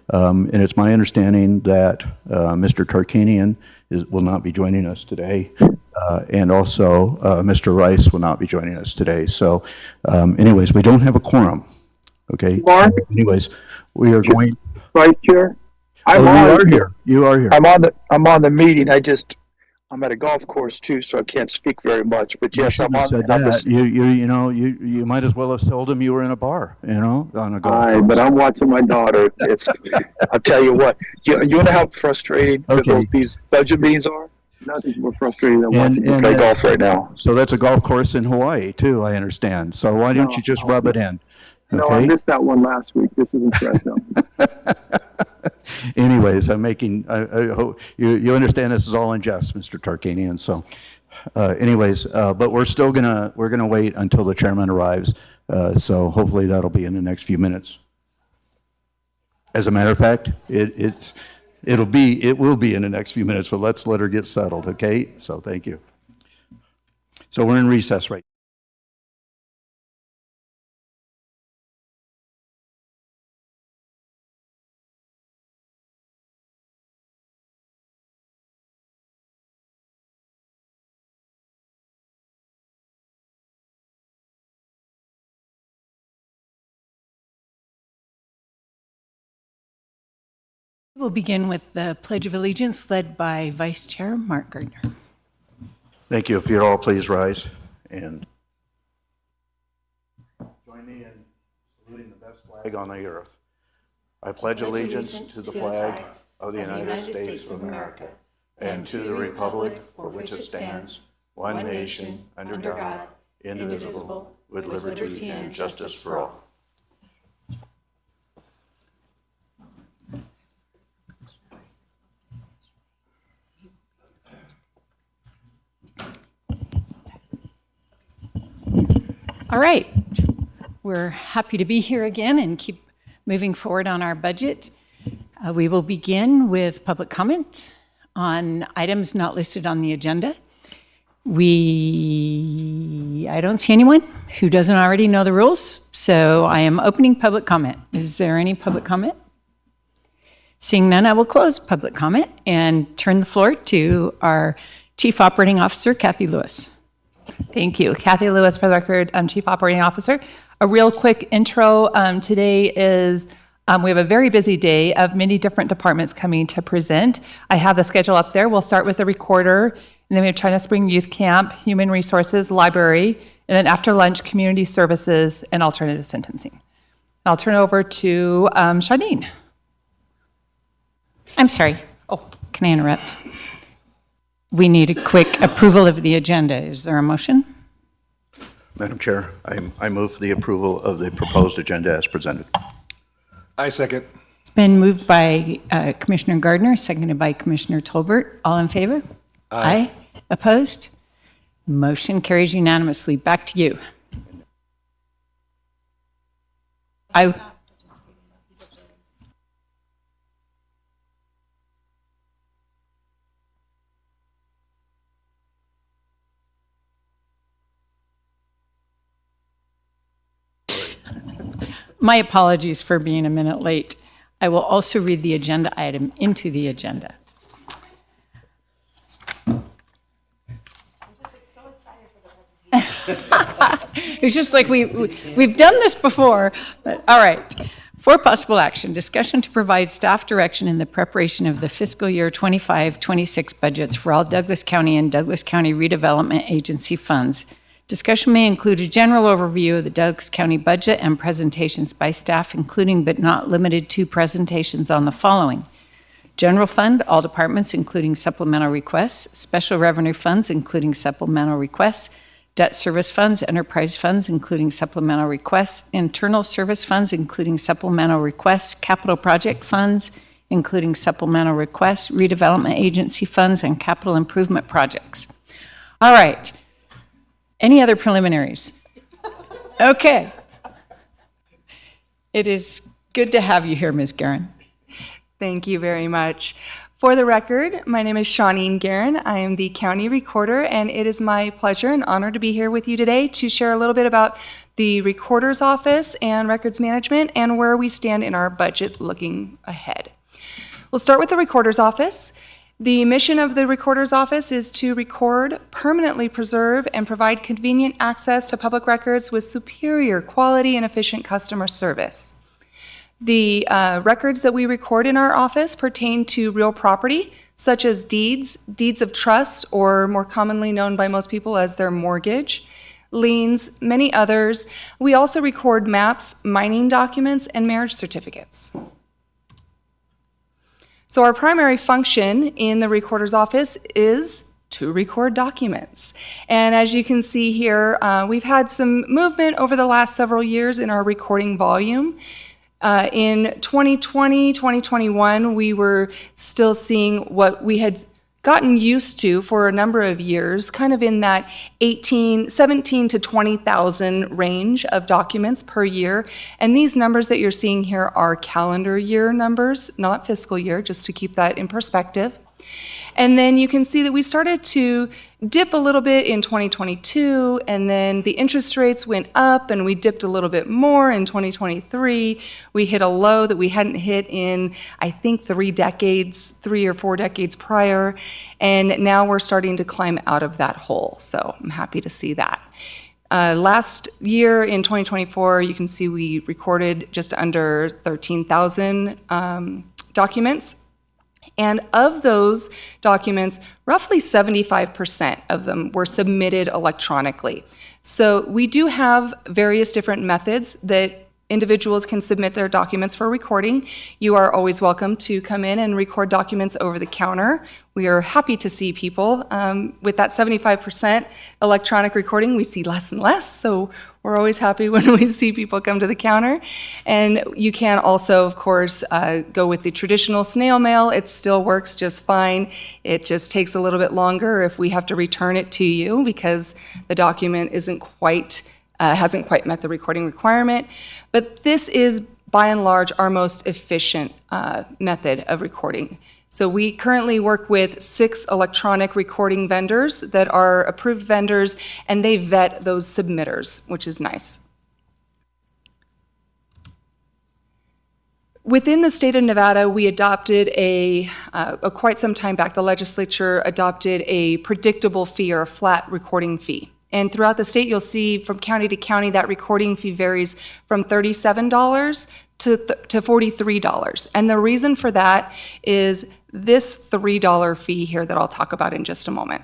And it's my understanding that Mr. Tarkanian will not be joining us today, and also Mr. Rice will not be joining us today. So anyways, we don't have a quorum, okay? Mark? So anyways, we are going... Vice Chair? Oh, you are here. You are here. I'm on the meeting. I'm at a golf course too, so I can't speak very much, but yes, I'm on. Said that. You might as well have told him you were in a bar, on a golf course. But I'm watching my daughter. I'll tell you what, you know how frustrating these budget meetings are? Nothing's more frustrating than watching you play golf right now. So that's a golf course in Hawaii too, I understand. So why don't you just rub it in? Okay? No, I missed that one last week. This isn't Fresno. Anyways, I hope you understand this is all in jest, Mr. Tarkanian. So, but we're gonna wait until the chairman arrives. So hopefully that'll be in the next few minutes. As a matter of fact, it will be in the next few minutes. But let's let her get settled, okay? So thank you. So we're in recess right now. We'll begin with the Pledge of Allegiance led by Vice Chair Mark Gardner. Thank you. If you'd all please rise and join me in saluting the best flag on the earth. I pledge allegiance to the flag of the United States of America and to the republic for which it stands, one nation, under God, indivisible, with liberty and justice for all. All right, we're happy to be here again and keep moving forward on our budget. We will begin with public comment on items not listed on the agenda. I don't see anyone who doesn't already know the rules, so I am opening public comment. Is there any public comment? Seeing none, I will close public comment and turn the floor to our Chief Operating Officer, Kathy Lewis. Thank you. Kathy Lewis, for the record, Chief Operating Officer. A real quick intro. Today is, we have a very busy day of many different departments coming to present. I have the schedule up there. We'll start with the recorder, and then we have China Spring Youth Camp, Human Resources, Library, and then after lunch, Community Services, and Alternative Sentencing. I'll turn it over to Shadeen. I'm sorry. Oh, can I interrupt? We need a quick approval of the agenda. Is there a motion? Madam Chair, I move for the approval of the proposed agenda as presented. I second. It's been moved by Commissioner Gardner, seconded by Commissioner Tolbert. All in favor? Aye. Opposed? Motion carries unanimously. Back to you. My apologies for being a minute late. I will also read the agenda item into the agenda. I'm just so excited for the presentation. It's just like we've done this before. But, all right. For possible action, discussion to provide staff direction in the preparation of the fiscal year 25-26 budgets for all Douglas County and Douglas County Redevelopment Agency funds. Discussion may include a general overview of the Douglas County budget and presentations by staff, including but not limited to presentations on the following: General Fund, all departments, including supplemental requests; Special Revenue Funds, including supplemental requests; Debt Service Funds, Enterprise Funds, including supplemental requests; Internal Service Funds, including supplemental requests; Capital Project Funds, including supplemental requests; Redevelopment Agency Funds, and Capital Improvement Projects. All right. Any other preliminaries? Okay. It is good to have you here, Ms. Guerin. Thank you very much. For the record, my name is Shawneen Guerin. I am the County Recorder, and it is my pleasure and honor to be here with you today to share a little bit about the recorder's office and records management, and where we stand in our budget looking ahead. We'll start with the recorder's office. The mission of the recorder's office is to record, permanently preserve, and provide convenient access to public records with superior quality and efficient customer service. The records that we record in our office pertain to real property, such as deeds, deeds of trust, or more commonly known by most people as their mortgage, liens, many others. We also record maps, mining documents, and marriage certificates. So our primary function in the recorder's office is to record documents. And as you can see here, we've had some movement over the last several years in our recording volume. In 2020, 2021, we were still seeing what we had gotten used to for a number of years, kind of in that 17 to 20,000 range of documents per year. And these numbers that you're seeing here are calendar year numbers, not fiscal year, just to keep that in perspective. And then you can see that we started to dip a little bit in 2022, and then the interest rates went up and we dipped a little bit more in 2023. We hit a low that we hadn't hit in, I think, 3 or 4 decades prior, and now we're starting to climb out of that hole. So I'm happy to see that. Last year in 2024, you can see we recorded just under 13,000 documents. And of those documents, roughly 75% of them were submitted electronically. So we do have various different methods that individuals can submit their documents for recording. You are always welcome to come in and record documents over the counter. We are happy to see people. With that 75% electronic recording, we see less and less, so we're always happy when we see people come to the counter. And you can also, of course, go with the traditional snail mail. It still works just fine. It just takes a little bit longer if we have to return it to you because the document hasn't quite met the recording requirement. But this is, by and large, our most efficient method of recording. So we currently work with 6 electronic recording vendors that are approved vendors, and they vet those submitters, which is nice. Within the state of Nevada, we adopted quite some time back, the legislature adopted a predictable fee or a flat recording fee. And throughout the state, you'll see from county to county that recording fee varies from $37 to $43. And the reason for that is this $3 fee here that I'll talk about in just a moment.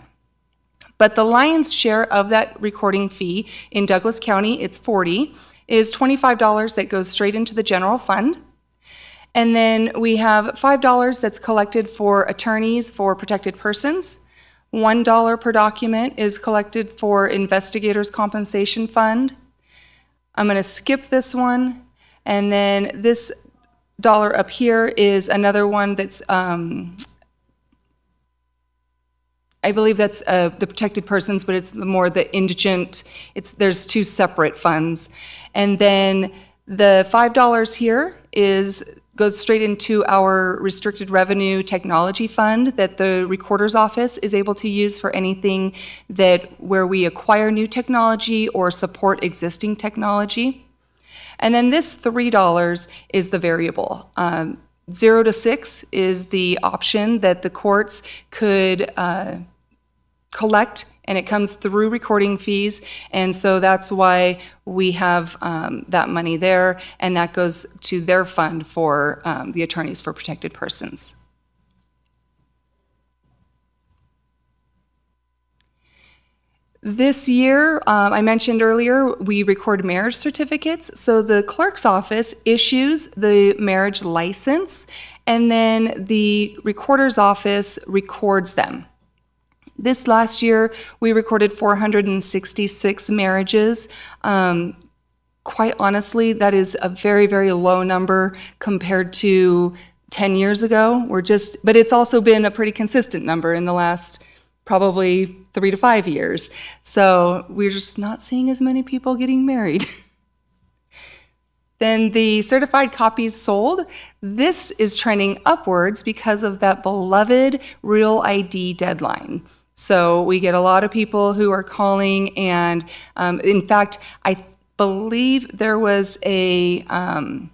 But the lion's share of that recording fee in Douglas County, it's $40, is $25 that goes straight into the general fund. And then we have $5 that's collected for attorneys for protected persons. $1 per document is collected for investigators' compensation fund. I'm going to skip this one. And then this dollar up here is another one that's, I believe that's the protected persons, but it's more the indigent. There's 2 separate funds. And then the $5 here goes straight into our restricted revenue technology fund that the recorder's office is able to use for anything where we acquire new technology or support existing technology. And then this $3 is the variable. 0 to 6 is the option that the courts could collect, and it comes through recording fees. And so that's why we have that money there, and that goes to their fund for the attorneys for protected persons. This year, I mentioned earlier, we record marriage certificates. So the clerk's office issues the marriage license, and then the recorder's office records them. This last year, we recorded 466 marriages. Quite honestly, that is a very, very low number compared to 10 years ago. But it's also been a pretty consistent number in the last probably 3 to 5 years. So we're just not seeing as many people getting married. Then the certified copies sold, this is trending upwards because of that beloved Real ID deadline. So we get a lot of people who are calling, and in fact, I believe there was a, I'm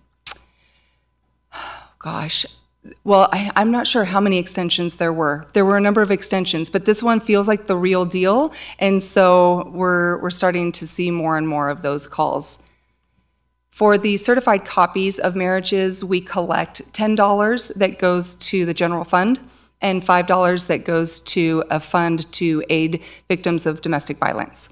not sure how many extensions there were. There were a number of extensions, but this one feels like the real deal. And so we're starting to see more and more of those calls. For the certified copies of marriages, we collect $10 that goes to the general fund and $5 that goes to a fund to aid victims of domestic violence.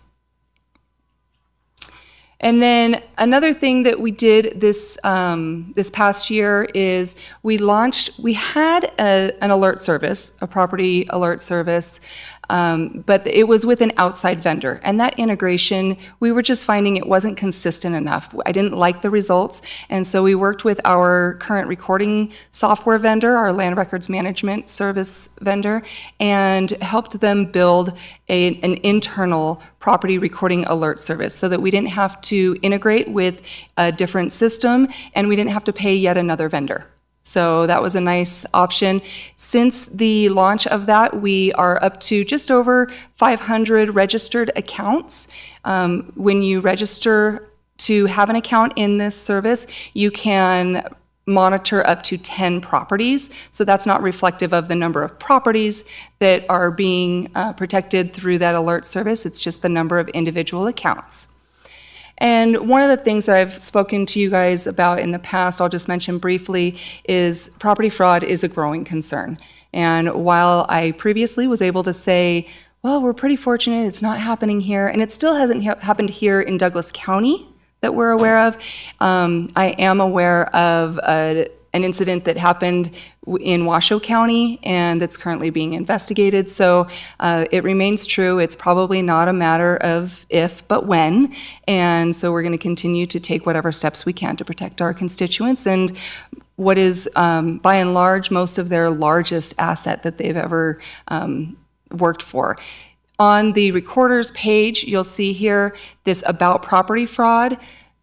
And then another thing that we did this past year is we had an alert service, a property alert service, but it was with an outside vendor. And that integration, we were just finding it wasn't consistent enough. I didn't like the results. And so we worked with our current recording software vendor, our land records management service vendor, and helped them build an internal property recording alert service so that we didn't have to integrate with a different system and we didn't have to pay yet another vendor. So that was a nice option. Since the launch of that, we are up to just over 500 registered accounts. When you register to have an account in this service, you can monitor up to 10 properties. So that's not reflective of the number of properties that are being protected through that alert service. It's just the number of individual accounts. And one of the things that I've spoken to you guys about in the past, I'll just mention briefly, is property fraud is a growing concern. And while I previously was able to say, well, we're pretty fortunate it's not happening here, and it still hasn't happened here in Douglas County that we're aware of, I am aware of an incident that happened in Washoe County and that's currently being investigated. So it remains true. It's probably not a matter of if, but when. And so we're going to continue to take whatever steps we can to protect our constituents and what is, by and large, most of their largest asset that they've ever worked for. On the recorder's page, you'll see here this about property fraud.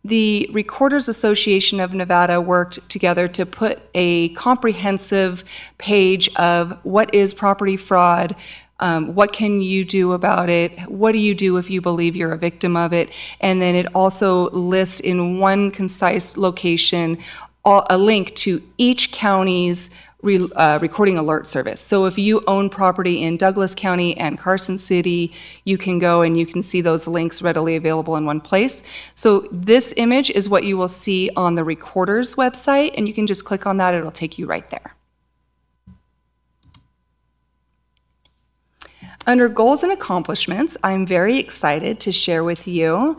The Recorders Association of Nevada worked together to put a comprehensive page of what is property fraud, what can you do about it, what do you do if you believe you're a victim of it, and then it also lists in one concise location a link to each county's recording alert service. So if you own property in Douglas County and Carson City, you can go and you can see those links readily available in one place. So this image is what you will see on the Recorder's website, and you can just click on that, it'll take you right there. Under goals and accomplishments, I'm very excited to share with you.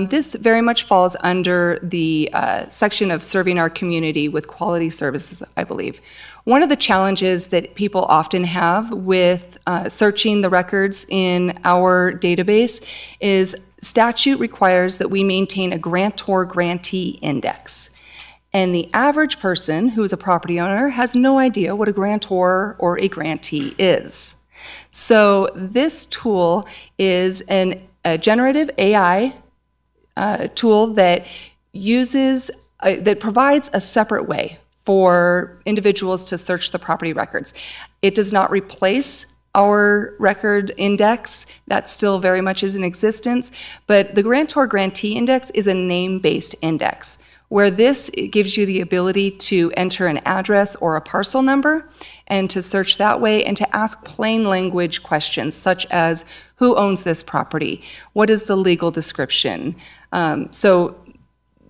This very much falls under the section of serving our community with quality services, I believe. One of the challenges that people often have with searching the records in our database is statute requires that we maintain a grantor-grantee index. And the average person who is a property owner has no idea what a grantor or a grantee is. So this tool is a generative AI tool that that provides a separate way for individuals to search the property records. It does not replace our record index. That still very much is in existence, but the grantor-grantee index is a name-based index, where this gives you the ability to enter an address or a parcel number and to search that way and to ask plain language questions such as, who owns this property? What is the legal description? So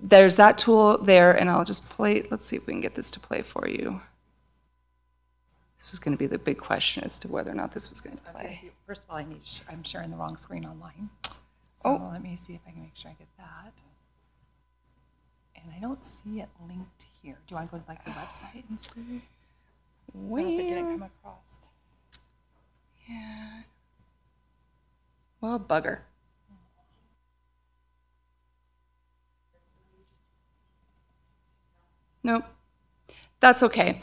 there's that tool there, and I'll just play. Let's see if we can get this to play for you. This was going to be the big question as to whether or not this was going to play. First of all, I'm sharing the wrong screen online. So let me see if I can make sure I get that. And I don't see it linked here. Do I go to like the website and see? I don't know if it didn't come across. Yeah. Well, bugger. Nope. That's okay.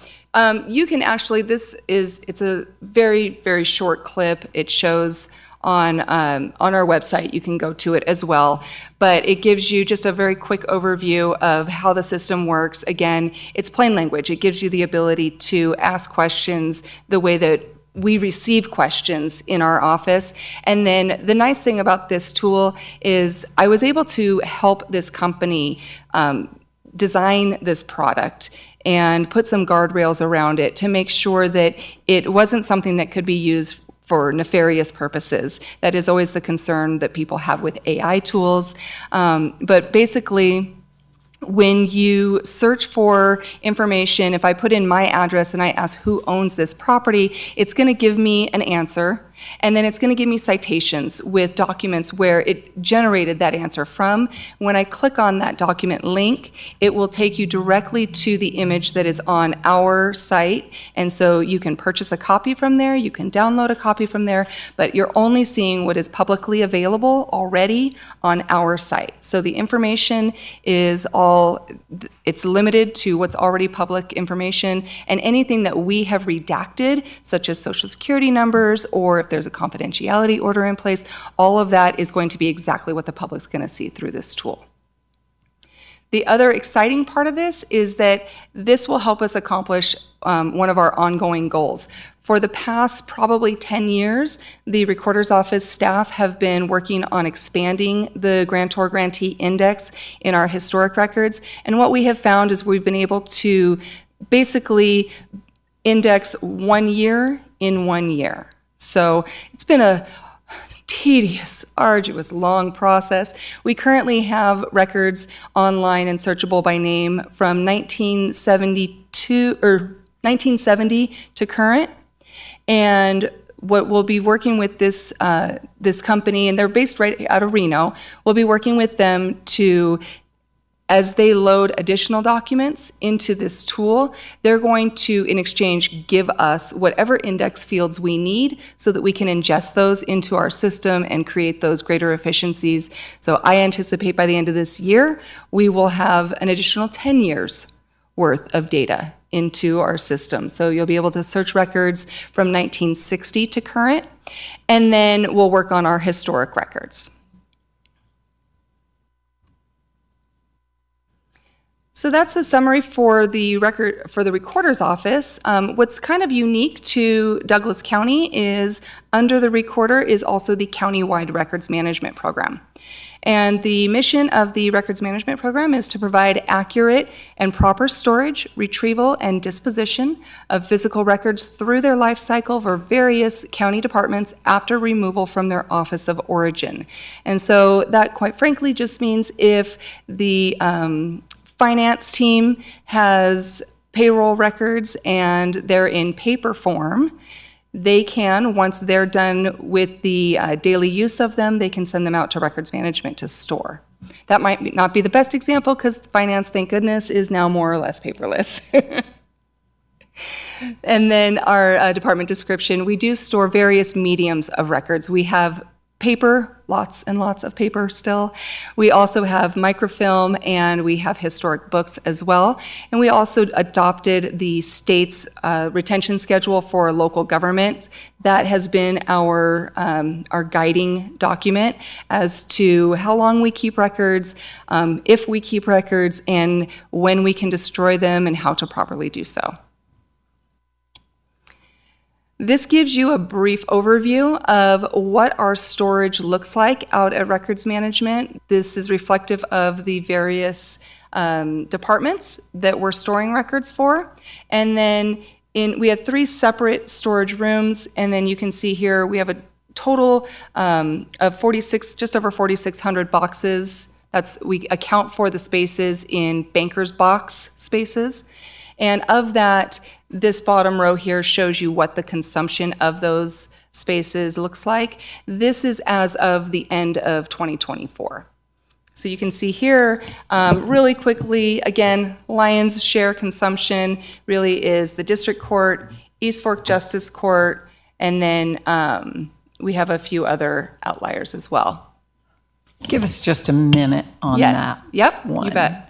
You can actually, it's a very, very short clip. It shows on our website. You can go to it as well. But it gives you just a very quick overview of how the system works. Again, it's plain language. It gives you the ability to ask questions the way that we receive questions in our office. And then the nice thing about this tool is I was able to help this company design this product and put some guardrails around it to make sure that it wasn't something that could be used for nefarious purposes. That is always the concern that people have with AI tools. But basically, when you search for information, if I put in my address and I ask who owns this property, it's going to give me an answer, and then it's going to give me citations with documents where it generated that answer from. When I click on that document link, it will take you directly to the image that is on our site, and so you can purchase a copy from there, you can download a copy from there, but you're only seeing what is publicly available already on our site. So the information is it's limited to what's already public information, and anything that we have redacted, such as social security numbers, or if there's a confidentiality order in place, all of that is going to be exactly what the public's going to see through this tool. The other exciting part of this is that this will help us accomplish one of our ongoing goals. For the past probably 10 years, the Recorder's Office staff have been working on expanding the grantor-grantee index in our historic records. And what we have found is we've been able to basically index 1 year in 1 year. So it's been a tedious, arduous, long process. We currently have records online and searchable by name from 1970 to current. And what we'll be working with this company, and they're based right out of Reno, we'll be working with them to, as they load additional documents into this tool, they're going to, in exchange, give us whatever index fields we need so that we can ingest those into our system and create those greater efficiencies. So I anticipate by the end of this year, we will have an additional 10 years worth of data into our system. So you'll be able to search records from 1960 to current, and then we'll work on our historic records. So that's a summary for the Recorder's Office. What's kind of unique to Douglas County is under the Recorder is also the County-wide Records Management Program. And the mission of the Records Management Program is to provide accurate and proper storage, retrieval, and disposition of physical records through their life cycle for various county departments after removal from their office of origin. And so that, quite frankly, just means if the finance team has payroll records and they're in paper form, they can, once they're done with the daily use of them, they can send them out to records management to store. That might not be the best example because finance, thank goodness, is now more or less paperless. And then our department description, we do store various mediums of records. We have paper, lots and lots of paper still. We also have microfilm, and we have historic books as well. And we also adopted the state's retention schedule for local government. That has been our guiding document as to how long we keep records, if we keep records, and when we can destroy them and how to properly do so. This gives you a brief overview of what our storage looks like out at Records Management. This is reflective of the various departments that we're storing records for. And then we have 3 separate storage rooms, and then you can see here we have a total of 46, just over 4,600 boxes. We account for the spaces in banker's box spaces. And of that, this bottom row here shows you what the consumption of those spaces looks like. This is as of the end of 2024. So you can see here, really quickly, again, lion's share consumption really is the District Court, East Fork Justice Court, and then we have a few other outliers as well. Give us just a minute on that. Yep, one. you bet.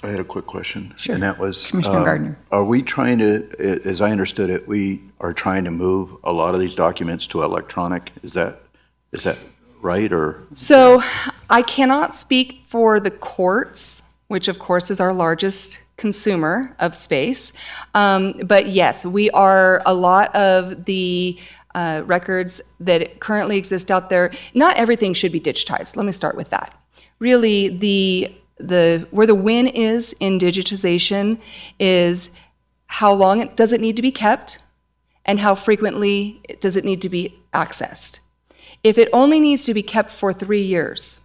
I had a quick question. Sure. And that was, Commissioner Gardner. are we trying to, as I understood it, we are trying to move a lot of these documents to electronic? Is that right, or? So I cannot speak for the courts, which of course is our largest consumer of space. But yes, a lot of the records that currently exist out there, not everything should be digitized. Let me start with that. Really, where the win is in digitization is how long does it need to be kept and how frequently does it need to be accessed. If it only needs to be kept for 3 years,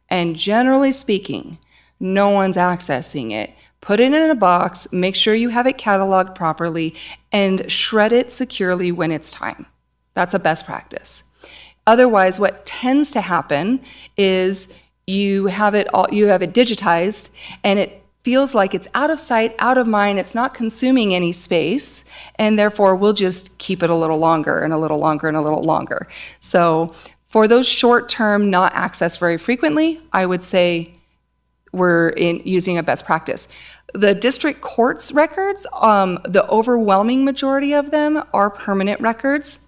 and generally speaking, no one's accessing it, put it in a box, make sure you have it cataloged properly, and shred it securely when it's time. That's a best practice. Otherwise, what tends to happen is you have it digitized, and it feels like it's out of sight, out of mind, it's not consuming any space, and therefore we'll just keep it a little longer and a little longer and a little longer. So for those short-term, not accessed very frequently, I would say we're using a best practice. The district courts records, the overwhelming majority of them are permanent records.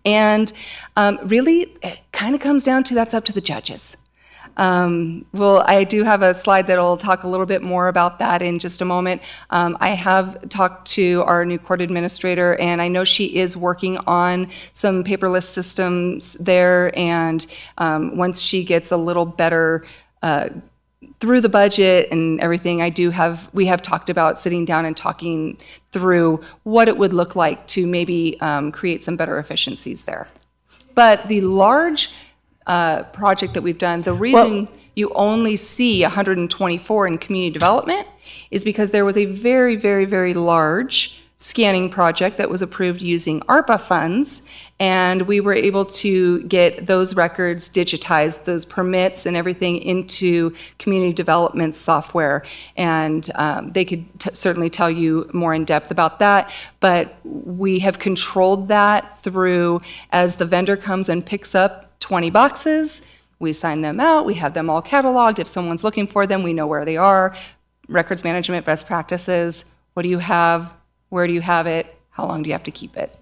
And really, it kind of comes down to that's up to the judges. Well, I do have a slide that will talk a little bit more about that in just a moment. I have talked to our new court administrator, and I know she is working on some paperless systems there. And once she gets a little better through the budget and everything, we have talked about sitting down and talking through what it would look like to maybe create some better efficiencies there. But the large project that we've done, the reason you only see 124 in community development is because there was a very, very, very large scanning project that was approved using ARPA funds, and we were able to get those records digitized, those permits and everything into community development software. And they could certainly tell you more in depth about that, but we have controlled that through, as the vendor comes and picks up 20 boxes, we sign them out, we have them all cataloged. If someone's looking for them, we know where they are. Records management best practices. What do you have? Where do you have it? How long do you have to keep it?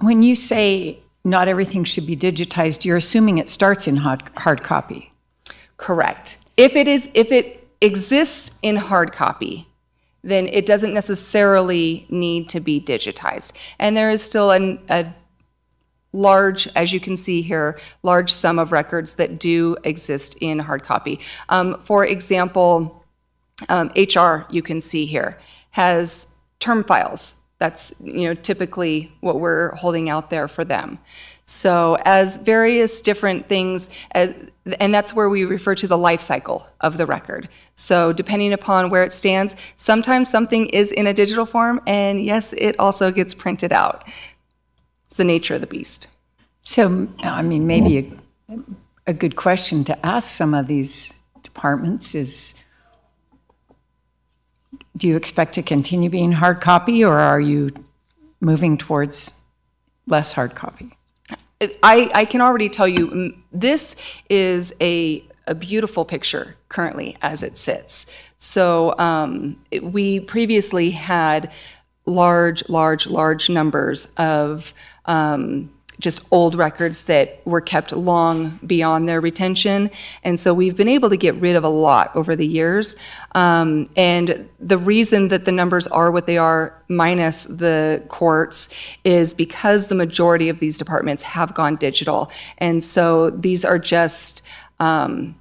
When you say not everything should be digitized, you're assuming it starts in hard copy. Correct. If it exists in hard copy, then it doesn't necessarily need to be digitized. And there is still a large, as you can see here, large sum of records that do exist in hard copy. For example, HR, you can see here, has term files. That's typically what we're holding out there for them. So as various different things, and that's where we refer to the life cycle of the record. So depending upon where it stands, sometimes something is in a digital form, and yes, it also gets printed out. It's the nature of the beast. So, I mean, maybe a good question to ask some of these departments is, do you expect to continue being hard copy, or are you moving towards less hard copy? I can already tell you, this is a beautiful picture currently as it sits. So we previously had large numbers of just old records that were kept long beyond their retention. And so we've been able to get rid of a lot over the years. And the reason that the numbers are what they are, minus the courts, is because the majority of these departments have gone digital. And so these are just, I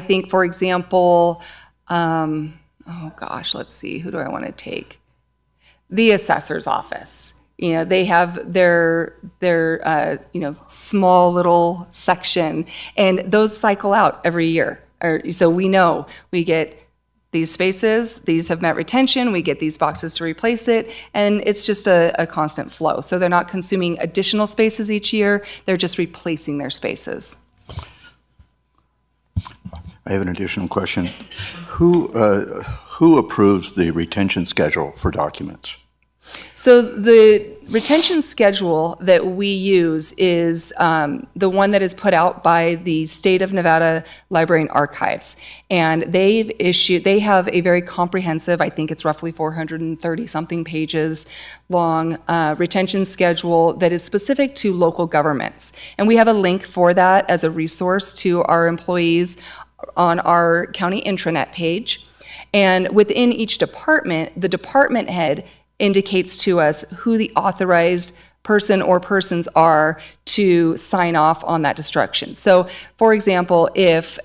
think, for example, let's see, who do I want to take? The assessor's office. They have their small little section, and those cycle out every year. So we know we get these spaces, these have met retention, we get these boxes to replace it, and it's just a constant flow. So they're not consuming additional spaces each year, they're just replacing their spaces. I have an additional question. Who approves the retention schedule for documents? So the retention schedule that we use is the one that is put out by the State of Nevada Library and Archives. And they have a very comprehensive, I think it's roughly 430 something pages long retention schedule that is specific to local governments. And we have a link for that as a resource to our employees on our county intranet page. And within each department, the department head indicates to us who the authorized person or persons are to sign off on that destruction. So, for example, if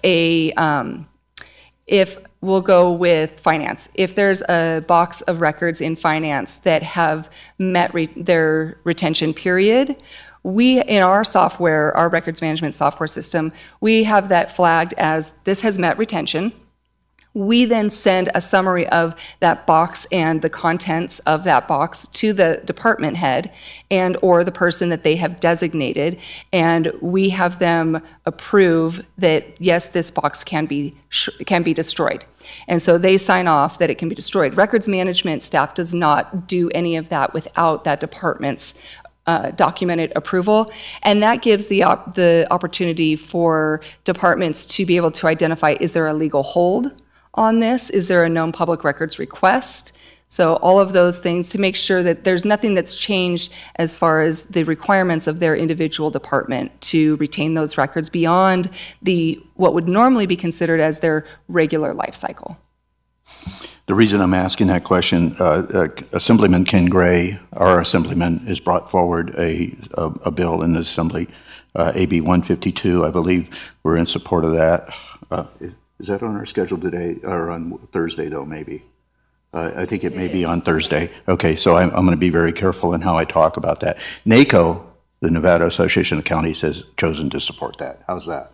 we'll go with finance, if there's a box of records in finance that have met their retention period, we, in our software, our records management software system, we have that flagged as this has met retention. We then send a summary of that box and the contents of that box to the department head and or the person that they have designated, and we have them approve that yes, this box can be destroyed. And so they sign off that it can be destroyed. Records management staff does not do any of that without that department's documented approval, and that gives the opportunity for departments to be able to identify, is there a legal hold on this? Is there a known public records request? So all of those things to make sure that there's nothing that's changed as far as the requirements of their individual department to retain those records beyond what would normally be considered as their regular life cycle. The reason I'm asking that question, Assemblyman Ken Gray, our Assemblyman, has brought forward a bill in the Assembly, AB 152. I believe we're in support of that. Is that on our schedule today, or on Thursday, though, maybe? I think it may be on Thursday. Okay, so I'm going to be very careful in how I talk about that. NACO, the Nevada Association of Counties, has chosen to support that. How's that?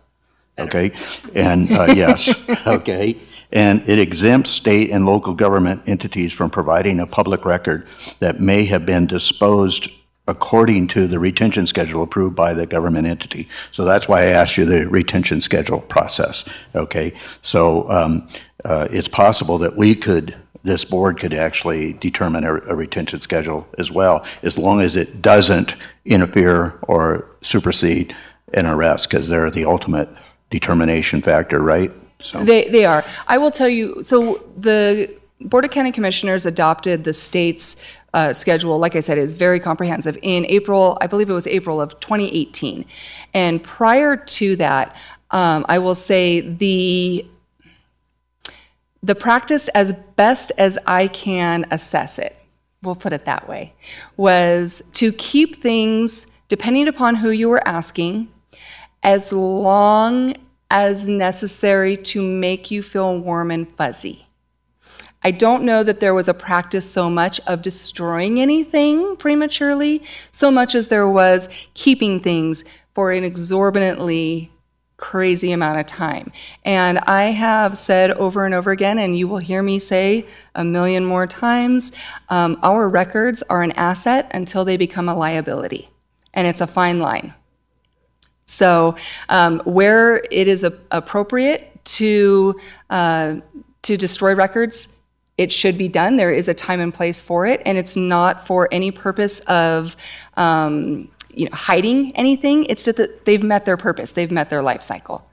Okay, and yes, okay. And it exempts state and local government entities from providing a public record that may have been disposed according to the retention schedule approved by the government entity. So that's why I asked you the retention schedule process, okay? So it's possible that this board could actually determine a retention schedule as well, as long as it doesn't interfere or supersede an arrest, because they're the ultimate determination factor, right? So They are. I will tell you, so the Board of County Commissioners adopted the state's schedule, like I said, is very comprehensive, in April, I believe it was April of 2018. And prior to that, I will say the practice, as best as I can assess it, we'll put it that way, was to keep things, depending upon who you were asking, as long as necessary to make you feel warm and fuzzy. I don't know that there was a practice so much of destroying anything prematurely, so much as there was keeping things for an exorbitantly crazy amount of time. And I have said over and over again, and you will hear me say a million more times, our records are an asset until they become a liability. And it's a fine line. So where it is appropriate to destroy records, it should be done. There is a time and place for it, and it's not for any purpose of hiding anything. It's just that they've met their purpose. They've met their life cycle.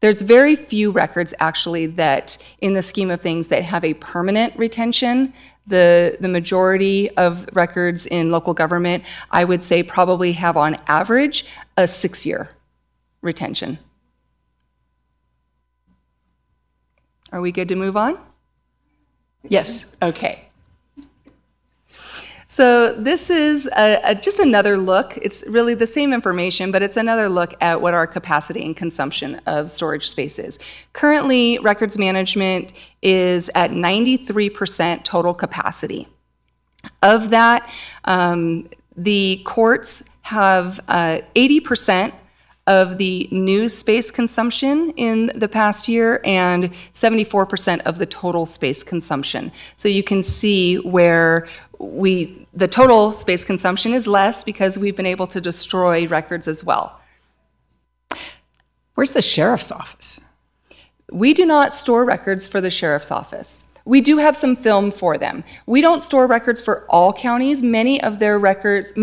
There's very few records, actually, that in the scheme of things that have a permanent retention. The majority of records in local government, I would say, probably have on average a 6-year retention. Are we good to move on? Yes. Okay. So this is just another look. It's really the same information, but it's another look at what our capacity and consumption of storage space is. Currently, records management is at 93% total capacity. Of that, the courts have 80% of the new space consumption in the past year and 74% of the total space consumption. So you can see where the total space consumption is less because we've been able to destroy records as well. Where's the sheriff's office? We do not store records for the sheriff's office. We do have some film for them. We don't store records for all counties. Many of their records,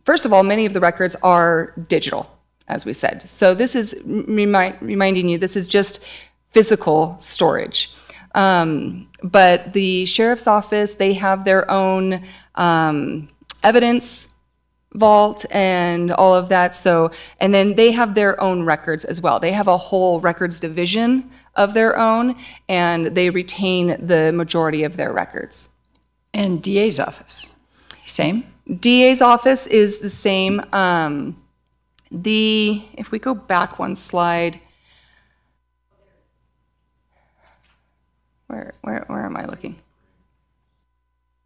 first of all, many of the records are digital, as we said. So this is reminding you, this is just physical storage. But the sheriff's office, they have their own evidence vault and all of that. So, and then they have their own records as well. They have a whole records division of their own, and they retain the majority of their records. And DA's office, same? DA's office is the same. If we go back one slide, where am I looking?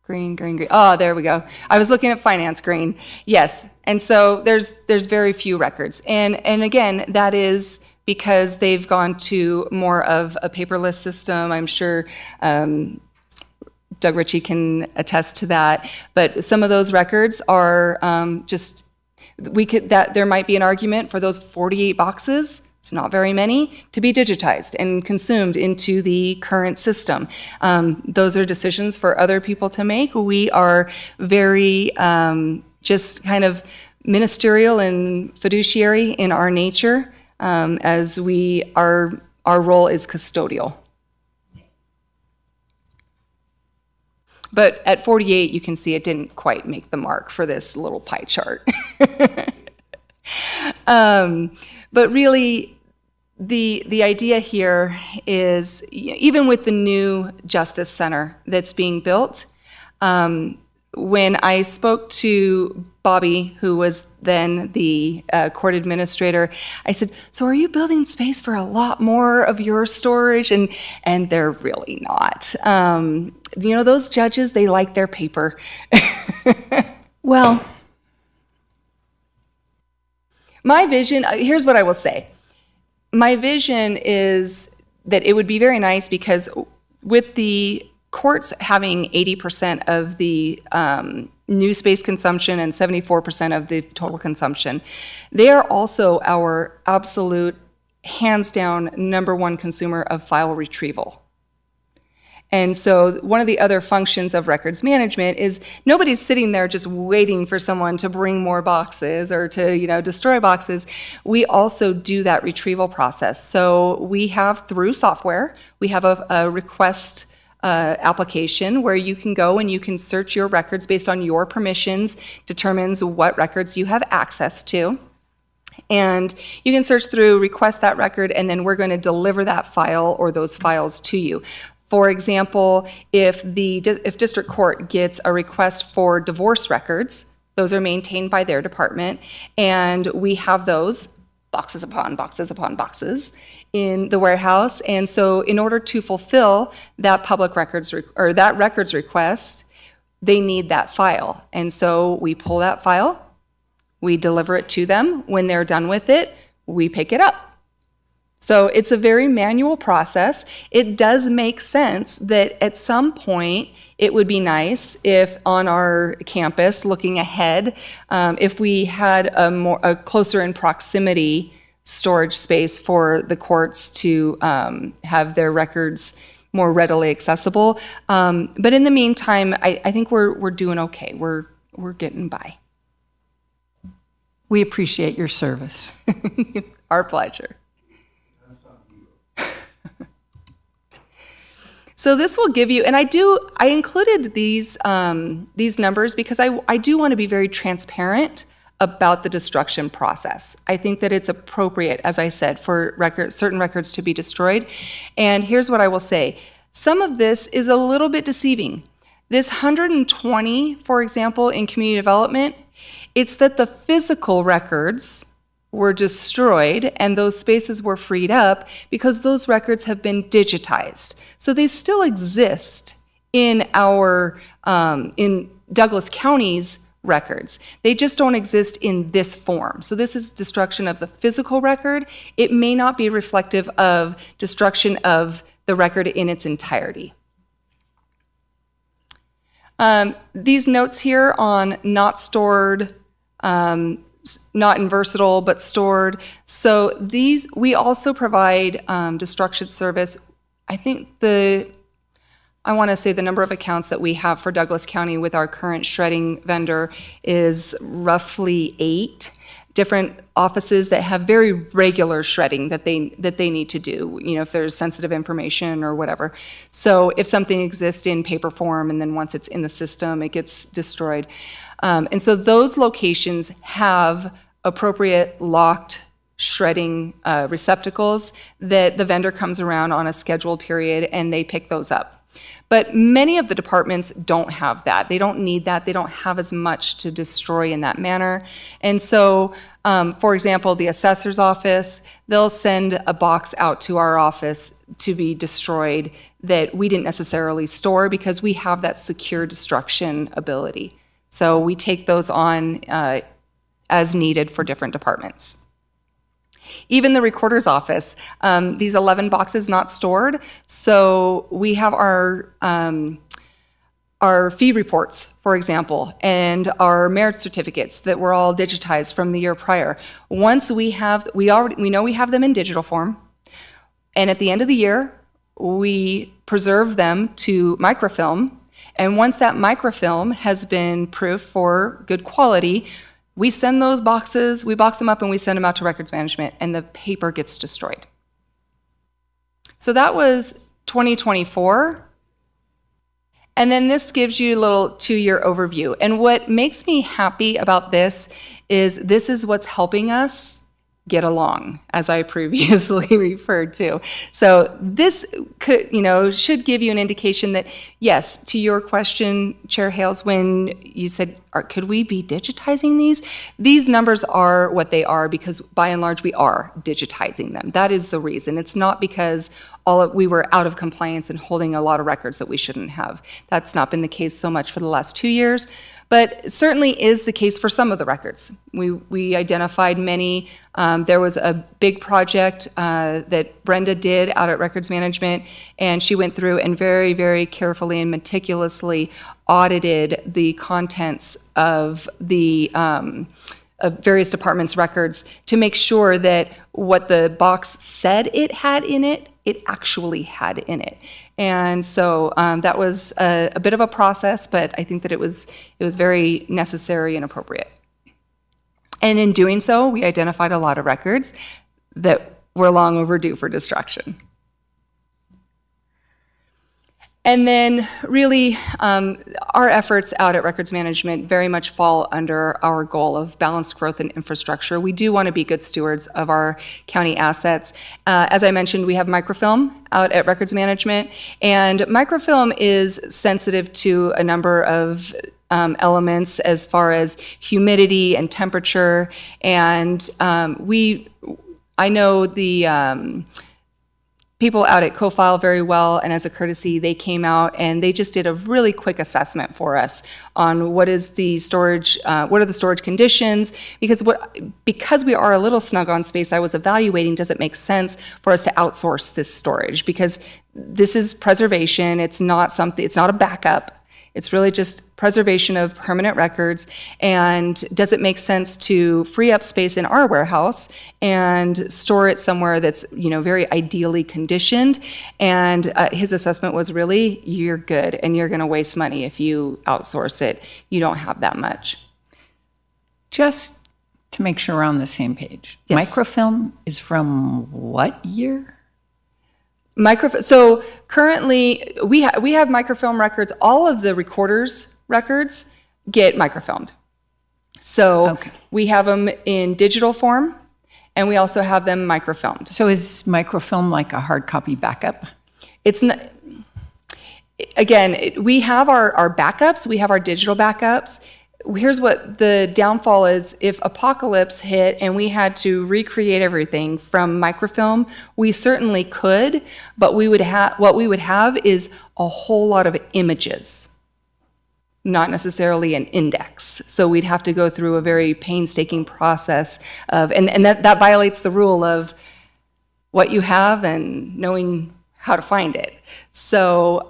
Green. Oh, there we go. I was looking at finance green. Yes. And so there's very few records. And again, that is because they've gone to more of a paperless system. I'm sure Doug Ritchie can attest to that. But some of those records are there might be an argument for those 48 boxes. It's not very many, to be digitized and consumed into the current system. Those are decisions for other people to make. We are very just kind of ministerial and fiduciary in our nature, as our role is custodial. But at 48, you can see it didn't quite make the mark for this little pie chart. But really, the idea here is, even with the new Justice Center that's being built, when I spoke to Bobby, who was then the court administrator, I said, so are you building space for a lot more of your storage? And they're really not. Those judges, they like their paper. Well, my vision, here's what I will say. My vision is that it would be very nice, because with the courts having 80% of the new space consumption and 74% of the total consumption, they are also our absolute, hands down, number one consumer of file retrieval. And so one of the other functions of records management is nobody's sitting there just waiting for someone to bring more boxes or to, destroy boxes. We also do that retrieval process. So we have, through software, we have a request application where you can go and you can search your records based on your permissions, determines what records you have access to. And you can search through, request that record, and then we're going to deliver that file or those files to you. For example, if district court gets a request for divorce records, those are maintained by their department, and we have those boxes upon boxes upon boxes in the warehouse. And so in order to fulfill that public records or that records request, they need that file. And so we pull that file, we deliver it to them. When they're done with it, we pick it up. So it's a very manual process. It does make sense that at some point it would be nice if on our campus, looking ahead, if we had a closer in proximity storage space for the courts to have their records more readily accessible. But in the meantime, I think we're doing okay. We're getting by. we appreciate your service. Our pleasure. So this will give you, and I included these numbers because I do want to be very transparent about the destruction process. I think that it's appropriate, as I said, for certain records to be destroyed. And here's what I will say. Some of this is a little bit deceiving. This 120, for example, in community development, it's that the physical records were destroyed and those spaces were freed up because those records have been digitized. So they still exist in our, in Douglas County's records. They just don't exist in this form. So this is destruction of the physical record. It may not be reflective of destruction of the record in its entirety. These notes here on not stored, not in versatile, but stored. So these, we also provide destruction service. I think I want to say the number of accounts that we have for Douglas County with our current shredding vendor is roughly 8. different offices that have very regular shredding that they need to do, if there's sensitive information or whatever. So if something exists in paper form and then once it's in the system, it gets destroyed. And so those locations have appropriate locked shredding receptacles that the vendor comes around on a scheduled period and they pick those up. But many of the departments don't have that. They don't need that. They don't have as much to destroy in that manner. And so, for example, the assessor's office, they'll send a box out to our office to be destroyed that we didn't necessarily store because we have that secure destruction ability. So we take those on as needed for different departments. Even the recorder's office, these 11 boxes not stored. So we have our fee reports, for example, and our merit certificates that were all digitized from the year prior. Once we know we have them in digital form, and at the end of the year, we preserve them to microfilm. And once that microfilm has been proofed for good quality, we send those boxes, we box them up and we send them out to records management and the paper gets destroyed. So that was 2024. And then this gives you a little 2-year overview. And what makes me happy about this is what's helping us get along, as I previously referred to. So this could, should give you an indication that, yes, to your question, Chair Hales, when you said, could we be digitizing these? These numbers are what they are because by and large we are digitizing them. That is the reason. It's not because we were out of compliance and holding a lot of records that we shouldn't have. That's not been the case so much for the last 2 years, but certainly is the case for some of the records. We identified many. There was a big project that Brenda did out at Records Management, and she went through and very, very carefully and meticulously audited the contents of the of various departments' records to make sure that what the box said it had in it, it actually had in it. And so that was a bit of a process, but I think that it was very necessary and appropriate. And in doing so, we identified a lot of records that were long overdue for destruction. And then really, our efforts out at Records Management very much fall under our goal of balanced growth and infrastructure. We do want to be good stewards of our county assets. As I mentioned, we have microfilm out at Records Management, and microfilm is sensitive to a number of elements as far as humidity and temperature. And I know the people out at CoFile very well, and as a courtesy, they came out and they just did a really quick assessment for us on what are the storage conditions, because we are a little snug on space. I was evaluating, does it make sense for us to outsource this storage? Because this is preservation, it's not a backup. It's really just preservation of permanent records. And does it make sense to free up space in our warehouse and store it somewhere that's, very ideally conditioned? And his assessment was really, you're good and you're going to waste money if you outsource it. You don't have that much. Just to make sure we're on the same page. Yes. Microfilm is from what year? So currently, we have microfilm records. All of the recorders' records get microfilmed. So we have them in digital form, and we also have them microfilmed. So is microfilm like a hard copy backup? It's not. Again, we have our backups. We have our digital backups. Here's what the downfall is. If apocalypse hit and we had to recreate everything from microfilm, we certainly could, but what we would have is a whole lot of images, not necessarily an index. So we'd have to go through a very painstaking process and that violates the rule of what you have and knowing how to find it. So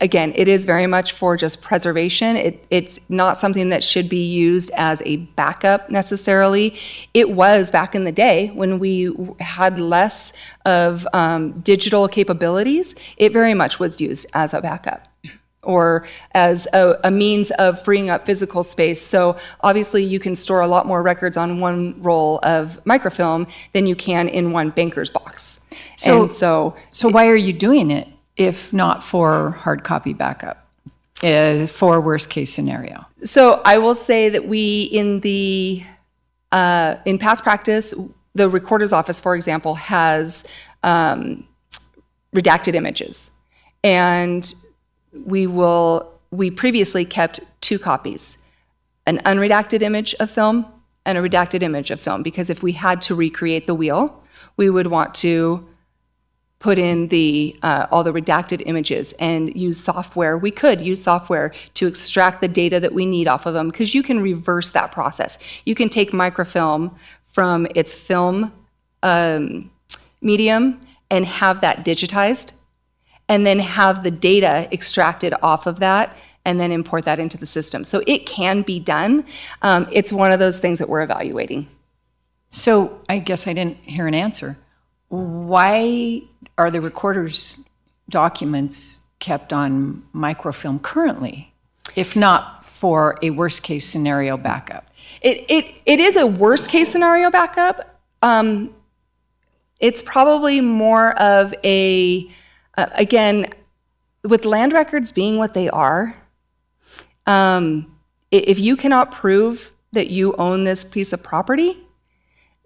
again, it is very much for just preservation. It's not something that should be used as a backup necessarily. It was back in the day when we had less of digital capabilities. It very much was used as a backup. or as a means of freeing up physical space. So obviously you can store a lot more records on one roll of microfilm than you can in one banker's box. So- So So why are you doing it if not for hard copy backup, for worst case scenario? So I will say that we, in past practice, the recorder's office, for example, has redacted images. And we previously kept 2 copies, an unredacted image of film and a redacted image of film, because if we had to recreate the wheel, we would want to put in all the redacted images and use software. We could use software to extract the data that we need off of them, because you can reverse that process. You can take microfilm from its film medium and have that digitized, and then have the data extracted off of that, and then import that into the system. So it can be done. It's one of those things that we're evaluating. So I guess I didn't hear an answer. Why are the recorder's documents kept on microfilm currently, if not for a worst case scenario backup? It is a worst case scenario backup. It's probably more of again, with land records being what they are, if you cannot prove that you own this piece of property,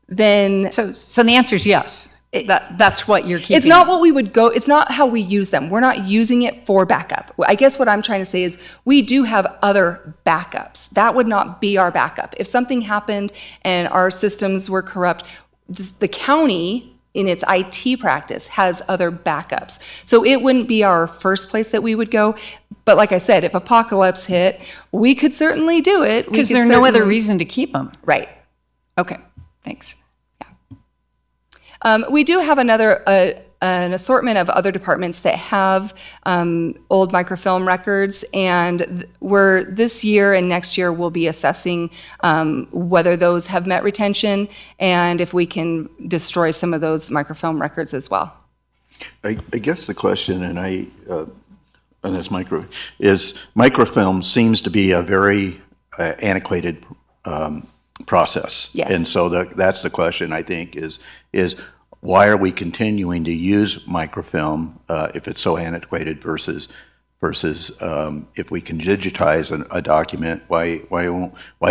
then So the answer is yes. That's what you're keeping. it's not what we would go, it's not how we use them. We're not using it for backup. I guess what I'm trying to say is we do have other backups. That would not be our backup. If something happened and our systems were corrupt, the county in its IT practice has other backups. So it wouldn't be our first place that we would go. But like I said, if apocalypse hit, we could certainly do it. Because there's no other reason to keep them. Right. Okay, thanks. We do have an assortment of other departments that have old microfilm records, and we're this year and next year we'll be assessing whether those have met retention and if we can destroy some of those microfilm records as well. I guess the question, on this microfilm seems to be a very antiquated process. Yes. And so that's the question, I think, is why are we continuing to use microfilm if it's so antiquated versus if we can digitize a document, why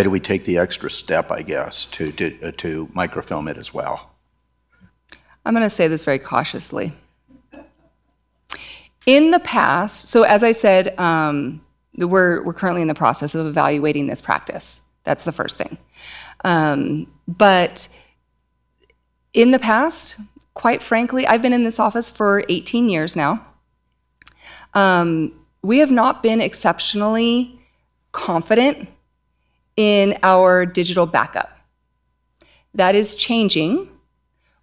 do we take the extra step, I guess, to microfilm it as well? I'm going to say this very cautiously. In the past, so as I said, we're currently in the process of evaluating this practice. That's the first thing. But in the past, quite frankly, I've been in this office for 18 years now. We have not been exceptionally confident in our digital backup. That is changing,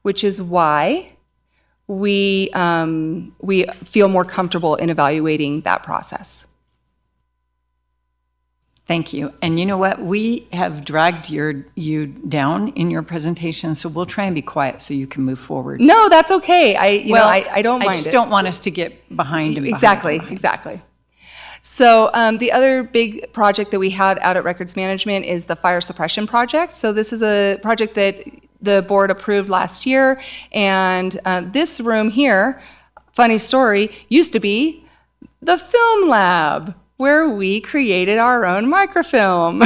which is why we feel more comfortable in evaluating that process. Thank you. And you know what? We have dragged you down in your presentation, so we'll try and be quiet so you can move forward. No, that's okay. I don't mind I just it. don't want us to get behind and behind. Exactly. So the other big project that we had out at Records Management is the fire suppression project. So this is a project that the board approved last year, and this room here, funny story, used to be the film lab, where we created our own microfilm.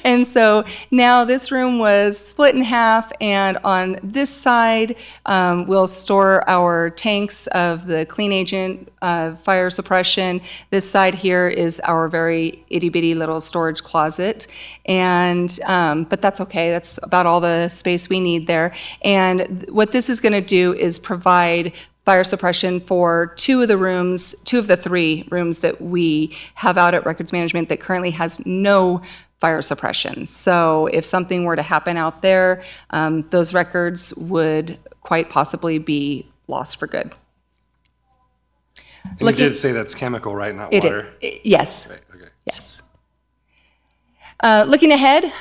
And so now this room was split in half, and on this side, we'll store our tanks of the clean agent fire suppression. This side here is our very itty-bitty little storage closet. And, but that's okay, that's about all the space we need there. And what this is gonna do is provide fire suppression for two of the three rooms that we have out at Records Management that currently has no fire suppression. So if something were to happen out there, those records would quite possibly be lost for good. And you did say that's chemical, right? Not water? Yes. Right, okay. Yes. Looking ahead,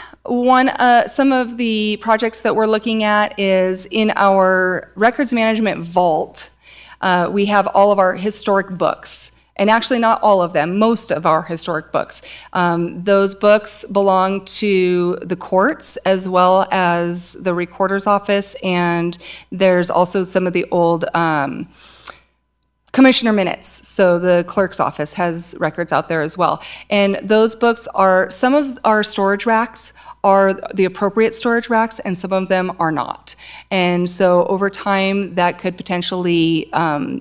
some of the projects that we're looking at is in our records management vault. We have all of our historic books. And actually not all of them, most of our historic books. Those books belong to the courts as well as the recorder's office, and there's also some of the old commissioner minutes. So the clerk's office has records out there as well. And those books are, some of our storage racks are the appropriate storage racks and some of them are not. And so over time, that could potentially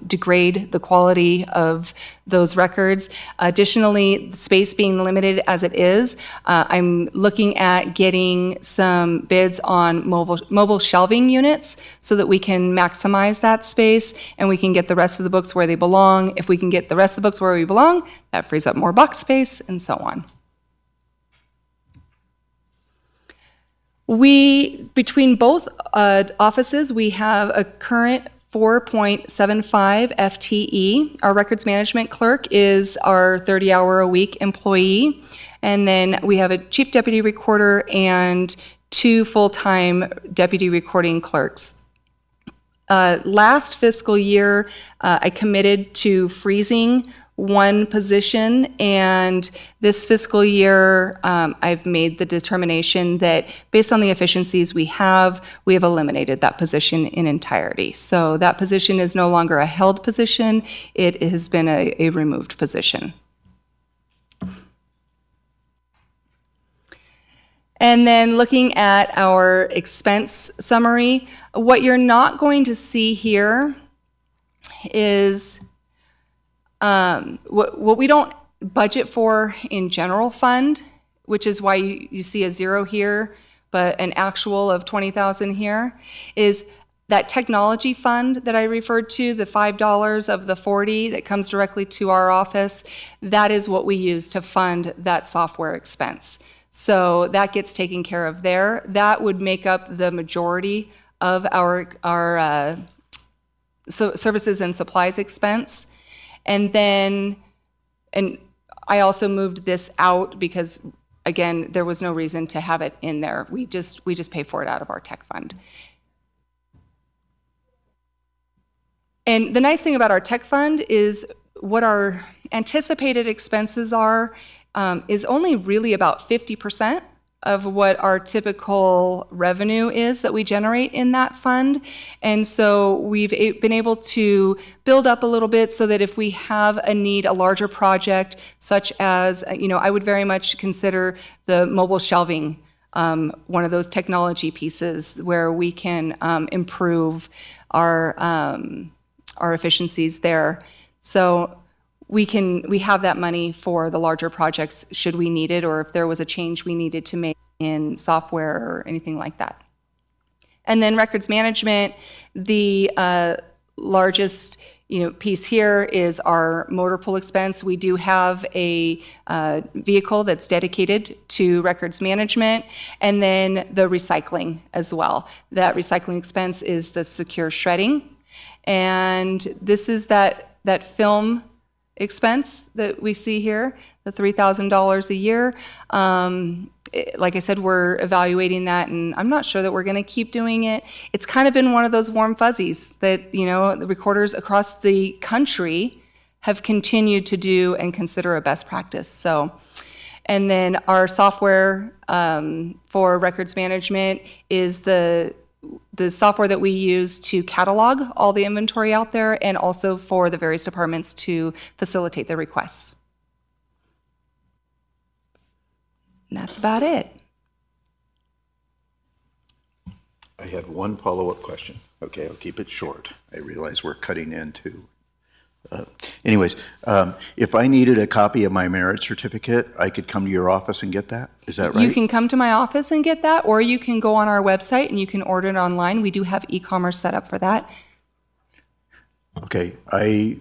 degrade the quality of those records. Additionally, space being limited as it is, I'm looking at getting some bids on mobile shelving units so that we can maximize that space and we can get the rest of the books where they belong. If we can get the rest of the books where we belong, that frees up more box space and so on. Between both offices, we have a current 4.75 FTE. Our records management clerk is our 30-hour-a-week employee. And then we have a chief deputy recorder and 2 full-time deputy recording clerks. Last fiscal year, I committed to freezing 1 position, and this fiscal year, I've made the determination that based on the efficiencies we have eliminated that position in entirety. So that position is no longer a held position, it has been a removed position. And then looking at our expense summary, what you're not going to see here is what we don't budget for in general fund, which is why you see a 0 here, but an actual of 20,000 here, is that technology fund that I referred to, the $5 of the 40 that comes directly to our office. That is what we use to fund that software expense. So that gets taken care of there. That would make up the majority of our services and supplies expense. And then, and I also moved this out because, again, there was no reason to have it in there. We just pay for it out of our tech fund. And the nice thing about our tech fund is what our anticipated expenses are is only really about 50% of what our typical revenue is that we generate in that fund. And so we've been able to build up a little bit so that if we have a need, a larger project, such as, I would very much consider the mobile shelving one of those technology pieces where we can improve our efficiencies there. So we have that money for the larger projects should we need it, or if there was a change we needed to make in software or anything like that. And then records management, the largest piece here is our motor pool expense. We do have a vehicle that's dedicated to records management, and then the recycling as well. That recycling expense is the secure shredding. And this is that film expense that we see here, the $3,000 a year. Like I said, we're evaluating that, and I'm not sure that we're going to keep doing it. It's kind of been one of those warm fuzzies that, the recorders across the country have continued to do and consider a best practice. So, and then our software for records management is the software that we use to catalog all the inventory out there and also for the various departments to facilitate the requests. And that's about it. I had one follow-up question. Okay, I'll keep it short. I realize we're cutting into. Anyways, if I needed a copy of my merit certificate, I could come to your office and get that? Is that right? You can come to my office and get that, or you can go on our website and you can order it online. We do have e-commerce set up for that. Okay, I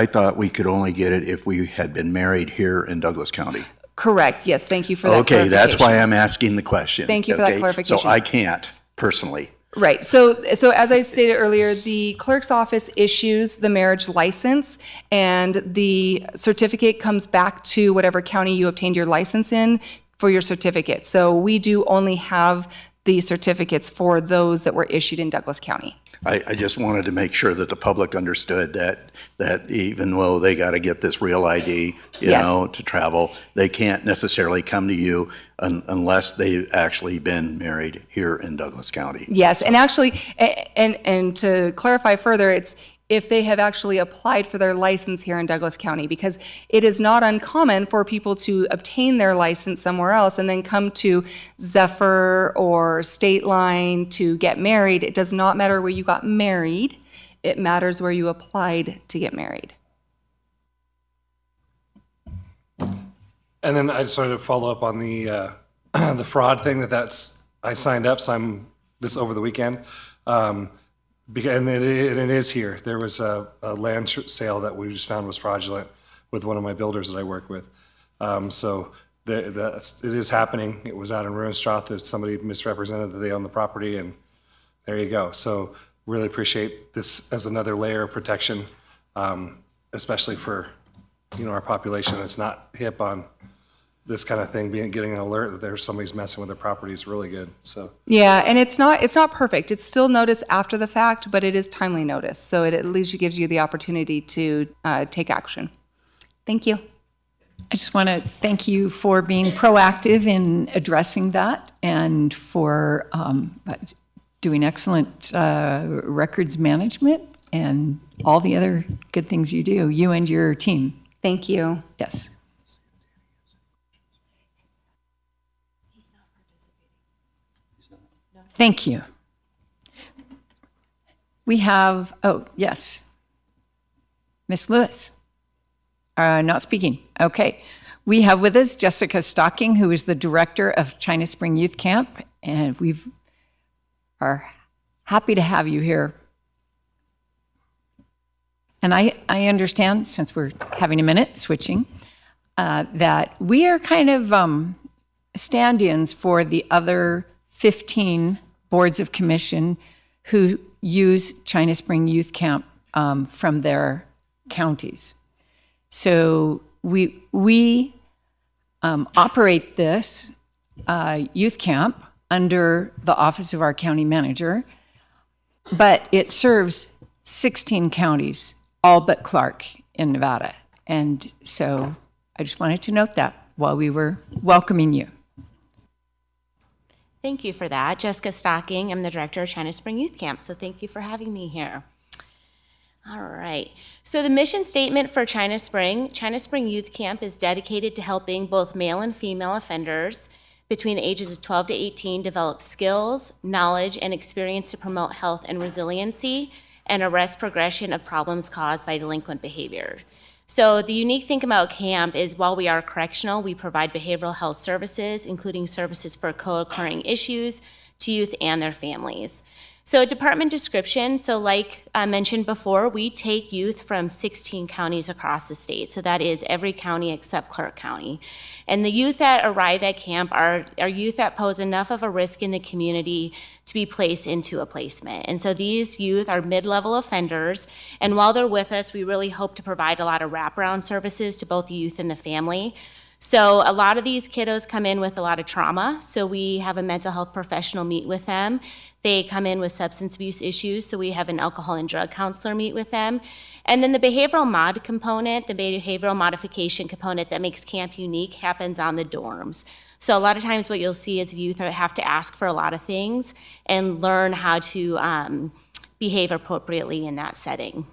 thought we could only get it if we had been married here in Douglas County. Correct, yes, thank you for that Okay, that's why I'm asking the question. Thank you for that clarification. So I can't, personally. Right. So as I stated earlier, the clerk's office issues the marriage license, and the certificate comes back to whatever county you obtained your license in for your certificate. So we do only have the certificates for those that were issued in Douglas County. I just wanted to make sure that the public understood that even though they got to get this real ID, you Yes. know, to travel, they can't necessarily come to you unless they've actually been married here in Douglas County. Yes, and actually, and to clarify further, it's if they have actually applied for their license here in Douglas County, because it is not uncommon for people to obtain their license somewhere else and then come to Zephyr or State Line to get married. It does not matter where you got married. It matters where you applied to get married. And then I just wanted to follow up on the the fraud thing I signed up, so I'm this over the weekend. And it is here. There was a land sale that we just found was fraudulent with one of my builders that I work with. So it is happening. It was out in Ruinstrath that somebody misrepresented that they own the property, and there you go. So really appreciate this as another layer of protection, especially for our population that's not hip on this kind of thing. Getting an alert that there's somebody's messing with their property is really good. So Yeah, and it's not perfect. It's still notice after the fact, but it is timely notice. So it at least gives you the opportunity to take action. Thank you. I just want to thank you for being proactive in addressing that and for doing excellent records management and all the other good things you do, you and your team. Thank you. Yes. Thank you. We have, yes. Miss Lewis. Not speaking. Okay. We have with us Jessica Stocking, who is the director of China Spring Youth Camp, and we are happy to have you here. And I understand, since we're having a minute switching, that we are kind of stand-ins for the other 15 boards of commission who use China Spring Youth Camp from their counties. So we operate this youth camp under the office of our county manager, but it serves 16 counties, all but Clark in Nevada. And so I just wanted to note that while we were welcoming you. Thank you for that. Jessica Stocking, I'm the director of China Spring Youth Camp, so thank you for having me here. All right, so the mission statement for China Spring Youth Camp is dedicated to helping both male and female offenders between the ages of 12 to 18 develop skills, knowledge, and experience to promote health and resiliency and arrest progression of problems caused by delinquent behavior. So the unique thing about camp is while we are correctional, we provide behavioral health services, including services for co-occurring issues to youth and their families. So department description, so like I mentioned before, we take youth from 16 counties across the state. So that is every county except Clark County. And the youth that arrive at camp are youth that pose enough of a risk in the community to be placed into a placement. And so these youth are mid-level offenders. And while they're with us, we really hope to provide a lot of wraparound services to both the youth and the family. So a lot of these kiddos come in with a lot of trauma. So we have a mental health professional meet with them. They come in with substance abuse issues. So we have an alcohol and drug counselor meet with them. And then the behavioral mod component, the behavioral modification component that makes camp unique happens on the dorms. So a lot of times what you'll see is youth have to ask for a lot of things and learn how to behave appropriately in that setting.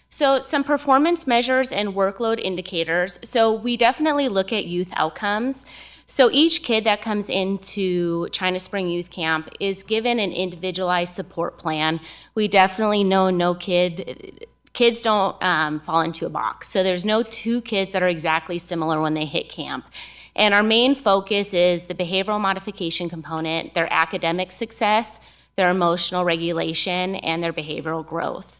So some performance measures and workload indicators. So we definitely look at youth outcomes. So each kid that comes into China Spring Youth Camp is given an individualized support plan. We definitely know kids don't fall into a box. So there's no two kids that are exactly similar when they hit camp. And our main focus is the behavioral modification component, their academic success, their emotional regulation, and their behavioral growth.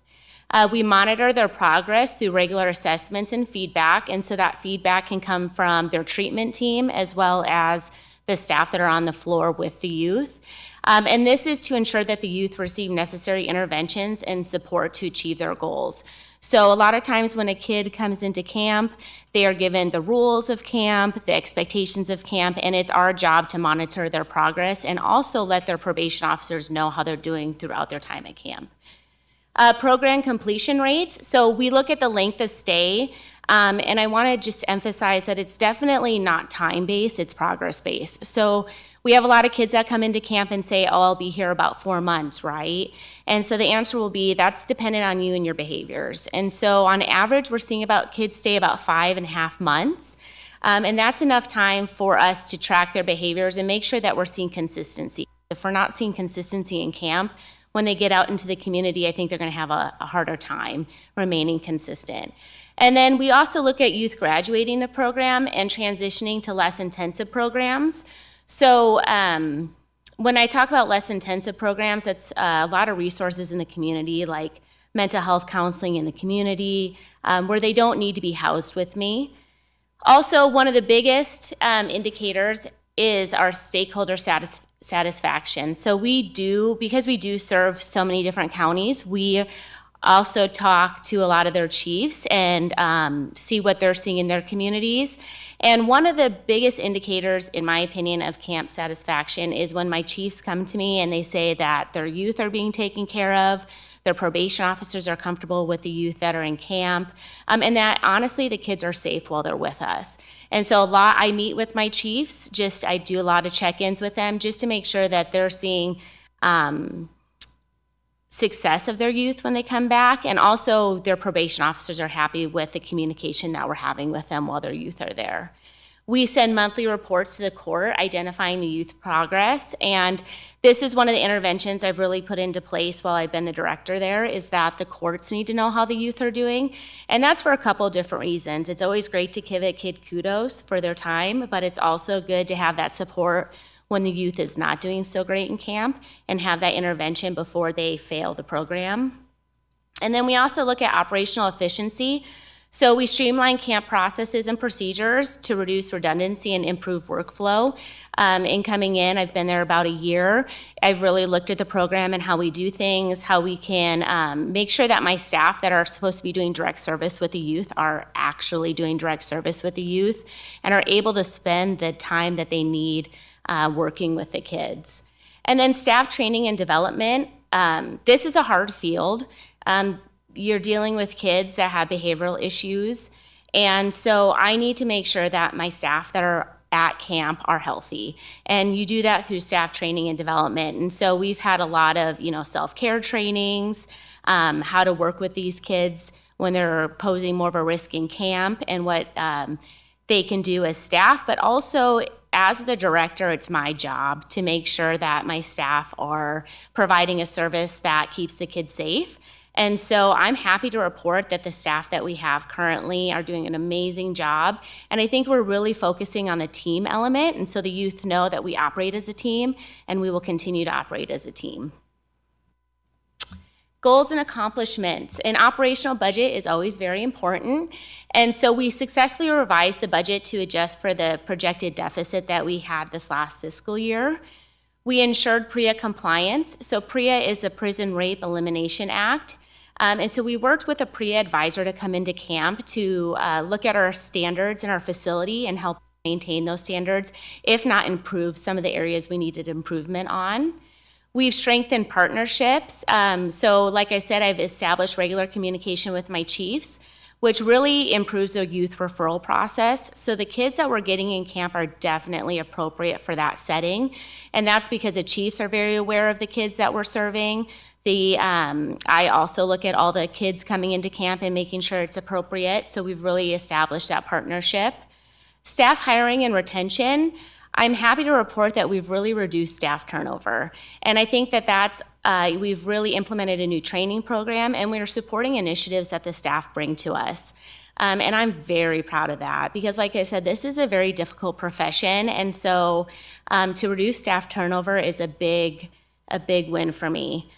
We monitor their progress through regular assessments and feedback, and so that feedback can come from their treatment team as well as the staff that are on the floor with the youth. And this is to ensure that the youth receive necessary interventions and support to achieve their goals. So a lot of times when a kid comes into camp, they are given the rules of camp, the expectations of camp, and it's our job to monitor their progress and also let their probation officers know how they're doing throughout their time at camp. Program completion rates. So we look at the length of stay, and I want to just emphasize that it's definitely not time-based, it's progress-based. So we have a lot of kids that come into camp and say, oh, I'll be here about 4 months, right? And so the answer will be, that's dependent on you and your behaviors. And so on average, we're seeing kids stay about 5.5 months. And that's enough time for us to track their behaviors and make sure that we're seeing consistency. If we're not seeing consistency in camp, when they get out into the community, I think they're gonna have a harder time remaining consistent. And then we also look at youth graduating the program and transitioning to less intensive programs. So when I talk about less intensive programs, it's a lot of resources in the community, like mental health counseling in the community, where they don't need to be housed with me. Also, one of the biggest indicators is our stakeholder satisfaction. So because we do serve so many different counties, we also talk to a lot of their chiefs and see what they're seeing in their communities. And one of the biggest indicators, in my opinion, of camp satisfaction is when my chiefs come to me and they say that their youth are being taken care of, their probation officers are comfortable with the youth that are in camp, and that honestly the kids are safe while they're with us. And so I meet with my chiefs, I do a lot of check-ins with them just to make sure that they're seeing success of their youth when they come back, and also their probation officers are happy with the communication that we're having with them while their youth are there. We send monthly reports to the court identifying the youth progress, and this is one of the interventions I've really put into place while I've been the director there, is that the courts need to know how the youth are doing, and that's for a couple different reasons. It's always great to give a kid kudos for their time, but it's also good to have that support when the youth is not doing so great in camp and have that intervention before they fail the program. And then we also look at operational efficiency. So we streamline camp processes and procedures to reduce redundancy and improve workflow. In coming in, I've been there about a year. I've really looked at the program and how we do things, how we can make sure that my staff that are supposed to be doing direct service with the youth are actually doing direct service with the youth and are able to spend the time that they need working with the kids. And then staff training and development. This is a hard field. You're dealing with kids that have behavioral issues. And so I need to make sure that my staff that are at camp are healthy. And you do that through staff training and development. And so we've had a lot of, self-care trainings, how to work with these kids when they're posing more of a risk in camp and what they can do as staff, but also as the director, it's my job to make sure that my staff are providing a service that keeps the kids safe. And so I'm happy to report that the staff that we have currently are doing an amazing job. And I think we're really focusing on the team element. And so the youth know that we operate as a team and we will continue to operate as a team. Goals and accomplishments. An operational budget is always very important. And so we successfully revised the budget to adjust for the projected deficit that we had this last fiscal year. We ensured PREA compliance. So PREA is the Prison Rape Elimination Act. And so we worked with a PREA advisor to come into camp to look at our standards in our facility and help maintain those standards, if not improve some of the areas we needed improvement on. We've strengthened partnerships. So like I said, I've established regular communication with my chiefs, which really improves the youth referral process. So the kids that we're getting in camp are definitely appropriate for that setting. And that's because the chiefs are very aware of the kids that we're serving. I also look at all the kids coming into camp and making sure it's appropriate. So we've really established that partnership. Staff hiring and retention. I'm happy to report that we've really reduced staff turnover. And I think that we've really implemented a new training program and we're supporting initiatives that the staff bring to us. And I'm very proud of that because like I said, this is a very difficult profession. And so to reduce staff turnover is a big win for me.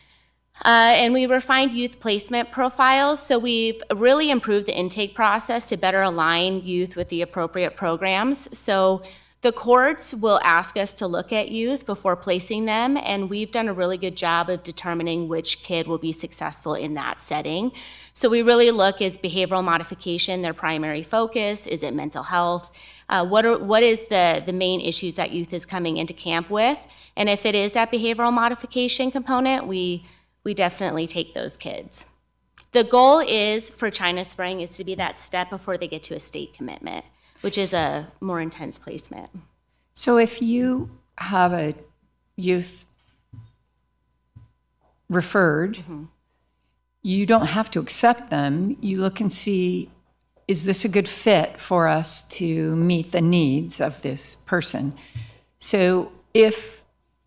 And we refined youth placement profiles. So we've really improved the intake process to better align youth with the appropriate programs. So The courts will ask us to look at youth before placing them, and we've done a really good job of determining which kid will be successful in that setting. So we really look, is behavioral modification their primary focus? Is it mental health? What is the main issues that youth is coming into camp with? And if it is that behavioral modification component, we definitely take those kids. The goal is for China Spring is to be that step before they get to a state commitment, which is a more intense placement. So if you have a youth referred, you don't have to accept them. You look and see, is this a good fit for us to meet the needs of this person? So if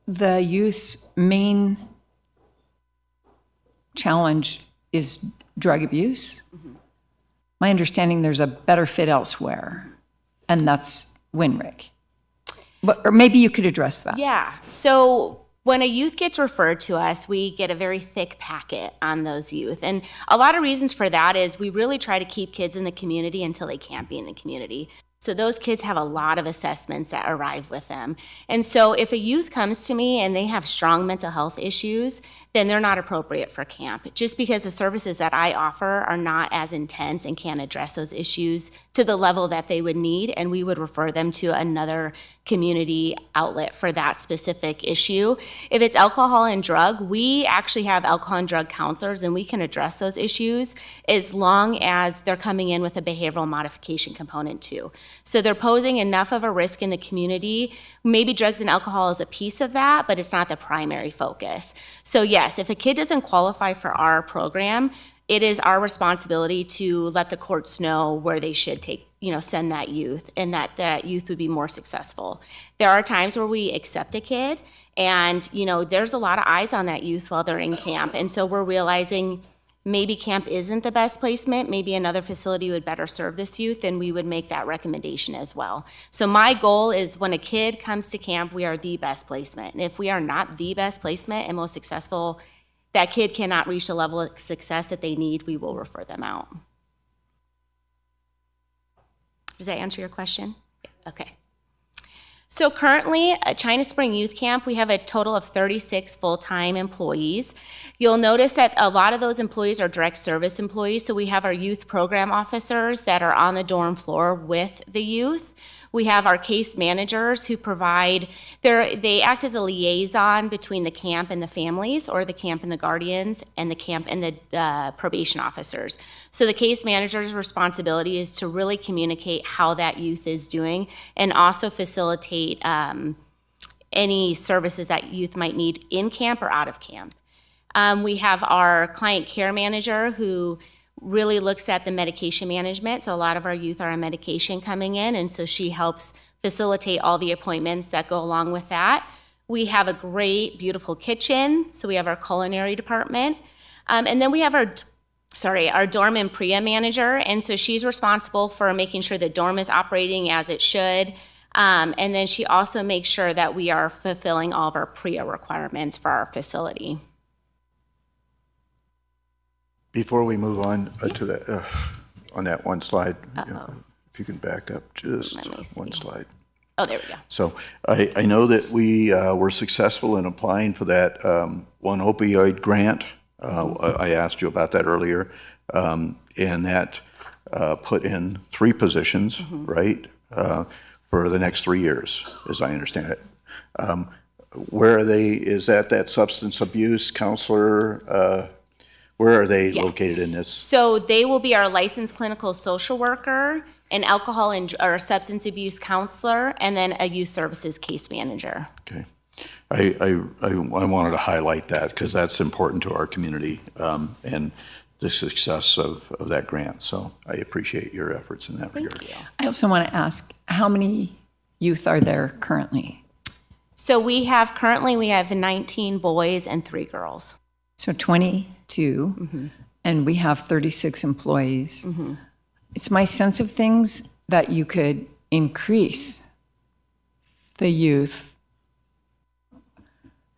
the youth's main challenge is drug abuse, my understanding there's a better fit elsewhere, and that's Winrick. Or maybe you could address that. Yeah. So when a youth gets referred to us, we get a very thick packet on those youth. And a lot of reasons for that is we really try to keep kids in the community until they can't be in the community. So those kids have a lot of assessments that arrive with them. And so if a youth comes to me and they have strong mental health issues, then they're not appropriate for camp, just because the services that I offer are not as intense and can't address those issues to the level that they would need, and we would refer them to another community outlet for that specific issue. If it's alcohol and drug, we actually have alcohol and drug counselors, and we can address those issues as long as they're coming in with a behavioral modification component too. So they're posing enough of a risk in the community. Maybe drugs and alcohol is a piece of that, but it's not the primary focus. So yes, if a kid doesn't qualify for our program, it is our responsibility to let the courts know where they should send that youth, and that youth would be more successful. There are times where we accept a kid, and there's a lot of eyes on that youth while they're in camp, and so we're realizing maybe camp isn't the best placement, maybe another facility would better serve this youth, and we would make that recommendation as well. So my goal is when a kid comes to camp, we are the best placement. And if we are not the best placement and most successful, that kid cannot reach the level of success that they need, we will refer them out. Does that answer your question? Okay. So currently at China Spring Youth Camp, we have a total of 36 full-time employees. You'll notice that a lot of those employees are direct service employees, so we have our youth program officers that are on the dorm floor with the youth. We have our case managers who they act as a liaison between the camp and the families, or the camp and the guardians, and the camp and the probation officers. So the case manager's responsibility is to really communicate how that youth is doing, and also facilitate any services that youth might need in camp or out of camp. We have our client care manager who really looks at the medication management. So a lot of our youth are on medication coming in, and so she helps facilitate all the appointments that go along with that. We have a great, beautiful kitchen. So we have our culinary department. And then we have our dorm and PREA manager. And so she's responsible for making sure the dorm is operating as it should. And then she also makes sure that we are fulfilling all of our PREA requirements for our facility. Before we move on to that, on that one slide, if you can back up just one slide. Oh, there we go. So I know that we were successful in applying for that one opioid grant. I asked you about that earlier. And that put in 3 positions, right, for the next 3 years, as I understand it. Where are they? Is that substance abuse counselor? Where are they located in this? So they will be our licensed clinical social worker, an alcohol or substance abuse counselor, and then a youth services case manager. Okay. I wanted to highlight that because that's important to our community and the success of that grant. So I appreciate your efforts in that regard. Thank you. I also want to ask, how many youth are there currently? So we have 19 boys and 3 girls. So 22, and we have 36 employees. It's my sense of things that you could increase the youth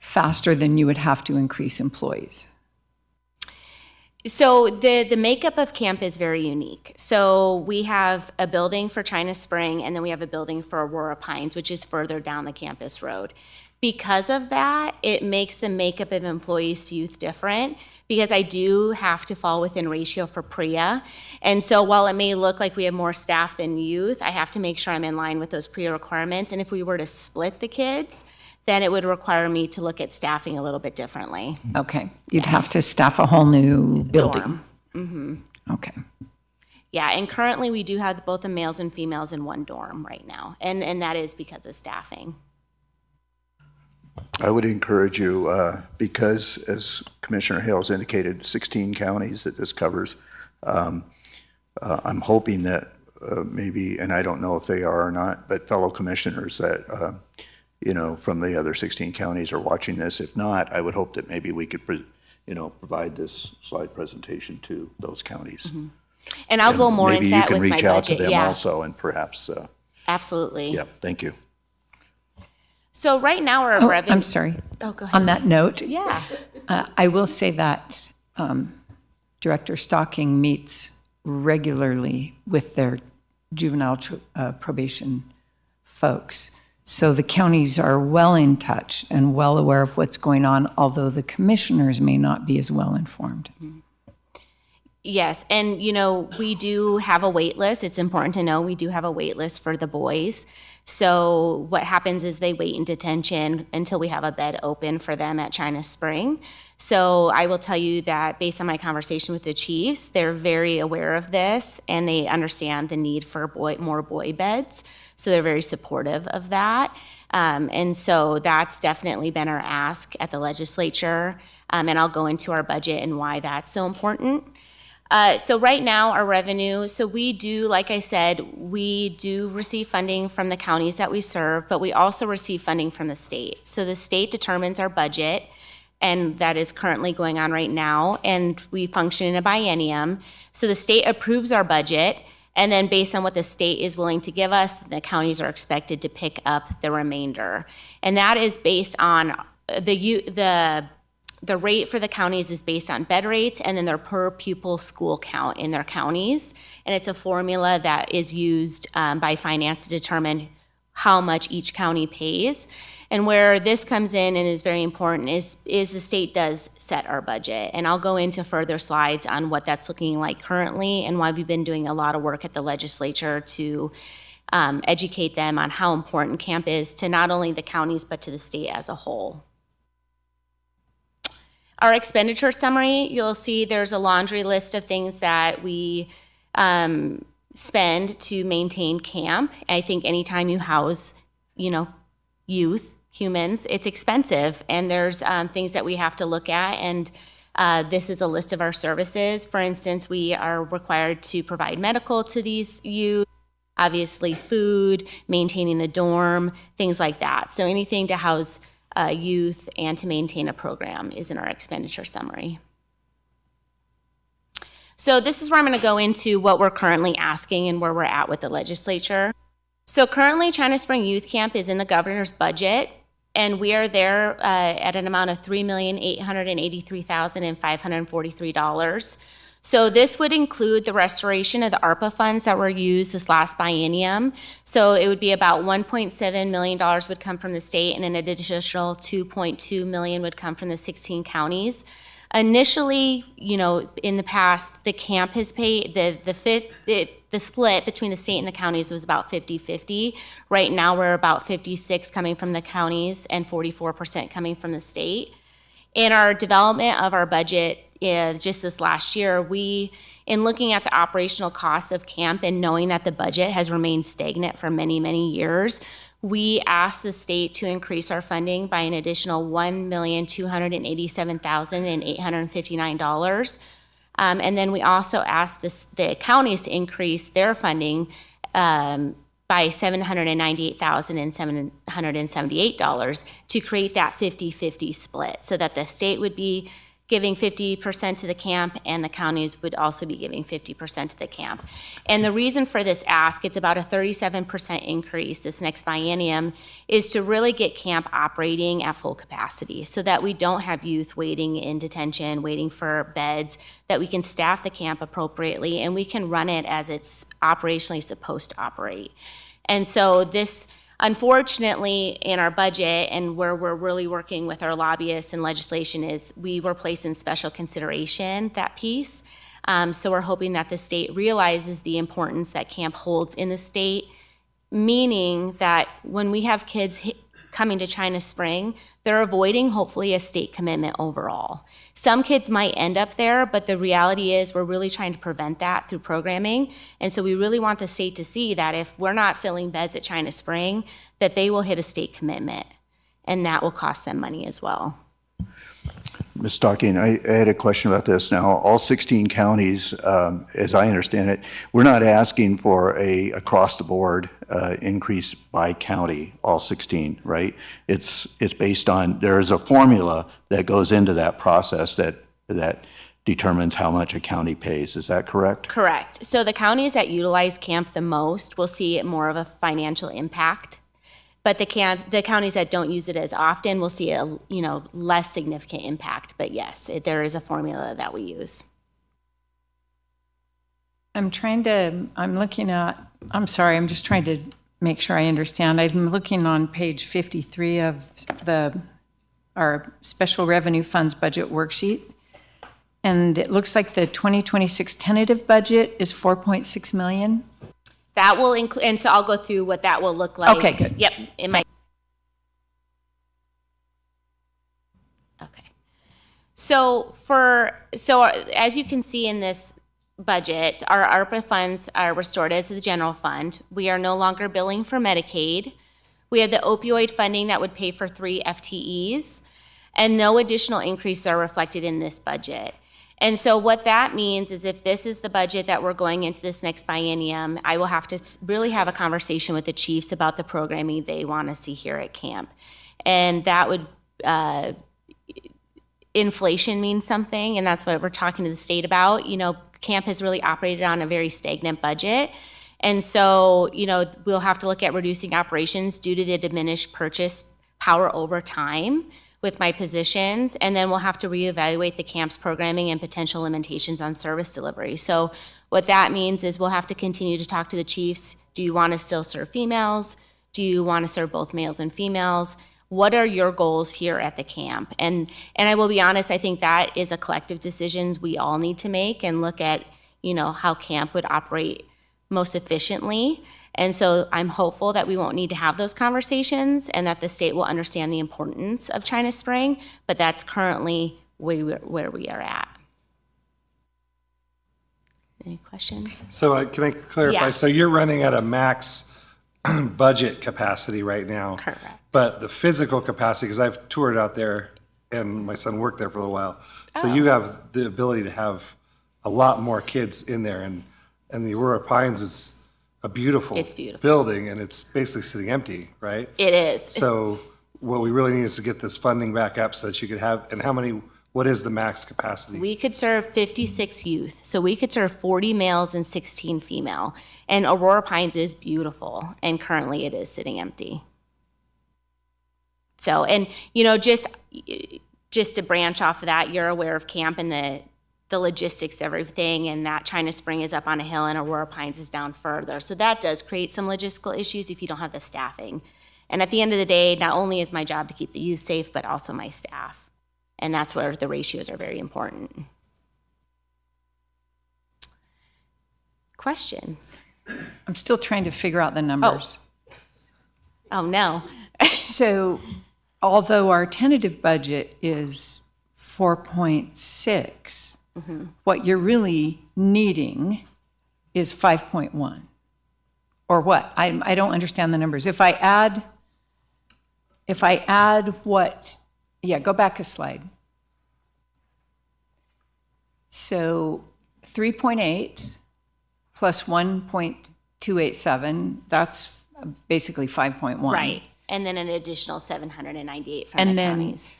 faster than you would have to increase employees. So the makeup of camp is very unique. So we have a building for China Spring, and then we have a building for Aurora Pines, which is further down the campus road. Because of that, it makes the makeup of employees to youth different, because I do have to fall within ratio for PREA. And so while it may look like we have more staff than youth, I have to make sure I'm in line with those PREA requirements. And if we were to split the kids, then it would require me to look at staffing a little bit differently. Okay, you'd have to staff a whole new building. Dorm. Okay. Yeah, and currently we do have both the males and females in one dorm right now, and that is because of staffing. I would encourage you, because as Commissioner Hales indicated, 16 counties that this covers. I'm hoping that maybe, and I don't know if they are or not, but fellow commissioners that, from the other 16 counties are watching this. If not, I would hope that maybe we could, provide this slide presentation to those counties. Mm-hmm. And I'll go more into that with my Maybe you can reach out to budget. them Yeah, also and perhaps, absolutely. yeah, thank you. So right now our Oh, revenue. I'm sorry. Oh, go ahead. On that note, Yeah. I will say that Director Stocking meets regularly with their juvenile probation folks. So the counties are well in touch and well aware of what's going on, although the commissioners may not be as well informed. Yes, and we do have a wait list. It's important to know we do have a wait list for the boys. So what happens is they wait in detention until we have a bed open for them at China Spring. So I will tell you that based on my conversation with the chiefs, they're very aware of this and they understand the need for more boy beds. So they're very supportive of that. And so that's definitely been our ask at the legislature. And I'll go into our budget and why that's so important. So right now, our revenue, so we do, like I said, we do receive funding from the counties that we serve, but we also receive funding from the state. So the state determines our budget, and that is currently going on right now, and we function in a biennium. So the state approves our budget, and then based on what the state is willing to give us, the counties are expected to pick up the remainder. And that is based on the rate for the counties is based on bed rates and then their per pupil school count in their counties. And it's a formula that is used by finance to determine how much each county pays. And where this comes in and is very important is the state does set our budget. And I'll go into further slides on what that's looking like currently and why we've been doing a lot of work at the legislature to educate them on how important camp is to not only the counties, but to the state as a whole. Our expenditure summary, you'll see there's a laundry list of things that we spend to maintain camp. I think anytime you house, youth, humans, it's expensive. And there's things that we have to look at. And this is a list of our services. For instance, we are required to provide medical to these youth, obviously food, maintaining the dorm, things like that. So anything to house youth and to maintain a program is in our expenditure summary. So this is where I'm going to go into what we're currently asking and where we're at with the legislature. So currently China Spring Youth Camp is in the governor's budget, and we are there at an amount of $3,883,543. So this would include the restoration of the ARPA funds that were used this last biennium. So it would be about $1.7 million would come from the state, and an additional $2.2 million would come from the 16 counties. Initially, in the past, the camp has paid, the split between the state and the counties was about 50-50. Right now, we're about 56 coming from the counties and 44% coming from the state. In our development of our budget, just this last year, in looking at the operational costs of camp and knowing that the budget has remained stagnant for many, many years, we asked the state to increase our funding by an additional $1,287,859. And then we also asked the counties to increase their funding by $798,778 to create that 50-50 split, so that the state would be giving 50% to the camp, and the counties would also be giving 50% to the camp. And the reason for this ask, it's about a 37% increase this next biennium, is to really get camp operating at full capacity so that we don't have youth waiting in detention, waiting for beds, that we can staff the camp appropriately, and we can run it as it's operationally supposed to operate. And so this, unfortunately, in our budget, and where we're really working with our lobbyists and legislation, is we were placed in special consideration, that piece. So we're hoping that the state realizes the importance that camp holds in the state, meaning that when we have kids coming to China Spring, they're avoiding hopefully a state commitment overall. Some kids might end up there, but the reality is we're really trying to prevent that through programming. And so we really want the state to see that if we're not filling beds at China Spring, that they will hit a state commitment, and that will cost them money as well. Ms. Stocking, I had a question about this. Now, all 16 counties, as I understand it, we're not asking for a across-the-board increase by county, all 16, right? It's based on, there is a formula that goes into that process that determines how much a county pays. Is that correct? Correct. So the counties that utilize camp the most will see more of a financial impact. But the counties that don't use it as often will see a less significant impact. But yes, there is a formula that we use. I'm trying to make sure I understand. I'm looking on page 53 of our special revenue funds budget worksheet. And it looks like the 2026 tentative budget is 4.6 million. That will include, and so I'll go through what that will look like. Okay, good. Yep, it might. Okay. So as you can see in this budget, our ARPA funds are restored as the general fund. We are no longer billing for Medicaid. We have the opioid funding that would pay for 3 FTEs, and no additional increases are reflected in this budget. And so what that means is if this is the budget that we're going into this next biennium, I will have to really have a conversation with the chiefs about the programming they want to see here at camp. And that would, inflation means something, and that's what we're talking to the state about. Camp has really operated on a very stagnant budget. And so, we'll have to look at reducing operations due to the diminished purchase power over time with my positions, and then we'll have to reevaluate the camp's programming and potential limitations on service delivery. So what that means is we'll have to continue to talk to the chiefs. Do you want to still serve females? Do you want to serve both males and females? What are your goals here at the camp? And I will be honest, I think that is a collective decision we all need to make and look at, how camp would operate most efficiently. And so I'm hopeful that we won't need to have those conversations and that the state will understand the importance of China Spring, but that's currently where we are at. Any questions? So can I clarify? Yeah. So you're running at a max budget capacity right now. Correct. But the physical capacity, because I've toured out there and my son worked there for a while. So Oh. you have the ability to have a lot more kids in there. And the Aurora Pines is a beautiful, It's beautiful. building, and it's basically sitting empty, right? It is. So what we really need is to get this funding back up so that you could have, and what is the max capacity? We could serve 56 youth, so we could serve 40 males and 16 female. And Aurora Pines is beautiful, and currently it is sitting empty. So, and just to branch off of that, you're aware of camp and the logistics of everything, and that China Spring is up on a hill and Aurora Pines is down further. So that does create some logistical issues if you don't have the staffing. And at the end of the day, not only is my job to keep the youth safe, but also my staff. And that's where the ratios are very important. Questions? I'm still trying to figure out the numbers. Oh, no. So although our tentative budget is 4.6, what you're really needing is 5.1. Or what? I don't understand the numbers. If I add what, go back a slide. So 3.8 plus 1.287, that's basically 5.1. Right. And then an additional 798 from And the then counties.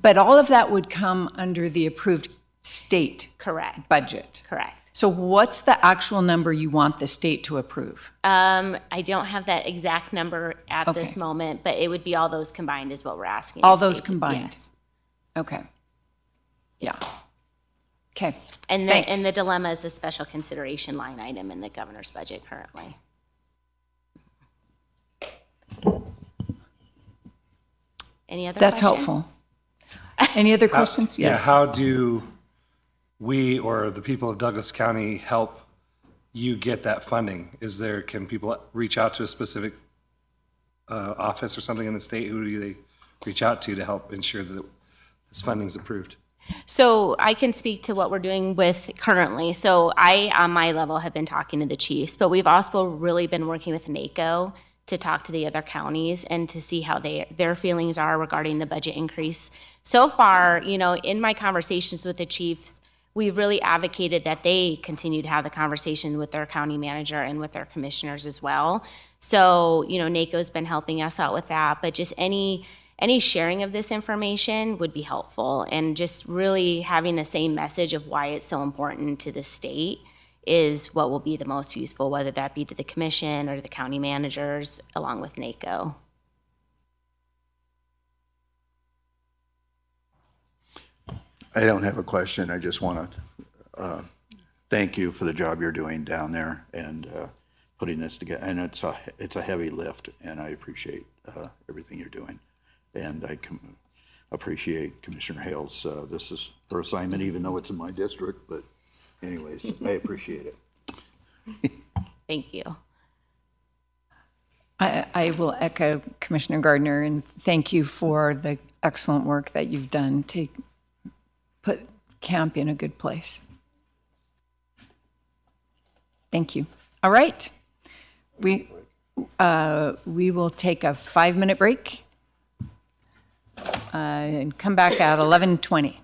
But all of that would come under the approved state Correct. budget. Correct. So what's the actual number you want the state to approve? I don't have that exact number at this Okay. moment, but it would be all those combined is what we're asking. All the those state to- combined? Yes. Okay. Yeah. Okay. And Thanks. the dilemma is the special consideration line item in the governor's budget currently. Any other That's questions? helpful. Any other questions? Yeah, Yes. how do we or the people of Douglas County help you get that funding? Can people reach out to a specific office or something in the state? Who do they reach out to help ensure that this funding is approved? So I can speak to what we're doing with currently. So I, on my level, have been talking to the chiefs, but we've also really been working with NACO to talk to the other counties and to see how their feelings are regarding the budget increase. So far, in my conversations with the chiefs, we've really advocated that they continue to have the conversation with their county manager and with their commissioners as well. So, NACO's been helping us out with that, but just any sharing of this information would be helpful, and just really having the same message of why it's so important to the state is what will be the most useful, whether that be to the commission or to the county managers along with NACO. I don't have a question. I just want to thank you for the job you're doing down there and putting this together. And it's a heavy lift, and I appreciate everything you're doing. And I appreciate Commissioner Hale's, this is her assignment, even though it's in my district, but anyways, I appreciate it. Thank you. I will echo Commissioner Gardner and thank you for the excellent work that you've done to put camp in a good place. Thank you. All right. We will take a 5-minute break and come back at 11:20.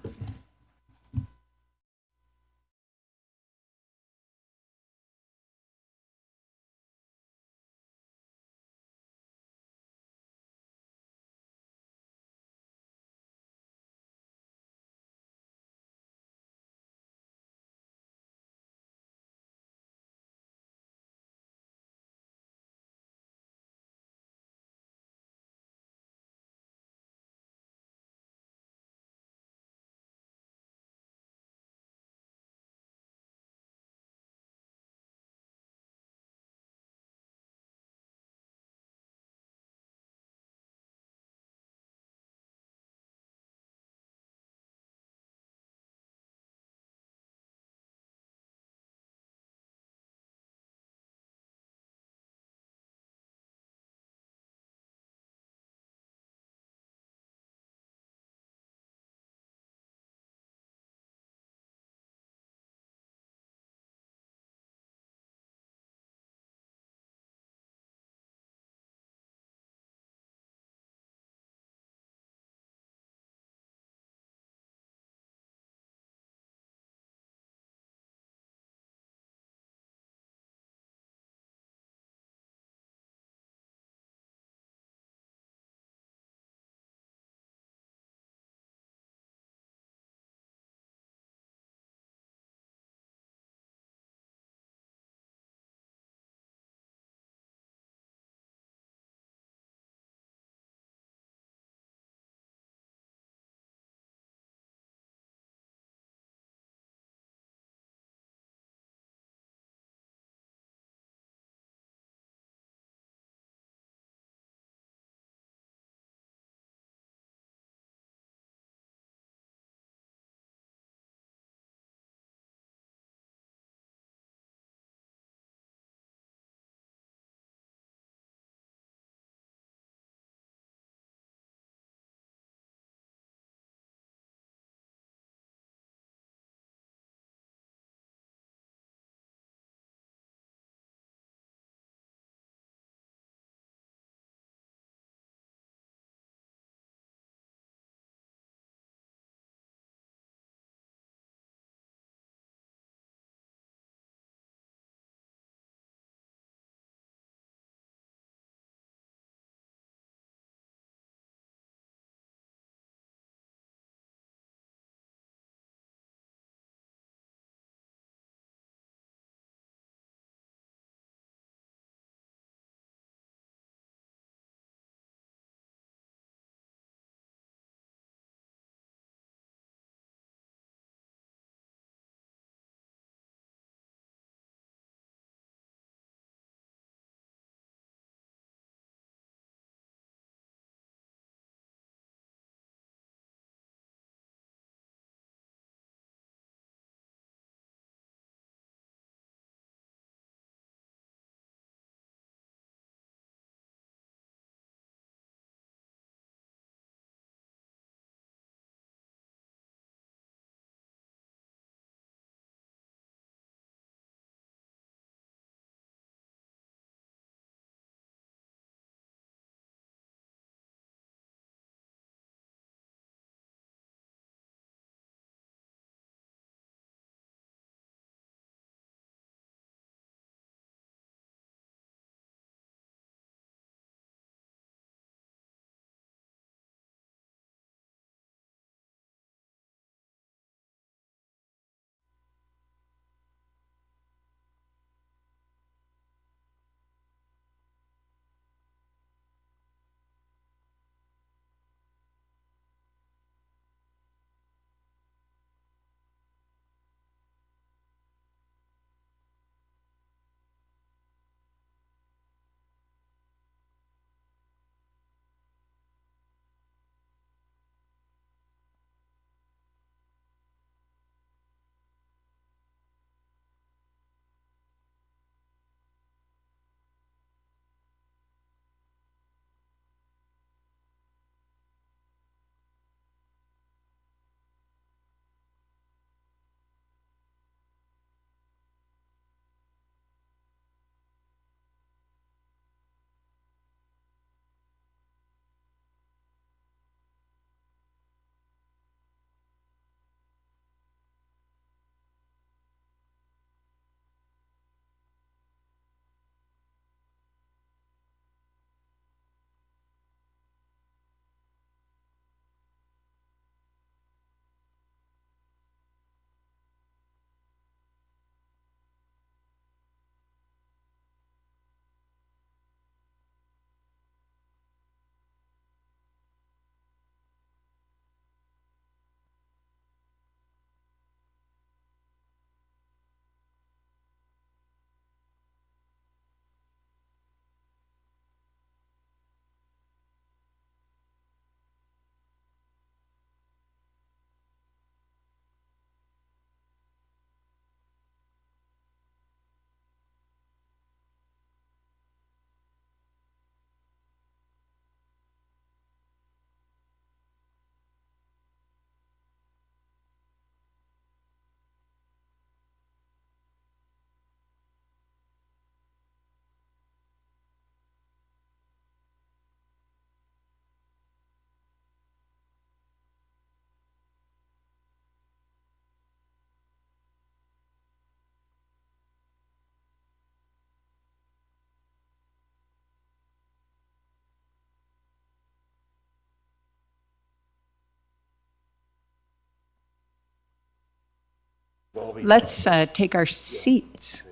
let's take our seats.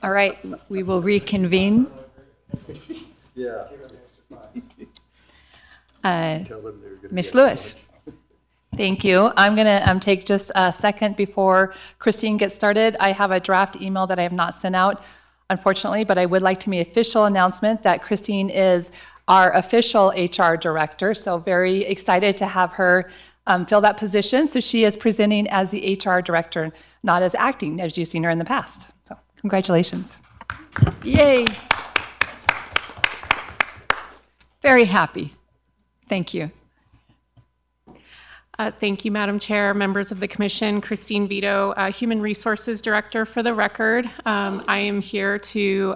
All right, we will reconvene. Ms. Lewis. Thank you. I'm going to take just a second before Christine gets started. I have a draft email that I have not sent out, unfortunately, but I would like to make an official announcement that Christine is our official HR director, so very excited to have her fill that position. So she is presenting as the HR director, not as acting, as you've seen her in the past. So congratulations. Yay. Very happy. Thank you. Thank you, Madam Chair, members of the Commission. Christine Vito, Human Resources Director for the record. I am here to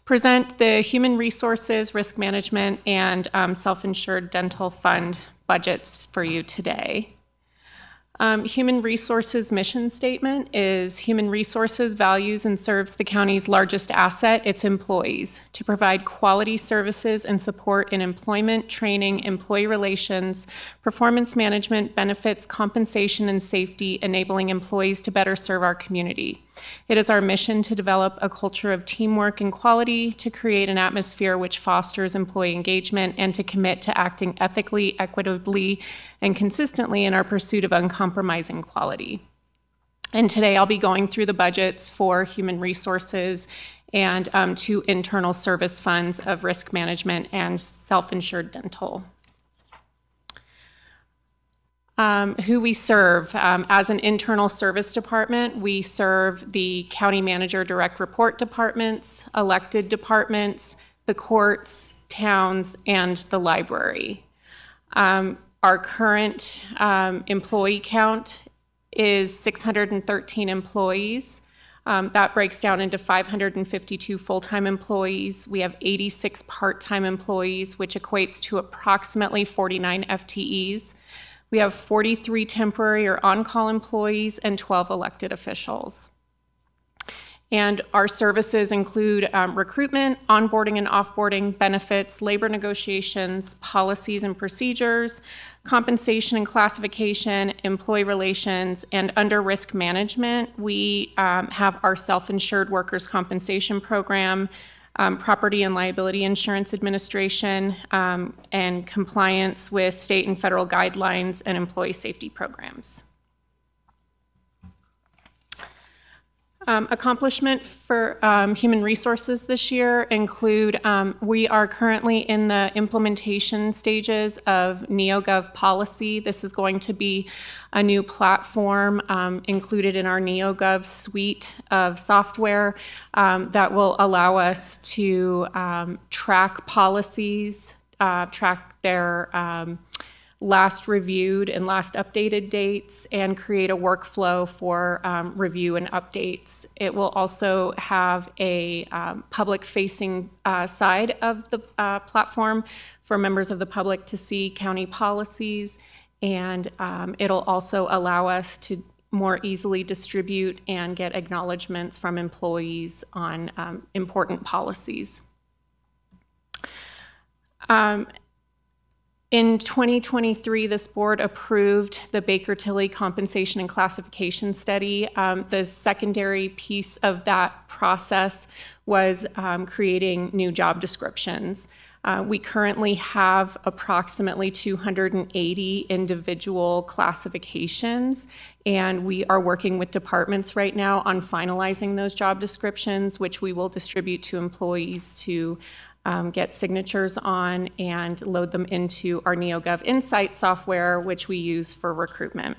present the Human Resources, Risk Management, and Self-Insured Dental Fund budgets for you today. Human Resources mission statement is Human Resources values and serves the county's largest asset, its employees, to provide quality services and support in employment, training, employee relations, performance management, benefits, compensation, and safety, enabling employees to better serve our community. It is our mission to develop a culture of teamwork and quality, to create an atmosphere which fosters employee engagement, and to commit to acting ethically, equitably, and consistently in our pursuit of uncompromising quality. And today I'll be going through the budgets for human resources and 2 internal service funds of risk management and self-insured dental. Who we serve. As an internal service department, we serve the county manager direct report departments, elected departments, the courts, towns, and the library. Our current employee count is 613 employees. That breaks down into 552 full-time employees. We have 86 part-time employees, which equates to approximately 49 FTEs. We have 43 temporary or on-call employees and 12 elected officials. And our services include recruitment, onboarding and offboarding, benefits, labor negotiations, policies and procedures, compensation and classification, employee relations, and under risk management, we have our self-insured workers' compensation program, property and liability insurance administration, and compliance with state and federal guidelines and employee safety programs. Accomplishment for human resources this year include we are currently in the implementation stages of NeoGov policy. This is going to be a new platform included in our NeoGov suite of software that will allow us to track policies, track their last reviewed and last updated dates, and create a workflow for review and updates. It will also have a public-facing side of the platform for members of the public to see county policies, and it'll also allow us to more easily distribute and get acknowledgements from employees on important policies. In 2023, this board approved the Baker Tilly Compensation and Classification Study. The secondary piece of that process was creating new job descriptions. We currently have approximately 280 individual classifications, and we are working with departments right now on finalizing those job descriptions, which we will distribute to employees to get signatures on and load them into our NeoGov Insight software, which we use for recruitment.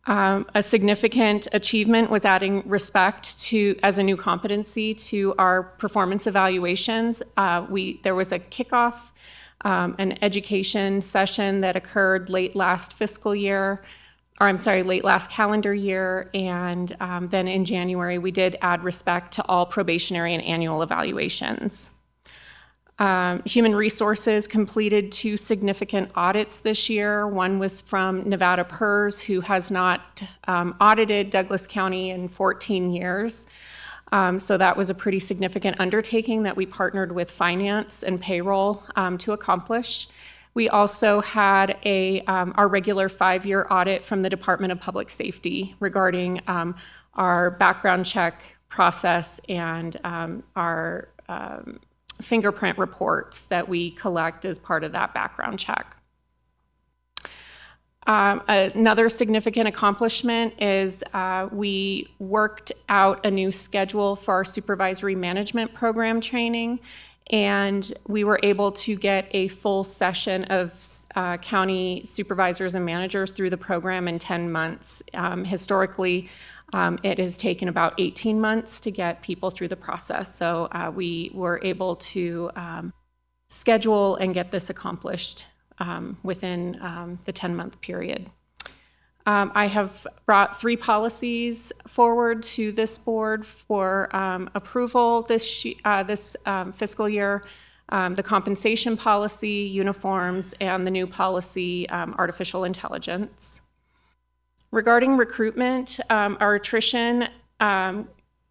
A significant achievement was adding respect as a new competency to our performance evaluations. There was a kickoff an education session that occurred late last calendar year. And then in January, we did add respect to all probationary and annual evaluations. Human Resources completed 2 significant audits this year. One was from Nevada PERS, who has not audited Douglas County in 14 years. So that was a pretty significant undertaking that we partnered with finance and payroll to accomplish. We also had our regular 5-year audit from the Department of Public Safety regarding our background check process and our fingerprint reports that we collect as part of that background check. Another significant accomplishment is we worked out a new schedule for our supervisory management program training, and we were able to get a full session of county supervisors and managers through the program in 10 months. Historically, it has taken about 18 months to get people through the process. So we were able to schedule and get this accomplished within the 10-month period. I have brought 3 policies forward to this board for approval this fiscal year. The compensation policy, uniforms, and the new policy, artificial intelligence. Regarding recruitment, our attrition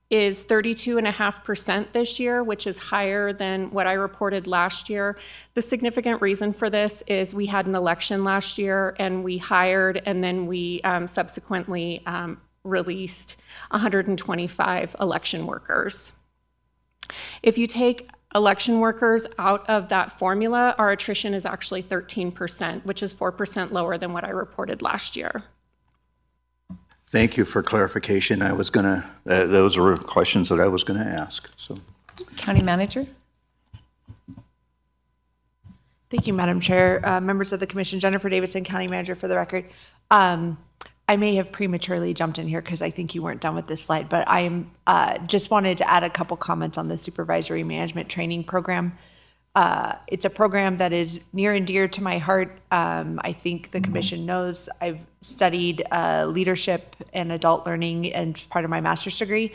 is 32.5% this year, which is higher than what I reported last year. The significant reason for this is we had an election last year, and we hired, and then we subsequently released 125 election workers. If you take election workers out of that formula, our attrition is actually 13%, which is 4% lower than what I reported last year. Thank you for clarification. I was gonna, those were questions that I was gonna ask, so. County Manager? Thank you, Madam Chair. Members of the Commission, Jennifer Davidson, County Manager for the record. I may have prematurely jumped in here because I think you weren't done with this slide, but I just wanted to add a couple comments on the Supervisory Management Training Program. It's a program that is near and dear to my heart. I think the Commission knows I've studied leadership and adult learning and part of my master's degree.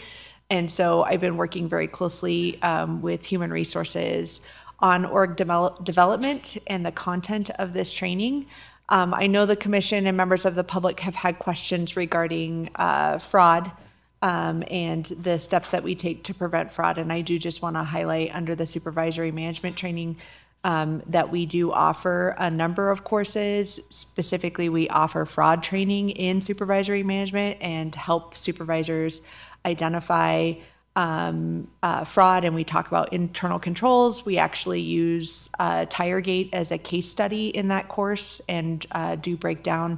And so I've been working very closely with Human Resources on org development and the content of this training. I know the Commission and members of the public have had questions regarding fraud and the steps that we take to prevent fraud. And I do just want to highlight under the supervisory management training that we do offer a number of courses. Specifically, we offer fraud training in supervisory management and help supervisors identify fraud. And we talk about internal controls. We actually use Tiregate as a case study in that course and do break down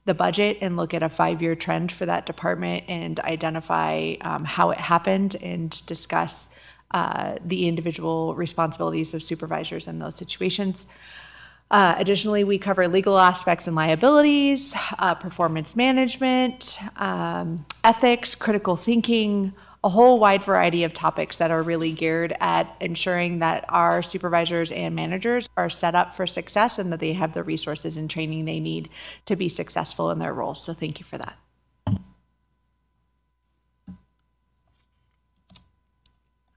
the budget and look at a 5-year trend for that department and identify how it happened and discuss the individual responsibilities of supervisors in those situations. Additionally, we cover legal aspects and liabilities, performance management, ethics, critical thinking, a whole wide variety of topics that are really geared at ensuring that our supervisors and managers are set up for success and that they have the resources and training they need to be successful in their roles. So thank you for that.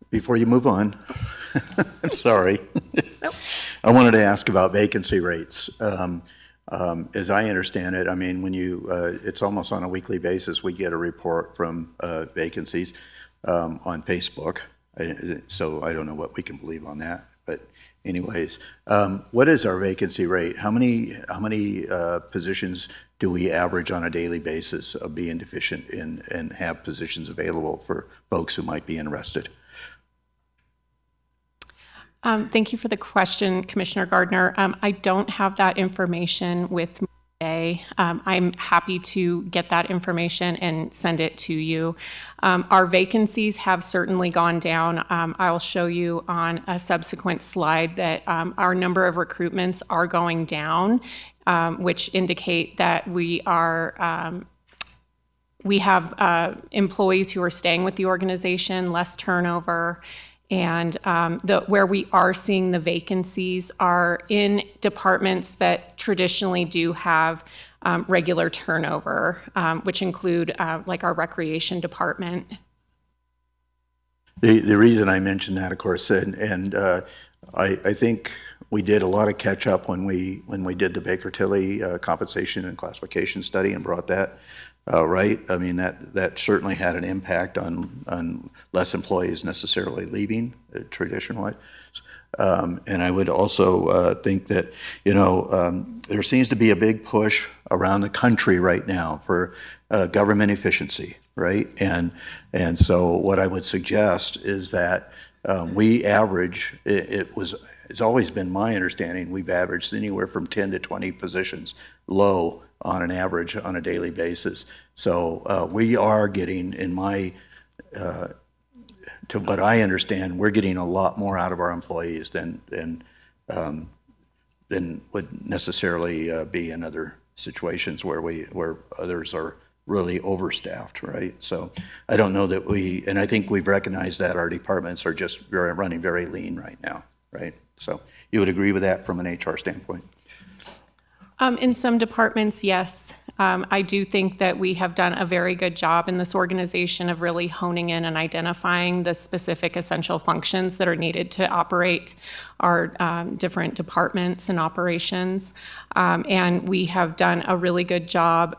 Before you move on, I'm sorry. Nope. I wanted to ask about vacancy rates. As I understand it, I mean, when you, it's almost on a weekly basis, we get a report from vacancies on Facebook. So I don't know what we can believe on that. But anyways, what is our vacancy rate? How many positions do we average on a daily basis of being deficient in and have positions available for folks who might be interested? Thank you for the question, Commissioner Gardner. I don't have that information with me today. I'm happy to get that information and send it to you. Our vacancies have certainly gone down. I'll show you on a subsequent slide that our number of recruitments are going down, which indicate that we have employees who are staying with the organization, less turnover, And where we are seeing the vacancies are in departments that traditionally do have regular turnover, which include like our recreation department. The reason I mentioned that, of course, and I think we did a lot of catch up when we did the Baker Tilly compensation and classification study and brought that right. I mean, that certainly had an impact on less employees necessarily leaving traditionally. And I would also think that, there seems to be a big push around the country right now for government efficiency, right? And so what I would suggest is that we average, it's always been my understanding, we've averaged anywhere from 10 to 20 positions low on an average on a daily basis. So we are getting, to what I understand, we're getting a lot more out of our employees than would necessarily be in other situations where others are really overstaffed, right? So I don't know that and I think we've recognized that our departments are just running very lean right now, right? So you would agree with that from an HR standpoint? In some departments, yes. I do think that we have done a very good job in this organization of really honing in and identifying the specific essential functions that are needed to operate our different departments and operations. And we have done a really good job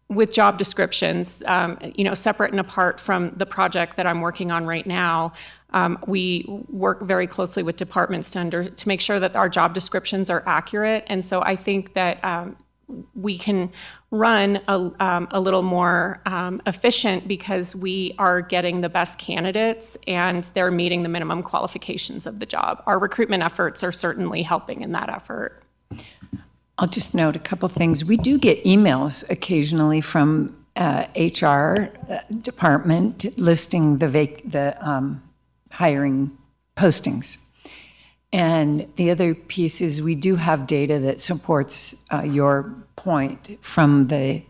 with job descriptions, separate and apart from the project that I'm working on right now. We work very closely with departments to make sure that our job descriptions are accurate. And so I think that we can run a little more efficient because we are getting the best candidates and they're meeting the minimum qualifications of the job. Our recruitment efforts are certainly helping in that effort. I'll just note a couple things. We do get emails occasionally from HR department listing the hiring postings. And the other piece is we do have data that supports your point from the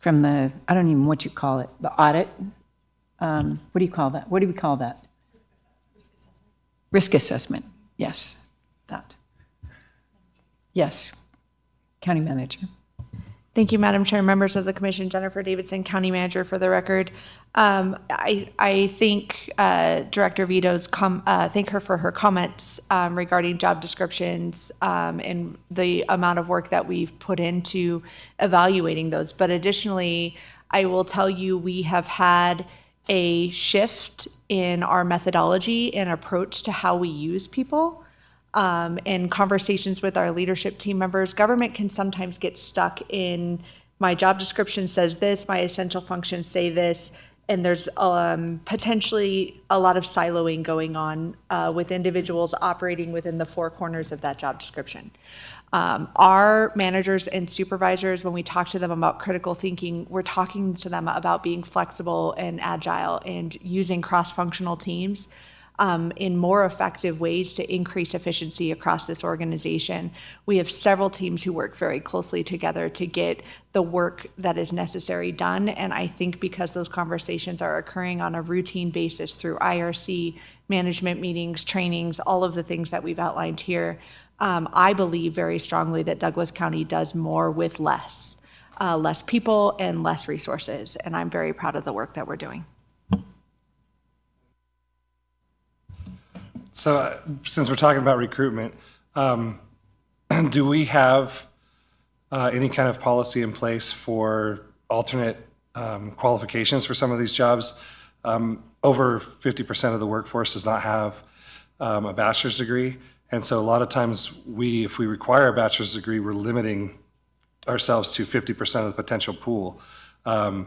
I don't even know what you call it, the audit. What do you call that? What do we call that? Risk assessment. Yes, that. Yes, County Manager. Thank you, Madam Chair, members of the Commission. Jennifer Davidson, County Manager, for the record. I think Director Vito's thank her for her comments regarding job descriptions and the amount of work that we've put into evaluating those. But additionally, I will tell you we have had a shift in our methodology and approach to how we use people. In conversations with our leadership team members, government can sometimes get stuck in my job description says this, my essential functions say this, and there's potentially a lot of siloing going on with individuals operating within the four corners of that job description. Our managers and supervisors, when we talk to them about critical thinking, we're talking to them about being flexible and agile and using cross-functional teams in more effective ways to increase efficiency across this organization. We have several teams who work very closely together to get the work that is necessary done. And I think because those conversations are occurring on a routine basis through IRC, management meetings, trainings, all of the things that we've outlined here, I believe very strongly that Douglas County does more with less people and less resources. And I'm very proud of the work that we're doing. So since we're talking about recruitment, do we have any kind of policy in place for alternate qualifications for some of these jobs? Over 50% of the workforce does not have a bachelor's degree. And so a lot of times if we require a bachelor's degree, we're limiting ourselves to 50% of the potential pool. Has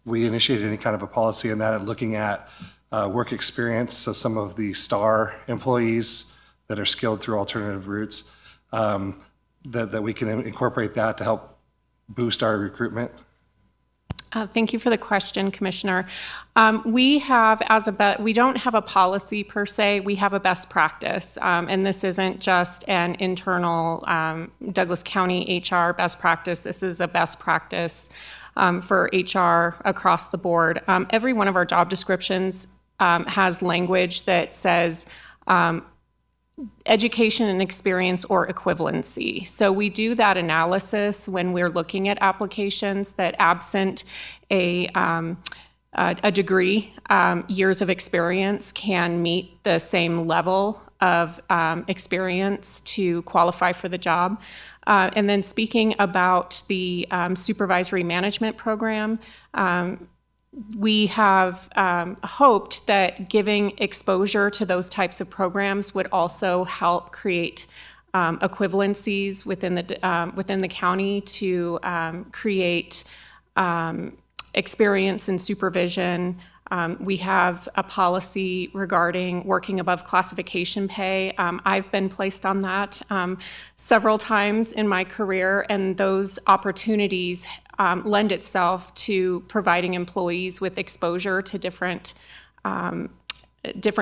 we initiated any kind of a policy in that and looking at work experience, so some of the STAR employees that are skilled through alternative routes, that we can incorporate that to help boost our recruitment? Thank you for the question, Commissioner. We have, we don't have a policy per se, we have a best practice. And this isn't just an internal Douglas County HR best practice. This is a best practice for HR across the board. Every one of our job descriptions has language that says education and experience or equivalency. So we do that analysis when we're looking at applications that absent a degree, years of experience can meet the same level of experience to qualify for the job. And then speaking about the supervisory management program, we have hoped that giving exposure to those types of programs would also help create equivalencies within the county to create experience and supervision. We have a policy regarding working above classification pay. I've been placed on that several times in my career, and those opportunities lend itself to providing employees with exposure to different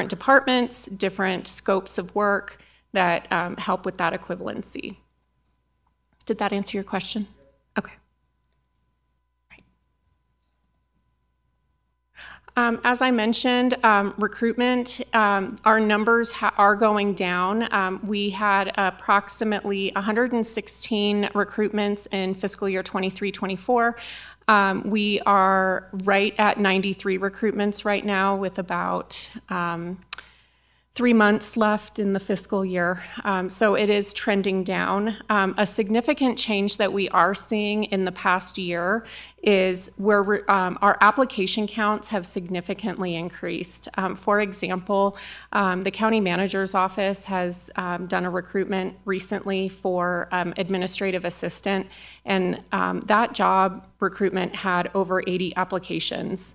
departments, different scopes of work that help with that equivalency. Did that answer your question? Okay. As I mentioned, recruitment, our numbers are going down. We had approximately 116 recruitments in fiscal year 23-24. We are right at 93 recruitments right now with about 3 months left in the fiscal year. So it is trending down. A significant change that we are seeing in the past year is where our application counts have significantly increased. For example, the county manager's office has done a recruitment recently for administrative assistant, and that job recruitment had over 80 applications.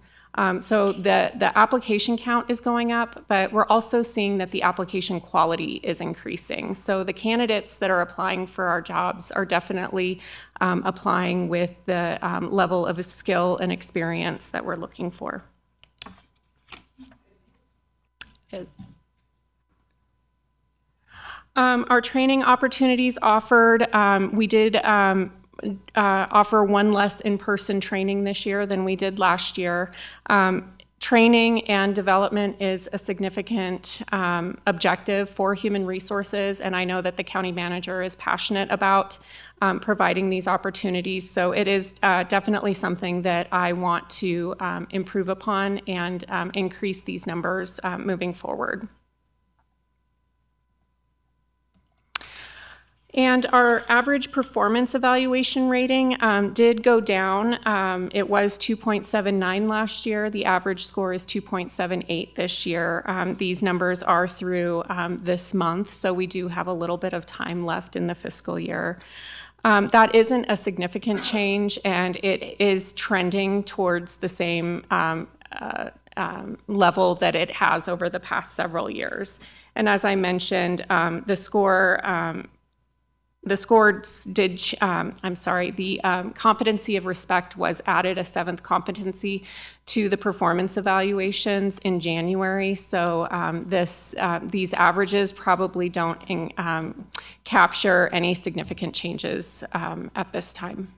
So the application count is going up, but we're also seeing that the application quality is increasing. So the candidates that are applying for our jobs are definitely applying with the level of skill and experience that we're looking for. Our training opportunities offered, we did offer one less in-person training this year than we did last year. Training and development is a significant objective for human resources, and I know that the county manager is passionate about providing these opportunities. So it is definitely something that I want to improve upon and increase these numbers moving forward. And our average performance evaluation rating did go down. It was 2.79 last year. The average score is 2.78 this year. These numbers are through this month, so we do have a little bit of time left in the fiscal year. That isn't a significant change, and it is trending towards the same level that it has over the past several years. And as I mentioned, the competency of respect was added, a 7th competency to the performance evaluations in January. So these averages probably don't capture any significant changes at this time.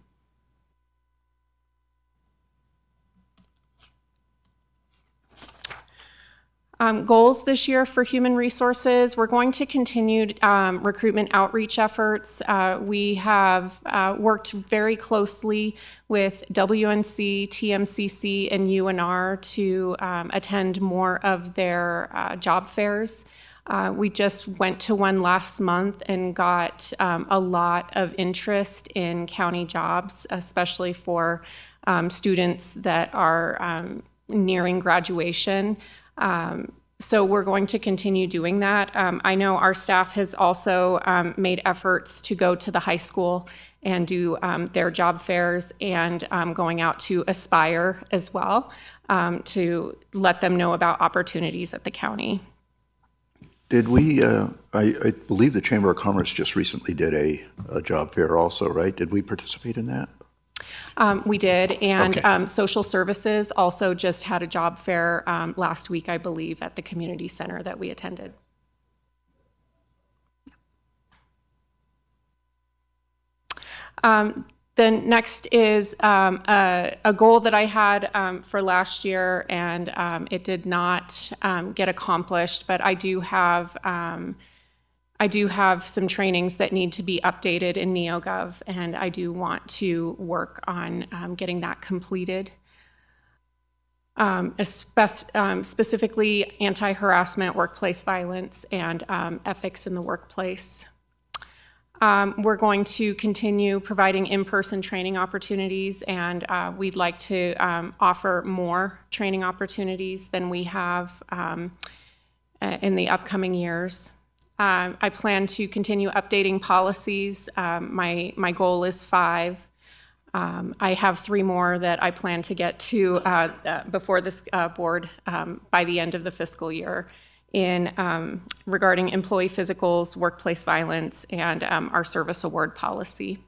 Goals this year for human resources, we're going to continue recruitment outreach efforts. We have worked very closely with WNC, TMCC, and UNR to attend more of their job fairs. We just went to one last month and got a lot of interest in county jobs, especially for students that are nearing graduation. So we're going to continue doing that. I know our staff has also made efforts to go to the high school and do their job fairs, and going out to Aspire as well to let them know about opportunities at the county. Did we, I believe the Chamber of Commerce just recently did a job fair also, right? Did we participate in that? We did, and Okay. social services also just had a job fair last week, I believe, at the community center that we attended. Then next is a goal that I had for last year, and it did not get accomplished, but I do have some trainings that need to be updated in NeoGov, and I do want to work on getting that completed. Specifically anti-harassment, workplace violence, and ethics in the workplace. We're going to continue providing in-person training opportunities, and we'd like to offer more training opportunities than we have in the upcoming years. I plan to continue updating policies. My goal is 5. I have 3 more that I plan to get to before this board by the end of the fiscal year in regarding employee physicals, workplace violence, and our service award policy.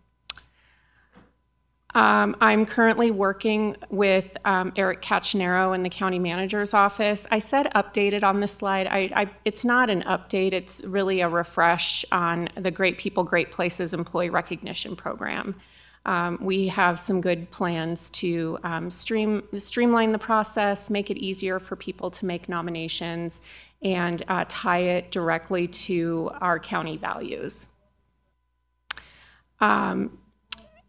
I'm currently working with Eric Cachinero in the county manager's office. I said updated on this slide. It's not an update, it's really a refresh on the Great People, Great Places employee recognition program. We have some good plans to streamline the process, make it easier for people to make nominations, and tie it directly to our county values.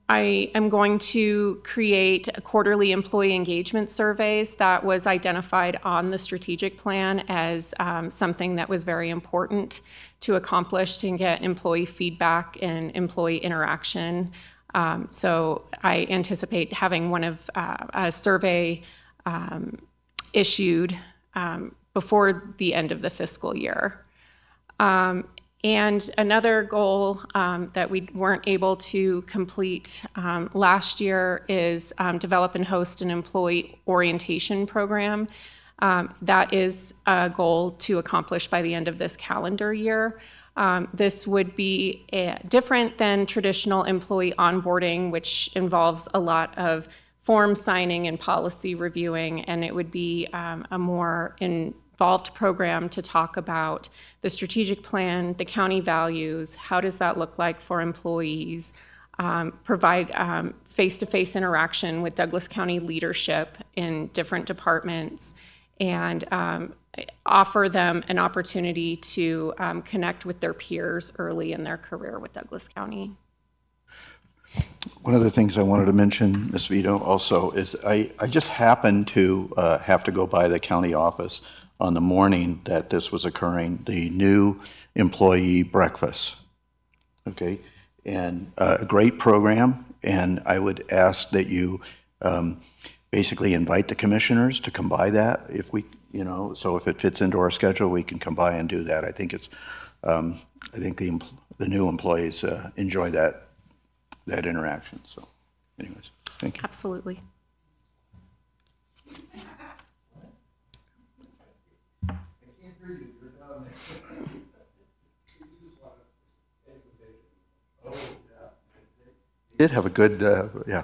I am going to create quarterly employee engagement surveys. That was identified on the strategic plan as something that was very important to accomplish to get employee feedback and employee interaction. So I anticipate having one of a survey issued before the end of the fiscal year. And another goal that we weren't able to complete last year is develop and host an employee orientation program. That is a goal to accomplish by the end of this calendar year. This would be different than traditional employee onboarding, which involves a lot of form signing and policy reviewing, and it would be a more involved program to talk about the strategic plan, the county values, how does that look like for employees, provide face-to-face interaction with Douglas County leadership in different departments, and offer them an opportunity to connect with their peers early in their career with Douglas County. One of the things I wanted to mention, Ms. Vito, also is I just happened to have to go by the county office on the morning that this was occurring, the new employee breakfast. Okay, and a great program, and I would ask that you basically invite the commissioners to come by that if we, so if it fits into our schedule, we can come by and do that. I think it's, I think the new employees enjoy that interaction. So, anyways, thank you. Absolutely. Did have a good, yeah.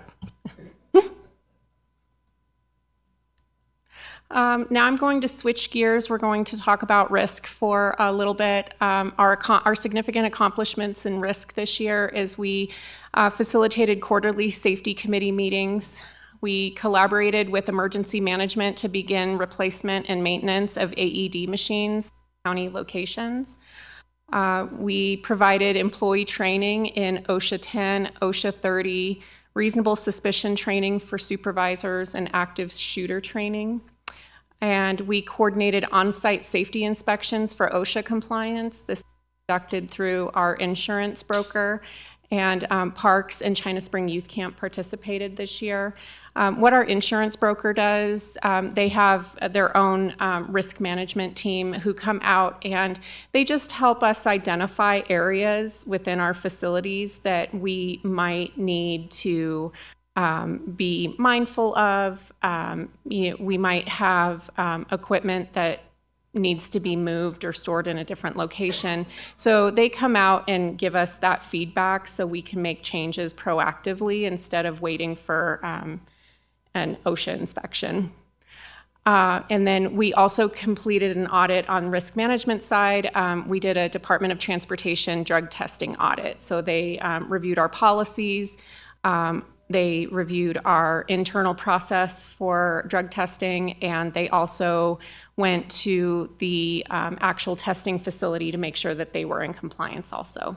Now I'm going to switch gears. We're going to talk about risk for a little bit. Our significant accomplishments in risk this year is we facilitated quarterly safety committee meetings. We collaborated with emergency management to begin replacement and maintenance of AED machines in county locations. We provided employee training in OSHA 10, OSHA 30, reasonable suspicion training for supervisors, and active shooter training. And we coordinated on-site safety inspections for OSHA compliance. This is conducted through our insurance broker, and Parks and China Spring Youth Camp participated this year. What our insurance broker does, they have their own risk management team who come out, and they just help us identify areas within our facilities that we might need to be mindful of. We might have equipment that needs to be moved or stored in a different location. So they come out and give us that feedback so we can make changes proactively instead of waiting for an OSHA inspection. And then we also completed an audit on risk management side. We did a Department of Transportation drug testing audit. So they reviewed our policies. They reviewed our internal process for drug testing, and they also went to the actual testing facility to make sure that they were in compliance also.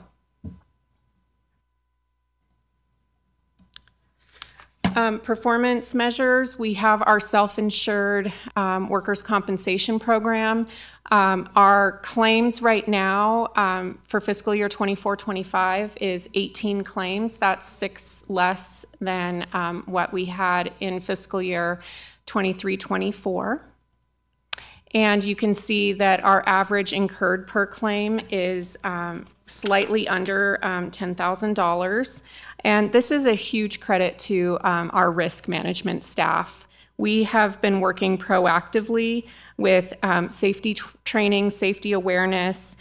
Performance measures, we have our self-insured workers' compensation program. Our claims right now for fiscal year 24-25 is 18 claims. That's 6 less than what we had in fiscal year 23-24. And you can see that our average incurred per claim is slightly under $10,000. And this is a huge credit to our risk management staff. We have been working proactively with safety training, safety awareness.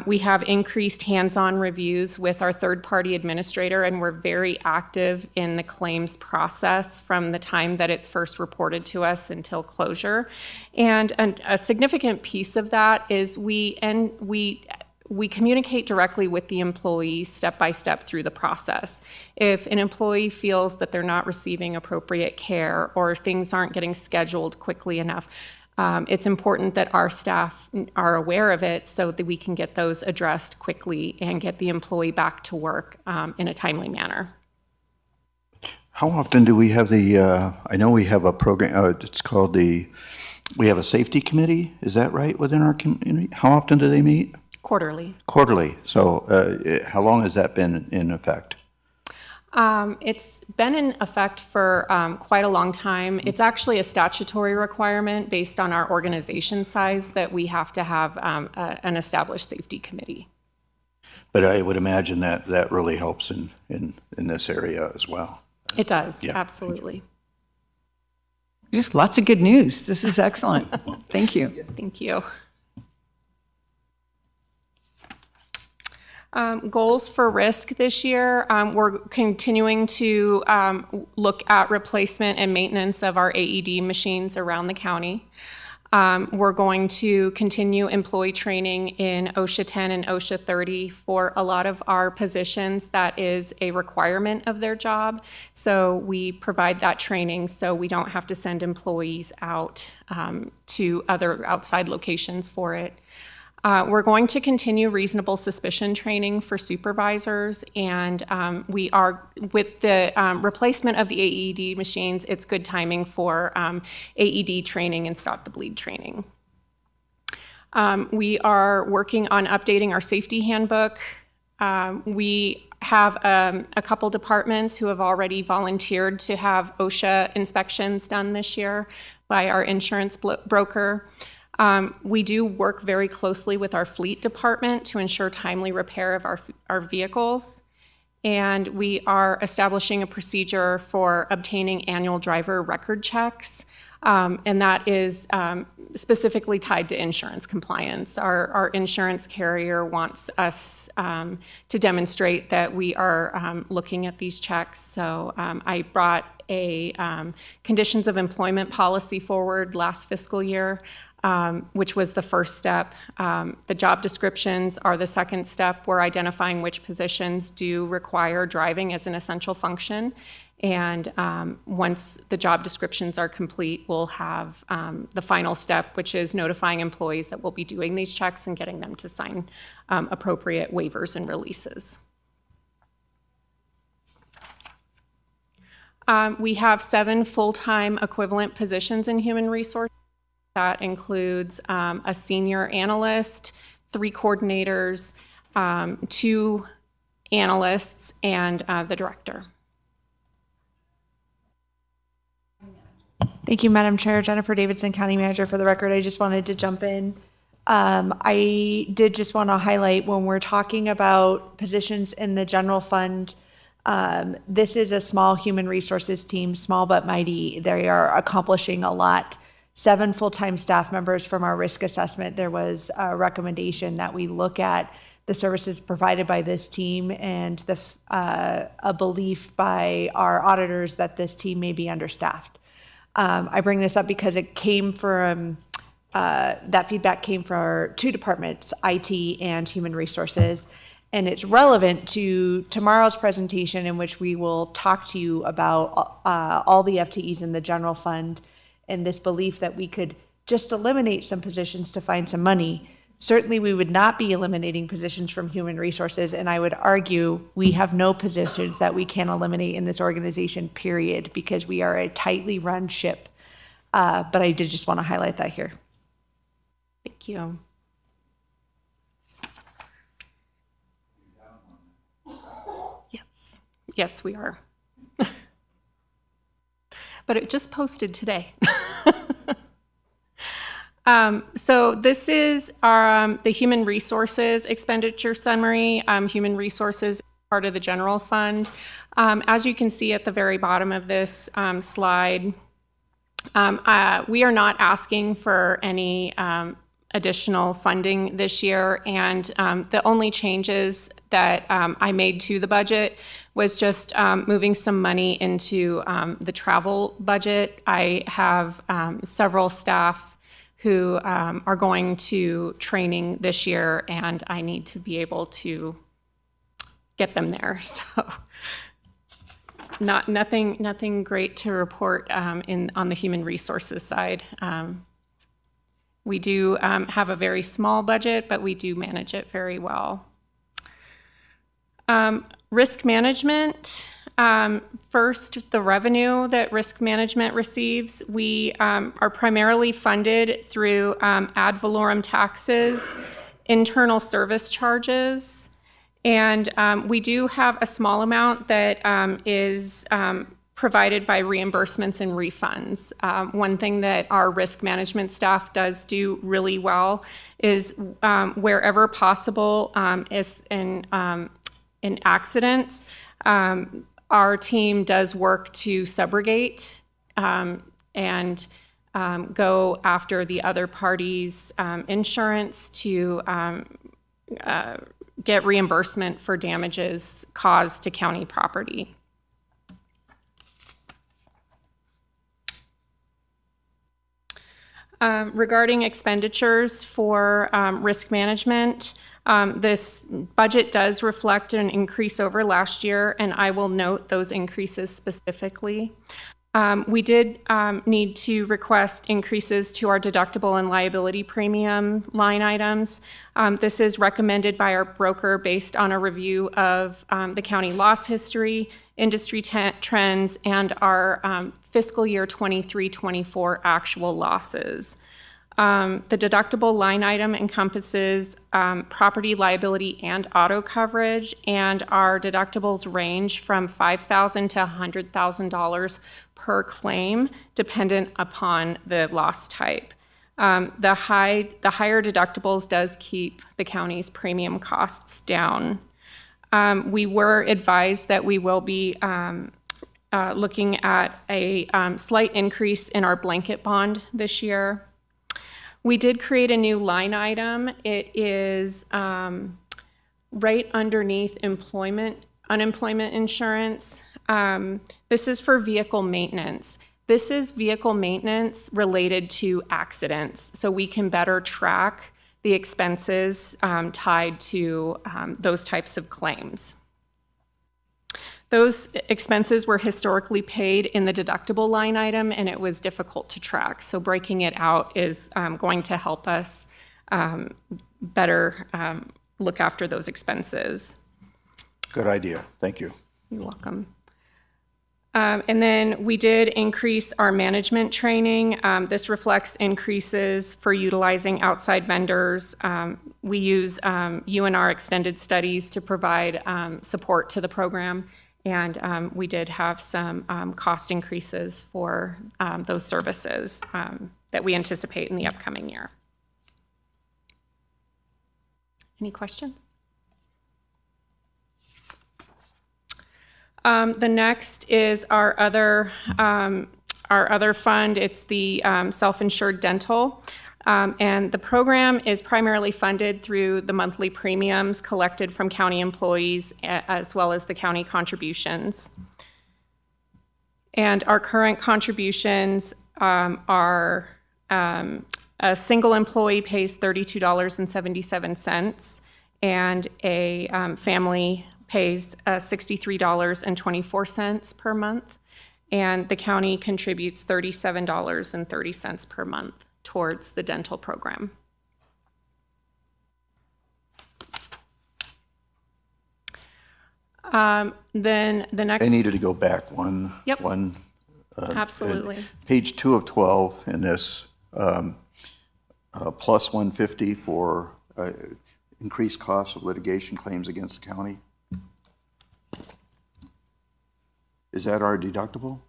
We have increased hands-on reviews with our third-party administrator, and we're very active in the claims process from the time that it's first reported to us until closure. And a significant piece of that is we communicate directly with the employee step by step through the process. If an employee feels that they're not receiving appropriate care or things aren't getting scheduled quickly enough, it's important that our staff are aware of it so that we can get those addressed quickly and get the employee back to work in a timely manner. How often do we have I know we have a program, it's called we have a safety committee, is that right, within our community? How often do they meet? Quarterly. Quarterly. So how long has that been in effect? It's been in effect for quite a long time. It's actually a statutory requirement based on our organization size that we have to have an established safety committee. But I would imagine that that really helps in this area as well. It does, Yeah. absolutely. Just lots of good news. This is excellent. Thank you. Thank you. Goals for risk this year, we're continuing to look at replacement and maintenance of our AED machines around the county. We're going to continue employee training in OSHA 10 and OSHA 30 for a lot of our positions. That is a requirement of their job. So we provide that training so we don't have to send employees out to other outside locations for it. We're going to continue reasonable suspicion training for supervisors, and we are, with the replacement of the AED machines, it's good timing for AED training and stop the bleed training. We are working on updating our safety handbook. We have a couple departments who have already volunteered to have OSHA inspections done this year by our insurance broker. We do work very closely with our fleet department to ensure timely repair of our vehicles. And we are establishing a procedure for obtaining annual driver record checks. And that is specifically tied to insurance compliance. Our insurance carrier wants us to demonstrate that we are looking at these checks. So I brought a conditions of employment policy forward last fiscal year, which was the first step. The job descriptions are the second step. We're identifying which positions do require driving as an essential function. And once the job descriptions are complete, we'll have the final step, which is notifying employees that we'll be doing these checks and getting them to sign appropriate waivers and releases. We have 7 full-time equivalent positions in human resources. That includes a senior analyst, 3 coordinators, 2 analysts, and the director. Thank you, Madam Chair. Jennifer Davidson, County Manager. For the record, I just wanted to jump in. I did just want to highlight when we're talking about positions in the general fund, this is a small human resources team, small but mighty. They are accomplishing a lot. 7 full-time staff members from our risk assessment, there was a recommendation that we look at the services provided by this team and a belief by our auditors that this team may be understaffed. I bring this up because it came from, that feedback came from our 2 departments, IT and Human Resources, and it's relevant to tomorrow's presentation in which we will talk to you about all the FTEs in the general fund and this belief that we could just eliminate some positions to find some money. Certainly, we would not be eliminating positions from Human Resources, and I would argue we have no positions that we can eliminate in this organization, period, because we are a tightly run ship. But I did just want to highlight that here. Thank you. Yes, yes, we are. But it just posted today. So this is our, the Human Resources expenditure summary. Human Resources is part of the general fund. As you can see at the very bottom of this slide, we are not asking for any additional funding this year, and the only changes that I made to the budget was just moving some money into the travel budget. I have several staff who are going to training this year, and I need to be able to get them there. So nothing great to report on the Human Resources side. We do have a very small budget, but we do manage it very well. Risk management. First, the revenue that risk management receives. We are primarily funded through ad valorem taxes, internal service charges, and we do have a small amount that is provided by reimbursements and refunds. One thing that our risk management staff does do really well is wherever possible is in accidents, our team does work to subrogate and go after the other party's insurance to get reimbursement for damages caused to county property. Regarding expenditures for risk management, this budget does reflect an increase over last year, and I will note those increases specifically. We did need to request increases to our deductible and liability premium line items. This is recommended by our broker based on a review of the county loss history, industry trends, and our fiscal year 23-24 actual losses. The deductible line item encompasses property, liability, and auto coverage, and our deductibles range from $5,000 to $100,000 per claim, dependent upon the loss type. The higher deductibles does keep the county's premium costs down. We were advised that we will be looking at a slight increase in our blanket bond this year. We did create a new line item. It is right underneath unemployment insurance. This is for vehicle maintenance. This is vehicle maintenance related to accidents, so we can better track the expenses tied to those types of claims. Those expenses were historically paid in the deductible line item, and it was difficult to track. So breaking it out is going to help us better look after those expenses. Good idea. Thank you. You're welcome. And then we did increase our management training. This reflects increases for utilizing outside vendors. We use UNR extended studies to provide support to the program. And we did have some cost increases for those services that we anticipate in the upcoming year. Any questions? The next is our our other fund. It's the self-insured dental. And the program is primarily funded through the monthly premiums collected from county employees as well as the county contributions. And our current contributions are a single employee pays $32.77 and a family pays $63.24 per month. And the county contributes $37.30 per month towards the dental program. Then the next. I needed to go back one. Yep. One. Absolutely. Page 2 of 12 in this, plus 150 for increased costs of litigation claims against the county. Is that our deductible?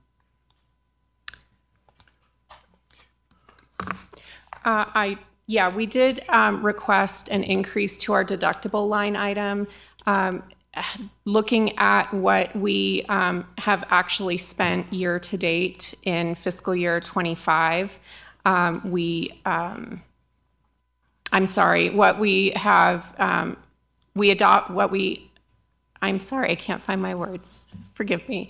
Yeah, we did request an increase to our deductible line item. Looking at what we have actually spent year to date in fiscal year 25, what we have, I'm sorry, I can't find my words, forgive me.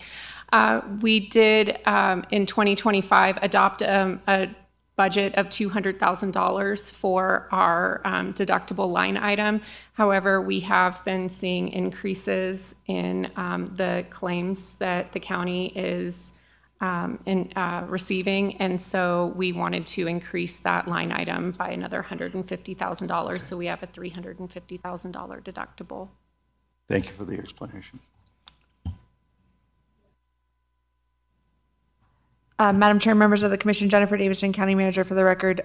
We did, in 2025, adopt a budget of $200,000 for our deductible line item. However, we have been seeing increases in the claims that the county is receiving, and so we wanted to increase that line item by another $150,000, so we have a $350,000 deductible. Thank you for the explanation. Madam Chair, members of the Commission, Jennifer Davidson, County Manager for the record.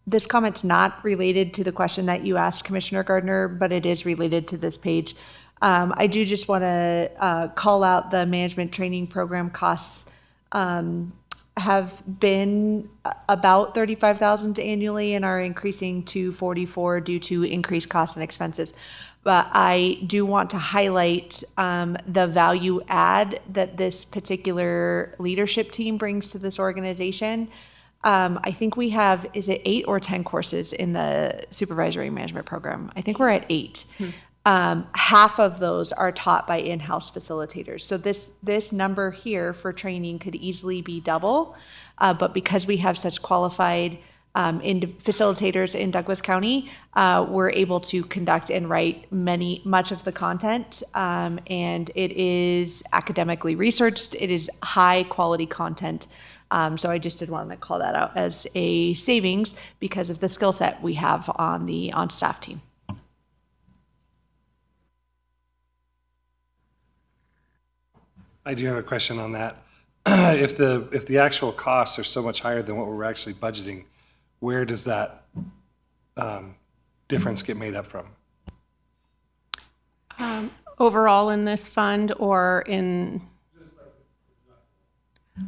This comment's not related to the question that you asked, Commissioner Gardner, but it is related to this page. I do just want to call out the management training program costs have been about $35,000 annually and are increasing to $44,000 due to increased costs and expenses. But I do want to highlight the value add that this particular leadership team brings to this organization. I think we have, is it 8 or 10 courses in the supervisory management program? I think we're at 8. Half of those are taught by in-house facilitators. So this number here for training could easily be double, but because we have such qualified facilitators in Douglas County, we're able to conduct and write much of the content, and it is academically researched. It is high quality content. So I just did want to call that out as a savings because of the skill set we have on the on-staff team. I do have a question on that. If the actual costs are so much higher than what we're actually budgeting, where does that difference get made up from? Overall in this fund or in?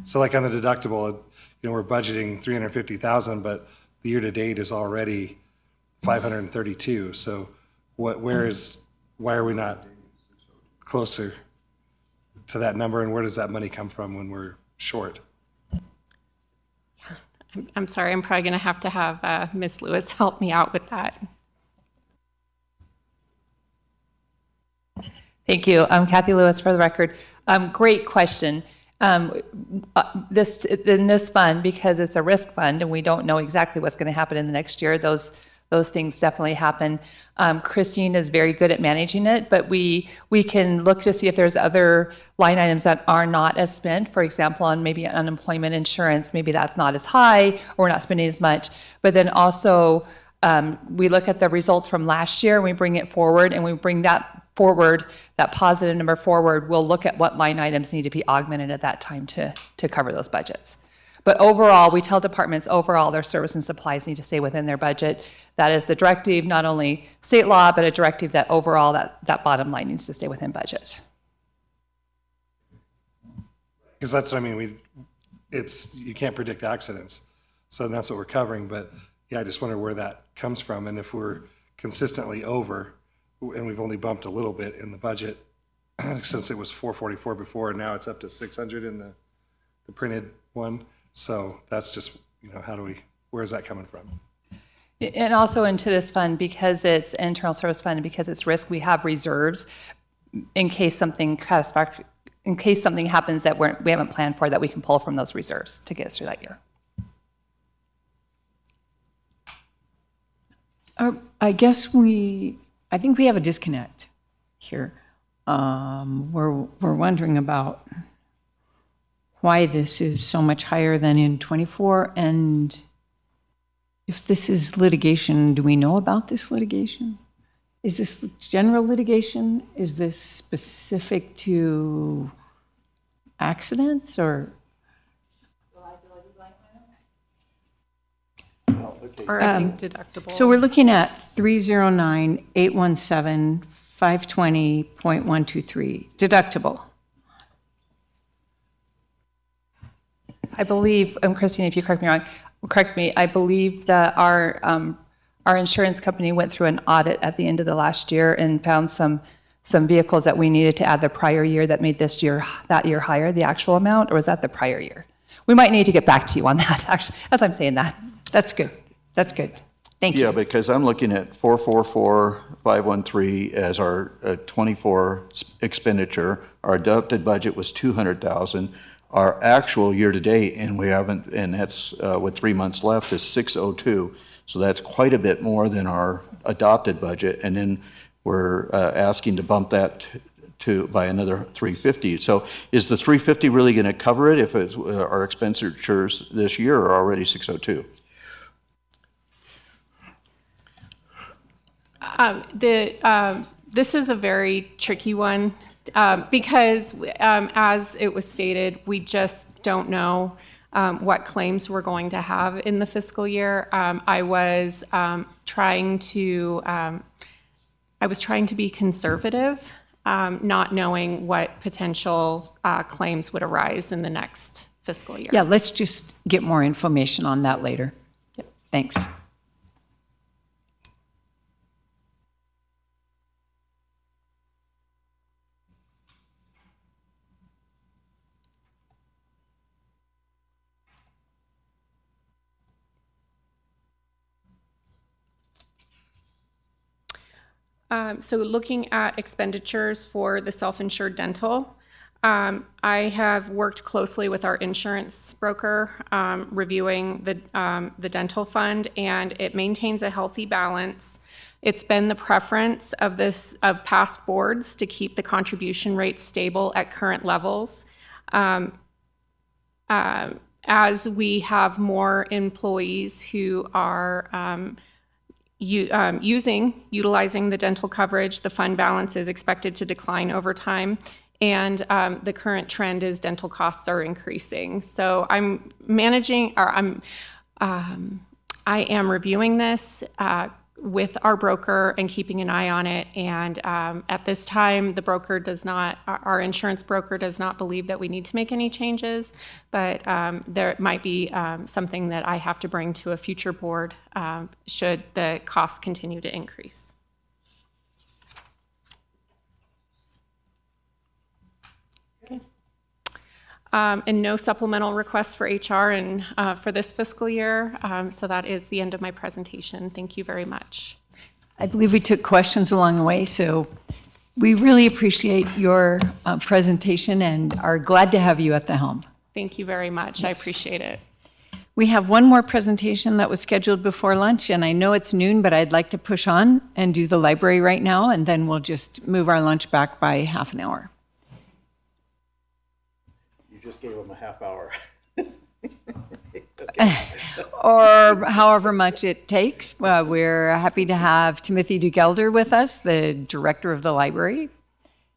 So like on the deductible, we're budgeting $350,000, but the year to date is already $532. So why are we not closer to that number, and where does that money come from when we're short? I'm sorry, I'm probably going to have Ms. Lewis help me out with that. Thank you. I'm Kathy Lewis for the record. Great question. In this fund, because it's a risk fund and we don't know exactly what's going to happen in the next year, those things definitely happen. Christine is very good at managing it, but we can look to see if there's other line items that are not as spent. For example, on maybe unemployment insurance, maybe that's not as high or we're not spending as much. But then also we look at the results from last year, and we bring it forward, and we bring that forward, that positive number forward. We'll look at what line items need to be augmented at that time to cover those budgets. But overall, we tell departments overall their service and supplies need to stay within their budget. That is the directive, not only state law, but a directive that overall that bottom line needs to stay within budget. Because that's what I mean. You can't predict accidents, so that's what we're covering. But yeah, I just wonder where that comes from, and if we're consistently over, and we've only bumped a little bit in the budget since it was 444 before, and now it's up to 600 in the printed one. So that's just, where is that coming from? And also into this fund, because it's internal service fund and because it's risk, we have reserves in case something catastrophic, in case something happens that we haven't planned for, that we can pull from those reserves to get us through that year. I think we have a disconnect here. We're wondering about why this is so much higher than in '24, and if this is litigation, do we know about this litigation? Is this general litigation? Is this specific to accidents or? Or I think deductible. So we're looking at 309-817-520.123, deductible. I believe, Christine, if you correct me, I believe that our insurance company went through an audit at the end of the last year and found some vehicles that we needed to add the prior year that made that year higher, the actual amount, or was that the prior year? We might need to get back to you on that, actually, as I'm saying that. That's good. That's good. Thank you. Yeah, because I'm looking at 444,513 as our 24 expenditure. Our adopted budget was 200,000. Our actual year-to-date, and we haven't, and that's with 3 months left, is 602. So that's quite a bit more than our adopted budget. And then we're asking to bump that by another 350. So is the 350 really going to cover it if it's, our expenditures this year are already 602? This is a very tricky one because, as it was stated, we just don't know what claims we're going to have in the fiscal year. I was trying to be conservative, not knowing what potential claims would arise in the next fiscal year. Yeah, let's just get more information on that later. Yep. Thanks. So looking at expenditures for the self-insured dental, I have worked closely with our insurance broker, reviewing the dental fund, and it maintains a healthy balance. It's been the preference of past boards to keep the contribution rates stable at current levels. As we have more employees who are utilizing the dental coverage, the fund balance is expected to decline over time, and the current trend is dental costs are increasing. So I am reviewing this with our broker and keeping an eye on it. And at this time, our insurance broker does not believe that we need to make any changes, but there might be something that I have to bring to a future board should the costs continue to increase. Okay. And no supplemental requests for HR and for this fiscal year. So that is the end of my presentation. Thank you very much. I believe we took questions along the way, so we really appreciate your presentation and are glad to have you at the helm. Thank you very much. Yes. I appreciate it. We have one more presentation that was scheduled before lunch, and I know it's noon, but I'd like to push on and do the library right now, and then we'll just move our lunch back by half an hour. You just gave them a half hour. Or however much it takes. We're happy to have Timothy DeGelder with us, the director of the library.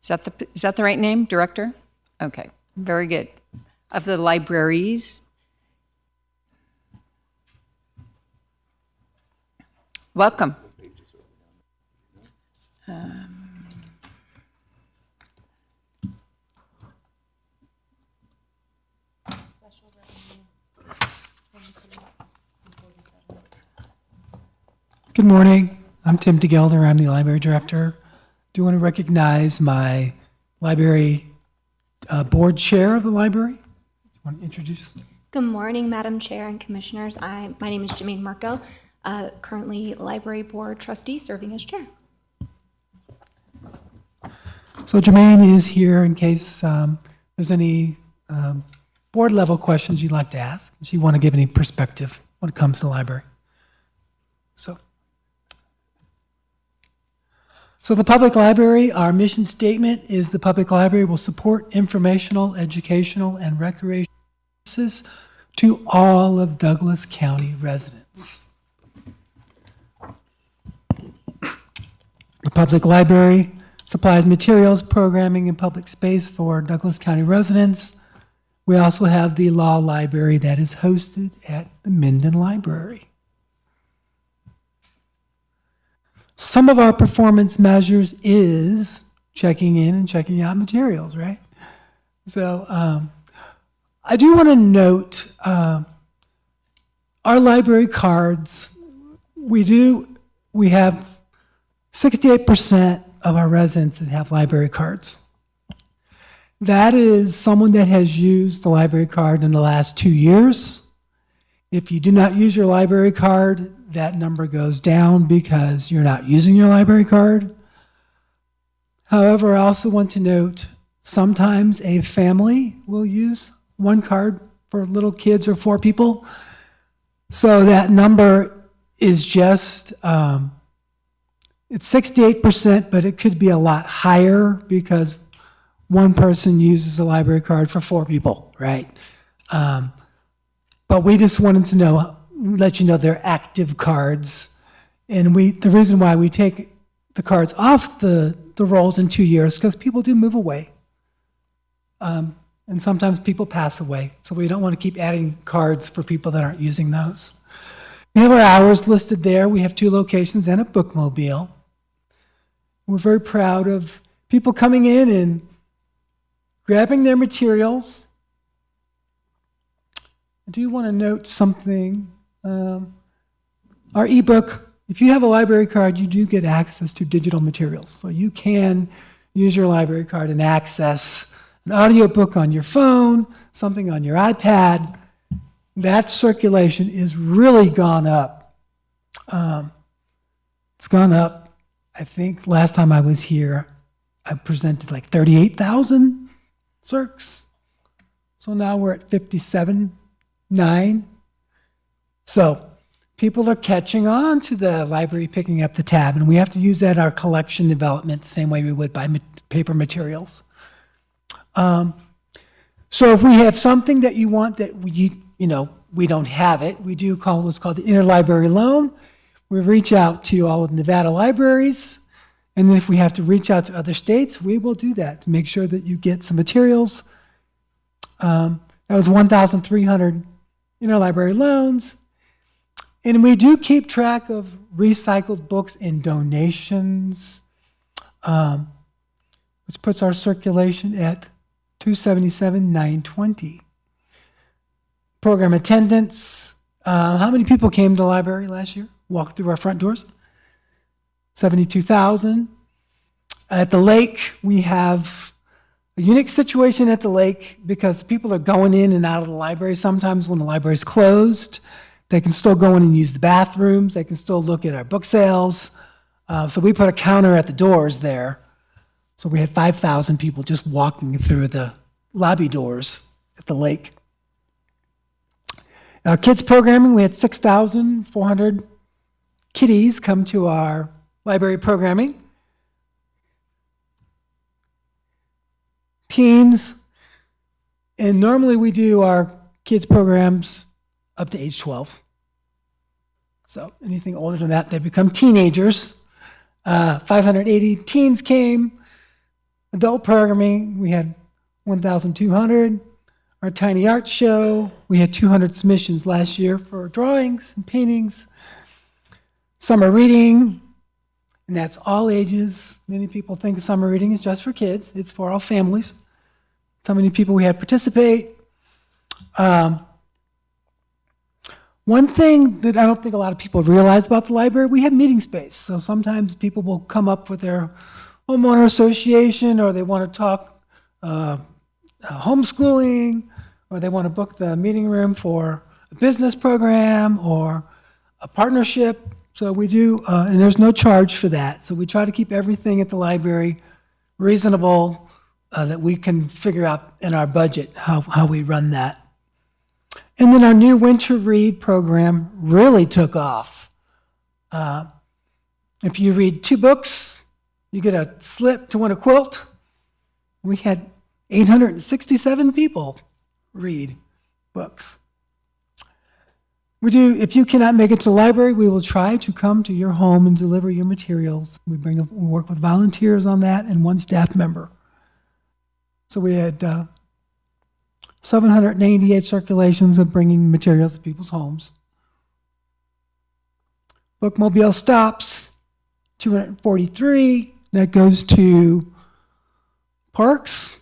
Is that the right name, director? Okay, very good. Of the libraries. Welcome. Good morning. I'm Tim DeGelder. I'm the library director. Do want to recognize my library board chair of the library. Do you want to introduce? Good morning, Madam Chair and Commissioners. My name is Jermaine Marco, currently Library Board Trustee serving as Chair. So Jermaine is here in case there's any board level questions you'd like to ask. If you want to give any perspective when it comes to the library. So the public library, our mission statement is the public library will support informational, educational, and recreational services to all of Douglas County residents. The public library supplies materials, programming, and public space for Douglas County residents. We also have the law library that is hosted at the Minden Library. Some of our performance measures is checking in and checking out materials, right? So I do want to note our library cards, we have 68% of our residents that have library cards. That is someone that has used the library card in the last 2 years. If you do not use your library card, that number goes down because you're not using your library card. However, I also want to note, sometimes a family will use one card for little kids or 4 people. So that number is just, it's 68%, but it could be a lot higher because one person uses a library card for 4 people, right? But we just wanted to let you know they're active cards. And the reason why we take the cards off the rolls in 2 years, because people do move away. And sometimes people pass away. So we don't want to keep adding cards for people that aren't using those. We have our hours listed there. We have 2 locations and a bookmobile. We're very proud of people coming in and grabbing their materials. I do want to note something. Our ebook, if you have a library card, you do get access to digital materials. So you can use your library card and access an audiobook on your phone, something on your iPad. That circulation is really gone up. It's gone up. I think last time I was here, I presented like 38,000 circs. So now we're at 57.9. So people are catching on to the library picking up the tab, and we have to use that in our collection development the same way we would buy paper materials. So if we have something that you want that we don't have it, we do call what's called the interlibrary loan. We reach out to all of Nevada libraries, and then if we have to reach out to other states, we will do that to make sure that you get some materials. That was 1,300 interlibrary loans. And we do keep track of recycled books and donations, which puts our circulation at 277,920. Program attendance. How many people came to the library last year? Walked through our front doors? 72,000. At the lake, we have a unique situation at the lake because people are going in and out of the library. Sometimes when the library is closed, they can still go in and use the bathrooms. They can still look at our book sales. So we put a counter at the doors there. So we had 5,000 people just walking through the lobby doors at the lake. Our kids programming, we had 6,400 kiddies come to our library programming. Teens, and normally we do our kids programs up to age 12. So anything older than that, they become teenagers. 580 teens came. Adult programming, we had 1,200. Our tiny art show, we had 200 submissions last year for drawings and paintings. Summer reading, and that's all ages. Many people think summer reading is just for kids. It's for all families. So many people we had participate. One thing that I don't think a lot of people realize about the library, we have meeting space. So sometimes people will come up with their homeowner association, or they want to talk homeschooling, or they want to book the meeting room for a business program or a partnership. So we do, and there's no charge for that. So we try to keep everything at the library reasonable, that we can figure out in our budget how we run that. And then our new winter read program really took off. If you read 2 books, you get a slip to win a quilt. We had 867 people read books. We do, if you cannot make it to the library, we will try to come to your home and deliver your materials. We work with volunteers on that and 1 staff member. So we had 788 circulations of bringing materials to people's homes. Bookmobile stops, 243. That goes to parks,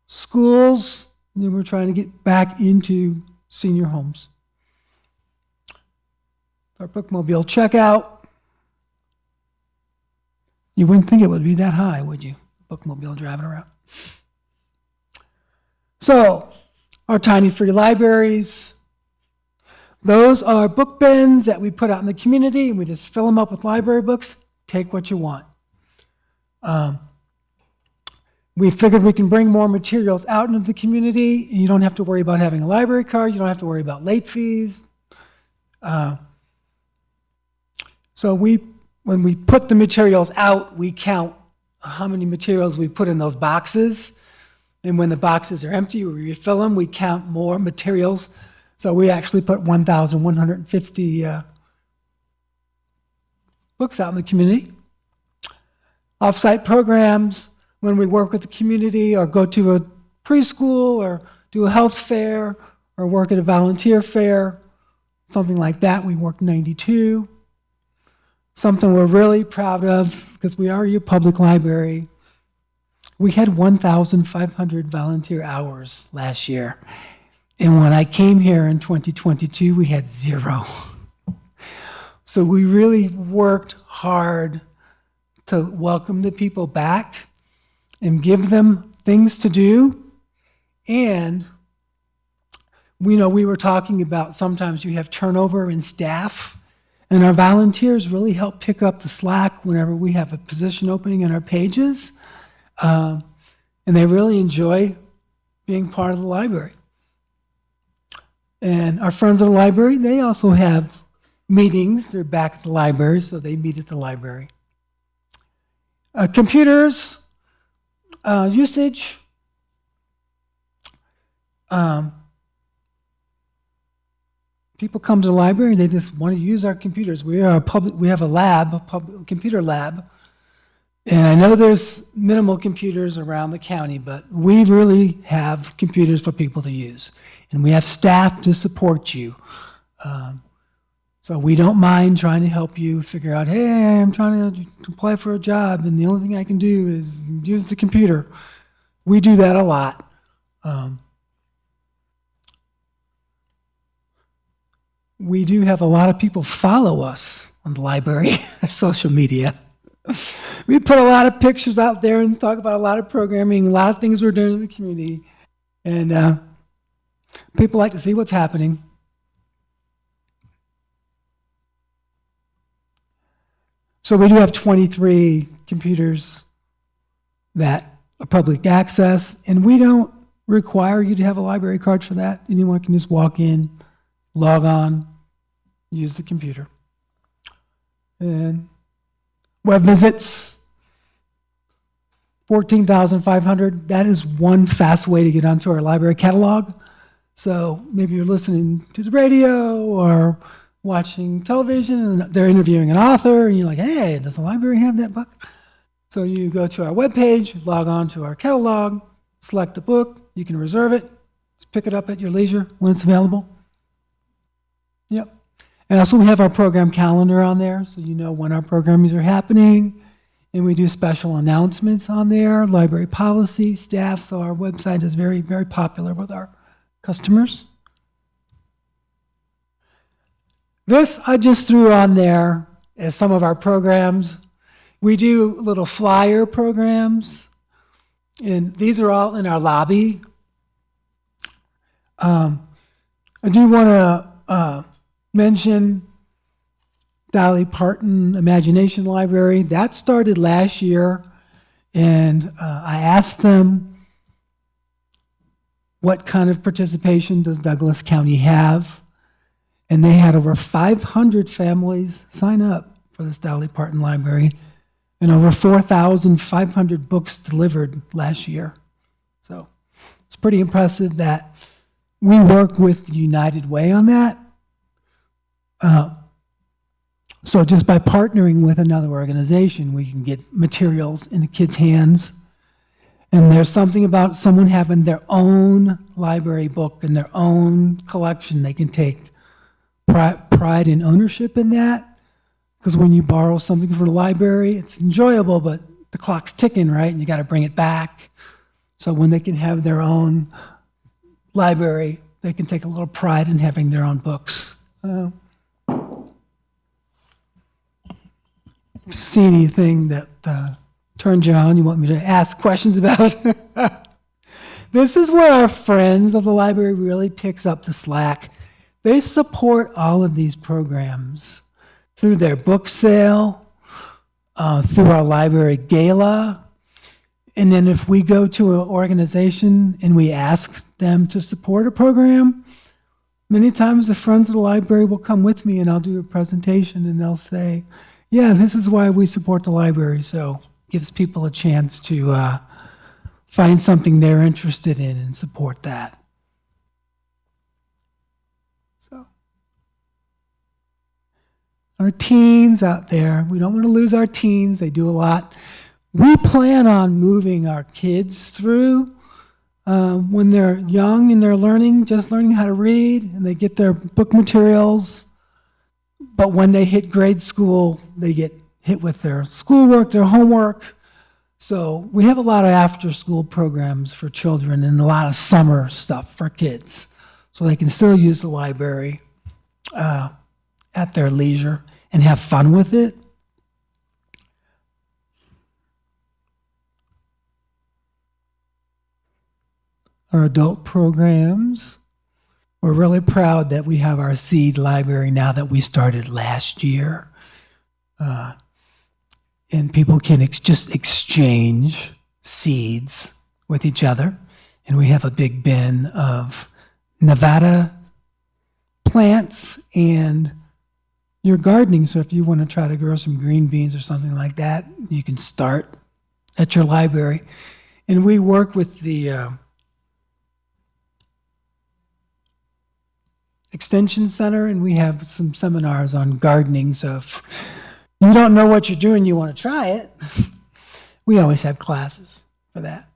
schools, and then we're trying to get back into senior homes. Our bookmobile checkout. You wouldn't think it would be that high, would you? Bookmobile driving around. So, our tiny free libraries. Those are book bins that we put out in the community, and we just fill them up with library books. Take what you want. We figured we can bring more materials out into the community, and you don't have to worry about having a library card. You don't have to worry about late fees. So when we put the materials out, we count how many materials we put in those boxes. And when the boxes are empty, we refill them, we count more materials. So we actually put 1,150 books out in the community. Off-site programs, when we work with the community or go to a preschool or do a health fair or work at a volunteer fair, something like that, we work 92. Something we're really proud of, because we are your public library. We had 1,500 volunteer hours last year. And when I came here in 2022, we had 0. So we really worked hard to welcome the people back and give them things to do. And we were talking about sometimes you have turnover in staff. And our volunteers really help pick up the slack whenever we have a position opening in our pages. And they really enjoy being part of the library. And our friends at the library, they also have meetings. They're back at the library, so they meet at the library. Computers, usage. People come to the library, they just want to use our computers. We have a lab, a public computer lab. And I know there's minimal computers around the county, but we really have computers for people to use. And we have staff to support you. So we don't mind trying to help you figure out, hey, I'm trying to apply for a job, and the only thing I can do is use the computer. We do that a lot. We do have a lot of people follow us on the library, social media. We put a lot of pictures out there and talk about a lot of programming, a lot of things we're doing in the community. And people like to see what's happening. So we do have 23 computers that are public access, and we don't require you to have a library card for that. Anyone can just walk in, log on, use the computer. And web visits, 14,500. That is one fast way to get onto our library catalog. So maybe you're listening to the radio or watching television and they're interviewing an author and you're like, hey, does the library have that book? So you go to our webpage, log on to our catalog, select a book, you can reserve it, just pick it up at your leisure when it's available. Yep. And also we have our program calendar on there, so you know when our programs are happening. And we do special announcements on there, library policy, staff, so our website is very, very popular with our customers. This I just threw on there as some of our programs. We do little flyer programs, and these are all in our lobby. I do want to mention Dolly Parton Imagination Library. That started last year, and I asked them, what kind of participation does Douglas County have? And they had over 500 families sign up for this Dolly Parton Library, and over 4,500 books delivered last year. So it's pretty impressive that we work with United Way on that. So just by partnering with another organization, we can get materials in the kids' hands. And there's something about someone having their own library book and their own collection. They can take pride and ownership in that. Because when you borrow something from the library, it's enjoyable, but the clock's ticking, right? And you got to bring it back. So when they can have their own library, they can take a little pride in having their own books. See anything that turns you on, you want me to ask questions about? This is where our friends of the library really picks up the slack. They support all of these programs through their book sale, through our library gala. And then if we go to an organization and we ask them to support a program, many times the friends of the library will come with me and I'll do a presentation and they'll say, yeah, this is why we support the library. So it gives people a chance to find something they're interested in and support that. So our teens out there, we don't want to lose our teens. They do a lot. We plan on moving our kids through when they're young and they're just learning how to read, and they get their book materials. But when they hit grade school, they get hit with their schoolwork, their homework. So we have a lot of after-school programs for children and a lot of summer stuff for kids. So they can still use the library at their leisure and have fun with it. Our adult programs. We're really proud that we have our seed library now that we started last year. And people can just exchange seeds with each other. And we have a big bin of Nevada plants and your gardening. So if you want to try to grow some green beans or something like that, you can start at your library. And we work with the Extension Center, and we have some seminars on gardening. So if you don't know what you're doing, you want to try it, we always have classes for that.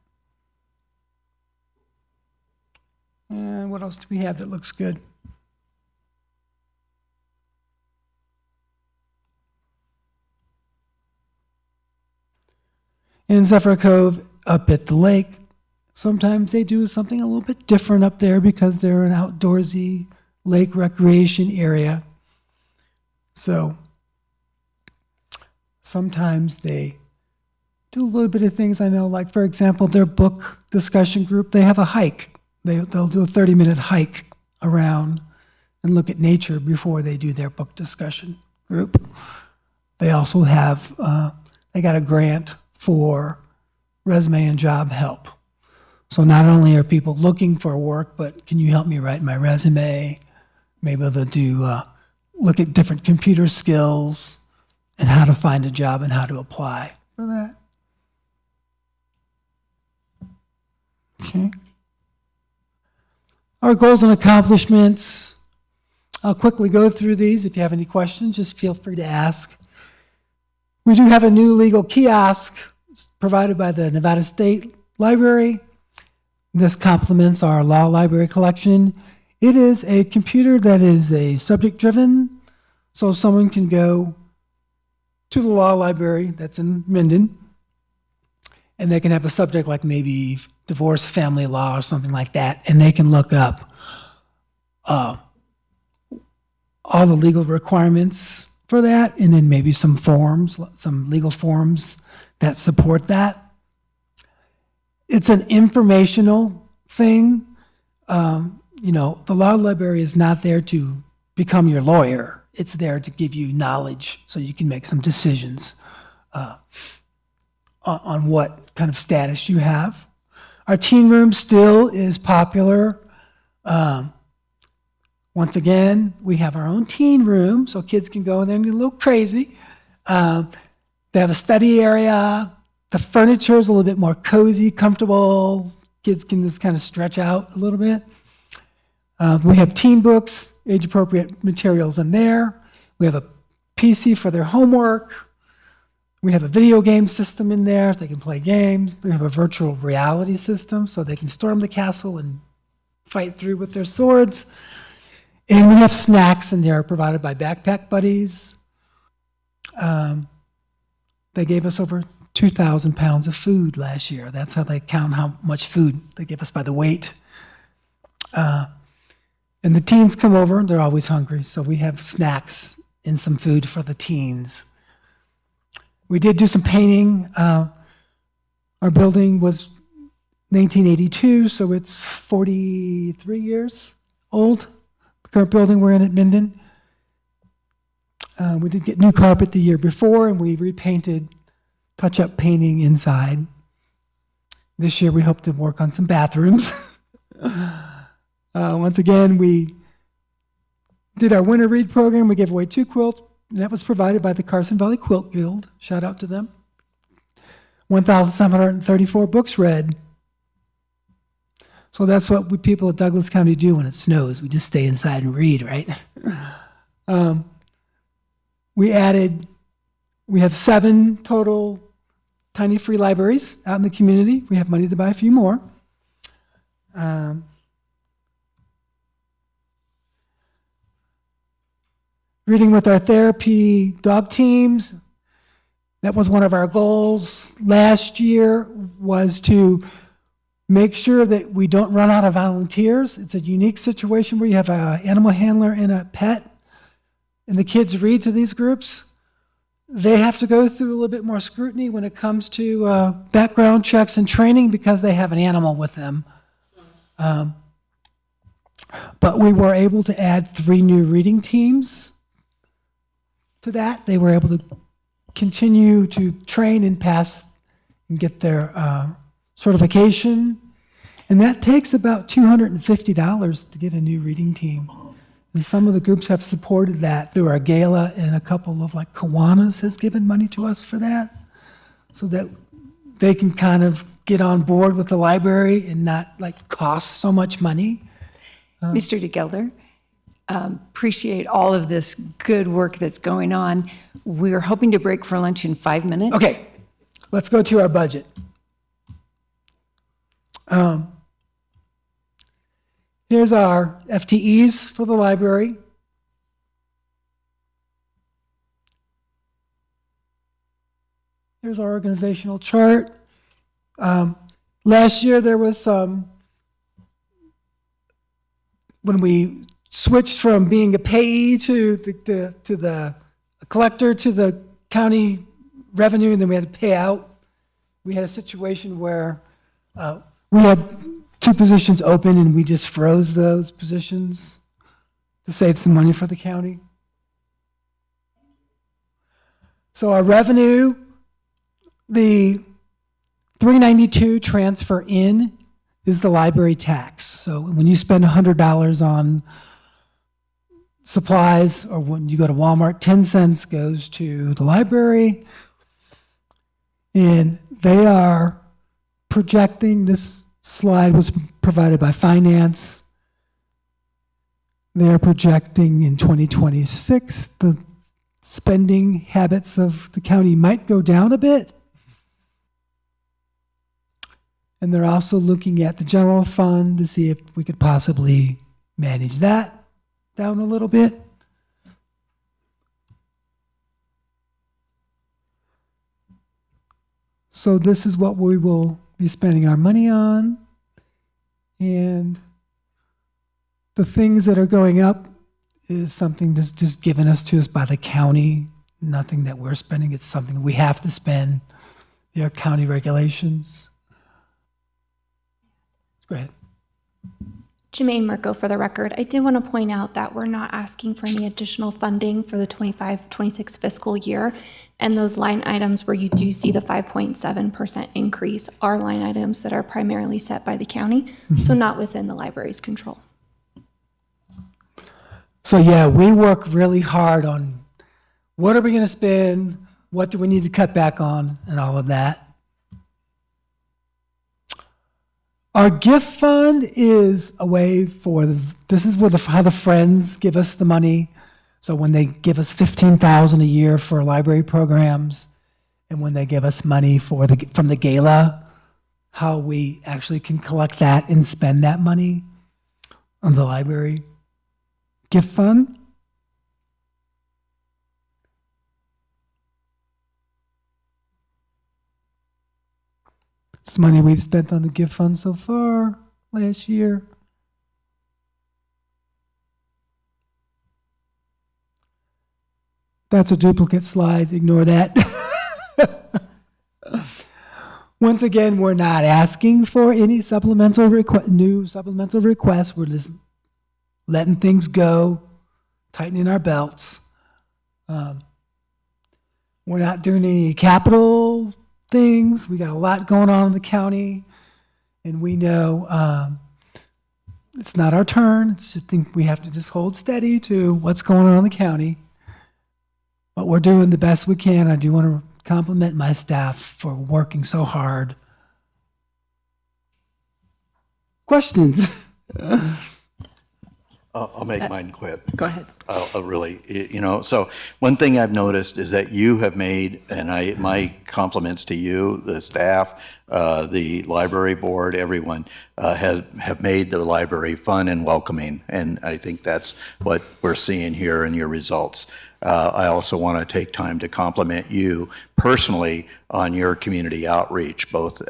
And what else do we have that looks good? In Zephyr Cove, up at the lake, sometimes they do something a little bit different up there because they're an outdoorsy lake recreation area. So sometimes they do a little bit of things. I know, like, for example, their book discussion group, they have a hike. They'll do a 30-minute hike around and look at nature before they do their book discussion group. They also have, they got a grant for resume and job help. So not only are people looking for work, but can you help me write my resume? Maybe they'll do look at different computer skills and how to find a job and how to apply for that. Okay. Our goals and accomplishments. I'll quickly go through these. If you have any questions, just feel free to ask. We do have a new legal kiosk provided by the Nevada State Library. This complements our law library collection. It is a computer that is a subject-driven, so someone can go to the law library that's in Minden, and they can have a subject like maybe divorce, family law, or something like that, and they can look up all the legal requirements for that, and then maybe some forms, some legal forms that support that. It's an informational thing. the law library is not there to become your lawyer. It's there to give you knowledge so you can make some decisions on what kind of status you have. Our teen room still is popular. Once again, we have our own teen room, so kids can go in there and get a little crazy. They have a study area. The furniture is a little bit more cozy, comfortable. Kids can just kind of stretch out a little bit. We have teen books, age-appropriate materials in there. We have a PC for their homework. We have a video game system in there so they can play games. We have a virtual reality system so they can storm the castle and fight through with their swords. And we have snacks in there provided by Backpack Buddies. They gave us over 2,000 pounds of food last year. That's how they count how much food they give us by the weight. And the teens come over, they're always hungry, so we have snacks and some food for the teens. We did do some painting. Our building was 1982, so it's 43 years old, the current building we're in at Minden. We did get new carpet the year before, and we repainted touch-up painting inside. This year we hope to work on some bathrooms. Once again, we did our winter read program. We gave away 2 quilts. That was provided by the Carson Valley Quilt Guild. Shout out to them. 1,734 books read. So that's what we people at Douglas County do when it snows. We just stay inside and read, right? We have 7 total tiny free libraries out in the community. We have money to buy a few more. Reading with our therapy dog teams. That was one of our goals last year, was to make sure that we don't run out of volunteers. It's a unique situation where you have an animal handler and a pet, and the kids read to these groups. They have to go through a little bit more scrutiny when it comes to background checks and training because they have an animal with them. But we were able to add 3 new reading teams to that. They were able to continue to train and pass and get their certification. And that takes about $250 to get a new reading team. And some of the groups have supported that through our gala, and a couple of like Kiwanis has given money to us for that, so that they can kind of get on board with the library and not like cost so much money. Mr. DeGelder, appreciate all of this good work that's going on. We're hoping to break for lunch in 5 minutes. Okay, let's go to our budget. Here's our FTEs for the library. Here's our organizational chart. Last year there was some, when we switched from being a payee to the collector to the county revenue, and then we had to pay out. We had a situation where we had 2 positions open, and we just froze those positions to save some money for the county. So our revenue, the $392 transfer in is the library tax. So when you spend $100 on supplies, or when you go to Walmart, 10 cents goes to the library. And they are projecting, this slide was provided by finance. They are projecting in 2026 the spending habits of the county might go down a bit. And they're also looking at the general fund to see if we could possibly manage that down a little bit. So this is what we will be spending our money on. And the things that are going up is something that's just given us to us by the county, nothing that we're spending. It's something we have to spend. There are county regulations. Go ahead. Jermaine Mirko for the record. I did want to point out that we're not asking for any additional funding for the 25-26 fiscal year. And those line items where you do see the 5.7% increase are line items that are primarily set by the county, so not within the library's control. So yeah, we work really hard on what are we going to spend, what do we need to cut back on, and all of that. Our gift fund is a way for, this is where how the friends give us the money. So when they give us $15,000 a year for library programs, and when they give us money from the gala, how we actually can collect that and spend that money on the library gift fund. It's money we've spent on the gift fund so far last year. That's a duplicate slide, ignore that. Once again, we're not asking for any new supplemental requests. We're just letting things go, tightening our belts. We're not doing any capital things. We got a lot going on in the county, and we know it's not our turn. It's just think we have to just hold steady to what's going on in the county. But we're doing the best we can. I do want to compliment my staff for working so hard. Questions? I'll make mine quick. Go ahead. So one thing I've noticed is that you have made, and my compliments to you, the staff, the library board, everyone have made the library fun and welcoming, and I think that's what we're seeing here in your results. I also want to take time to compliment you personally on your community outreach, both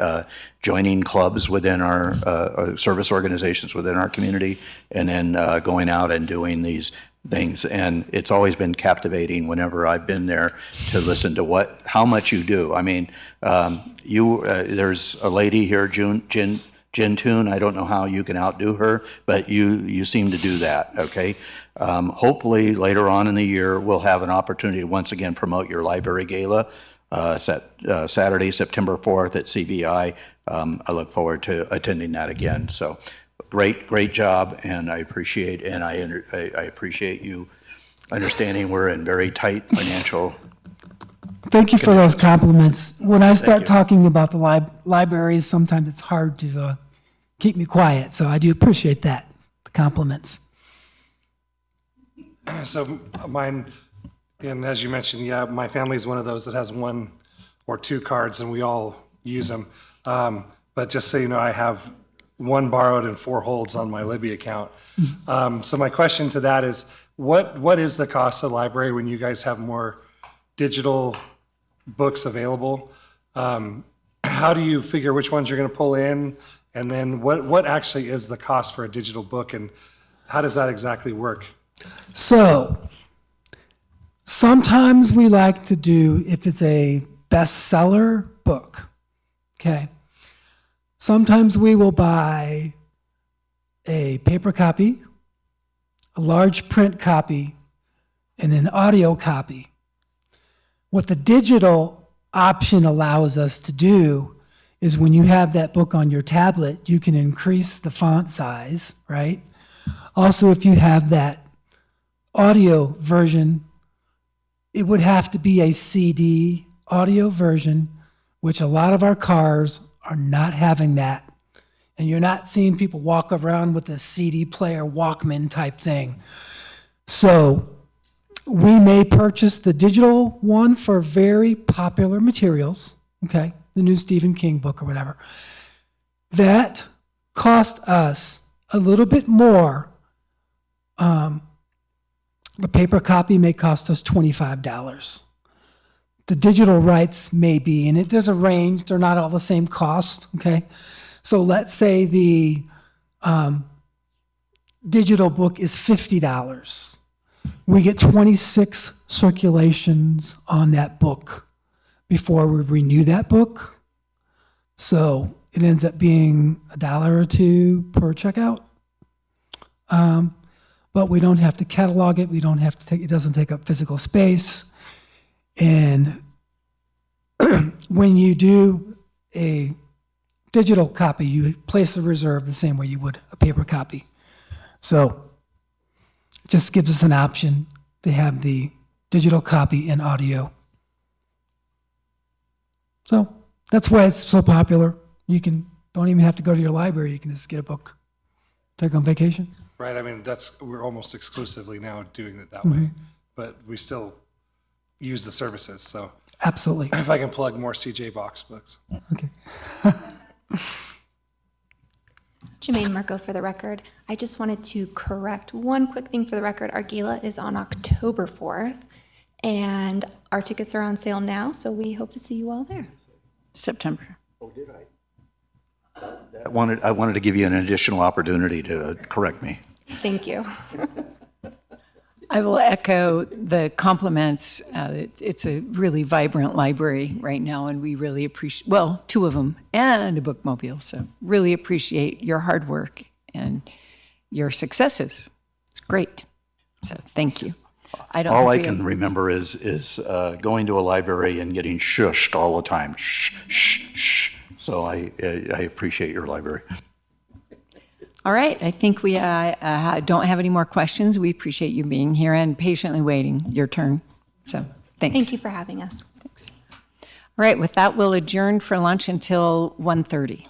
joining clubs within our service organizations within our community, and then going out and doing these things. And it's always been captivating whenever I've been there to listen to how much you do. I mean, there's a lady here, Jen Toon. I don't know how you can outdo her, but you seem to do that, okay? Hopefully later on in the year, we'll have an opportunity to once again promote your library gala. Saturday, September 4th at CBI. I look forward to attending that again. So great job, and I appreciate you understanding we're in very tight financial. Thank you for those compliments. When I start talking about the libraries, sometimes it's hard to keep me quiet. So I do appreciate that, the compliments. So mine, and as you mentioned, yeah, my family is one of those that has 1 or 2 cards, and we all use them. But just so you know, I have 1 borrowed and 4 holds on my Libby account. So my question to that is, what is the cost of the library when you guys have more digital books available? How do you figure which ones you're going to pull in? And then what actually is the cost for a digital book, and how does that exactly work? So sometimes we like to do, if it's a bestseller book, okay, sometimes we will buy a paper copy, a large print copy, and an audio copy. What the digital option allows us to do is when you have that book on your tablet, you can increase the font size, right? Also, if you have that audio version, it would have to be a CD audio version, which a lot of our cars are not having that. And you're not seeing people walk around with a CD player Walkman type thing. So we may purchase the digital one for very popular materials, okay, the new Stephen King book or whatever. That cost us a little bit more. The paper copy may cost us $25. The digital rights may be, and it does a range, they're not all the same cost, okay? So let's say the digital book is $50. We get 26 circulations on that book before we renew that book. So it ends up being $1 or $2 per checkout. but we don't have to catalog it. We don't have to take, it doesn't take up physical space. And when you do a digital copy, you place the reserve the same way you would a paper copy. So it just gives us an option to have the digital copy and audio. So that's why it's so popular. You don't even have to go to your library. You can just get a book, take on vacation. Right, I mean, we're almost exclusively now doing it that way, but we still use the services, so Absolutely. if I can plug more CJ Box books. Okay. Jermaine Marco for the record. I just wanted to correct one quick thing for the record. Our gala is on October 4th, and our tickets are on sale now, so we hope to see you all there. September. I wanted to give you an additional opportunity to correct me. Thank you. I will echo the compliments. It's a really vibrant library right now, and we really appreciate, well, 2 of them, and a bookmobile. So really appreciate your hard work and your successes. It's great. So thank you. All I can remember is going to a library and getting shushed all the time. Shh, shh, shh. So I appreciate your library. All right. I think we don't have any more questions. We appreciate you being here and patiently waiting your turn. So thanks. Thank you for having us. Thanks. All right. With that, we'll adjourn for lunch until 1:30.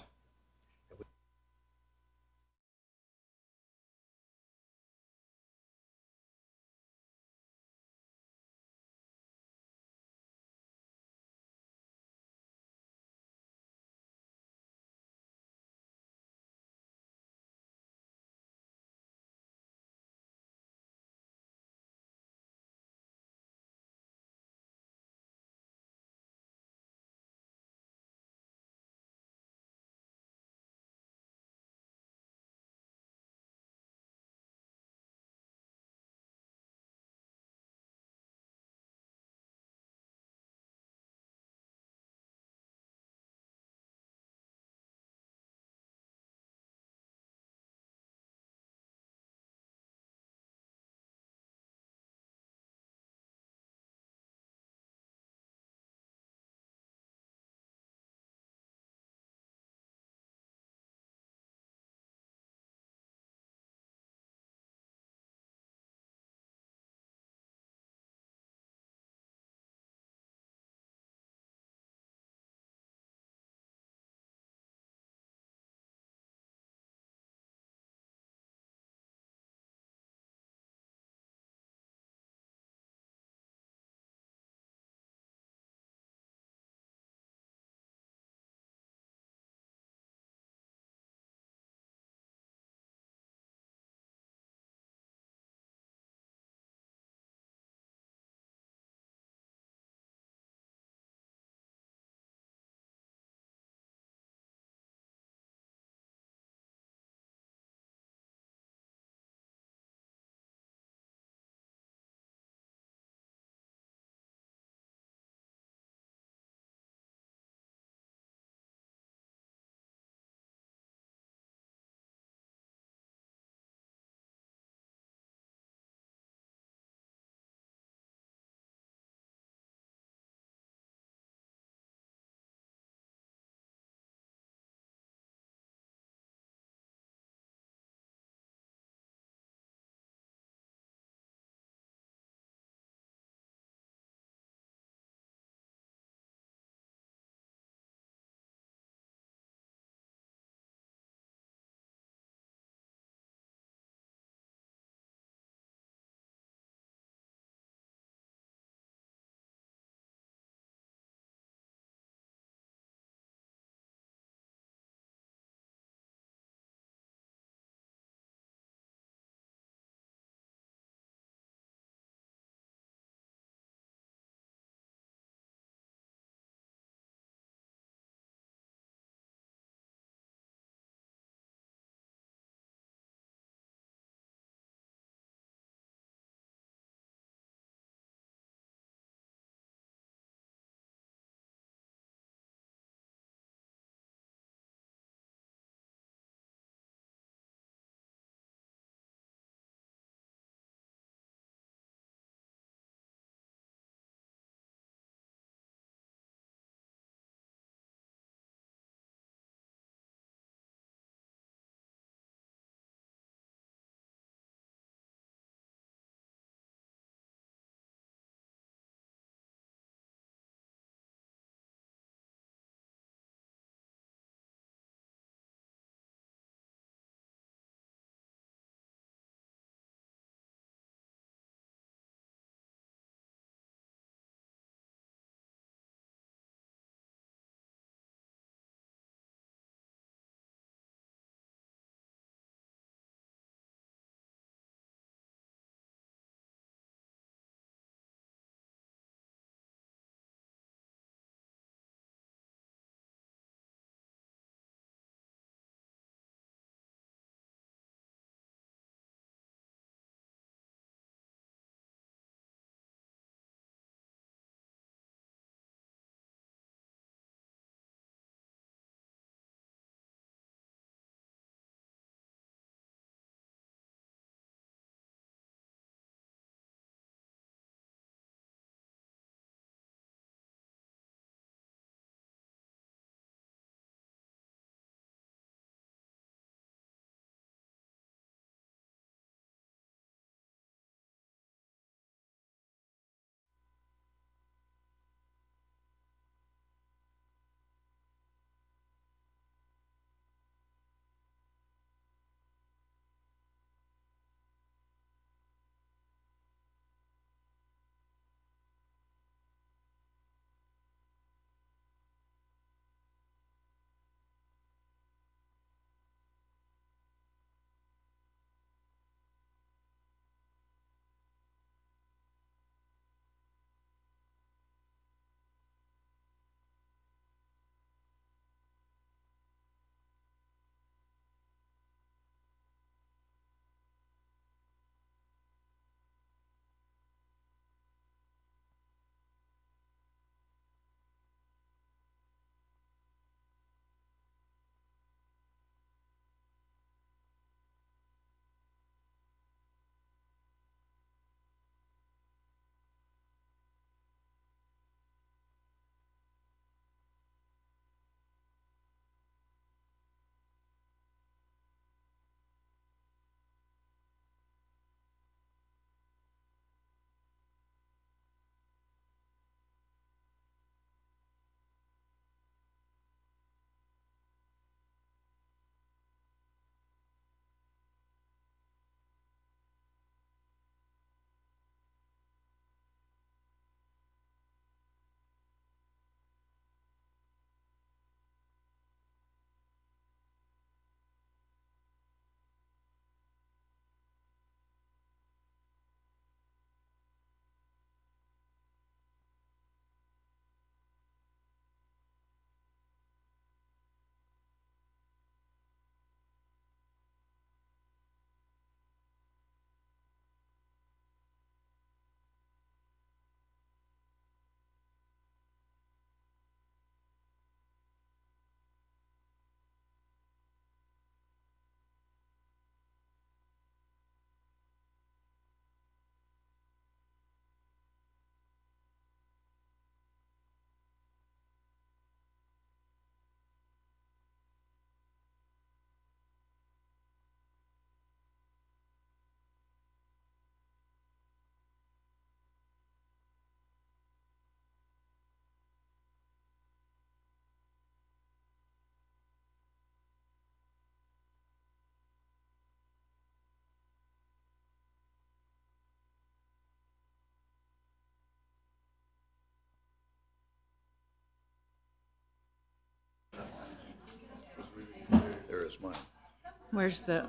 Where's the,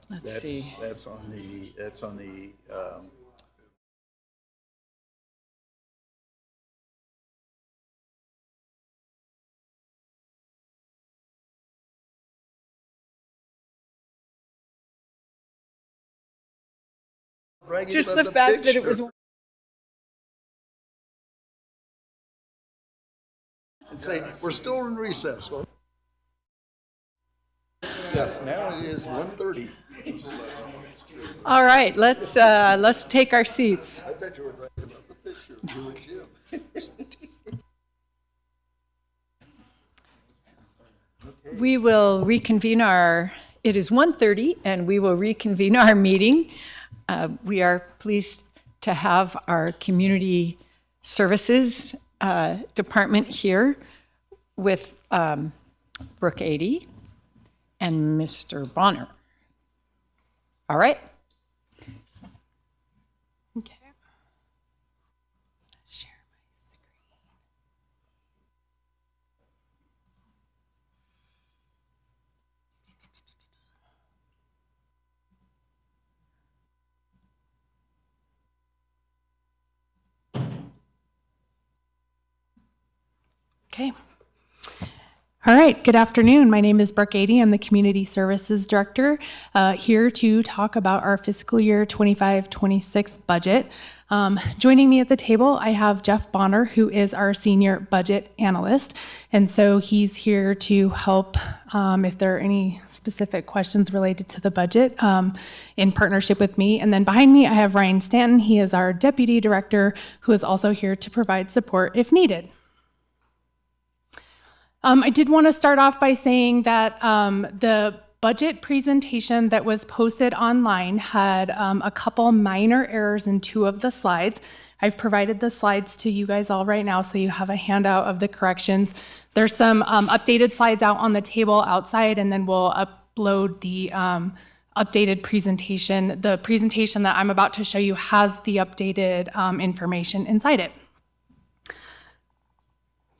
let's see. That's on the, Just the fact that it was. and say, we're still in recess. Well, yes, now it is 1:30. All right, let's take our seats. I bet you were right about the picture. It was you. We will reconvene it is 1:30, and we will reconvene our meeting. We are pleased to have our community services department here with Brooke Adey and Mr. Bonner. All right. Okay. Share my screen. Okay. All right, good afternoon. My name is Brooke Adey. I'm the Community Services Director, here to talk about our fiscal year 25-26 budget. Joining me at the table, I have Jeff Bonner, who is our Senior Budget Analyst. And so he's here to help if there are any specific questions related to the budget in partnership with me. And then behind me, I have Ryan Stanton. He is our Deputy Director, who is also here to provide support if needed. I did want to start off by saying that the budget presentation that was posted online had a couple minor errors in 2 of the slides. I've provided the slides to you guys all right now, so you have a handout of the corrections. There's some updated slides out on the table outside, and then we'll upload the updated presentation. The presentation that I'm about to show you has the updated information inside it.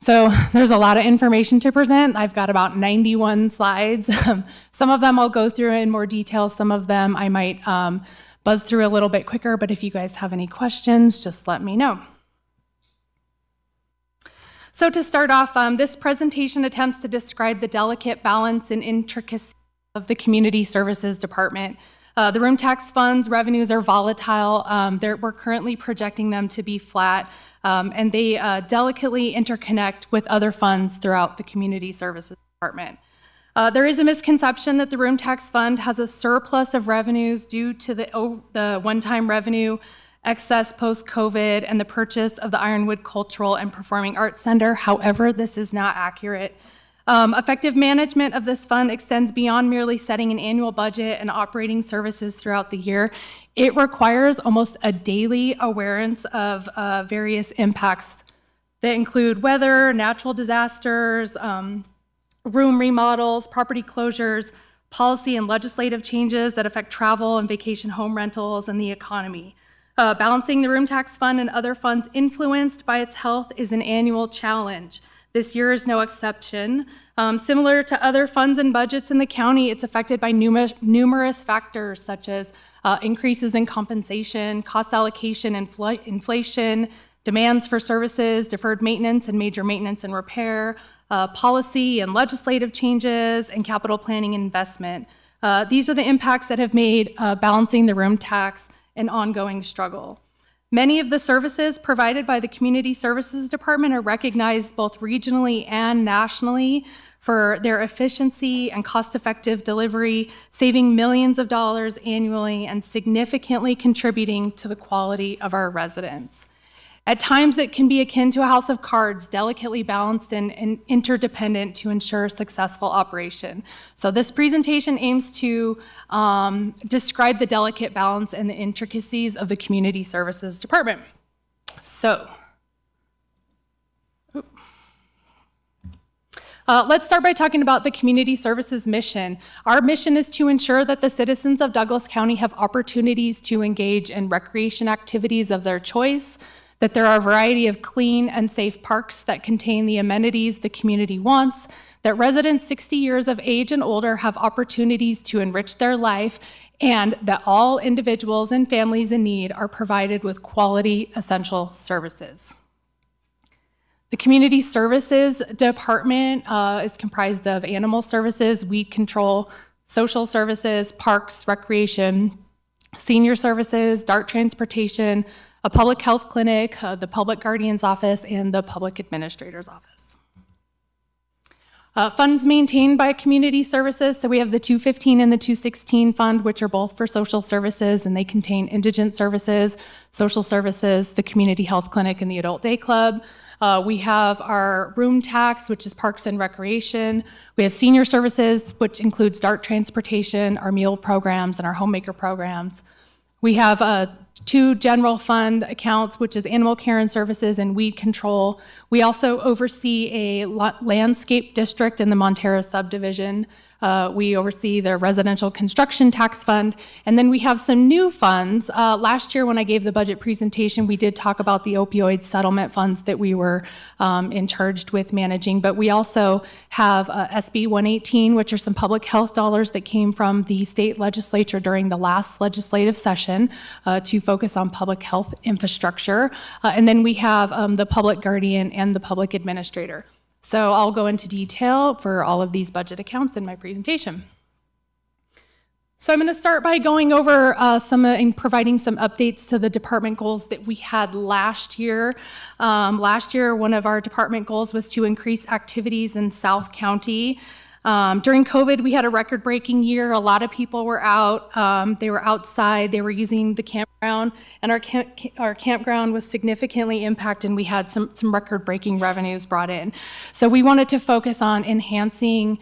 So there's a lot of information to present. I've got about 91 slides. Some of them I'll go through in more detail. Some of them I might buzz through a little bit quicker, but if you guys have any questions, just let me know. So to start off, this presentation attempts to describe the delicate balance and intricacy of the Community Services Department. The room tax funds revenues are volatile. We're currently projecting them to be flat, and they delicately interconnect with other funds throughout the Community Services Department. There is a misconception that the room tax fund has a surplus of revenues due to the one-time revenue excess post-COVID and the purchase of the Ironwood Cultural and Performing Arts Center. However, this is not accurate. Effective management of this fund extends beyond merely setting an annual budget and operating services throughout the year. It requires almost a daily awareness of various impacts that include weather, natural disasters, room remodels, property closures, policy and legislative changes that affect travel and vacation home rentals and the economy. Balancing the room tax fund and other funds influenced by its health is an annual challenge. This year is no exception. Similar to other funds and budgets in the county, it's affected by numerous factors such as increases in compensation, cost allocation, inflation, demands for services, deferred maintenance and major maintenance and repair, policy and legislative changes, and capital planning and investment. These are the impacts that have made balancing the room tax an ongoing struggle. Many of the services provided by the Community Services Department are recognized both regionally and nationally for their efficiency and cost-effective delivery, saving millions of dollars annually and significantly contributing to the quality of our residents. At times, it can be akin to a house of cards, delicately balanced and interdependent to ensure successful operation. So this presentation aims to describe the delicate balance and the intricacies of the Community Services Department. So, let's start by talking about the Community Services mission. Our mission is to ensure that the citizens of Douglas County have opportunities to engage in recreation activities of their choice, that there are a variety of clean and safe parks that contain the amenities the community wants, that residents 60 years of age and older have opportunities to enrich their life, and that all individuals and families in need are provided with quality essential services. The Community Services Department is comprised of animal services, weed control, social services, parks, recreation, senior services, DART transportation, a public health clinic, the Public Guardian's Office, and the Public Administrator's Office. Funds maintained by Community Services, so we have the 215 and the 216 fund, which are both for social services, and they contain indigent services, social services, the community health clinic, and the adult day club. We have our room tax, which is parks and recreation. We have senior services, which includes DART transportation, our meal programs, and our homemaker programs. We have 2 general fund accounts, which is animal care and services and weed control. We also oversee a landscape district in the Montero subdivision. We oversee the residential construction tax fund. And then we have some new funds. Last year when I gave the budget presentation, we did talk about the opioid settlement funds that we were in charge with managing. But we also have SB 118, which are some public health dollars that came from the state legislature during the last legislative session to focus on public health infrastructure. And then we have the public guardian and the public administrator. So I'll go into detail for all of these budget accounts in my presentation. So I'm going to start by going over and providing some updates to the department goals that we had last year. Last year, one of our department goals was to increase activities in South County. During COVID, we had a record-breaking year. A lot of people were out. They were outside. They were using the campground, and our campground was significantly impacted, and we had some record-breaking revenues brought in. So we wanted to focus on enhancing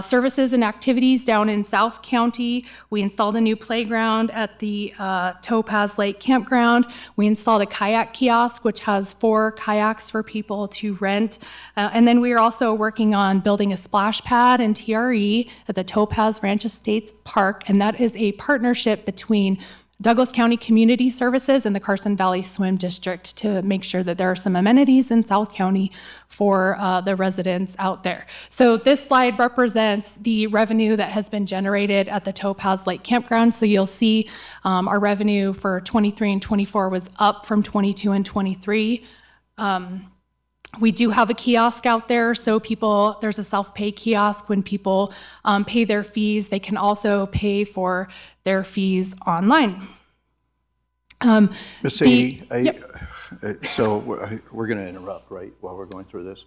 services and activities down in South County. We installed a new playground at the Topaz Lake Campground. We installed a kayak kiosk, which has 4 kayaks for people to rent. And then we are also working on building a splash pad and TRE at the Topaz Ranch Estates Park, and that is a partnership between Douglas County Community Services and the Carson Valley Swim District to make sure that there are some amenities in South County for the residents out there. So this slide represents the revenue that has been generated at the Topaz Lake Campground. So you'll see our revenue for 23 and 24 was up from 22 and 23. We do have a kiosk out there, so there's a self-pay kiosk. When people pay their fees, they can also pay for their fees online. Ms. Sadie, so we're going to interrupt, right, while we're going through this?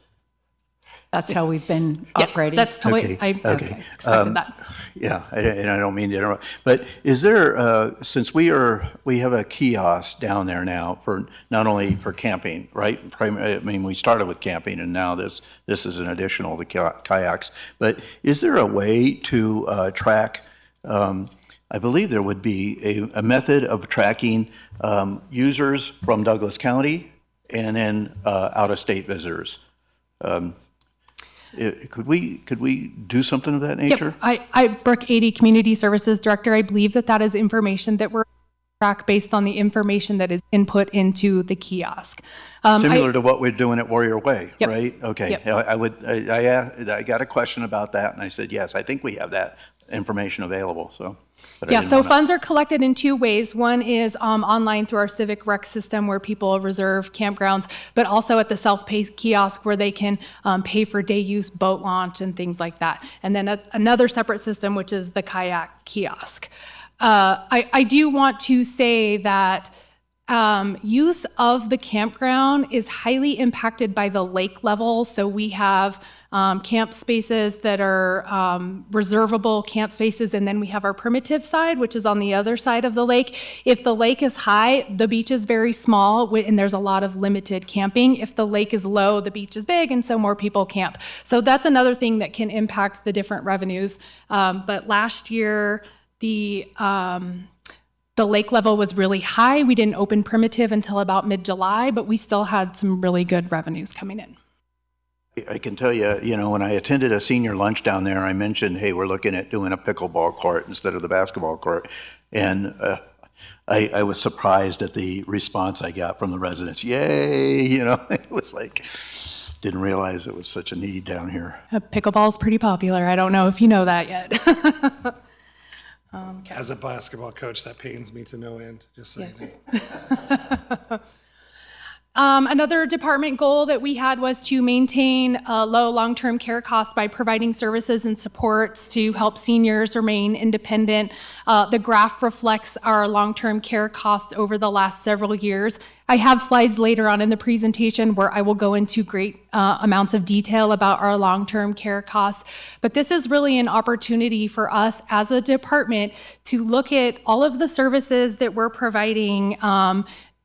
That's how we've been operating. That's totally, Okay. I expected that. Yeah, and I don't mean to interrupt, but is there, since we have a kiosk down there now for not only for camping, right? I mean, we started with camping, and now this is an additional to kayaks. But is there a way to track? I believe there would be a method of tracking users from Douglas County and then out-of-state visitors. Could we do something of that nature? Yep. I Brooke 80 Community Services Director. I believe that is information that we're track based on the information that is input into the kiosk. Similar to what we're doing at Warrior Way, Yep. right? Okay. Yep. I got a question about that, and I said, yes, I think we have that information available, so. but I Yeah, didn't so wanna- funds are collected in 2 ways. One is online through our Civic Rec system where people reserve campgrounds, but also at the self-pay kiosk where they can pay for day use, boat launch, and things like that. And then another separate system, which is the kayak kiosk. I do want to say that use of the campground is highly impacted by the lake level. So we have camp spaces that are reservable camp spaces, and then we have our primitive side, which is on the other side of the lake. If the lake is high, the beach is very small, and there's a lot of limited camping. If the lake is low, the beach is big, and so more people camp. So that's another thing that can impact the different revenues. But last year, the lake level was really high. We didn't open primitive until about mid-July, but we still had some really good revenues coming in. I can tell you, when I attended a senior lunch down there, I mentioned, hey, we're looking at doing a pickleball court instead of the basketball court. And I was surprised at the response I got from the residents. Yay, you know, it was like, didn't realize it was such a need down here. Pickleball's pretty popular. I don't know if you know that yet. As a basketball coach, that pains me to no end, just so you know. Yes. Another department goal that we had was to maintain low long-term care costs by providing services and supports to help seniors remain independent. The graph reflects our long-term care costs over the last several years. I have slides later on in the presentation where I will go into great amounts of detail about our long-term care costs, but this is really an opportunity for us as a department to look at all of the services that we're providing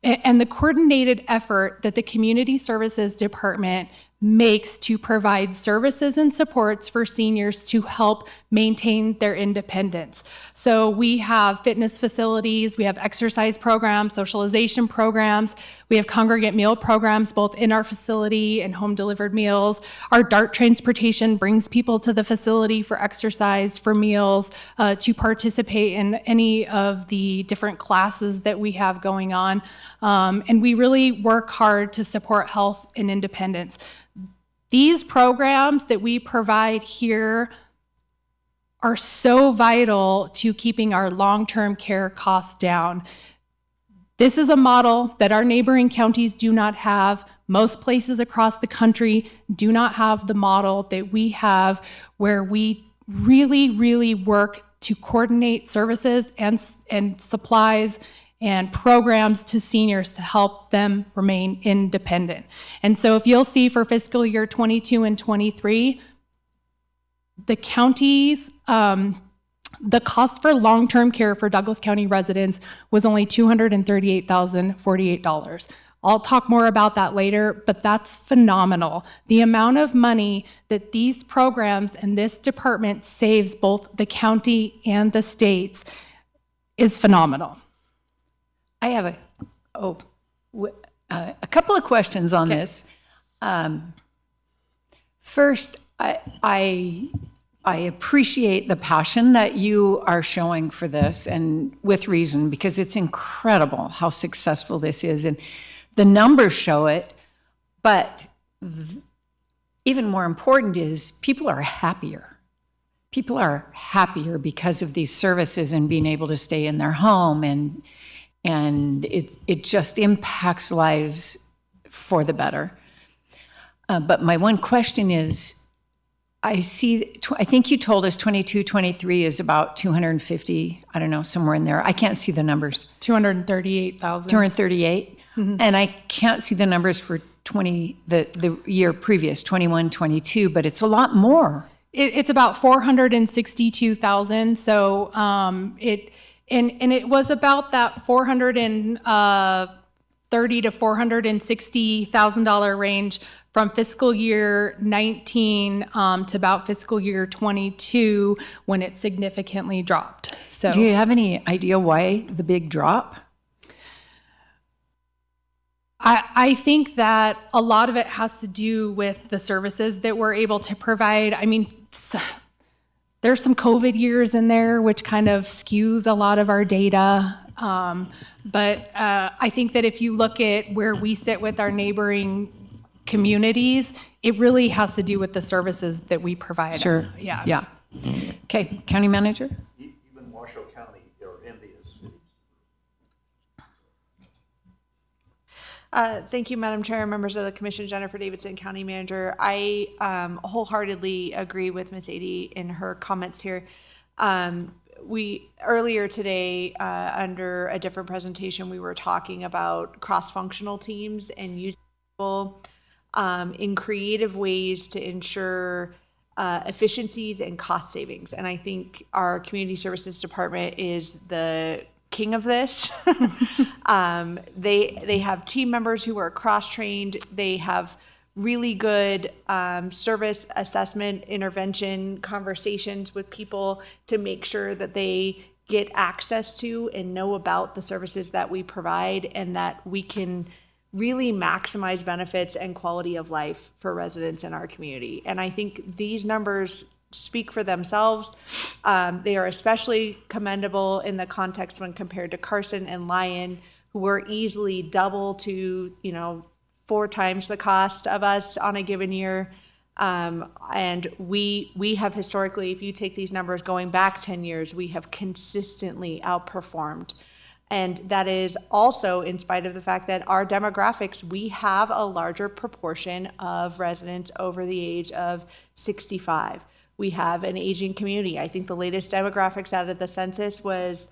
and the coordinated effort that the Community Services Department makes to provide services and supports for seniors to help maintain their independence. So we have fitness facilities, we have exercise programs, socialization programs, we have congregate meal programs both in our facility and home delivered meals. Our DART transportation brings people to the facility for exercise, for meals, to participate in any of the different classes that we have going on. And we really work hard to support health and independence. These programs that we provide here are so vital to keeping our long-term care costs down. This is a model that our neighboring counties do not have. Most places across the country do not have the model that we have, where we really, really work to coordinate services and supplies and programs to seniors to help them remain independent. And so if you'll see for fiscal year 22 and 23, the counties, the cost for long-term care for Douglas County residents was only $238,048. I'll talk more about that later, but that's phenomenal. The amount of money that these programs and this department saves both the county and the states is phenomenal. I have a couple of questions on this. First, I appreciate the passion that you are showing for this, and with reason, because it's incredible how successful this is, and the numbers show it. But even more important is people are happier. People are happier because of these services and being able to stay in their home, and it just impacts lives for the better. But my one question is, I think you told us 22, 23 is about 250, I don't know, somewhere in there. I can't see the numbers. 238,000. 238? Mm-hmm. And I can't see the numbers for the year previous, 21, 22, but it's a lot more. It's about 462,000. So it was about that $430,000 to $460,000 range from fiscal year 19 to about fiscal year 22, when it significantly dropped. So, do you have any idea why the big drop? I think that a lot of it has to do with the services that we're able to provide. I mean, there's some COVID years in there, which kind of skews a lot of our data. But I think that if you look at where we sit with our neighboring communities, it really has to do with the services that we provide. Sure. Yeah. Yeah. Okay, County Manager? Even Washoe County, they're envious. Thank you, Madam Chair, members of the Commission. Jennifer Davidson, County Manager. I wholeheartedly agree with Ms. Adie in her comments here. We earlier today, under a different presentation, we were talking about cross-functional teams and using people in creative ways to ensure efficiencies and cost savings. And I think our Community Services Department is the king of this. They have team members who are cross-trained. They have really good service assessment, intervention, conversations with people to make sure that they get access to and know about the services that we provide, and that we can really maximize benefits and quality of life for residents in our community. And I think these numbers speak for themselves. They are especially commendable in the context when compared to Carson and Lyon, who were easily double to, 4 times the cost of us on a given year. And we have historically, if you take these numbers going back 10 years, we have consistently outperformed. And that is also in spite of the fact that our demographics, we have a larger proportion of residents over the age of 65. We have an aging community. I think the latest demographics out of the census was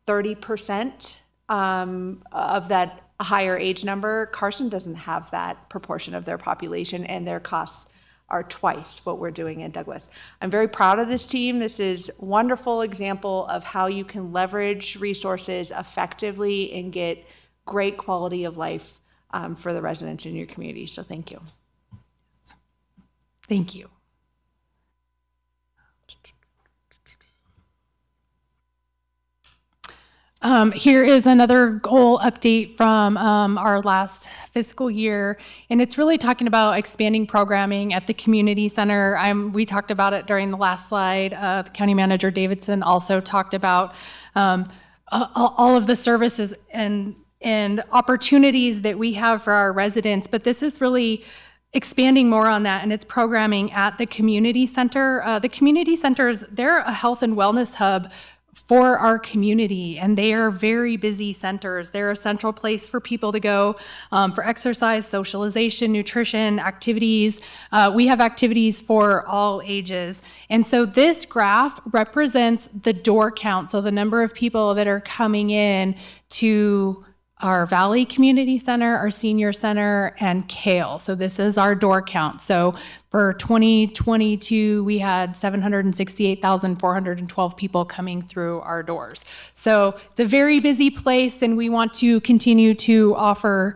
30% of that higher age number. Carson doesn't have that proportion of their population, and their costs are twice what we're doing in Douglas. I'm very proud of this team. This is a wonderful example of how you can leverage resources effectively and get great quality of life for the residents in your community. So thank you. Thank you. Here is another goal update from our last fiscal year, and it's really talking about expanding programming at the community center. We talked about it during the last slide. The County Manager Davidson also talked about all of the services and opportunities that we have for our residents, but this is really expanding more on that, and it's programming at the community center. The community centers, they're a health and wellness hub for our community, and they are very busy centers. They're a central place for people to go for exercise, socialization, nutrition, activities. We have activities for all ages. And so this graph represents the door count, so the number of people that are coming in to our Valley Community Center, our Senior Center, and Kale. So this is our door count. So for 2022, we had 768,412 people coming through our doors. So it's a very busy place, and we want to continue to offer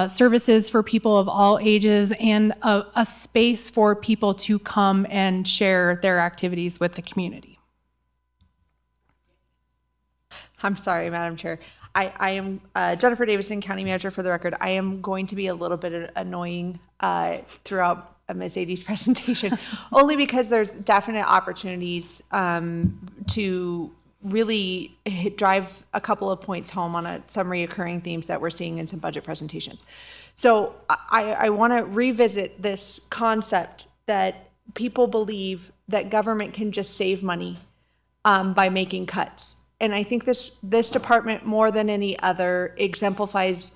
services for people of all ages and a space for people to come and share their activities with the community. I'm sorry, Madam Chair. I am Jennifer Davidson, County Manager for the record. I am going to be a little bit annoying throughout Ms. Adie's presentation, only because there's definite opportunities to really drive a couple of points home on some reoccurring themes that we're seeing in some budget presentations. So I want to revisit this concept that people believe that government can just save money by making cuts. And I think this department, more than any other, exemplifies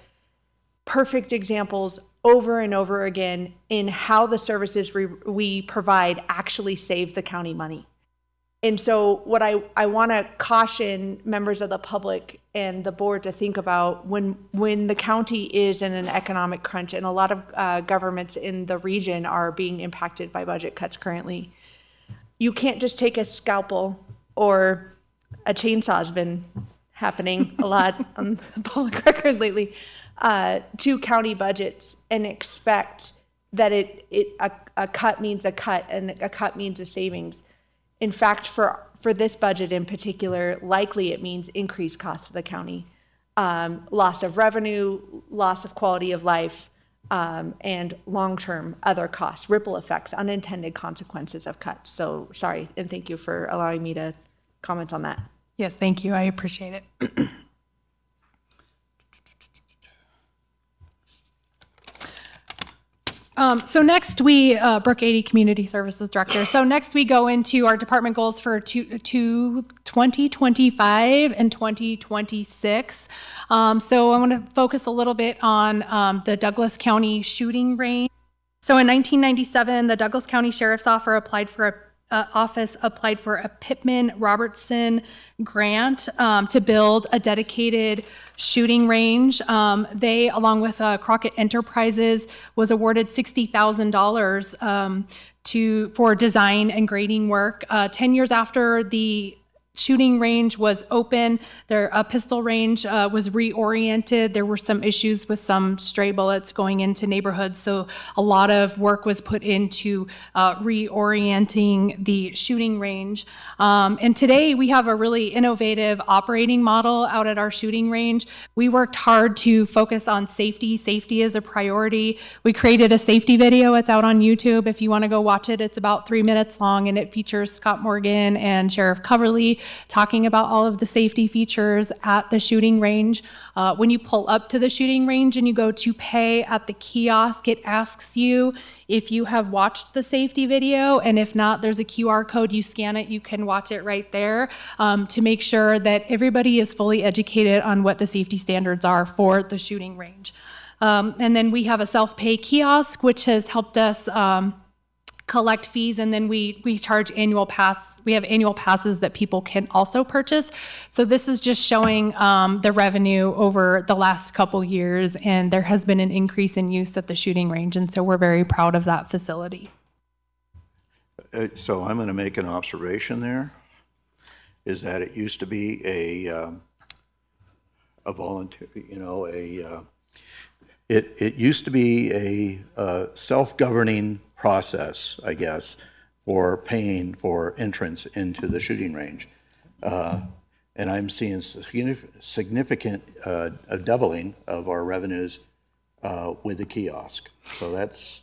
perfect examples over and over again in how the services we provide actually save the county money. And so what I want to caution members of the public and the board to think about when the county is in an economic crunch, and a lot of governments in the region are being impacted by budget cuts currently, you can't just take a scalpel, or a chainsaw's been happening a lot on the public record lately, to county budgets and expect that a cut means a cut and a cut means a savings. In fact, for this budget in particular, likely it means increased cost to the county, loss of revenue, loss of quality of life, and long-term other costs, ripple effects, unintended consequences of cuts. So sorry, and thank you for allowing me to comment on that. Yes, thank you. I appreciate it. So next we, Brooke Adie, Community Services Director. So next we go into our department goals for 2025 and 2026. So I want to focus a little bit on the Douglas County shooting range. So in 1997, the Douglas County Sheriff's Office applied for a Pittman-Robertson grant to build a dedicated shooting range. They, along with Crockett Enterprises, was awarded $60,000 for design and grading work. 10 years after the shooting range was open. Their pistol range was reoriented. There were some issues with some stray bullets going into neighborhoods, so a lot of work was put into reorienting the shooting range. And today we have a really innovative operating model out at our shooting range. We worked hard to focus on safety. Safety is a priority. We created a safety video. It's out on YouTube. If you want to go watch it, it's about 3 minutes long, and it features Scott Morgan and Sheriff Coverly talking about all of the safety features at the shooting range. When you pull up to the shooting range and you go to pay at the kiosk, it asks you if you have watched the safety video, and if not, there's a QR code. You scan it, you can watch it right there to make sure that everybody is fully educated on what the safety standards are for the shooting range. And then we have a self-pay kiosk, which has helped us collect fees, and then we charge annual pass. We have annual passes that people can also purchase. So this is just showing the revenue over the last couple years, and there has been an increase in use at the shooting range, and so we're very proud of that facility. So I'm going to make an observation there, is that it used to be a volunteer, it used to be a self-governing process, I guess, for paying for entrance into the shooting range. And I'm seeing significant doubling of our revenues with the kiosk. So that's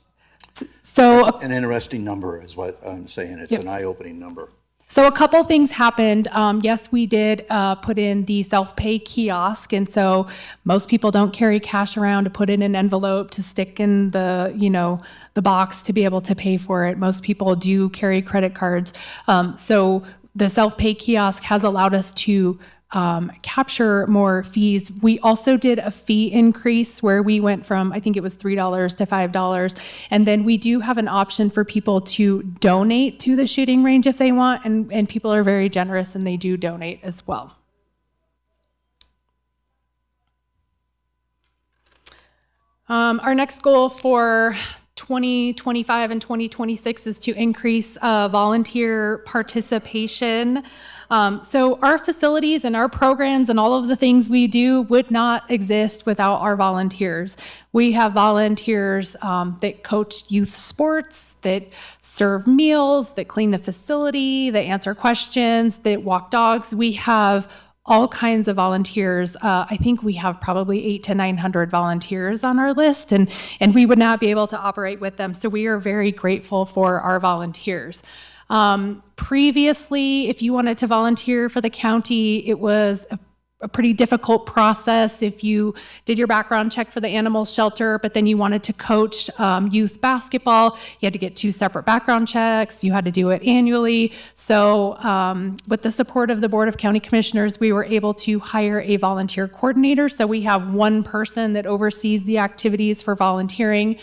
an interesting number is what I'm saying. It's an eye-opening number. So a couple things happened. Yes, we did put in the self-pay kiosk, and so most people don't carry cash around to put in an envelope to stick in the, the box to be able to pay for it. Most people do carry credit cards. So the self-pay kiosk has allowed us to capture more fees. We also did a fee increase where we went from, I think it was $3 to $5. And then we do have an option for people to donate to the shooting range if they want. And people are very generous and they do donate as well. Our next goal for 2025 and 2026 is to increase volunteer participation. So our facilities and our programs and all of the things we do would not exist without our volunteers. We have volunteers that coach youth sports, that serve meals, that clean the facility, that answer questions, that walk dogs. We have all kinds of volunteers. I think we have probably 800 to 900 volunteers on our list, and we would not be able to operate with them. So we are very grateful for our volunteers. Previously, if you wanted to volunteer for the county, it was a pretty difficult process. If you did your background check for the animal shelter, but then you wanted to coach youth basketball, you had to get 2 separate background checks. You had to do it annually. So with the support of the Board of County Commissioners, we were able to hire a volunteer coordinator. So we have one person that oversees the activities for volunteering.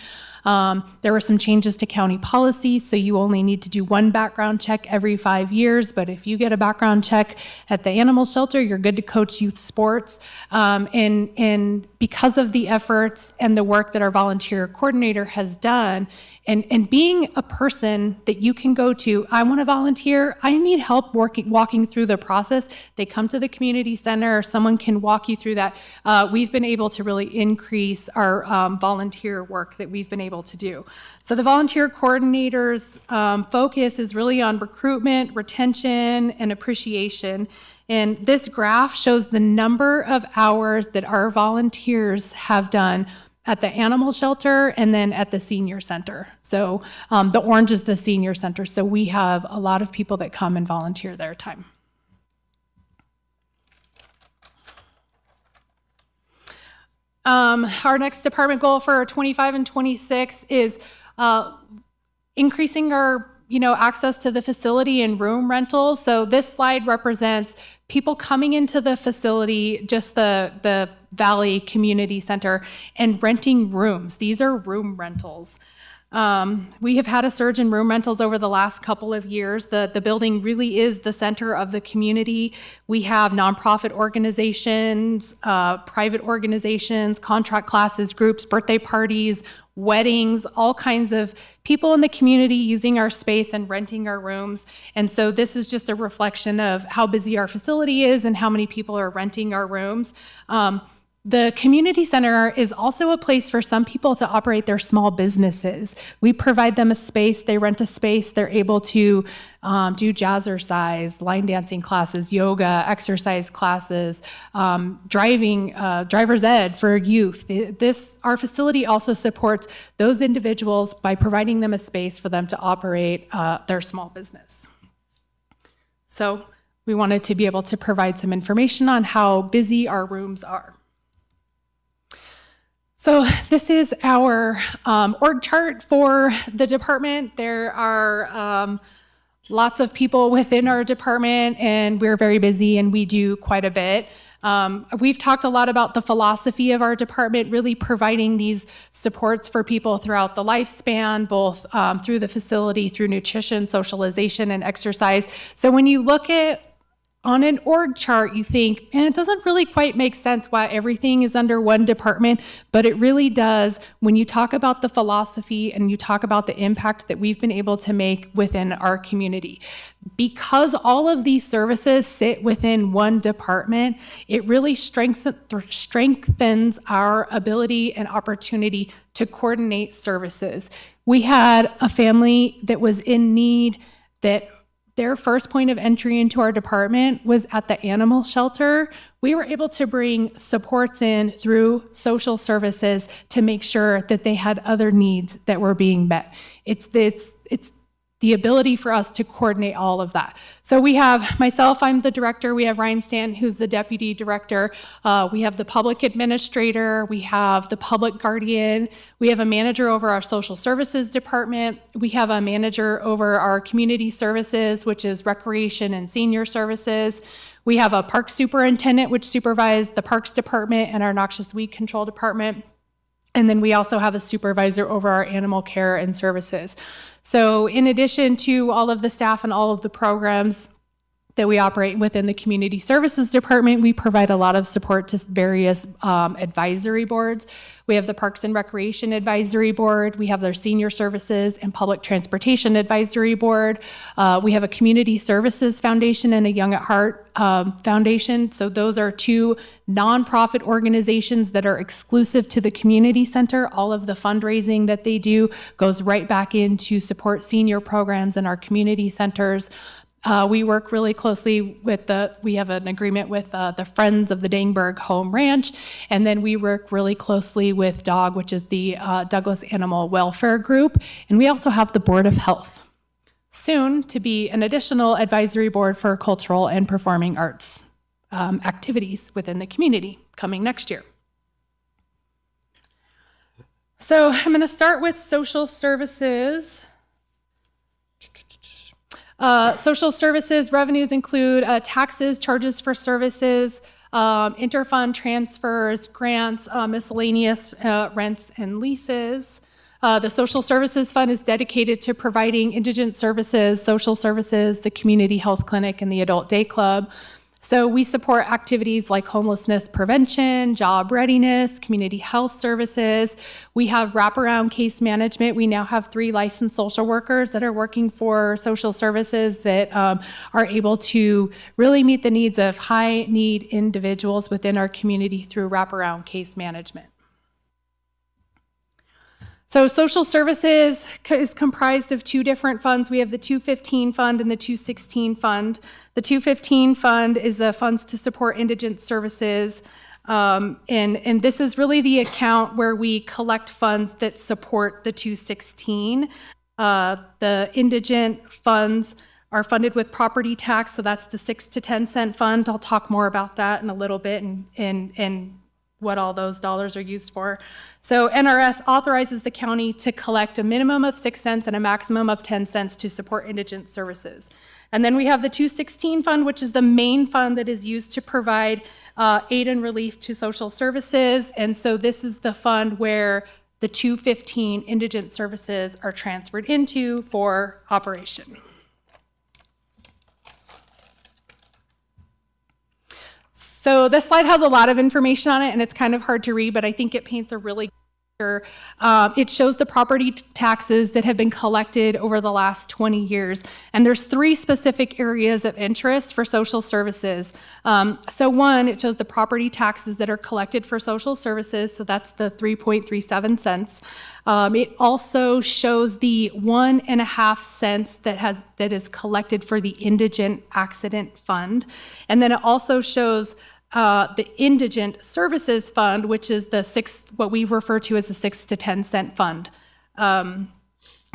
There were some changes to county policy, so you only need to do 1 background check every 5 years, but if you get a background check at the animal shelter, you're good to coach youth sports. And because of the efforts and the work that our volunteer coordinator has done, and being a person that you can go to, I want to volunteer, I need help walking through the process. They come to the community center, or someone can walk you through that. We've been able to really increase our volunteer work that we've been able to do. So the volunteer coordinator's focus is really on recruitment, retention, and appreciation. And this graph shows the number of hours that our volunteers have done at the animal shelter and then at the senior center. So the orange is the senior center. So we have a lot of people that come and volunteer their time. Our next department goal for 25 and 26 is increasing our access to the facility and room rentals. So this slide represents people coming into the facility, just the Valley Community Center, and renting rooms. These are room rentals. We have had a surge in room rentals over the last couple of years. The building really is the center of the community. We have nonprofit organizations, private organizations, contract classes, groups, birthday parties, weddings, all kinds of people in the community using our space and renting our rooms. And so this is just a reflection of how busy our facility is and how many people are renting our rooms. The community center is also a place for some people to operate their small businesses. We provide them a space, they rent a space, they're able to do jazzercise, line dancing classes, yoga, exercise classes, driver's ed for youth. Our facility also supports those individuals by providing them a space for them to operate their small business. So we wanted to be able to provide some information on how busy our rooms are. So this is our org chart for the department. There are lots of people within our department, and we're very busy, and we do quite a bit. We've talked a lot about the philosophy of our department, really providing these supports for people throughout the lifespan, both through the facility, through nutrition, socialization, and exercise. So when you look at on an org chart, you think, it doesn't really quite make sense why everything is under one department, but it really does when you talk about the philosophy and you talk about the impact that we've been able to make within our community. Because all of these services sit within one department, it really strengthens our ability and opportunity to coordinate services. We had a family that was in need that their first point of entry into our department was at the animal shelter. We were able to bring supports in through social services to make sure that they had other needs that were being met. It's the ability for us to coordinate all of that. So we have myself, I'm the director. We have Ryan Stanton, who's the deputy director. We have the public administrator. We have the public guardian. We have a manager over our social services department. We have a manager over our community services, which is recreation and senior services. We have a park superintendent, which supervises the parks department and our noxious weed control department. And then we also have a supervisor over our animal care and services. So in addition to all of the staff and all of the programs that we operate within the community services department, we provide a lot of support to various advisory boards. We have the Parks and Recreation Advisory Board. We have their Senior Services and Public Transportation Advisory Board. We have a Community Services Foundation and a Young at Heart Foundation. So those are two nonprofit organizations that are exclusive to the community center. All of the fundraising that they do goes right back in to support senior programs in our community centers. We work really closely with we have an agreement with the Friends of the Dangberg Home Ranch, and then we work really closely with DOG, which is the Douglas Animal Welfare Group, and we also have the Board of Health. Soon to be an additional advisory board for cultural and performing arts activities within the community coming next year. So I'm going to start with social services. Social services revenues include taxes, charges for services, interfund transfers, grants, miscellaneous rents and leases. The Social Services Fund is dedicated to providing indigent services, social services, the community health clinic, and the adult day club. So we support activities like homelessness prevention, job readiness, community health services. We have wraparound case management. We now have 3 licensed social workers that are working for social services that are able to really meet the needs of high need individuals within our community through wraparound case management. So social services is comprised of 2 different funds. We have the 215 fund and the 216 fund. The 215 fund is the funds to support indigent services. And this is really the account where we collect funds that support the 216. The indigent funds are funded with property tax, so that's the 6 to 10 cent fund. I'll talk more about that in a little bit and what all those dollars are used for. So NRS authorizes the county to collect a minimum of 6 cents and a maximum of 10 cents to support indigent services. And then we have the 216 fund, which is the main fund that is used to provide aid and relief to social services. And so this is the fund where the 215 indigent services are transferred into for operation. So this slide has a lot of information on it, and it's kind of hard to read, but I think it paints a really It shows the property taxes that have been collected over the last 20 years. And there's 3 specific areas of interest for social services. So one, it shows the property taxes that are collected for social services. So that's the 3.37 cents. It also shows the 1.5 cents that is collected for the Indigent Accident Fund. And then it also shows the Indigent Services Fund, which is what we refer to as the 6 to 10 cent fund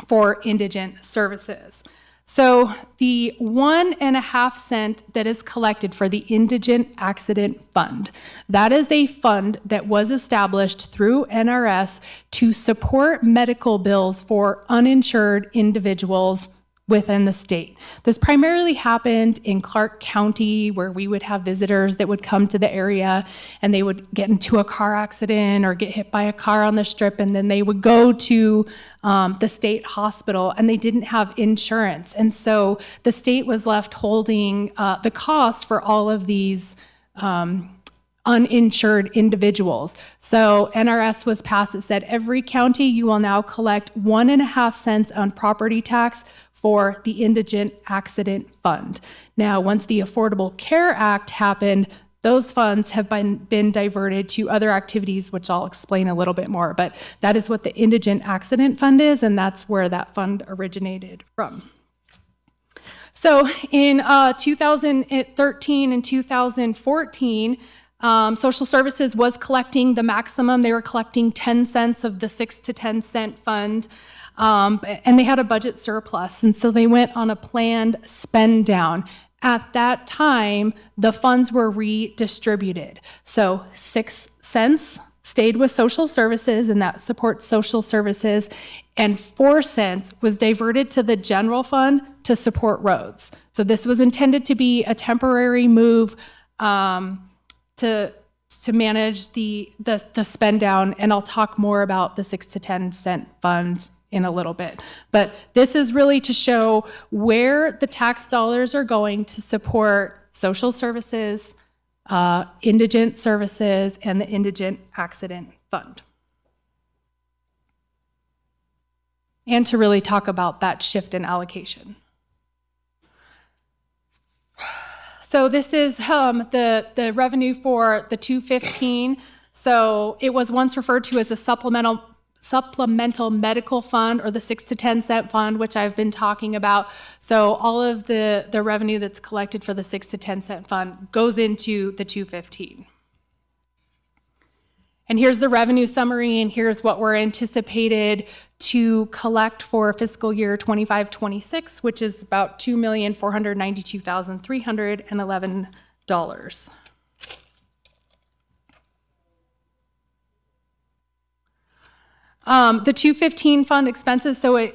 for indigent services. So the 1.5 cent that is collected for the Indigent Accident Fund, that is a fund that was established through NRS to support medical bills for uninsured individuals within the state. This primarily happened in Clark County, where we would have visitors that would come to the area and they would get into a car accident or get hit by a car on the strip, and then they would go to the state hospital and they didn't have insurance. And so the state was left holding the cost for all of these uninsured individuals. So NRS was passed. It said every county, you will now collect 1.5 cents on property tax for the Indigent Accident Fund. Now, once the Affordable Care Act happened, those funds have been diverted to other activities, which I'll explain a little bit more. But that is what the Indigent Accident Fund is, and that's where that fund originated from. So in 2013 and 2014, Social Services was collecting the maximum. They were collecting 10 cents of the 6 to 10 cent fund. And they had a budget surplus, and so they went on a planned spend down. At that time, the funds were redistributed. So 6 cents stayed with social services, and that supports social services, and 4 cents was diverted to the general fund to support roads. So this was intended to be a temporary move to manage the spend down, and I'll talk more about the 6 to 10 cent funds in a little bit. But this is really to show where the tax dollars are going to support social services, indigent services, and the Indigent Accident Fund. And to really talk about that shift in allocation. So this is the revenue for the 215. So it was once referred to as a supplemental medical fund, or the 6 to 10 cent fund, which I've been talking about. So all of the revenue that's collected for the 6 to 10 cent fund goes into the 215. And here's the revenue summary, and here's what we're anticipated to collect for fiscal year 25-26, which is about $2,492,311. The 215 fund expenses, so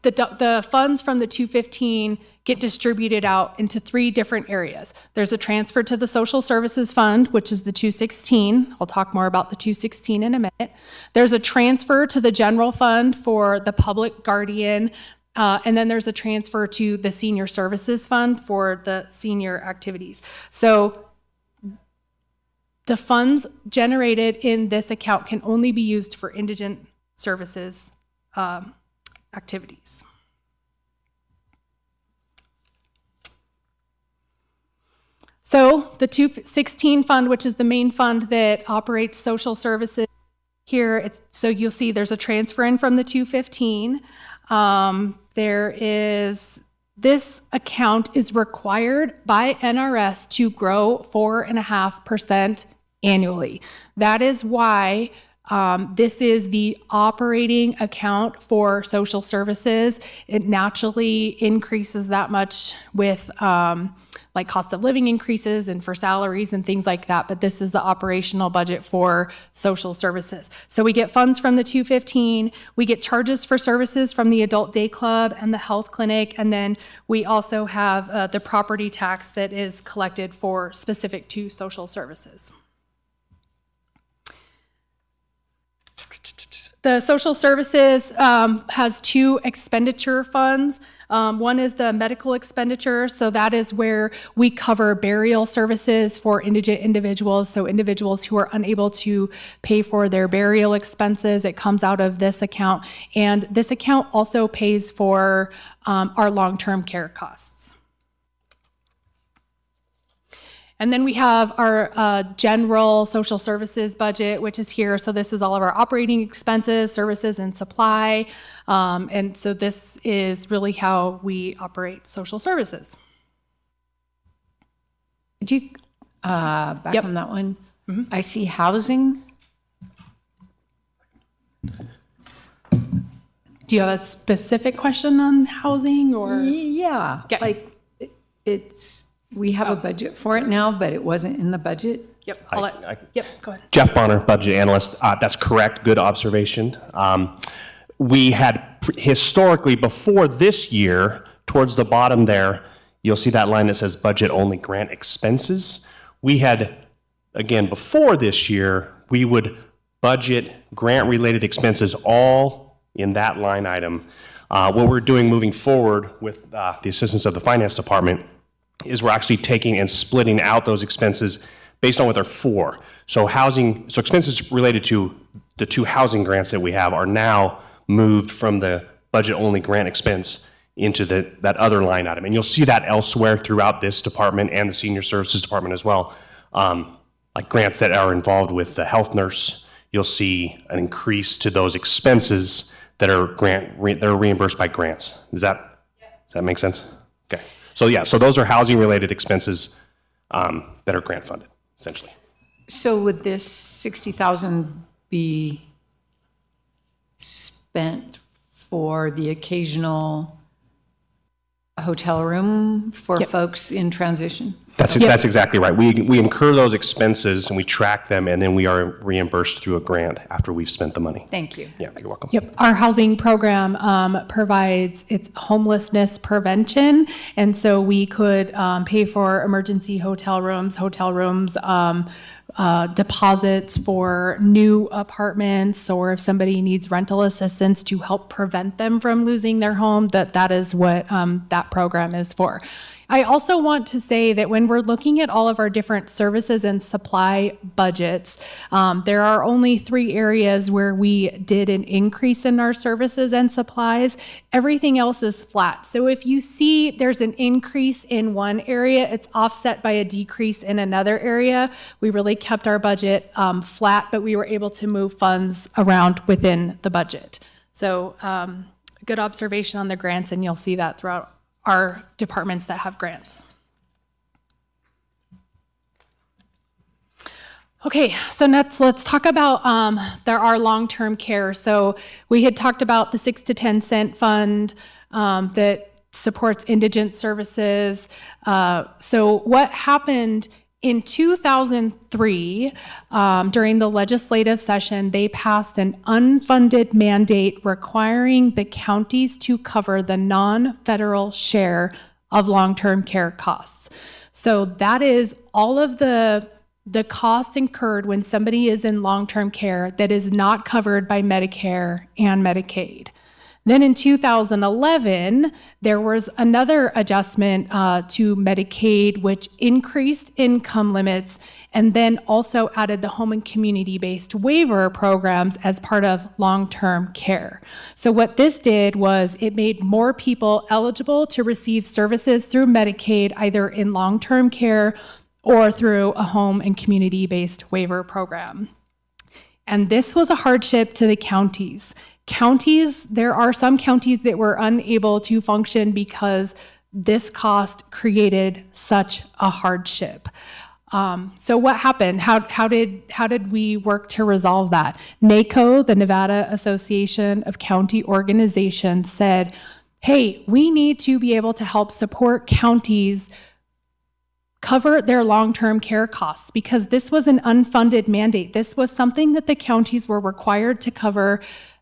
the funds from the 215 get distributed out into 3 different areas. There's a transfer to the social services fund, which is the 216. I'll talk more about the 216 in a minute. There's a transfer to the general fund for the public guardian, and then there's a transfer to the senior services fund for the senior activities. So the funds generated in this account can only be used for indigent services activities. So the 216 fund, which is the main fund that operates social services here, so you'll see there's a transfer in from the 215. This account is required by NRS to grow 4.5% annually. That is why this is the operating account for social services. It naturally increases that much with like cost of living increases and for salaries and things like that, but this is the operational budget for social services. So we get funds from the 215, we get charges for services from the adult day club and the health clinic, and then we also have the property tax that is collected for specific to social services. The social services has 2 expenditure funds. One is the medical expenditure. So that is where we cover burial services for indigent individuals. So individuals who are unable to pay for their burial expenses, it comes out of this account. And this account also pays for our long-term care costs. And then we have our general social services budget, which is here. So this is all of our operating expenses, services, and supply. And so this is really how we operate social services. Could you back Yep. on that one? I see housing. Do you have a specific question on housing or? Yeah, Yeah. like we have a budget for it now, but it wasn't in the budget. Yep, Yep, go ahead. Jeff Bonner, budget analyst. That's correct. Good observation. We had historically, before this year, towards the bottom there, you'll see that line that says budget only grant expenses. We had, again, before this year, we would budget grant related expenses all in that line item. What we're doing moving forward with the assistance of the finance department is we're actually taking and splitting out those expenses based on what they're for. So expenses related to the 2 housing grants that we have are now moved from the budget only grant expense into that other line item. And you'll see that elsewhere throughout this department and the senior services department as well. Like grants that are involved with the health nurse, you'll see an increase to those expenses that are they're reimbursed by grants. Does that make sense? Okay. So yeah, so those are housing related expenses that are grant funded, essentially. So would this 60,000 be spent for the occasional hotel room for folks in transition? That's exactly right. We incur those expenses and we track them, and then we are reimbursed through a grant after we've spent the money. Thank you. Yeah, you're welcome. Yep, our housing program provides its homelessness prevention, and so we could pay for emergency hotel rooms, deposits for new apartments, or if somebody needs rental assistance to help prevent them from losing their home, that is what that program is for. I also want to say that when we're looking at all of our different services and supply budgets, there are only 3 areas where we did an increase in our services and supplies. Everything else is flat. So if you see there's an increase in one area, it's offset by a decrease in another area. We really kept our budget flat, but we were able to move funds around within the budget. So good observation on the grants, and you'll see that throughout our departments that have grants. Okay, so let's talk about our long-term care. So we had talked about the 6 to 10 cent fund that supports indigent services. So what happened in 2003, during the legislative session, they passed an unfunded mandate requiring the counties to cover the non-federal share of long-term care costs. So that is all of the costs incurred when somebody is in long-term care that is not covered by Medicare and Medicaid. Then in 2011, there was another adjustment to Medicaid, which increased income limits and then also added the home and community-based waiver programs as part of long-term care. So what this did was it made more people eligible to receive services through Medicaid, either in long-term care or through a home and community-based waiver program. And this was a hardship to the counties. There are some counties that were unable to function because this cost created such a hardship. So what happened? How did we work to resolve that? NACO, the Nevada Association of County Organizations, said, hey, we need to be able to help support counties cover their long-term care costs, because this was an unfunded mandate. This was something that the counties were required to cover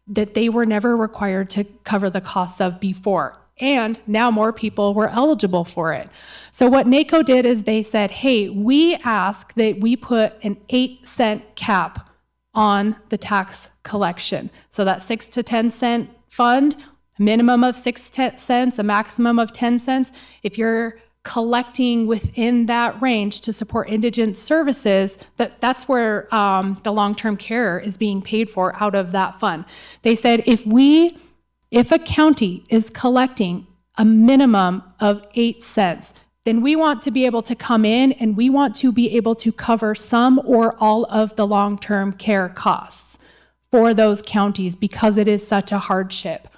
that they were never required to cover the costs of before. And now more people were eligible for it. So what NACO did is they said, hey, we ask that we put an 8-cent cap on the tax collection. So that 6 to 10 cent fund, a minimum of 6 cents, a maximum of 10 cents. If you're collecting within that range to support indigent services, that's where the long-term care is being paid for out of that fund. They said if a county is collecting a minimum of 8 cents, then we want to be able to come in and we want to be able to cover some or all of the long-term care costs for those counties because it is such a hardship.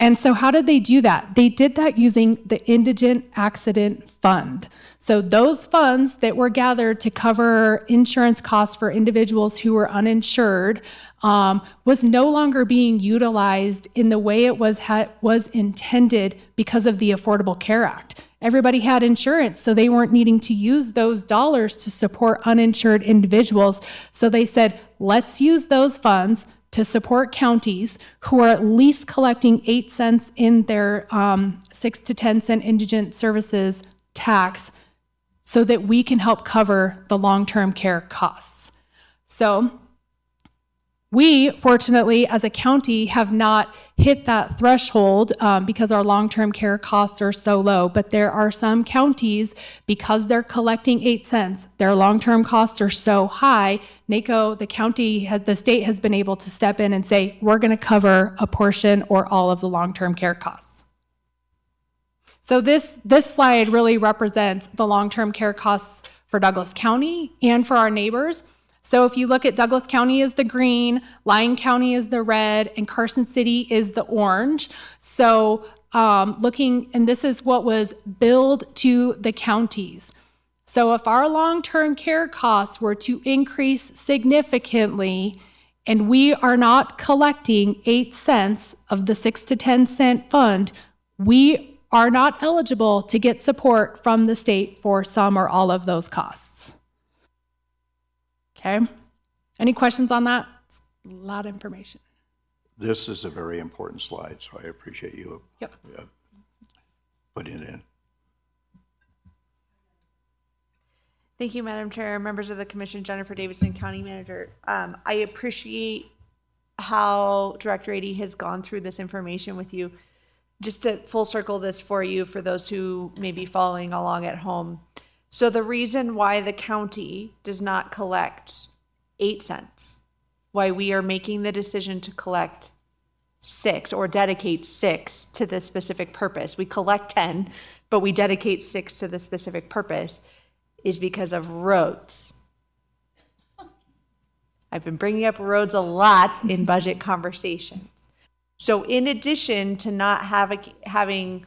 And so how did they do that? They did that using the Indigent Accident Fund. So those funds that were gathered to cover insurance costs for individuals who were uninsured was no longer being utilized in the way it was intended because of the Affordable Care Act. Everybody had insurance, so they weren't needing to use those dollars to support uninsured individuals. So they said, let's use those funds to support counties who are at least collecting 8 cents in their 6 to 10 cent indigent services tax so that we can help cover the long-term care costs. So we, fortunately, as a county, have not hit that threshold because our long-term care costs are so low. But there are some counties, because they're collecting 8 cents, their long-term costs are so high, NACO, the state has been able to step in and say, we're going to cover a portion or all of the long-term care costs. So this slide really represents the long-term care costs for Douglas County and for our neighbors. So if you look at Douglas County is the green, Lyon County is the red, and Carson City is the orange. So and this is what was billed to the counties. So if our long-term care costs were to increase significantly, and we are not collecting 8 cents of the 6 to 10 cent fund, we are not eligible to get support from the state for some or all of those costs. Okay, any questions on that? It's a lot of information. This is a very important slide, so I appreciate you putting it in. Thank you, Madam Chair, members of the Commission, Jennifer Davidson, County Manager. I appreciate how Director Ady has gone through this information with you. Just to full circle this for you, for those who may be following along at home. So the reason why the county does not collect 8 cents, why we are making the decision to collect 6 or dedicate 6 to this specific purpose, we collect 10, but we dedicate 6 to the specific purpose, is because of roads. I've been bringing up roads a lot in budget conversations. So in addition to not having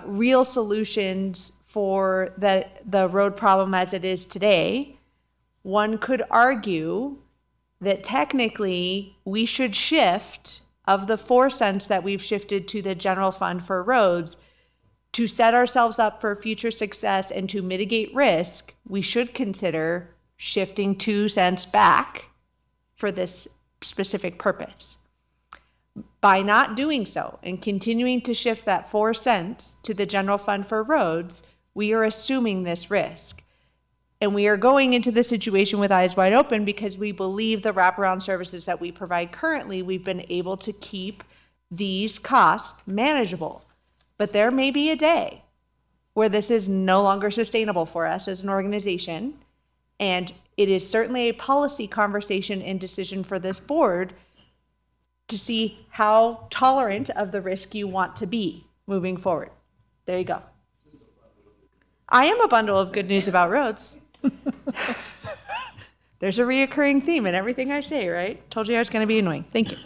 real solutions for the road problem as it is today, one could argue that technically we should shift of the 4 cents that we've shifted to the general fund for roads to set ourselves up for future success and to mitigate risk. We should consider shifting 2 cents back for this specific purpose. By not doing so and continuing to shift that 4 cents to the general fund for roads, we are assuming this risk. And we are going into this situation with eyes wide open because we believe the wraparound services that we provide currently, we've been able to keep these costs manageable. But there may be a day where this is no longer sustainable for us as an organization. And it is certainly a policy conversation and decision for this board to see how tolerant of the risk you want to be moving forward. There you go. I am a bundle of good news about roads. There's a reoccurring theme in everything I say, right? Told you I was going to be annoying. Thank you.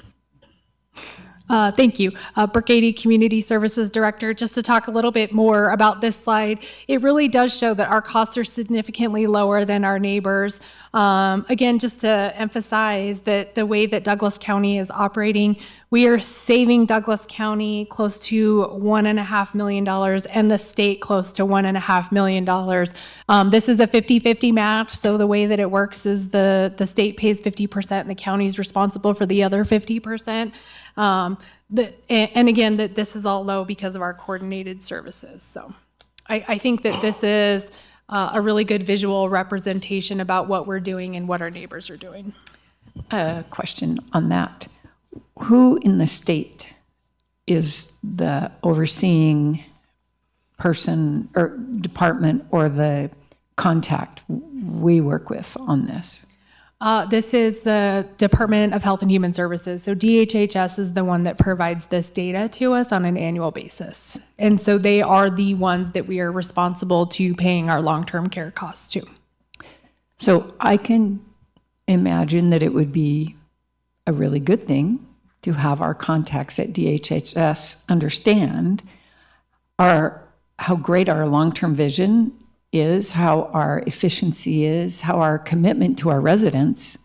Thank you. Brooke Ady, Community Services Director. Just to talk a little bit more about this slide, it really does show that our costs are significantly lower than our neighbors. Again, just to emphasize that the way that Douglas County is operating, we are saving Douglas County close to $1.5 million and the state close to $1.5 million. This is a 50-50 match, so the way that it works is the state pays 50% and the county is responsible for the other 50%. And again, that this is all low because of our coordinated services. So I think that this is a really good visual representation about what we're doing and what our neighbors are doing. A question on that. Who in the state is the overseeing person or department or the contact we work with on this? This is the Department of Health and Human Services. So DHHS is the one that provides this data to us on an annual basis. And so they are the ones that we are responsible to paying our long-term care costs to. So I can imagine that it would be a really good thing to have our contacts at DHHS understand how great our long-term vision is, how our efficiency is, how our commitment to our residents.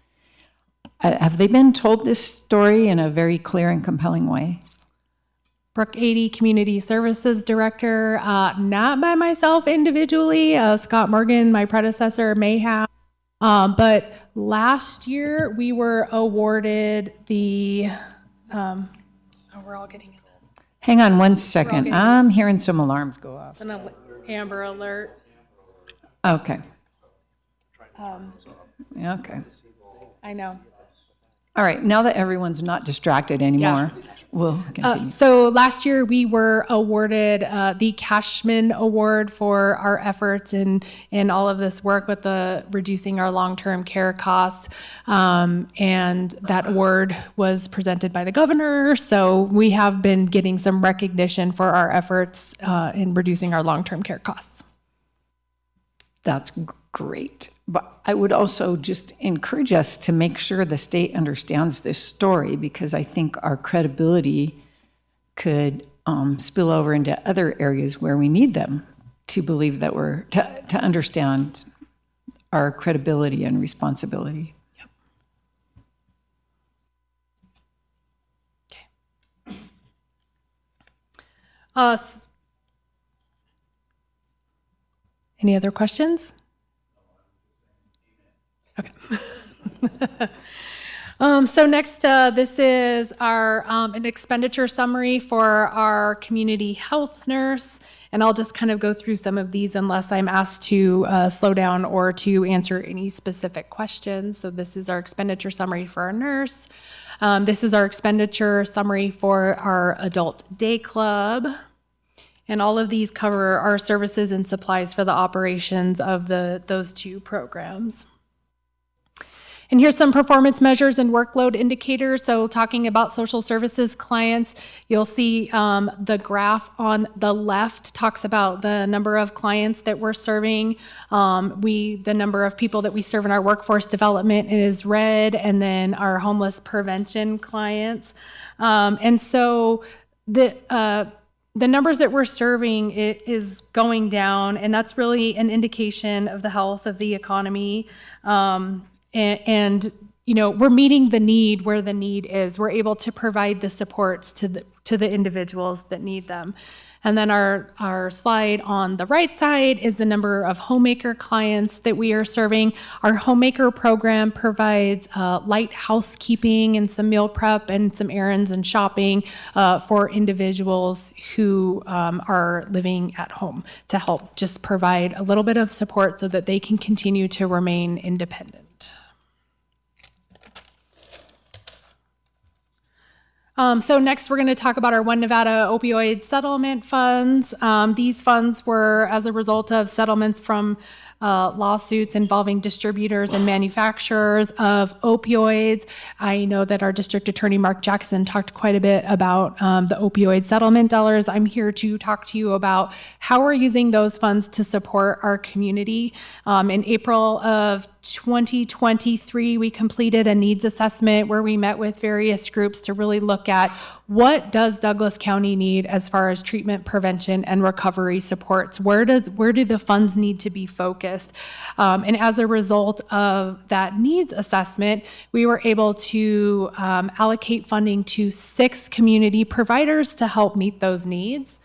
Have they been told this story in a very clear and compelling way? Brooke 80 Community Services Director, not by myself individually. Scott Morgan, my predecessor, may have. But last year we were awarded the, we're all getting Hang on one second. I'm hearing some alarms go off. an Amber Alert. Okay. Okay. I know. All right. Now that everyone's not distracted anymore, we'll continue. So last year we were awarded the Cashman Award for our efforts in all of this work with the reducing our long-term care costs. And that award was presented by the governor. So we have been getting some recognition for our efforts in reducing our long-term care costs. That's great. But I would also just encourage us to make sure the state understands this story, because I think our credibility could spill over into other areas where we need them to believe that to understand our credibility and responsibility. Okay. Any other questions? Okay. So next, this is our an expenditure summary for our community health nurse. And I'll just kind of go through some of these unless I'm asked to slow down or to answer any specific questions. So this is our expenditure summary for our nurse. This is our expenditure summary for our adult day club. And all of these cover our services and supplies for the operations of those two programs. And here's some performance measures and workload indicators. So talking about social services clients, you'll see the graph on the left talks about the number of clients that we're serving. The number of people that we serve in our workforce development is red, and then our homeless prevention clients. And so the numbers that we're serving is going down, and that's really an indication of the health of the economy. And you know, we're meeting the need where the need is. We're able to provide the supports to the individuals that need them. And then our slide on the right side is the number of homemaker clients that we are serving. Our homemaker program provides light housekeeping and some meal prep and some errands and shopping for individuals who are living at home, to help just provide a little bit of support so that they can continue to remain independent. So next, we're going to talk about our One Nevada opioid settlement funds. These funds were as a result of settlements from lawsuits involving distributors and manufacturers of opioids. I know that our district attorney, Mark Jackson, talked quite a bit about the opioid settlement dollars. I'm here to talk to you about how we're using those funds to support our community. In April of 2023, we completed a needs assessment where we met with various groups to really look at what does Douglas County need as far as treatment, prevention, and recovery supports. Where do the funds need to be focused? And as a result of that needs assessment, we were able to allocate funding to 6 community providers to help meet those needs.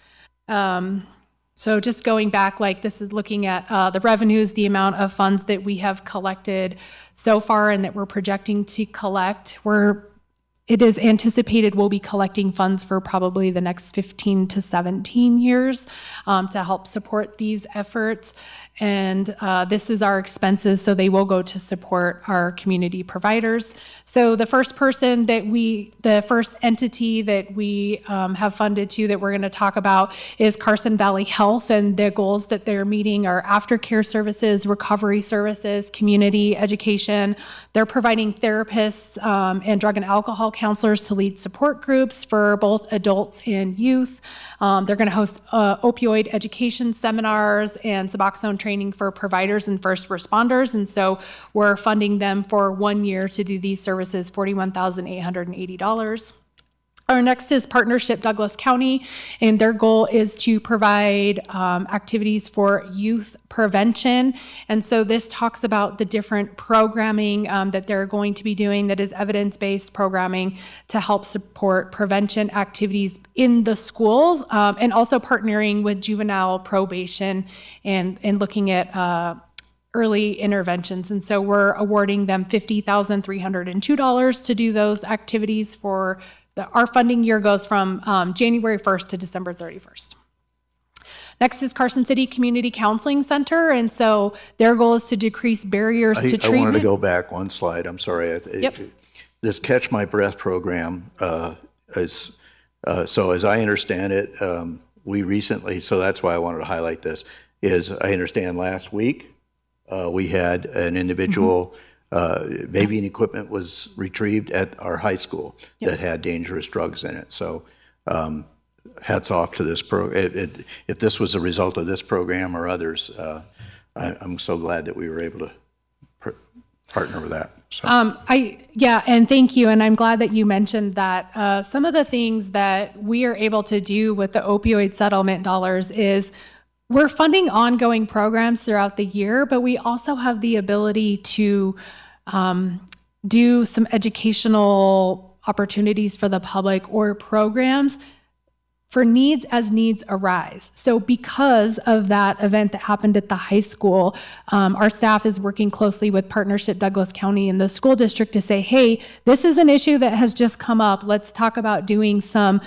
So just going back, like this is looking at the revenues, the amount of funds that we have collected so far and that we're projecting to collect. We're it is anticipated we'll be collecting funds for probably the next 15 to 17 years to help support these efforts. And this is our expenses, so they will go to support our community providers. So the first entity that we have funded to that we're going to talk about is Carson Valley Health, and the goals that they're meeting are aftercare services, recovery services, community education. They're providing therapists and drug and alcohol counselors to lead support groups for both adults and youth. They're going to host opioid education seminars and Suboxone training for providers and first responders. And so we're funding them for 1 year to do these services, $41,880. Our next is Partnership Douglas County, and their goal is to provide activities for youth prevention. And so this talks about the different programming that they're going to be doing that is evidence-based programming to help support prevention activities in the schools, and also partnering with juvenile probation and looking at early interventions. And so we're awarding them $50,302 to do those activities for our funding year goes from January 1st to December 31st. Next is Carson City Community Counseling Center, and so their goal is to decrease barriers to treatment. I wanted to go back one slide, I'm sorry. Yep. This Catch My Breath program is, so as I understand it, we recently, so that's why I wanted to highlight this, is I understand last week we had an individual baby and equipment was retrieved at our high school that had dangerous drugs in it. So hats off to this if this was a result of this program or others, I'm so glad that we were able to partner with that. So. And thank you. And I'm glad that you mentioned that. Some of the things that we are able to do with the opioid settlement dollars is we're funding ongoing programs throughout the year, but we also have the ability to do some educational opportunities for the public or programs for needs as needs arise. So because of that event that happened at the high school, our staff is working closely with Partnership Douglas County and the school district to say, hey, this is an issue that has just come up. Let's talk about doing some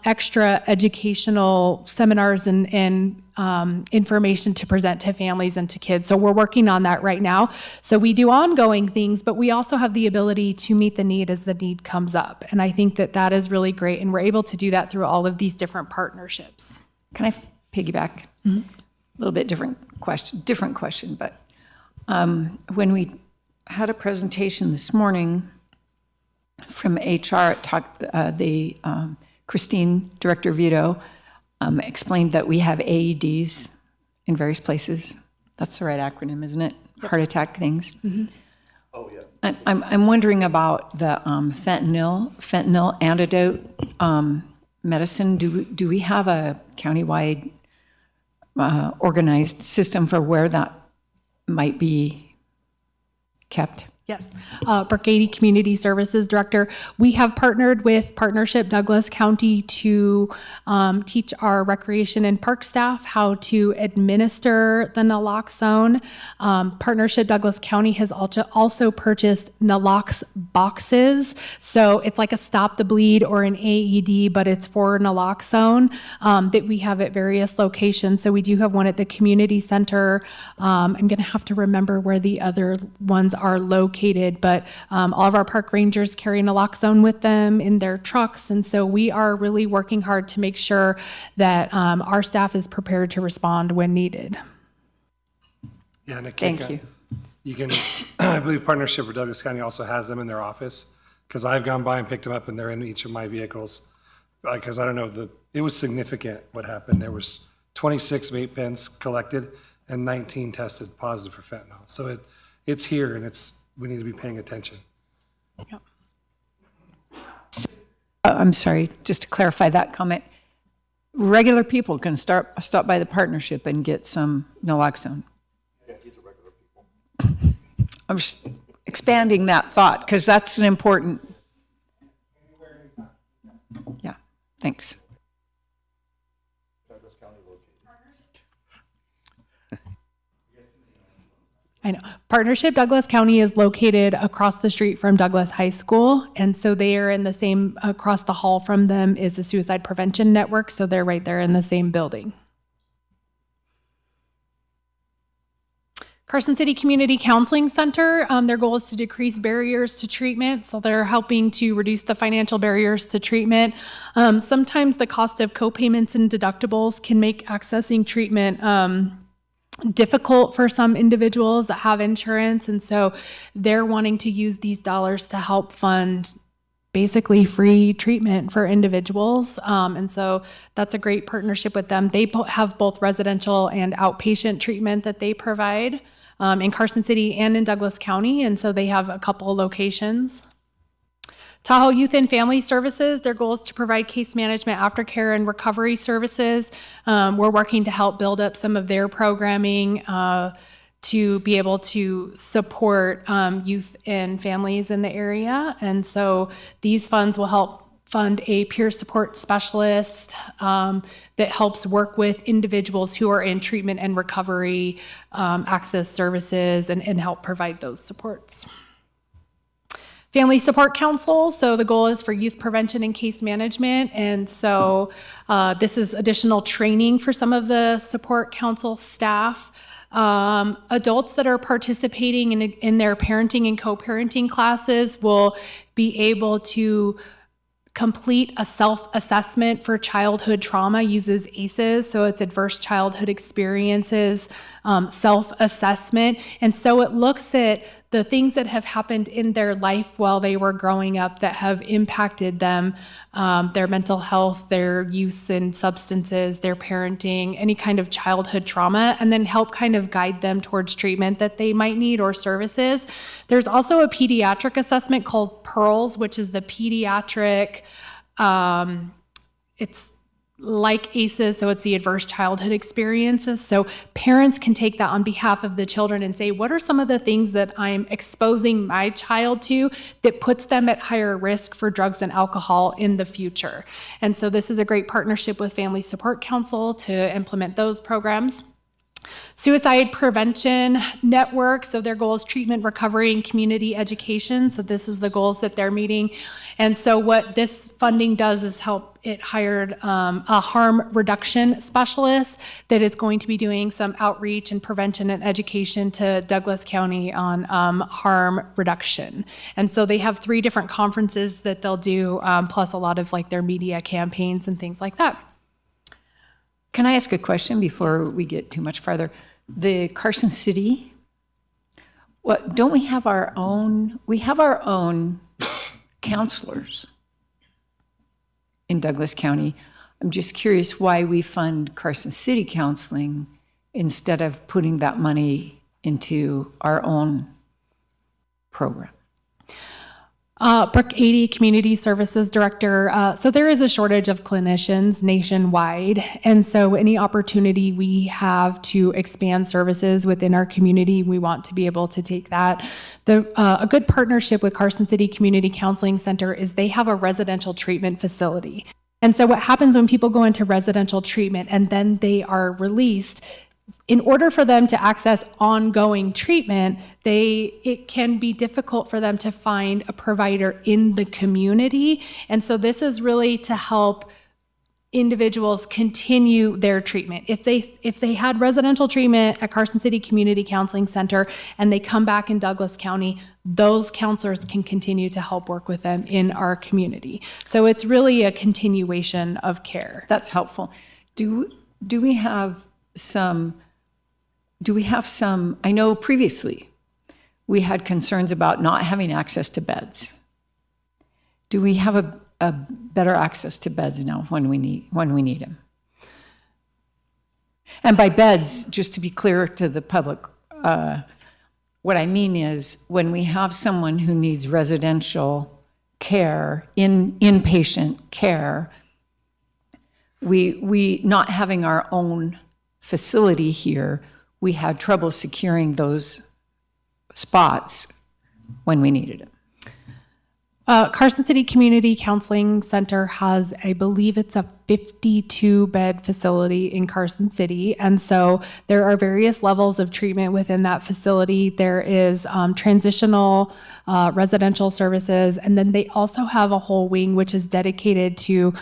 extra educational seminars and information to present to families and to kids. So we're working on that right now. So we do ongoing things, but we also have the ability to meet the need as the need comes up. And I think that that is really great. And we're able to do that through all of these different partnerships. Can I piggyback? A little bit different question, but when we had a presentation this morning from HR, Christine, Director Vito, explained that we have AEDs in various places. That's the right acronym, isn't it? Yep. Heart attack things. Mm-hmm. Oh, yeah. I'm wondering about the fentanyl antidote medicine. Do we have a countywide organized system for where that might be kept? Yes. Brooke Community Services Director. We have partnered with Partnership Douglas County to teach our recreation and park staff how to administer the naloxone. Partnership Douglas County has also purchased nalox boxes. So it's like a stop the bleed or an AED, but it's for naloxone that we have at various locations. So we do have one at the community center. I'm going to have to remember where the other ones are located. But all of our park rangers carry naloxone with them in their trucks. And so we are really working hard to make sure that our staff is prepared to respond when needed. Yeah, and Thank you. You can, I believe Partnership for Douglas County also has them in their office, because I've gone by and picked them up and they're in each of my vehicles. Because I don't know, it was significant what happened. There was 26 vape pens collected and 19 tested positive for fentanyl. So it's here and we need to be paying attention. Yep. I'm sorry, just to clarify that comment. Regular people can stop by the partnership and get some naloxone. Yeah, these are regular people. I'm just expanding that thought because that's an important. Yeah, thanks. I know. Partnership Douglas County is located across the street from Douglas High School. And so they are in the same, across the hall from them is the Suicide Prevention Network. So they're right there in the same building. Carson City Community Counseling Center, their goal is to decrease barriers to treatment. So they're helping to reduce the financial barriers to treatment. Sometimes the cost of co-payments and deductibles can make accessing treatment difficult for some individuals that have insurance. And so they're wanting to use these dollars to help fund basically free treatment for individuals. And so that's a great partnership with them. They have both residential and outpatient treatment that they provide in Carson City and in Douglas County. And so they have a couple of locations. Tahoe Youth and Family Services, their goal is to provide case management, aftercare, and recovery services. We're working to help build up some of their programming to be able to support youth and families in the area. And so these funds will help fund a peer support specialist that helps work with individuals who are in treatment and recovery, access services, and help provide those supports. Family Support Council, so the goal is for youth prevention and case management. And so this is additional training for some of the support council staff. Adults that are participating in their parenting and co-parenting classes will be able to complete a self-assessment for childhood trauma, uses ACEs, so it's Adverse Childhood Experiences self-assessment. And so it looks at the things that have happened in their life while they were growing up that have impacted them, their mental health, their use in substances, their parenting, any kind of childhood trauma, and then help kind of guide them towards treatment that they might need or services. There's also a pediatric assessment called PEARLS, which is the pediatric, it's like ACEs, so it's the Adverse Childhood Experiences. So parents can take that on behalf of the children and say, what are some of the things that I'm exposing my child to that puts them at higher risk for drugs and alcohol in the future? And so this is a great partnership with Family Support Council to implement those programs. Suicide Prevention Network, so their goal is treatment, recovery, and community education. So this is the goals that they're meeting. And so what this funding does is help it hired a harm reduction specialist that is going to be doing some outreach and prevention and education to Douglas County on harm reduction. And so they have 3 different conferences that they'll do, plus a lot of like their media campaigns and things like that. Can I ask a question before we get too much farther? The Carson City, what, don't we have our own, we have our own counselors in Douglas County. I'm just curious why we fund Carson City counseling instead of putting that money into our own program. Brooke 80, Community Services Director. So there is a shortage of clinicians nationwide. And so any opportunity we have to expand services within our community, we want to be able to take that. A good partnership with Carson City Community Counseling Center is they have a residential treatment facility. And so what happens when people go into residential treatment and then they are released, in order for them to access ongoing treatment, it can be difficult for them to find a provider in the community. And so this is really to help individuals continue their treatment. If they had residential treatment at Carson City Community Counseling Center and they come back in Douglas County, those counselors can continue to help work with them in our community. So it's really a continuation of care. That's helpful. Do we have some, I know previously we had concerns about not having access to beds. Do we have a better access to beds now when we need them? And by beds, just to be clear to the public, what I mean is when we have someone who needs residential care, inpatient care, we not having our own facility here, we had trouble securing those spots when we needed them. Carson City Community Counseling Center has, I believe it's a 52-bed facility in Carson City. And so there are various levels of treatment within that facility. There is transitional residential services, and then they also have a whole wing which is dedicated to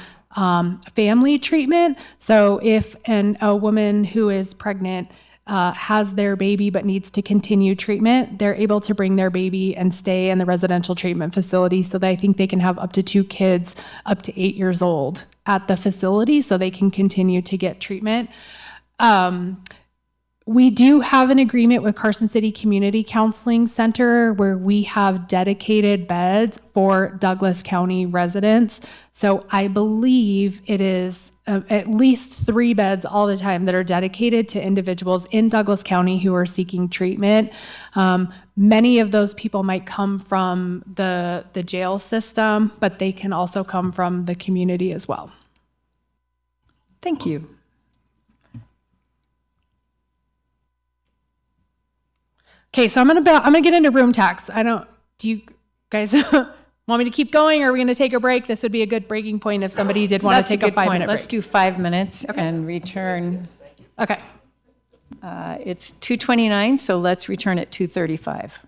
family treatment. So if a woman who is pregnant has their baby but needs to continue treatment, they're able to bring their baby and stay in the residential treatment facility. So that I think they can have up to 2 kids up to 8 years old at the facility so they can continue to get treatment. We do have an agreement with Carson City Community Counseling Center where we have dedicated beds for Douglas County residents. So I believe it is at least 3 beds all the time that are dedicated to individuals in Douglas County who are seeking treatment. Many of those people might come from the jail system, but they can also come from the community as well. Thank you. Okay, so I'm gonna get into room tax. Do you guys want me to keep going, or are we gonna take a break? This would be a good breaking point if somebody did want to take a 5-minute break. Let's do 5 minutes and return. Okay. It's 2:29, so let's return at 2:35.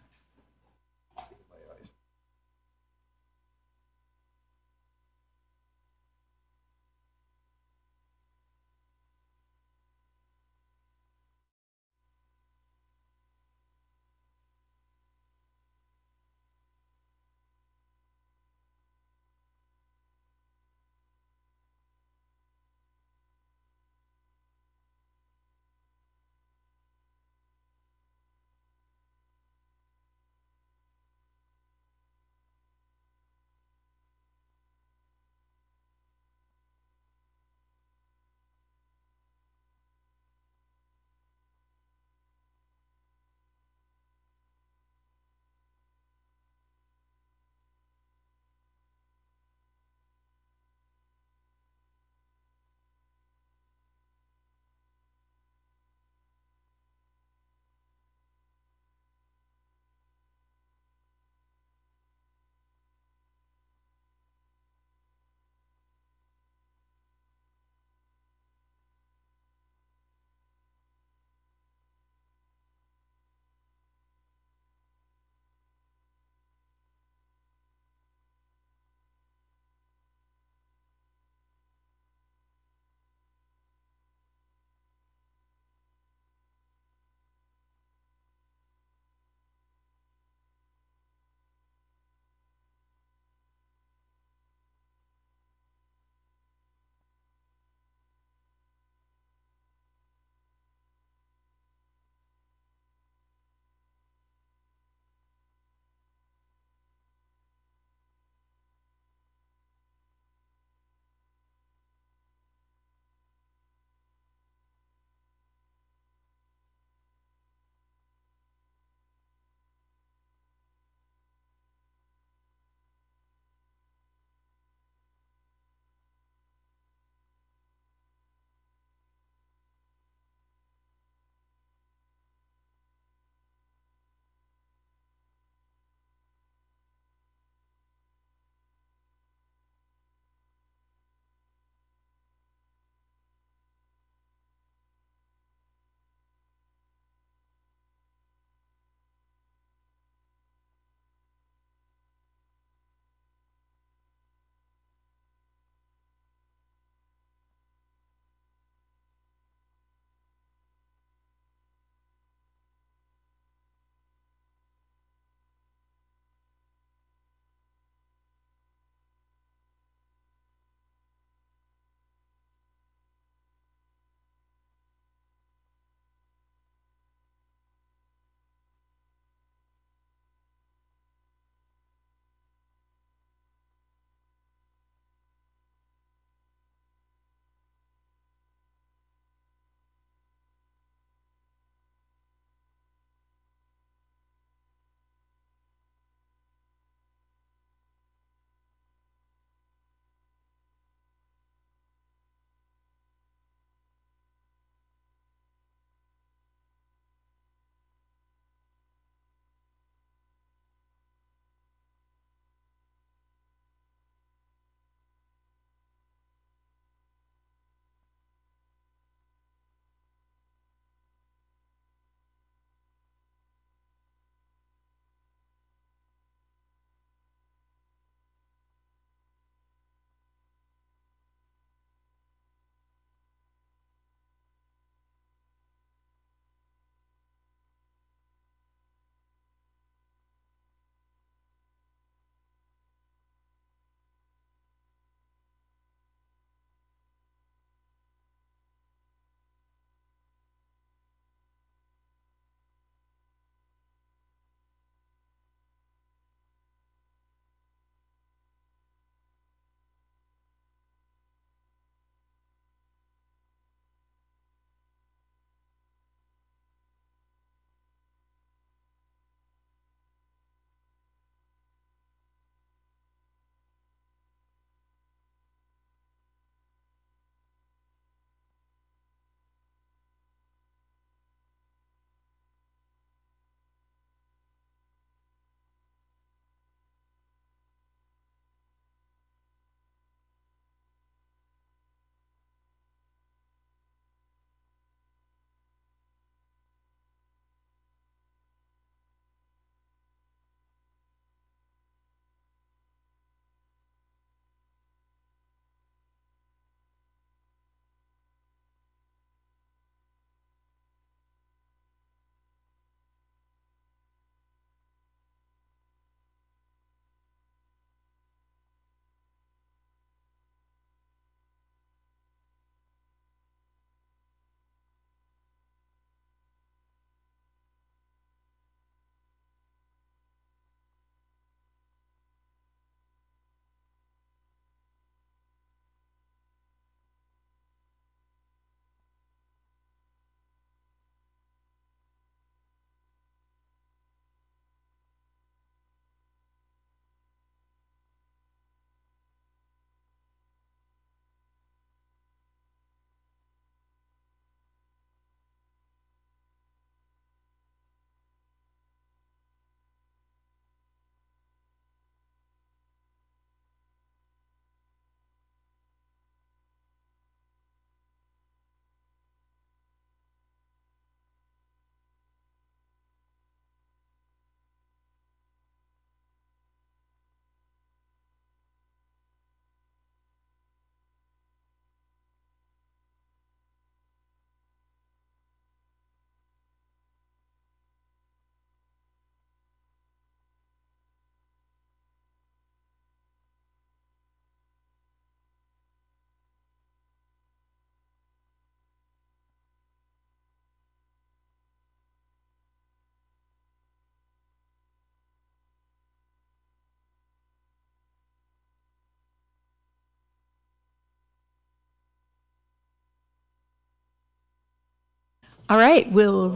All right, we'll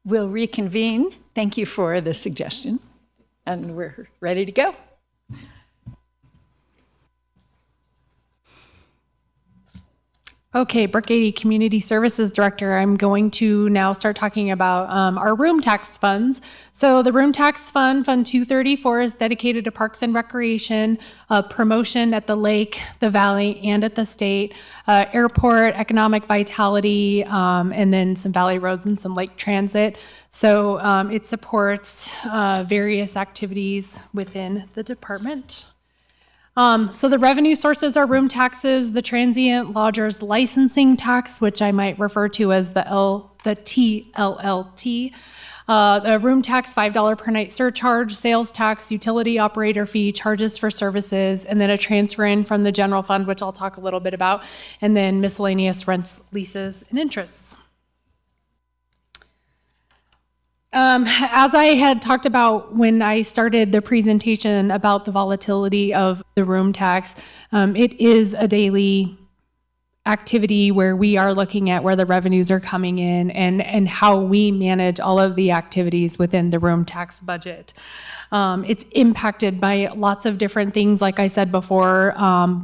reconvene. Thank you for the suggestion, and we're ready to go. Okay, Brooke 80, Community Services Director. I'm going to now start talking about our room tax funds. So the room tax fund, Fund 234, is dedicated to Parks and Recreation, promotion at the lake, the valley, and at the state, airport, economic vitality, and then some valley roads and some lake transit. So it supports various activities within the department. So the revenue sources are room taxes, the transient lodgers licensing tax, which I might refer to as the TLLT, the room tax, $5 per night surcharge, sales tax, utility operator fee, charges for services, and then a transfer in from the general fund, which I'll talk a little bit about, and then miscellaneous rents, leases, and interests. As I had talked about when I started the presentation about the volatility of the room tax, it is a daily activity where we are looking at where the revenues are coming in and how we manage all of the activities within the room tax budget. It's impacted by lots of different things, like I said before,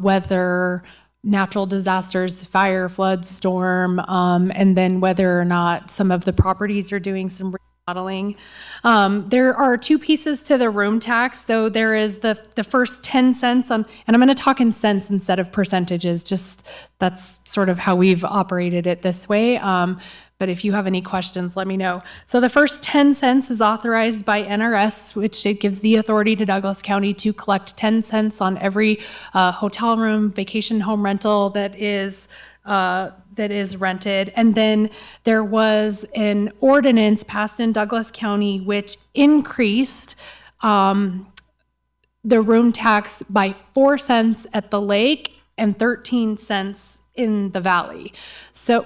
weather, natural disasters, fire, flood, storm, and then whether or not some of the properties are doing some modeling. There are two pieces to the room tax. So there is the first 10 cents on, and I'm going to talk in cents instead of percentages, just that's sort of how we've operated it this way. But if you have any questions, let me know. So the first 10 cents is authorized by NRS, which it gives the authority to Douglas County to collect 10 cents on every hotel room, vacation home rental that is rented. And then there was an ordinance passed in Douglas County which increased the room tax by 4 cents at the lake and 13 cents in the valley. So,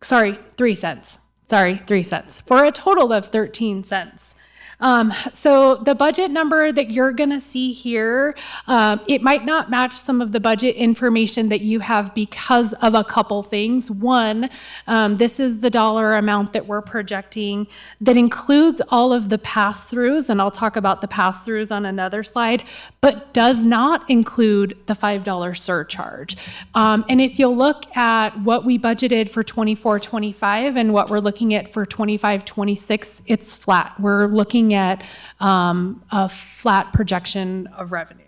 3 cents. 3 cents for a total of 13 cents. So the budget number that you're going to see here, it might not match some of the budget information that you have because of a couple things. One, this is the dollar amount that we're projecting that includes all of the pass-throughs, and I'll talk about the pass-throughs on another slide, but does not include the $5 surcharge. And if you'll look at what we budgeted for 24-25 and what we're looking at for 25-26, it's flat. We're looking at a flat projection of revenue.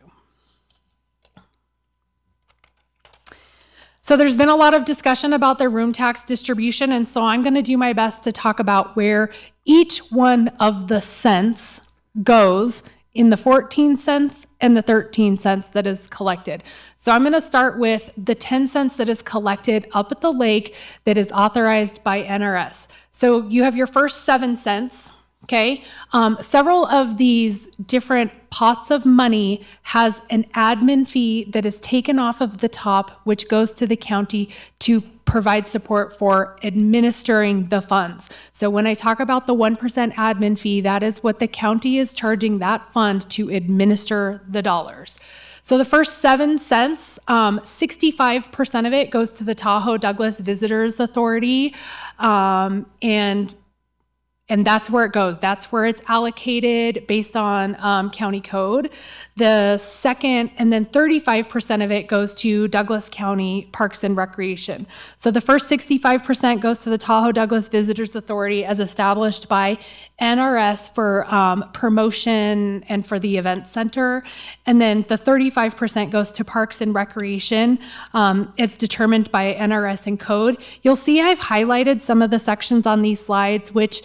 So there's been a lot of discussion about the room tax distribution, and so I'm going to do my best to talk about where each one of the cents goes in the 14 cents and the 13 cents that is collected. So I'm going to start with the 10 cents that is collected up at the lake that is authorized by NRS. So you have your first 7 cents. Okay, several of these different pots of money has an admin fee that is taken off of the top, which goes to the county to provide support for administering the funds. So when I talk about the 1% admin fee, that is what the county is charging that fund to administer the dollars. So the first 7 cents, 65% of it goes to the Tahoe Douglas Visitors Authority, and that's where it goes. That's where it's allocated based on county code. The second, and then 35% of it goes to Douglas County Parks and Recreation. So the first 65% goes to the Tahoe Douglas Visitors Authority as established by NRS for promotion and for the event center. And then the 35% goes to Parks and Recreation. It's determined by NRS and code. You'll see I've highlighted some of the sections on these slides, which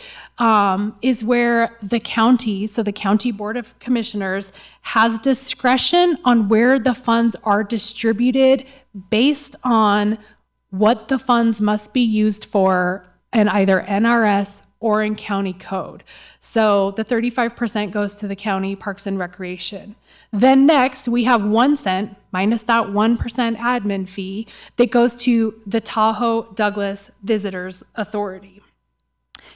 is where the county, so the County Board of Commissioners, has discretion on where the funds are distributed based on what the funds must be used for in either NRS or in county code. So the 35% goes to the county Parks and Recreation. Then next, we have 1 cent minus that 1% admin fee that goes to the Tahoe Douglas Visitors Authority.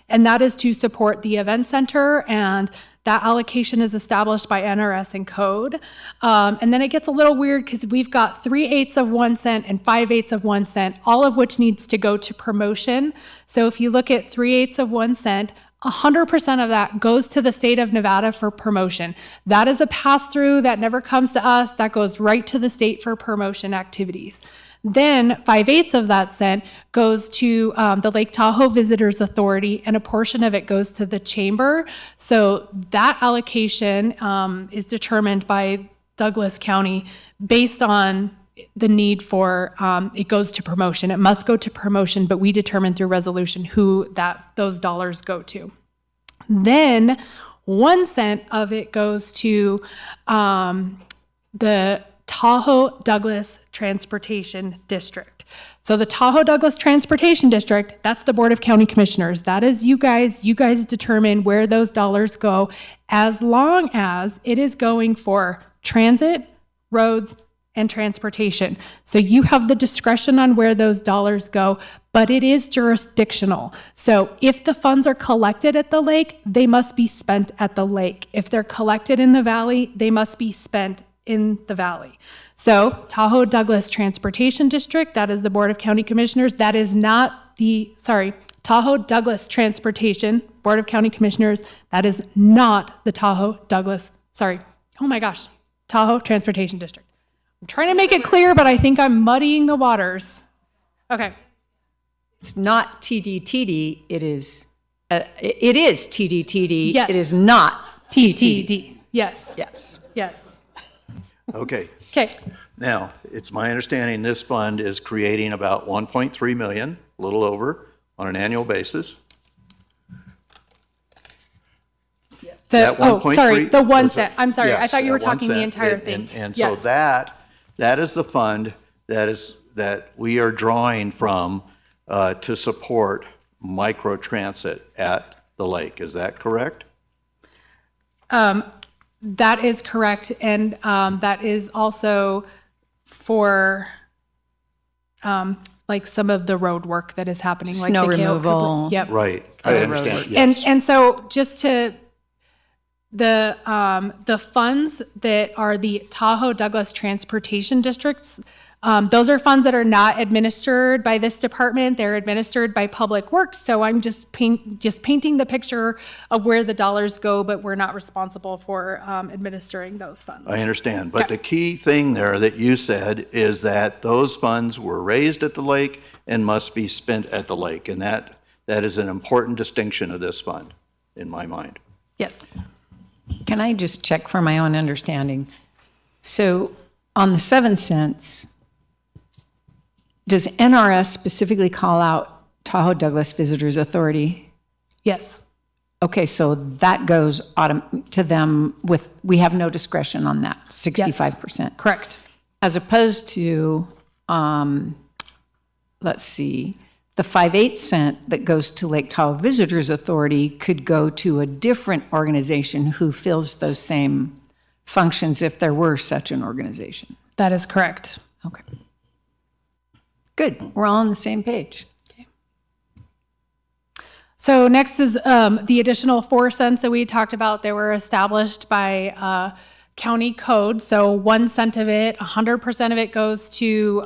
And that is to support the event center, and that allocation is established by NRS and code. And then it gets a little weird because we've got 3/8 of 1 cent and 5/8 of 1 cent, all of which needs to go to promotion. So if you look at 3/8 of 1 cent, 100% of that goes to the state of Nevada for promotion. That is a pass-through that never comes to us. That goes right to the state for promotion activities. Then 5/8 of that cent goes to the Lake Tahoe Visitors Authority, and a portion of it goes to the chamber. So that allocation is determined by Douglas County based on the need for, it goes to promotion. It must go to promotion, but we determine through resolution who those dollars go to. Then 1 cent of it goes to the Tahoe Douglas Transportation District. So the Tahoe Douglas Transportation District, that's the Board of County Commissioners. That is you guys. You guys determine where those dollars go, as long as it is going for transit, roads, and transportation. So you have the discretion on where those dollars go, but it is jurisdictional. So if the funds are collected at the lake, they must be spent at the lake. If they're collected in the valley, they must be spent in the valley. So Tahoe Douglas Transportation District, that is the Board of County Commissioners. That is not Tahoe Douglas Transportation Board of County Commissioners. That is not the Tahoe Transportation District. I'm trying to make it clear, but I think I'm muddying the waters. Okay. It's not TDTD, it is TDTD. Yes. It is not TTD. TTD. Yes. Yes. Yes. Okay. Okay. Now, it's my understanding this fund is creating about 1.3 million, a little over, on an annual basis. That 1.3 the 1 was cent. I'm sorry. I yes, thought you were that 1 talking the cent. entire thing. And so Yes. that is the fund that we are drawing from to support microtransit at the lake. Is that correct? That is correct, and that is also for like some of the road work that is happening, like Snow the Kale removal. Cooper- Yep. Right. I understand. Yes. And so just to the funds that are the Tahoe Douglas Transportation Districts, those are funds that are not administered by this department. They're administered by Public Works. So I'm just painting the picture of where the dollars go, but we're not responsible for administering those funds. I understand. But the key thing there that you said is that those funds were raised at the lake and must be spent at the lake. And that is an important distinction of this fund, in my mind. Yes. Can I just check for my own understanding? So on the 7 cents, does NRS specifically call out Tahoe Douglas Visitors Authority? Yes. Okay, so that goes to them we have no discretion on that, 65%. Correct. As opposed to, let's see, the 5/8 cent that goes to Lake Tahoe Visitors Authority could go to a different organization who fills those same functions if there were such an organization. That is correct. Okay. Good. We're all on the same page. So next is the additional 4 cents that we talked about. They were established by county code. So 1 cent of it, 100% of it goes to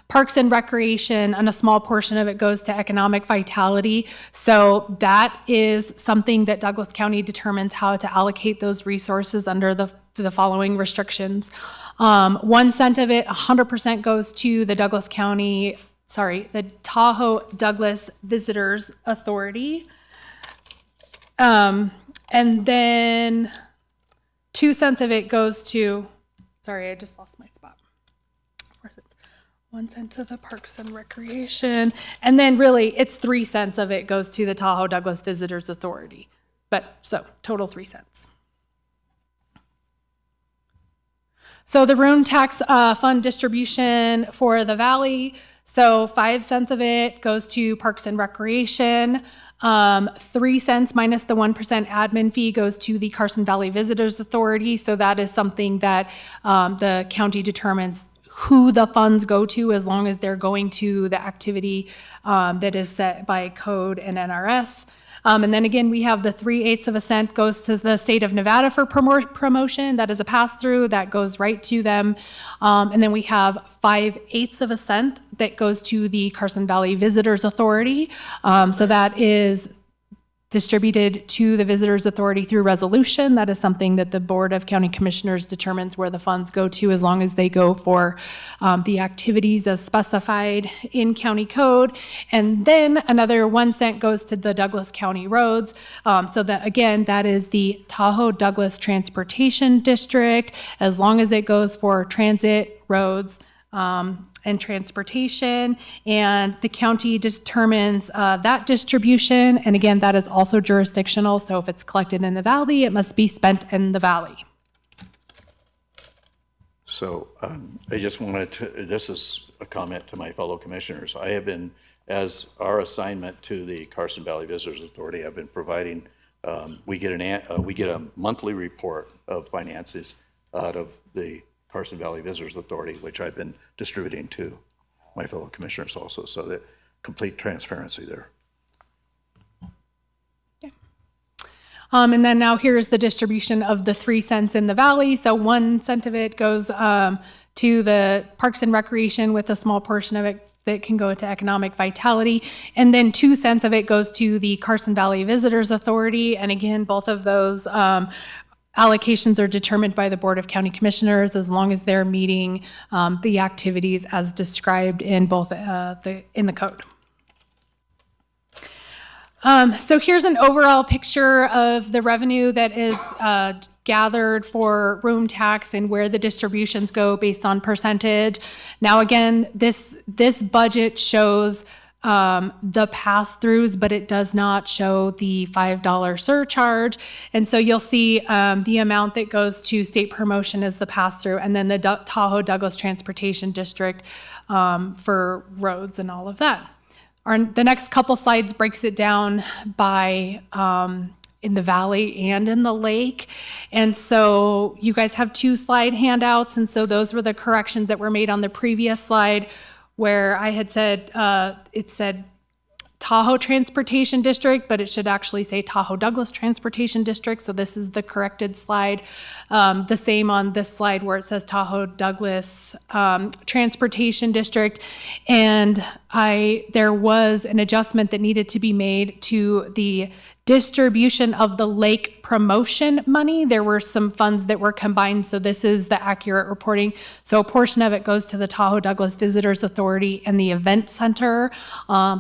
parks and recreation, and a small portion of it goes to economic vitality. So that is something that Douglas County determines how to allocate those resources under the following restrictions. 1 cent of it, 100% goes to the the Tahoe Douglas Visitors Authority. And then 2 cents of it goes to, sorry, I just lost my spot. 1 cent to the Parks and Recreation. And then really it's 3 cents of it goes to the Tahoe Douglas Visitors Authority. But so total 3 cents. So the room tax fund distribution for the valley. So 5 cents of it goes to Parks and Recreation. 3 cents minus the 1% admin fee goes to the Carson Valley Visitors Authority. So that is something that the county determines who the funds go to, as long as they're going to the activity that is set by code and NRS. And then again, we have the 3/8 of a cent goes to the state of Nevada for promotion. That is a pass-through that goes right to them. And then we have 5/8 of a cent that goes to the Carson Valley Visitors Authority. So that is distributed to the Visitors Authority through resolution. That is something that the Board of County Commissioners determines where the funds go to, as long as they go for the activities as specified in county code. And then another 1 cent goes to the Douglas County roads. So that, again, that is the Tahoe Douglas Transportation District, as long as it goes for transit, roads, and transportation, and the county determines that distribution. And again, that is also jurisdictional. So if it's collected in the valley, it must be spent in the valley. So I just wanted to, this is a comment to my fellow commissioners. I have been, as our assignment to the Carson Valley Visitors Authority, I've been providing, we get a monthly report of finances out of the Carson Valley Visitors Authority, which I've been distributing to my fellow commissioners also, so that complete transparency there. And then now here's the distribution of the 3 cents in the valley. So 1 cent of it goes to the Parks and Recreation, with a small portion of it that can go into economic vitality. And then 2 cents of it goes to the Carson Valley Visitors Authority. And again, both of those allocations are determined by the Board of County Commissioners, as long as they're meeting the activities as described in both in the code. So here's an overall picture of the revenue that is gathered for room tax and where the distributions go based on percentage. Now again, this budget shows the pass-throughs, but it does not show the $5 surcharge. And so you'll see the amount that goes to state promotion as the pass-through, and then the Tahoe Douglas Transportation District for roads and all of that. The next couple slides breaks it down by in the valley and in the lake. And so you guys have 2 slide handouts, and so those were the corrections that were made on the previous slide, where I had said, it said Tahoe Transportation District, but it should actually say Tahoe Douglas Transportation District. So this is the corrected slide. The same on this slide where it says Tahoe Douglas Transportation District. And there was an adjustment that needed to be made to the distribution of the lake promotion money. There were some funds that were combined, so this is the accurate reporting. So a portion of it goes to the Tahoe Douglas Visitors Authority and the Event Center.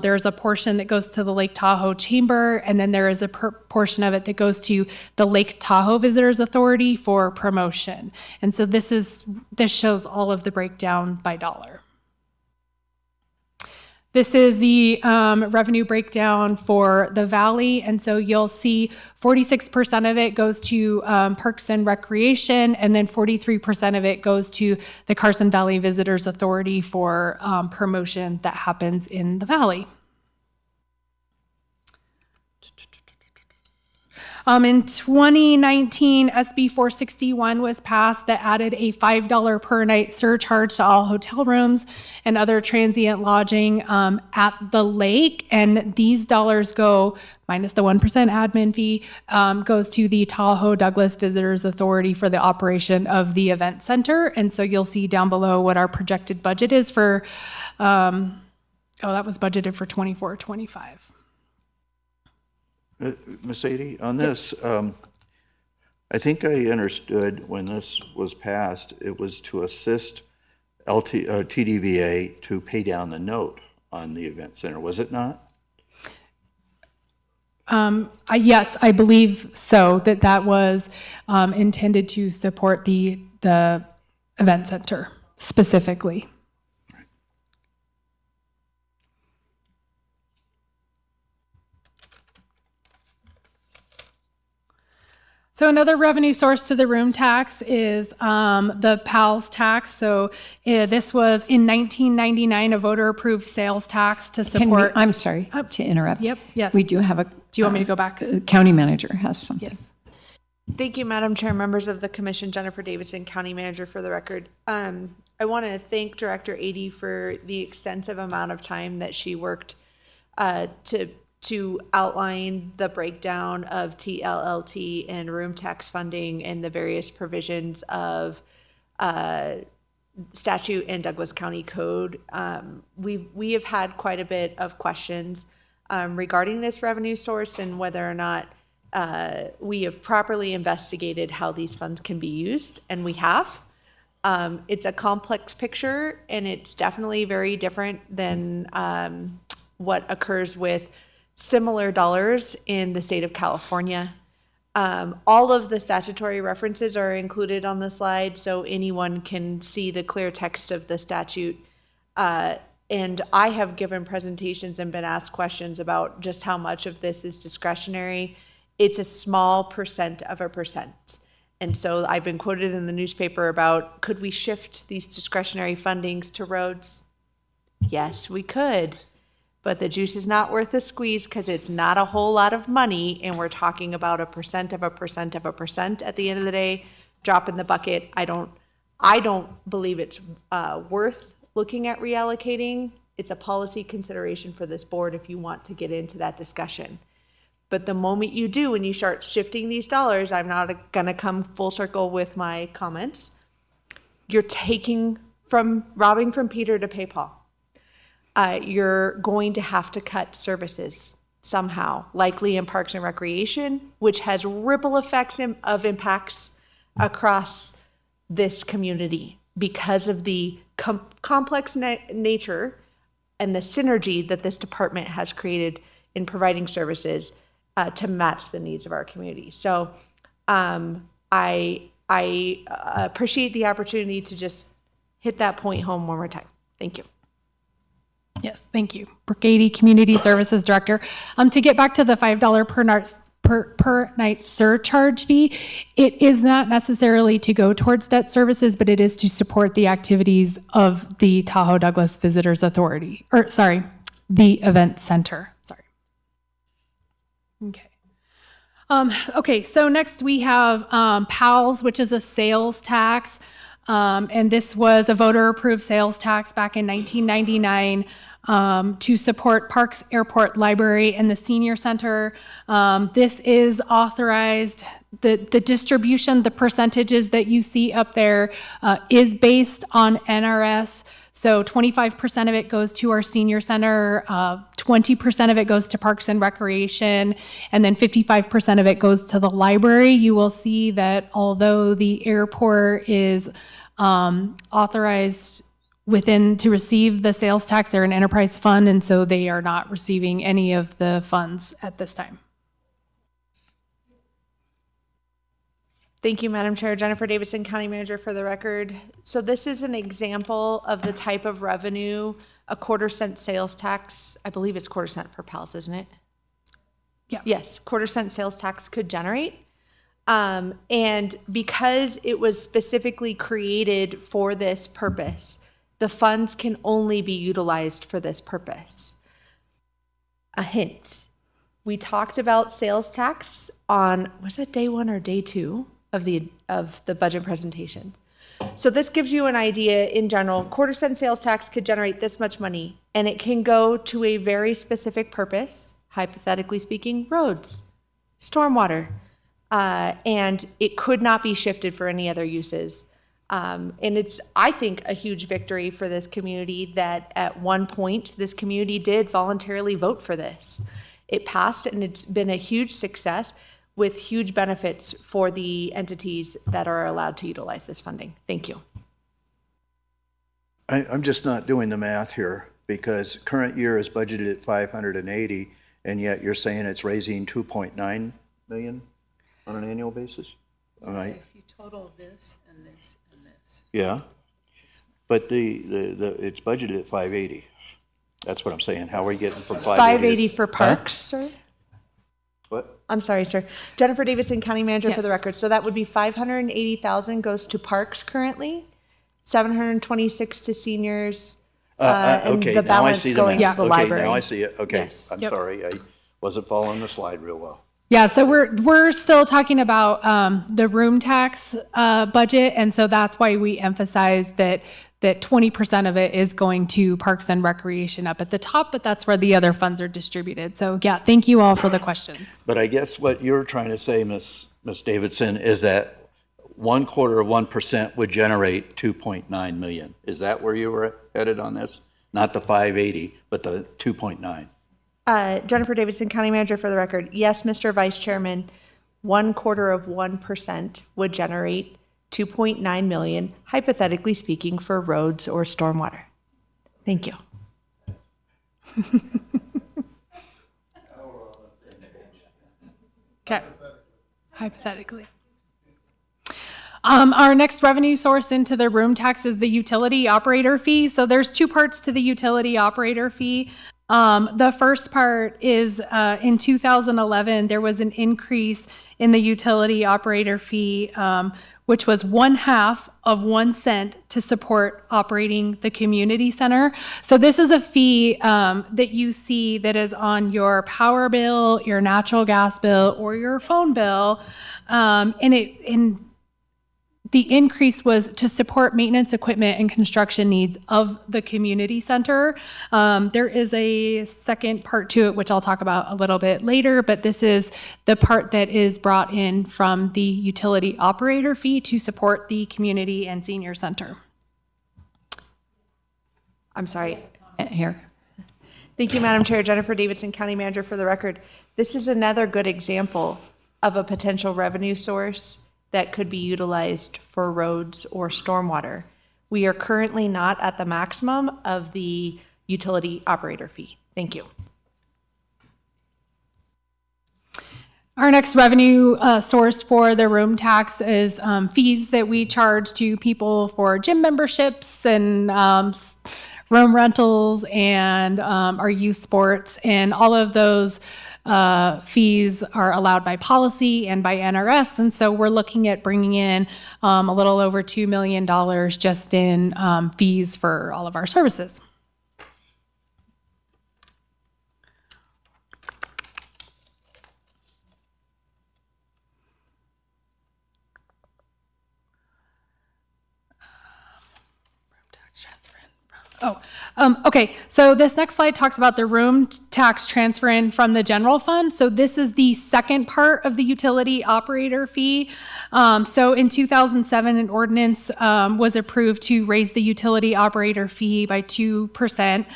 There's a portion that goes to the Lake Tahoe Chamber, and then there is a portion of it that goes to the Lake Tahoe Visitors Authority for promotion. And so this shows all of the breakdown by dollar. This is the revenue breakdown for the valley, and so you'll see 46% of it goes to Parks and Recreation, and then 43% of it goes to the Carson Valley Visitors Authority for promotion that happens in the valley. In 2019, SB 461 was passed that added a $5 per night surcharge to all hotel rooms and other transient lodging at the lake. And these dollars go, minus the 1% admin fee, goes to the Tahoe Douglas Visitors Authority for the operation of the event center. And so you'll see down below what our projected budget is for, that was budgeted for 24-25. Ms. Adie, on this, I think I understood when this was passed, it was to assist TDVA to pay down the note on the event center, was it not? Yes, I believe so, that was intended to support the event center specifically. So another revenue source to the room tax is the PALS tax. So this was in 1999 a voter-approved sales tax to support. I'm sorry to interrupt. Yep. Yes. We do have a. Do you want me to go back? County manager has something. Yes. Thank you, Madam Chair, members of the Commission. Jennifer Davidson, County Manager, for the record. I want to thank Director Adie for the extensive amount of time that she worked to to outline the breakdown of TLLT and room tax funding and the various provisions of statute and Douglas County Code. We have had quite a bit of questions regarding this revenue source and whether or not we have properly investigated how these funds can be used, and we have. It's a complex picture, and it's definitely very different than what occurs with similar dollars in the state of California. All of the statutory references are included on the slide, so anyone can see the clear text of the statute. And I have given presentations and been asked questions about just how much of this is discretionary. It's a small % of a %. And so I've been quoted in the newspaper about, could we shift these discretionary fundings to roads? Yes, we could. But the juice is not worth the squeeze because it's not a whole lot of money. And we're talking about a % of a % of a % at the end of the day, drop in the bucket. I don't believe it's worth looking at reallocating. It's a policy consideration for this board if you want to get into that discussion. But the moment you do, when you start shifting these dollars, I'm not going to come full circle with my comments. You're robbing from Peter to pay Paul. You're going to have to cut services somehow, likely in Parks and Recreation, which has ripple effects of impacts across this community because of the complex nature and the synergy that this department has created in providing services to match the needs of our community. So I appreciate the opportunity to just hit that point home one more time. Thank you. Yes, thank you. Brigady Community Services Director. To get back to the $5 per night surcharge fee, it is not necessarily to go towards debt services, but it is to support the activities of the Tahoe Douglas Visitors Authority, the event center. Sorry. Okay. Okay, so next we have PALS, which is a sales tax. And this was a voter-approved sales tax back in 1999 to support Parks, Airport, Library, and the Senior Center. This is authorized. The distribution, the percentages that you see up there is based on NRS. So 25% of it goes to our Senior Center, 20% of it goes to Parks and Recreation, and then 55% of it goes to the library. You will see that although the airport is authorized to receive the sales tax, they're an enterprise fund, and so they are not receiving any of the funds at this time. Thank you, Madam Chair. Jennifer Davidson, County Manager for the record. So this is an example of the type of revenue a quarter-cent sales tax, I believe it's quarter-cent for PALS, isn't it? Yeah. Yes, quarter-cent sales tax could generate. And because it was specifically created for this purpose, the funds can only be utilized for this purpose. A hint, we talked about sales tax on, was that day 1 or day 2 of the budget presentations? So this gives you an idea in general. Quarter-cent sales tax could generate this much money, and it can go to a very specific purpose, hypothetically speaking, roads, stormwater, and it could not be shifted for any other uses. And it's, I think, a huge victory for this community that at one point this community did voluntarily vote for this. It passed, and it's been a huge success with huge benefits for the entities that are allowed to utilize this funding. Thank you. I'm just not doing the math here because current year is budgeted at 580, and yet you're saying it's raising 2.9 million on an annual basis? All right. If you total this and this and this. Yeah, but it's budgeted at 580. That's what I'm saying. How are we getting from 580 for parks, sir? What? I'm sorry, sir. Jennifer Davidson, County Manager for the record. So that would be 580,000 goes to parks currently, 726 to seniors, and okay, the now I balance see the going math. to the Okay, library. now I see it. Okay, Yes. I'm sorry. I wasn't following the slide real well. Yeah, so we're still talking about the room tax budget, and so that's why we emphasize that 20% of it is going to Parks and Recreation up at the top, but that's where the other funds are distributed. So yeah, thank you all for the questions. But I guess what you're trying to say, Ms. Davidson, is that 0.25% would generate 2.9 million. Is that where you were headed on this? Not the 580, but the 2.9. Jennifer Davidson, County Manager, for the record. Yes, Mr. Vice Chairman, 0.25% would generate 2.9 million, hypothetically speaking, for roads or stormwater. Thank you. Okay, hypothetically. Our next revenue source into the room tax is the utility operator fee. So there's two parts to the utility operator fee. The first part is in 2011, there was an increase in the utility operator fee, which was 1/2 of 1 cent to support operating the community center. So this is a fee that you see that is on your power bill, your natural gas bill, or your phone bill. The increase was to support maintenance equipment and construction needs of the community center. There is a second part to it, which I'll talk about a little bit later, but this is the part that is brought in from the utility operator fee to support the community and senior center. I'm sorry. Here. Thank you, Madam Chair. Jennifer Davidson, County Manager, for the record. This is another good example of a potential revenue source that could be utilized for roads or stormwater. We are currently not at the maximum of the utility operator fee. Thank you. Our next revenue source for the room tax is fees that we charge to people for gym memberships and room rentals and our youth sports, and all of those fees are allowed by policy and by NRS, and so we're looking at bringing in a little over $2 million just in fees for all of our services. Okay, so this next slide talks about the room tax transfer in from the general fund. So this is the second part of the utility operator fee. So in 2007, an ordinance was approved to raise the utility operator fee by 2%.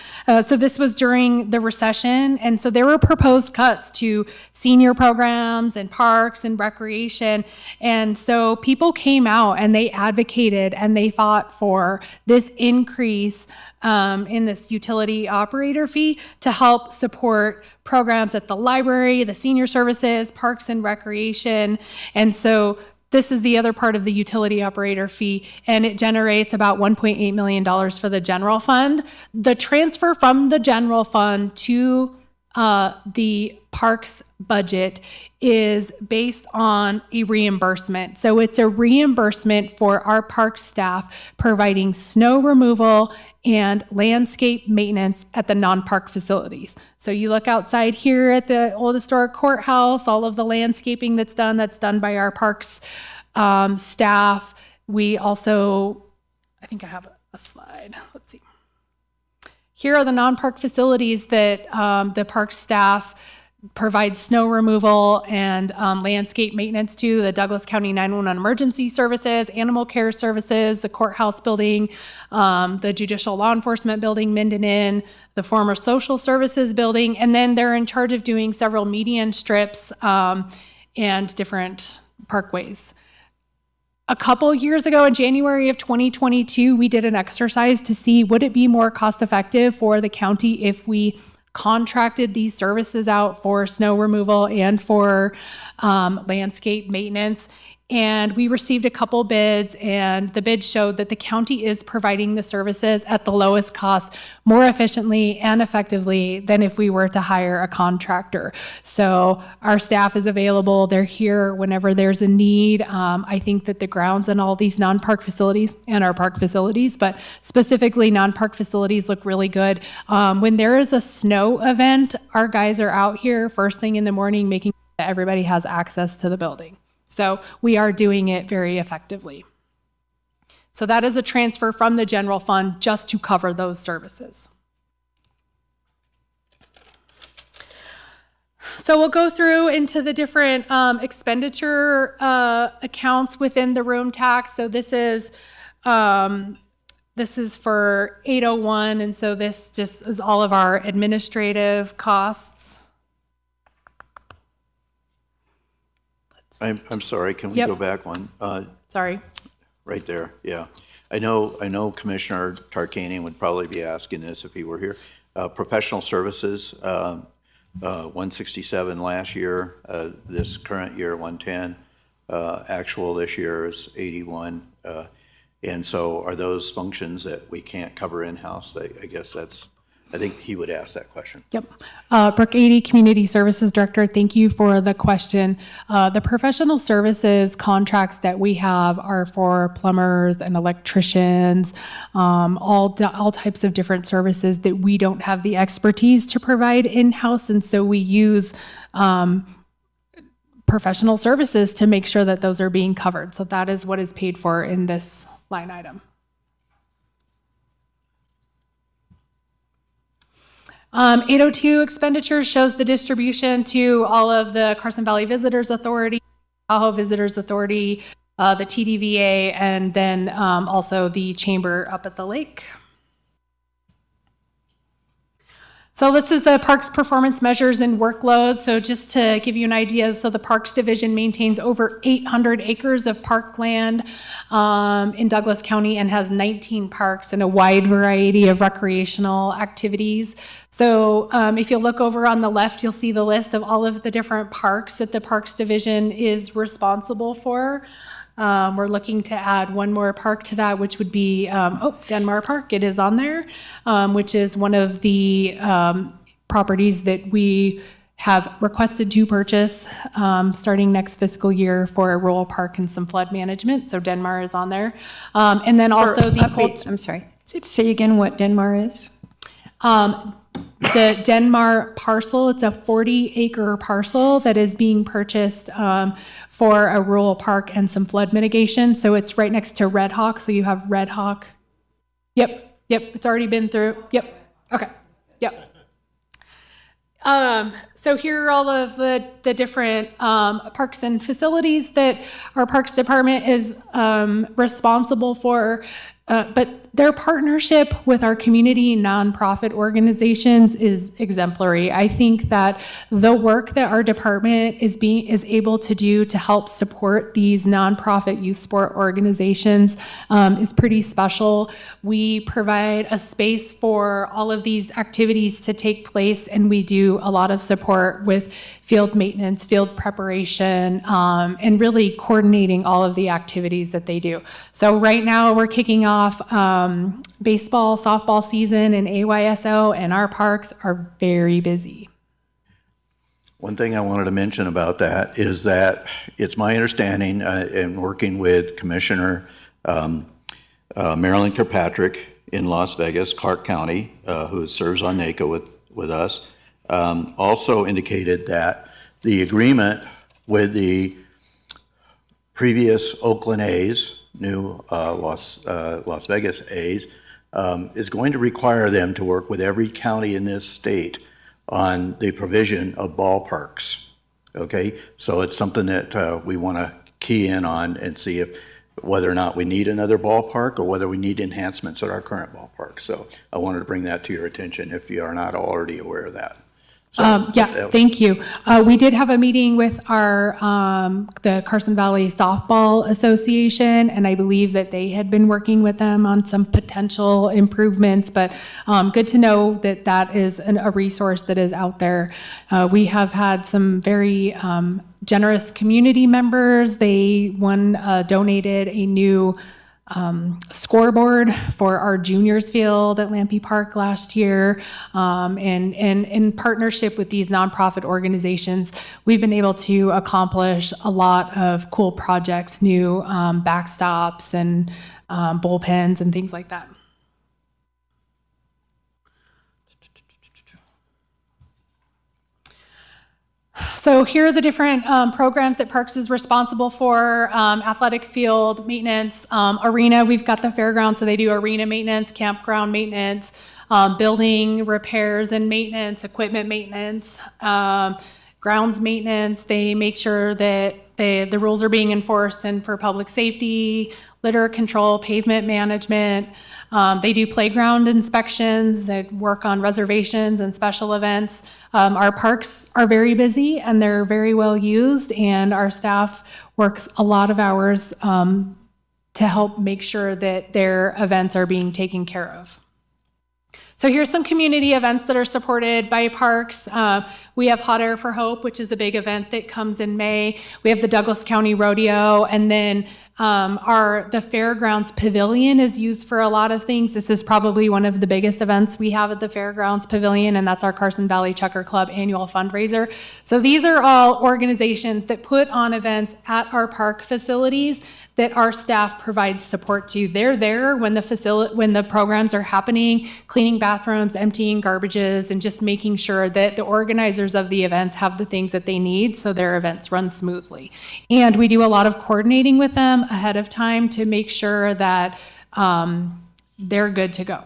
So this was during the recession, and so there were proposed cuts to senior programs and parks and recreation. And so people came out and they advocated and they fought for this increase in this utility operator fee to help support programs at the library, the senior services, parks and recreation. And so this is the other part of the utility operator fee, and it generates about $1.8 million for the general fund. The transfer from the general fund to the parks budget is based on a reimbursement. So it's a reimbursement for our park staff providing snow removal and landscape maintenance at the non-park facilities. So you look outside here at the old historic courthouse, all of the landscaping that's done by our parks staff. We also, I think I have a slide. Let's see. Here are the non-park facilities that the park staff provides snow removal and landscape maintenance to: the Douglas County 911 Emergency Services, Animal Care Services, the Courthouse Building, the Judicial Law Enforcement Building, Minden Inn, the former Social Services Building, and then they're in charge of doing several median strips and different parkways. A couple years ago, in January of 2022, we did an exercise to see would it be more cost effective for the county if we contracted these services out for snow removal and for landscape maintenance. And we received a couple bids, and the bids showed that the county is providing the services at the lowest cost more efficiently and effectively than if we were to hire a contractor. So our staff is available. They're here whenever there's a need. I think that the grounds in all these non-park facilities and our park facilities, but specifically non-park facilities, look really good. When there is a snow event, our guys are out here first thing in the morning making that everybody has access to the building. So we are doing it very effectively. So that is a transfer from the general fund just to cover those services. So we'll go through into the different expenditure accounts within the room tax. So this is for 801, and so this just is all of our administrative costs. I'm sorry, can we Yep. go back one? Sorry. Right there, yeah. I know Commissioner Tarkanian would probably be asking this if he were here. Professional services, 167 last year, this current year, 110. Actual this year is 81. And so are those functions that we can't cover in-house? I guess I think he would ask that question. Yep. Brooke 80, Community Services Director, thank you for the question. The professional services contracts that we have are for plumbers and electricians, all types of different services that we don't have the expertise to provide in-house, and so we use professional services to make sure that those are being covered. So that is what is paid for in this line item. 802 expenditures shows the distribution to all of the Carson Valley Visitors Authority, Tahoe Visitors Authority, the TDVA, and then also the chamber up at the lake. So this is the Parks performance measures and workload. So just to give you an idea, so the Parks Division maintains over 800 acres of parkland in Douglas County and has 19 parks and a wide variety of recreational activities. So if you look over on the left, you'll see the list of all of the different parks that the Parks Division is responsible for. We're looking to add one more park to that, which would be, Denmar Park. It is on there, which is one of the properties that we have requested to purchase starting next fiscal year for a rural park and some flood management. So Denmar is on there. And then also I'm sorry. Say again what Denmar is? The Denmar parcel, it's a 40-acre parcel that is being purchased for a rural park and some flood mitigation. So it's right next to Red Hawk. So you have Red Hawk. Yep. It's already been through. Yep. Okay. Yep. So here are all of the different parks and facilities that our Parks Department is responsible for. But their partnership with our community nonprofit organizations is exemplary. I think that the work that our department is able to do to help support these nonprofit youth sport organizations is pretty special. We provide a space for all of these activities to take place, and we do a lot of support with field maintenance, field preparation, and really coordinating all of the activities that they do. So right now we're kicking off baseball, softball season in AYSO, and our parks are very busy. One thing I wanted to mention about that is that it's my understanding, in working with Commissioner Marilyn Kirkpatrick in Las Vegas, Clark County, who serves on NACO with us, also indicated that the agreement with the previous Oakland A's, new Las Vegas A's, is going to require them to work with every county in this state on the provision of ballparks. Okay, so it's something that we want to key in on and see if whether or not we need another ballpark or whether we need enhancements at our current ballpark. So I wanted to bring that to your attention if you are not already aware of that. So, Thank you. We did have a meeting with our the Carson Valley Softball Association, and I believe that they had been working with them on some potential improvements, but good to know that that is a resource that is out there. We have had some very generous community members. They donated a new scoreboard for our juniors field at Lampe Park last year. And in partnership with these nonprofit organizations, we've been able to accomplish a lot of cool projects, new backstops and bullpens and things like that. So here are the different programs that Parks is responsible for: athletic field maintenance, arena. We've got the fairground, so they do arena maintenance, campground maintenance, building repairs and maintenance, equipment maintenance, grounds maintenance. They make sure that the rules are being enforced, and for public safety, litter control, pavement management. They do playground inspections. They work on reservations and special events. Our parks are very busy and they're very well used, and our staff works a lot of hours to help make sure that their events are being taken care of. So here's some community events that are supported by Parks. We have Hot Air for Hope, which is a big event that comes in May. We have the Douglas County Rodeo, and then the Fairgrounds Pavilion is used for a lot of things. This is probably one of the biggest events we have at the Fairgrounds Pavilion, and that's our Carson Valley Checker Club annual fundraiser. So these are all organizations that put on events at our park facilities that our staff provides support to. They're there when the programs are happening, cleaning bathrooms, emptying garbages, and just making sure that the organizers of the events have the things that they need so their events run smoothly. And we do a lot of coordinating with them ahead of time to make sure that they're good to go.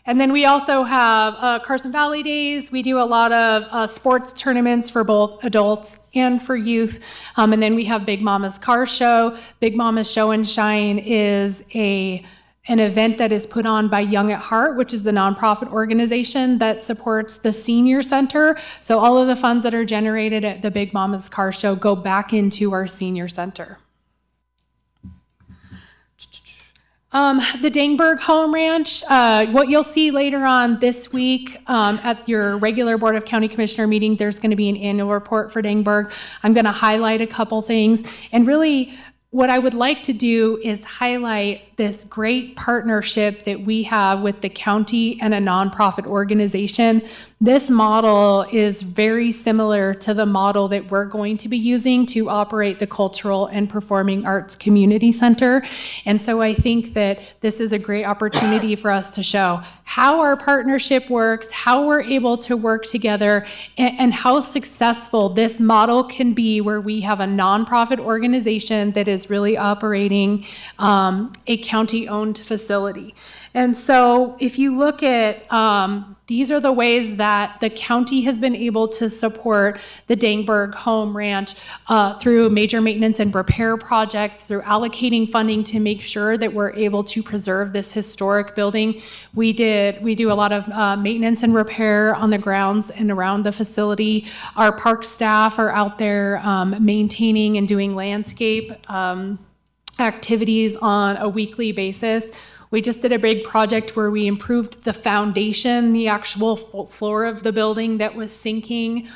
And then we also have Carson Valley Days. We do a lot of sports tournaments for both adults and for youth. And then we have Big Mama's Car Show. Big Mama's Show and Shine is an event that is put on by Young at Heart, which is the nonprofit organization that supports the senior center. So all of the funds that are generated at the Big Mama's Car Show go back into our senior center. The Dangberg Home Ranch, what you'll see later on this week at your regular Board of County Commissioner meeting, there's going to be an annual report for Dangberg. I'm going to highlight a couple things, and really what I would like to do is highlight this great partnership that we have with the county and a nonprofit organization. This model is very similar to the model that we're going to be using to operate the Cultural and Performing Arts Community Center. And so I think that this is a great opportunity for us to show how our partnership works, how we're able to work together, and how successful this model can be, where we have a nonprofit organization that is really operating a county-owned facility. And so if you look at, these are the ways that the county has been able to support the Dangberg Home Ranch through major maintenance and repair projects, through allocating funding to make sure that we're able to preserve this historic building. We do a lot of maintenance and repair on the grounds and around the facility. Our park staff are out there maintaining and doing landscape activities on a weekly basis. We just did a big project where we improved the foundation, the actual floor of the building that was sinking.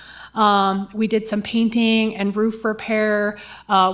We did some painting and roof repair.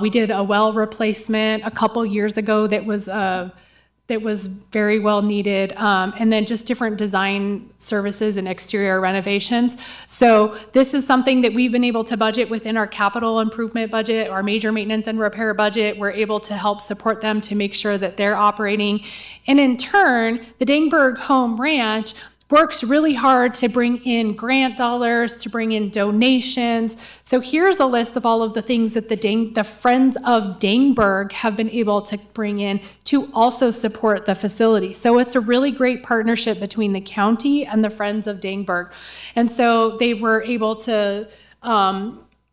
We did a well replacement a couple years ago that was very well needed, and then just different design services and exterior renovations. So this is something that we've been able to budget within our capital improvement budget, our major maintenance and repair budget. We're able to help support them to make sure that they're operating. And in turn, the Dangberg Home Ranch works really hard to bring in grant dollars, to bring in donations. So here's a list of all of the things that the Friends of Dangberg have been able to bring in to also support the facility. So it's a really great partnership between the county and the Friends of Dangberg. And so they were able to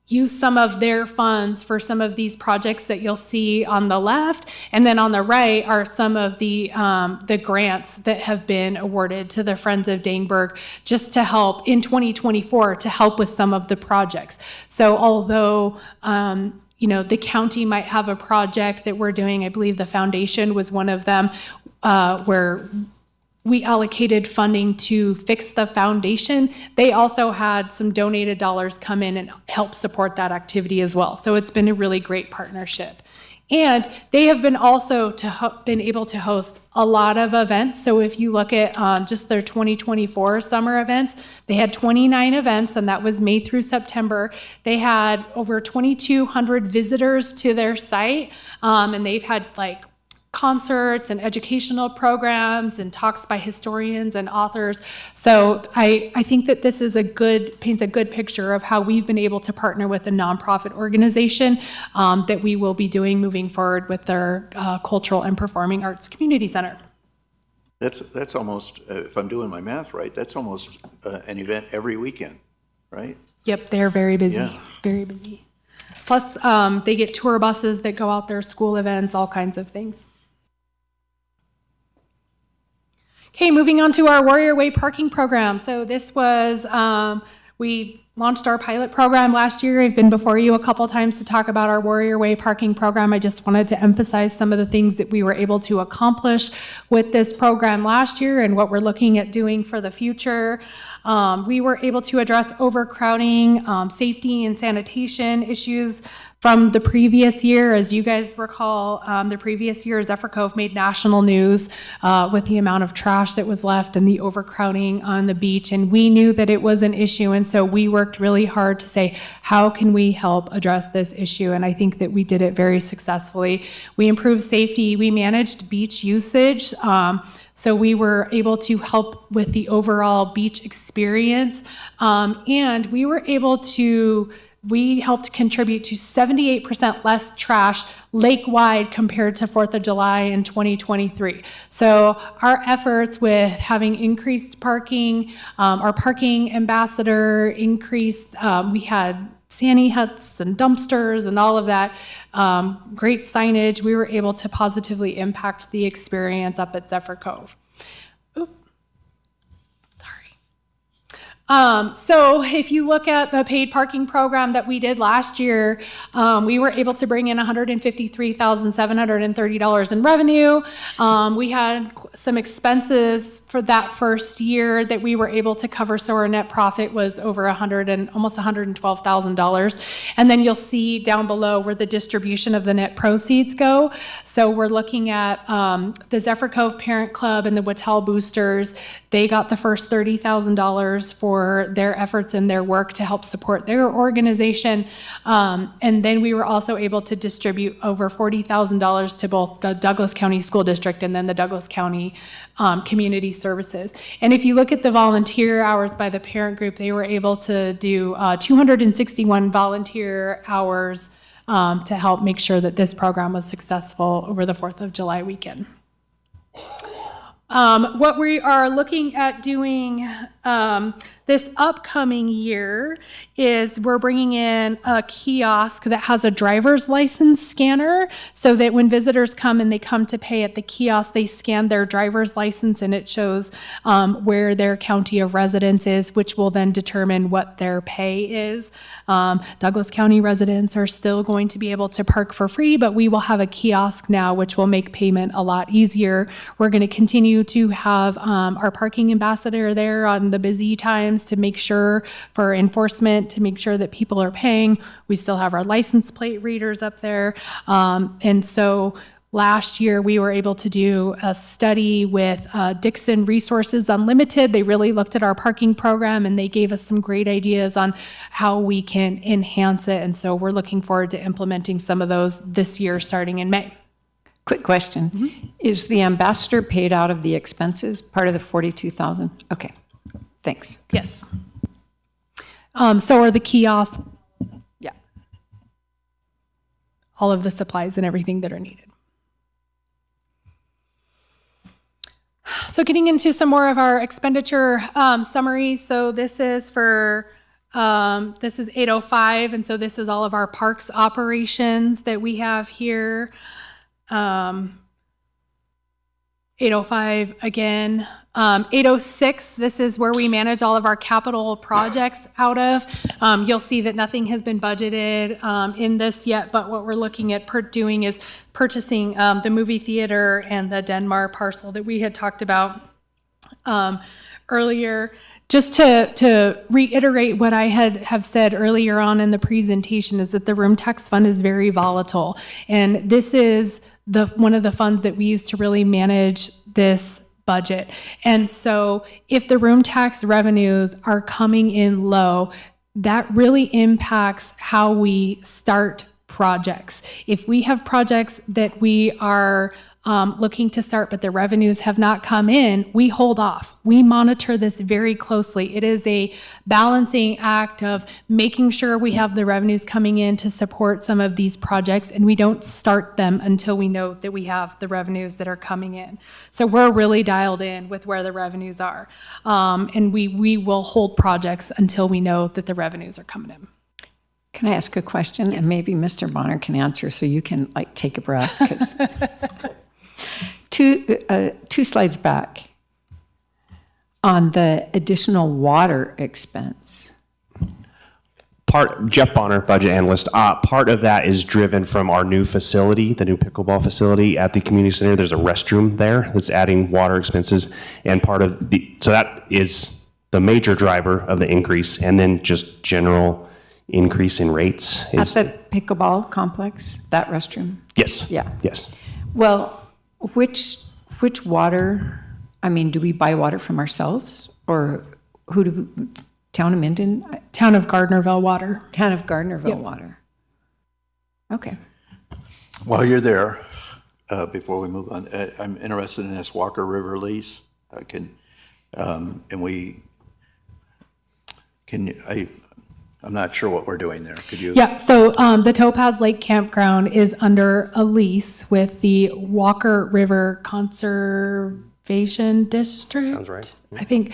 use some of their funds for some of these projects that you'll see on the left, and then on the right are some of the grants that have been awarded to the Friends of Dangberg just to help in 2024 to help with some of the projects. So although the county might have a project that we're doing, I believe the foundation was one of them, where we allocated funding to fix the foundation. They also had some donated dollars come in and help support that activity as well. So it's been a really great partnership. And they have been also been able to host a lot of events. So if you look at just their 2024 summer events, they had 29 events, and that was May through September. They had over 2,200 visitors to their site, and they've had concerts and educational programs and talks by historians and authors. So I think that this is paints a good picture of how we've been able to partner with a nonprofit organization that we will be doing moving forward with their Cultural and Performing Arts Community Center. That's almost, if I'm doing my math right, that's almost an event every weekend, right? Yep, they're very busy, Yeah. very busy. Plus, they get tour buses that go out there, school events, all kinds of things. Okay, moving on to our Warrior Way parking program. So this was, we launched our pilot program last year. I've been before you a couple times to talk about our Warrior Way parking program. I just wanted to emphasize some of the things that we were able to accomplish with this program last year and what we're looking at doing for the future. We were able to address overcrowding, safety and sanitation issues from the previous year. As you guys recall, the previous year, Zephyr Cove made national news with the amount of trash that was left and the overcrowding on the beach. And we knew that it was an issue. And so we worked really hard to say, how can we help address this issue? And I think that we did it very successfully. We improved safety. We managed beach usage. So we were able to help with the overall beach experience. And we were able to we helped contribute to 78% less trash lake-wide compared to 4th of July in 2023. So our efforts with having increased parking, our parking ambassador increased, we had Sani huts and dumpsters and all of that, great signage. We were able to positively impact the experience up at Zephyr Cove. So if you look at the paid parking program that we did last year, we were able to bring in $153,730 in revenue. We had some expenses for that first year that we were able to cover, so our net profit was over almost $112,000. And then you'll see down below where the distribution of the net proceeds go. So we're looking at the Zephyr Cove Parent Club and the Wattel Boosters. They got the first $30,000 for their efforts and their work to help support their organization. And then we were also able to distribute over $40,000 to both the Douglas County School District and then the Douglas County Community Services. And if you look at the volunteer hours by the parent group, they were able to do 261 volunteer hours to help make sure that this program was successful over the 4th of July weekend. What we are looking at doing this upcoming year is we're bringing in a kiosk that has a driver's license scanner so that when visitors come and they come to pay at the kiosk, they scan their driver's license and it shows where their county of residence is, which will then determine what their pay is. Douglas County residents are still going to be able to park for free, but we will have a kiosk now, which will make payment a lot easier. We're going to continue to have our parking ambassador there on the busy times to make sure for enforcement, to make sure that people are paying. We still have our license plate readers up there. And so last year we were able to do a study with Dixon Resources Unlimited. They really looked at our parking program and they gave us some great ideas on how we can enhance it. And so we're looking forward to implementing some of those this year starting in May. Quick question. Mm-hmm. Is the ambassador paid out of the expenses, part of the $42,000? Okay, thanks. Yes. So are the kiosks. Yeah. All of the supplies and everything that are needed. So getting into some more of our expenditure summaries. So this is for, this is 805, and so this is all of our parks operations that we have here. 805 again. 806, this is where we manage all of our capital projects out of. You'll see that nothing has been budgeted in this yet, but what we're looking at doing is purchasing the movie theater and the Denmark parcel that we had talked about earlier. Just to reiterate what I have said earlier on in the presentation is that the room tax fund is very volatile. And this is one of the funds that we use to really manage this budget. And so if the room tax revenues are coming in low, that really impacts how we start projects. If we have projects that we are looking to start, but the revenues have not come in, we hold off. We monitor this very closely. It is a balancing act of making sure we have the revenues coming in to support some of these projects, and we don't start them until we know that we have the revenues that are coming in. So we're really dialed in with where the revenues are. And we will hold projects until we know that the revenues are coming in. Can I ask a question? And maybe Mr. Bonner can answer so you can like take a breath. 'Cause two slides back on the additional water expense. Jeff Bonner, budget analyst. Part of that is driven from our new facility, the new pickleball facility at the community center. There's a restroom there that's adding water expenses, and so that is the major driver of the increase, and then just general increase in rates. At the pickleball complex, that restroom? Yes. Yeah. Yes. Well, which water, I mean, do we buy water from ourselves or who do we, Town of Minden? Town of Gardnerville water. Town of Gardnerville water. Okay. While you're there, before we move on, I'm interested in this Walker River lease. I'm not sure what we're doing there. Could you? Yeah, so the Topaz Lake Campground is under a lease with the Walker River Conservation District. Sounds right. I think.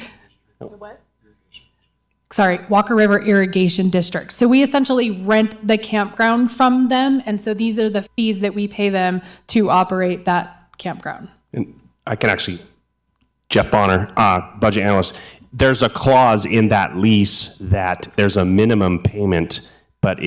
Sorry, Walker River Irrigation District. So we essentially rent the campground from them, and so these are the fees that we pay them to operate that campground. And I can actually, Jeff Bonner, budget analyst, there's a clause in that lease that there's a minimum payment, but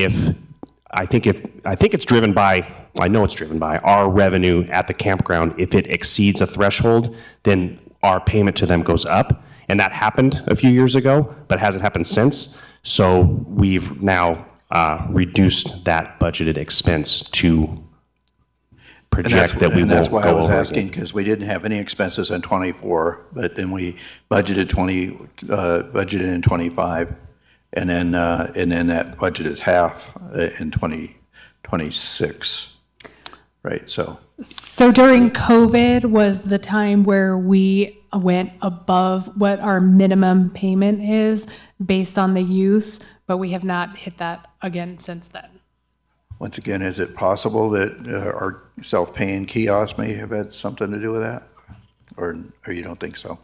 I think it's driven by, I know it's driven by our revenue at the campground. If it exceeds a threshold, then our payment to them goes up. And that happened a few years ago, but hasn't happened since. So we've now reduced that budgeted expense to project that we won't go over. That's why I was asking, again. because we didn't have any expenses in '24, but then we budgeted in '25, and then that budget is half in 2026, right? So during COVID was the time where we went above what our minimum payment is based on the use, but we have not hit that again since then. once again, is it possible that our self-paying kiosks may have had something to do with that? Or you don't think so?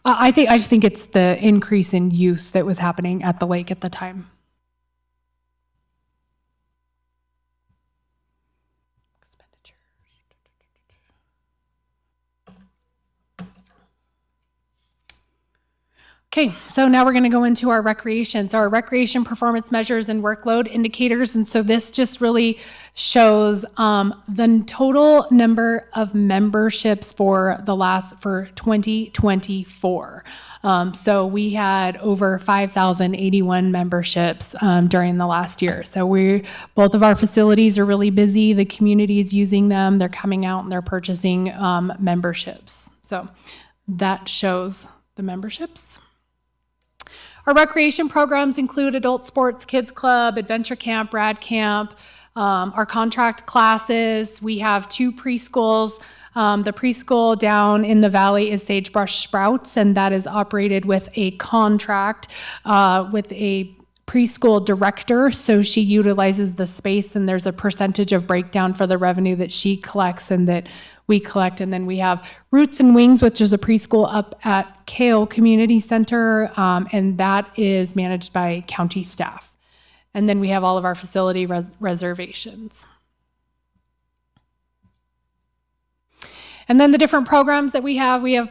I just think it's the increase in use that was happening at the lake at the time. Okay, so now we're going to go into our recreation. So our recreation performance measures and workload indicators. And so this just really shows the total number of memberships for 2024. So we had over 5,081 memberships during the last year. So both of our facilities are really busy. The community is using them. They're coming out and they're purchasing memberships. So that shows the memberships. Our recreation programs include adult sports, kids club, adventure camp, rad camp, our contract classes. We have 2 preschools. The preschool down in the valley is Sagebrush Sprouts, and that is operated with a contract with a preschool director. So she utilizes the space, and there's a percentage of breakdown for the revenue that she collects and that we collect. And then we have Roots and Wings, which is a preschool up at Kale Community Center, and that is managed by county staff. And then we have all of our facility reservations. And then the different programs that we have, a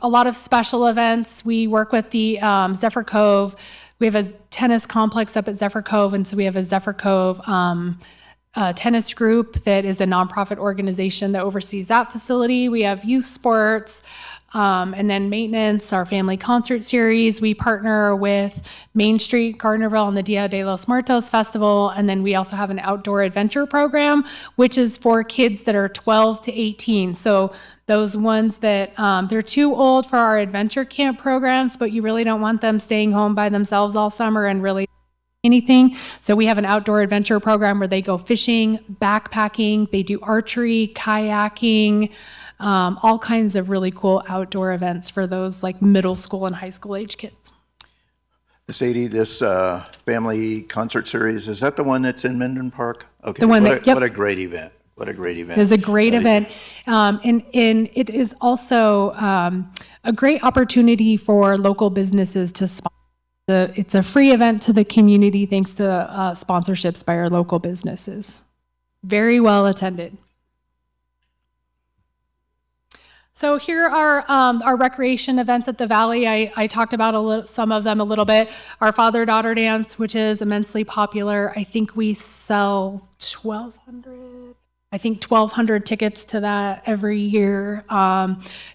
lot of special events. We work with the Zephyr Cove. We have a tennis complex up at Zephyr Cove, and so we have a Zephyr Cove tennis group that is a nonprofit organization that oversees that facility. We have youth sports, and then maintenance, our family concert series. We partner with Main Street, Gardnerville, and the Dia de los Muertos Festival. And then we also have an outdoor adventure program, which is for kids that are 12 to 18. So those ones that they're too old for our adventure camp programs, but you really don't want them staying home by themselves all summer and really anything. So we have an outdoor adventure program where they go fishing, backpacking, they do archery, kayaking, all kinds of really cool outdoor events for those like middle school and high school age kids. Sadie, this family concert series, is that the one that's in Minden Park? Okay. The one What a great event. What a great event. It is a great event. And it is also a great opportunity for local businesses to sponsor. It's a free event to the community thanks to sponsorships by our local businesses. Very well attended. So here are our recreation events at the Valley. I talked about some of them a little bit. Our father-daughter dance, which is immensely popular. I think we sell 1,200 tickets to that every year.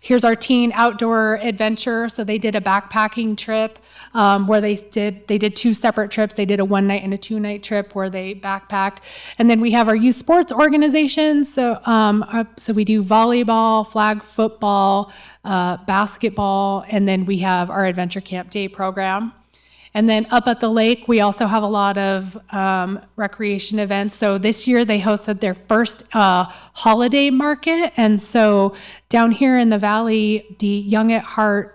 Here's our teen outdoor adventure. So they did a backpacking trip where they did 2 separate trips. They did a 1-night and a 2-night trip where they backpacked. And then we have our youth sports organization. So so we do volleyball, flag football, basketball, and then we have our Adventure Camp Day program. And then up at the lake, we also have a lot of recreation events. So this year they hosted their first holiday market. And so down here in the Valley, the Young at Heart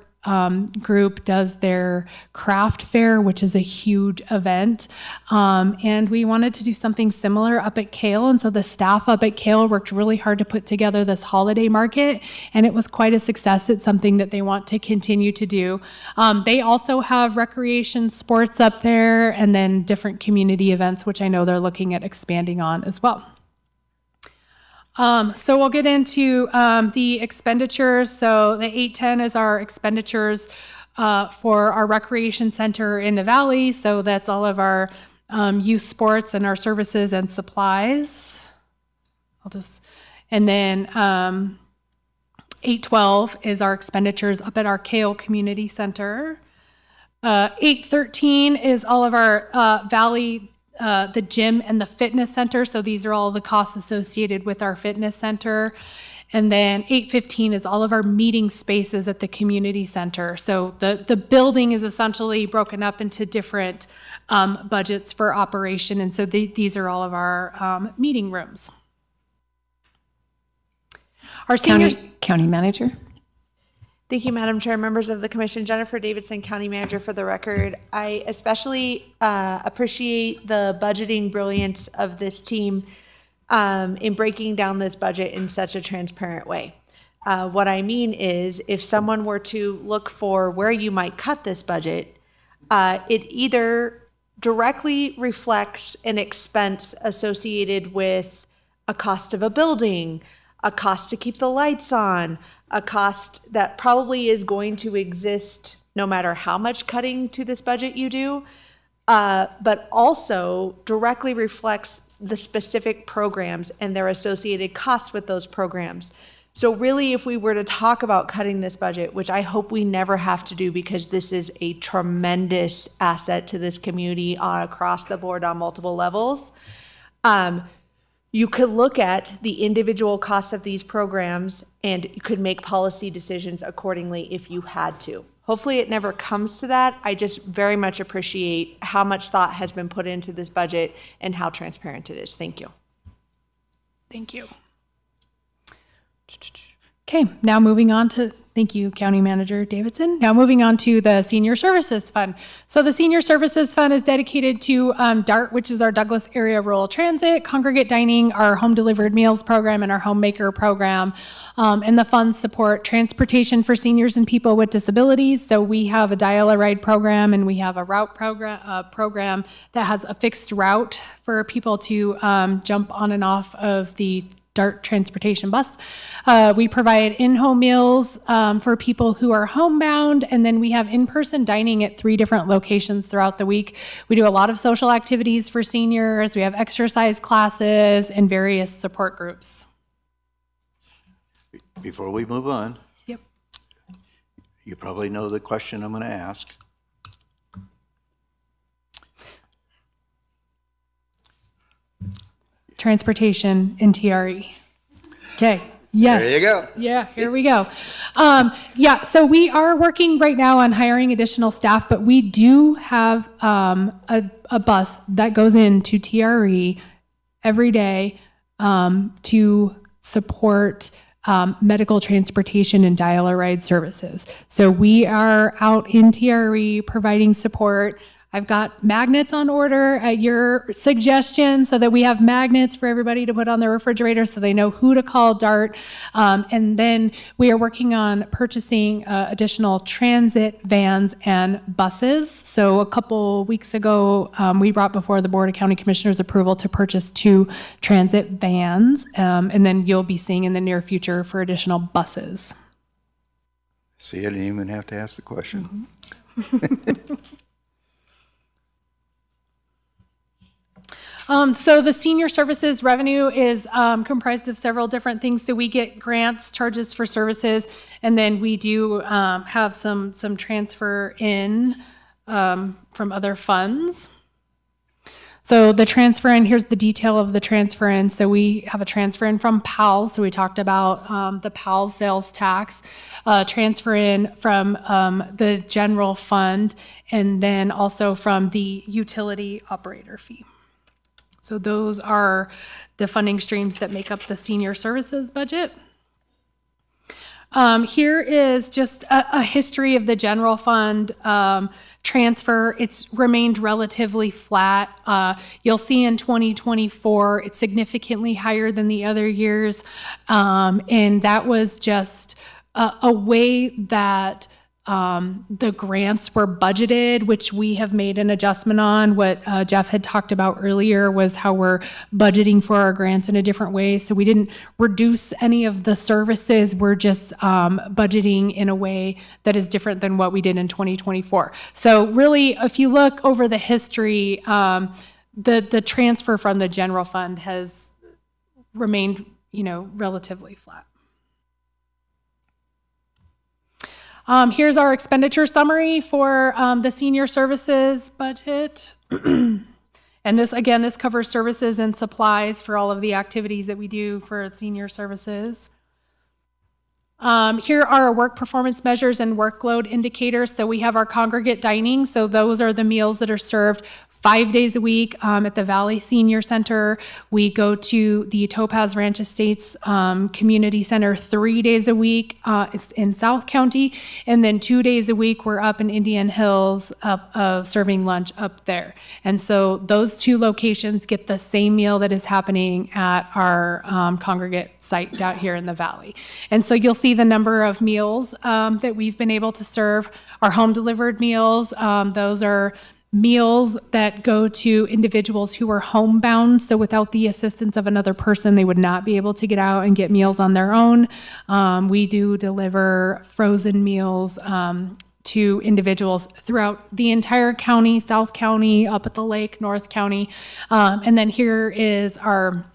group does their craft fair, which is a huge event. And we wanted to do something similar up at Kale. And so the staff up at Kale worked really hard to put together this holiday market. And it was quite a success. It's something that they want to continue to do. They also have recreation sports up there and then different community events, which I know they're looking at expanding on as well. So we'll get into the expenditures. So the 810 is our expenditures for our recreation center in the Valley. So that's all of our youth sports and our services and supplies. And then 812 is our expenditures up at our Kale Community Center. 813 is all of our Valley the gym and the fitness center. So these are all the costs associated with our fitness center. And then 815 is all of our meeting spaces at the community center. So the building is essentially broken up into different budgets for operation. And so these are all of our meeting rooms. Our seniors. County manager. Thank you, Madam Chair, members of the Commission. Jennifer Davidson, County Manager for the record. I especially appreciate the budgeting brilliance of this team in breaking down this budget in such a transparent way. What I mean is, if someone were to look for where you might cut this budget, it either directly reflects an expense associated with a cost of a building, a cost to keep the lights on, a cost that probably is going to exist no matter how much cutting to this budget you do, but also directly reflects the specific programs and their associated costs with those programs. So really, if we were to talk about cutting this budget, which I hope we never have to do because this is a tremendous asset to this community across the board on multiple levels, you could look at the individual costs of these programs and you could make policy decisions accordingly if you had to. Hopefully it never comes to that. I just very much appreciate how much thought has been put into this budget and how transparent it is. Thank you. Thank you. Okay, now moving on to, thank you, County Manager Davidson. Now moving on to the Senior Services Fund. So the Senior Services Fund is dedicated to DART, which is our Douglas Area Rural Transit, Congregate Dining, our Home Delivered Meals program, and our Homemaker program. And the funds support transportation for seniors and people with disabilities. So we have a dial-a-ride program and we have a route program that has a fixed route for people to jump on and off of the DART transportation bus. We provide in-home meals for people who are homebound, and then we have in-person dining at 3 different locations throughout the week. We do a lot of social activities for seniors. We have exercise classes and various support groups. Before we move on. Yep. You probably know the question I'm going to ask. Transportation in TRE. Okay. Yes. There you go. Yeah, here we go. Yeah, so we are working right now on hiring additional staff, but we do have a bus that goes into TRE every day to support medical transportation and dial-a-ride services. So we are out in TRE providing support. I've got magnets on order at your suggestion so that we have magnets for everybody to put on their refrigerator so they know who to call DART. And then we are working on purchasing additional transit vans and buses. So a couple weeks ago, we brought before the Board of County Commissioners approval to purchase 2 transit vans. And then you'll be seeing in the near future for additional buses. See, I didn't even have to ask the question. So the senior services revenue is comprised of several different things. So we get grants, charges for services, and then we do have some transfer in from other funds. So the transfer in, here's the detail of the transfer in. So we have a transfer in from PALS. So we talked about the PALS sales tax, transfer in from the general fund, and then also from the utility operator fee. So those are the funding streams that make up the senior services budget. Here is just a history of the general fund transfer. It's remained relatively flat. You'll see in 2024, it's significantly higher than the other years. And that was just a way that the grants were budgeted, which we have made an adjustment on. What Jeff had talked about earlier was how we're budgeting for our grants in a different way. So we didn't reduce any of the services. We're just budgeting in a way that is different than what we did in 2024. So really, if you look over the history, the transfer from the general fund has remained, relatively flat. Here's our expenditure summary for the senior services budget. And this covers services and supplies for all of the activities that we do for senior services. Here are our work performance measures and workload indicators. So we have our congregate dining. So those are the meals that are served 5 days a week at the Valley Senior Center. We go to the Topaz Ranch Estates Community Center 3 days a week in South County. And then 2 days a week, we're up in Indian Hills serving lunch up there. And so those 2 locations get the same meal that is happening at our congregate site out here in the Valley. And so you'll see the number of meals that we've been able to serve. Our home delivered meals, those are meals that go to individuals who are homebound. So without the assistance of another person, they would not be able to get out and get meals on their own. We do deliver frozen meals to individuals throughout the entire county, South County, up at the lake, North County. And then here is our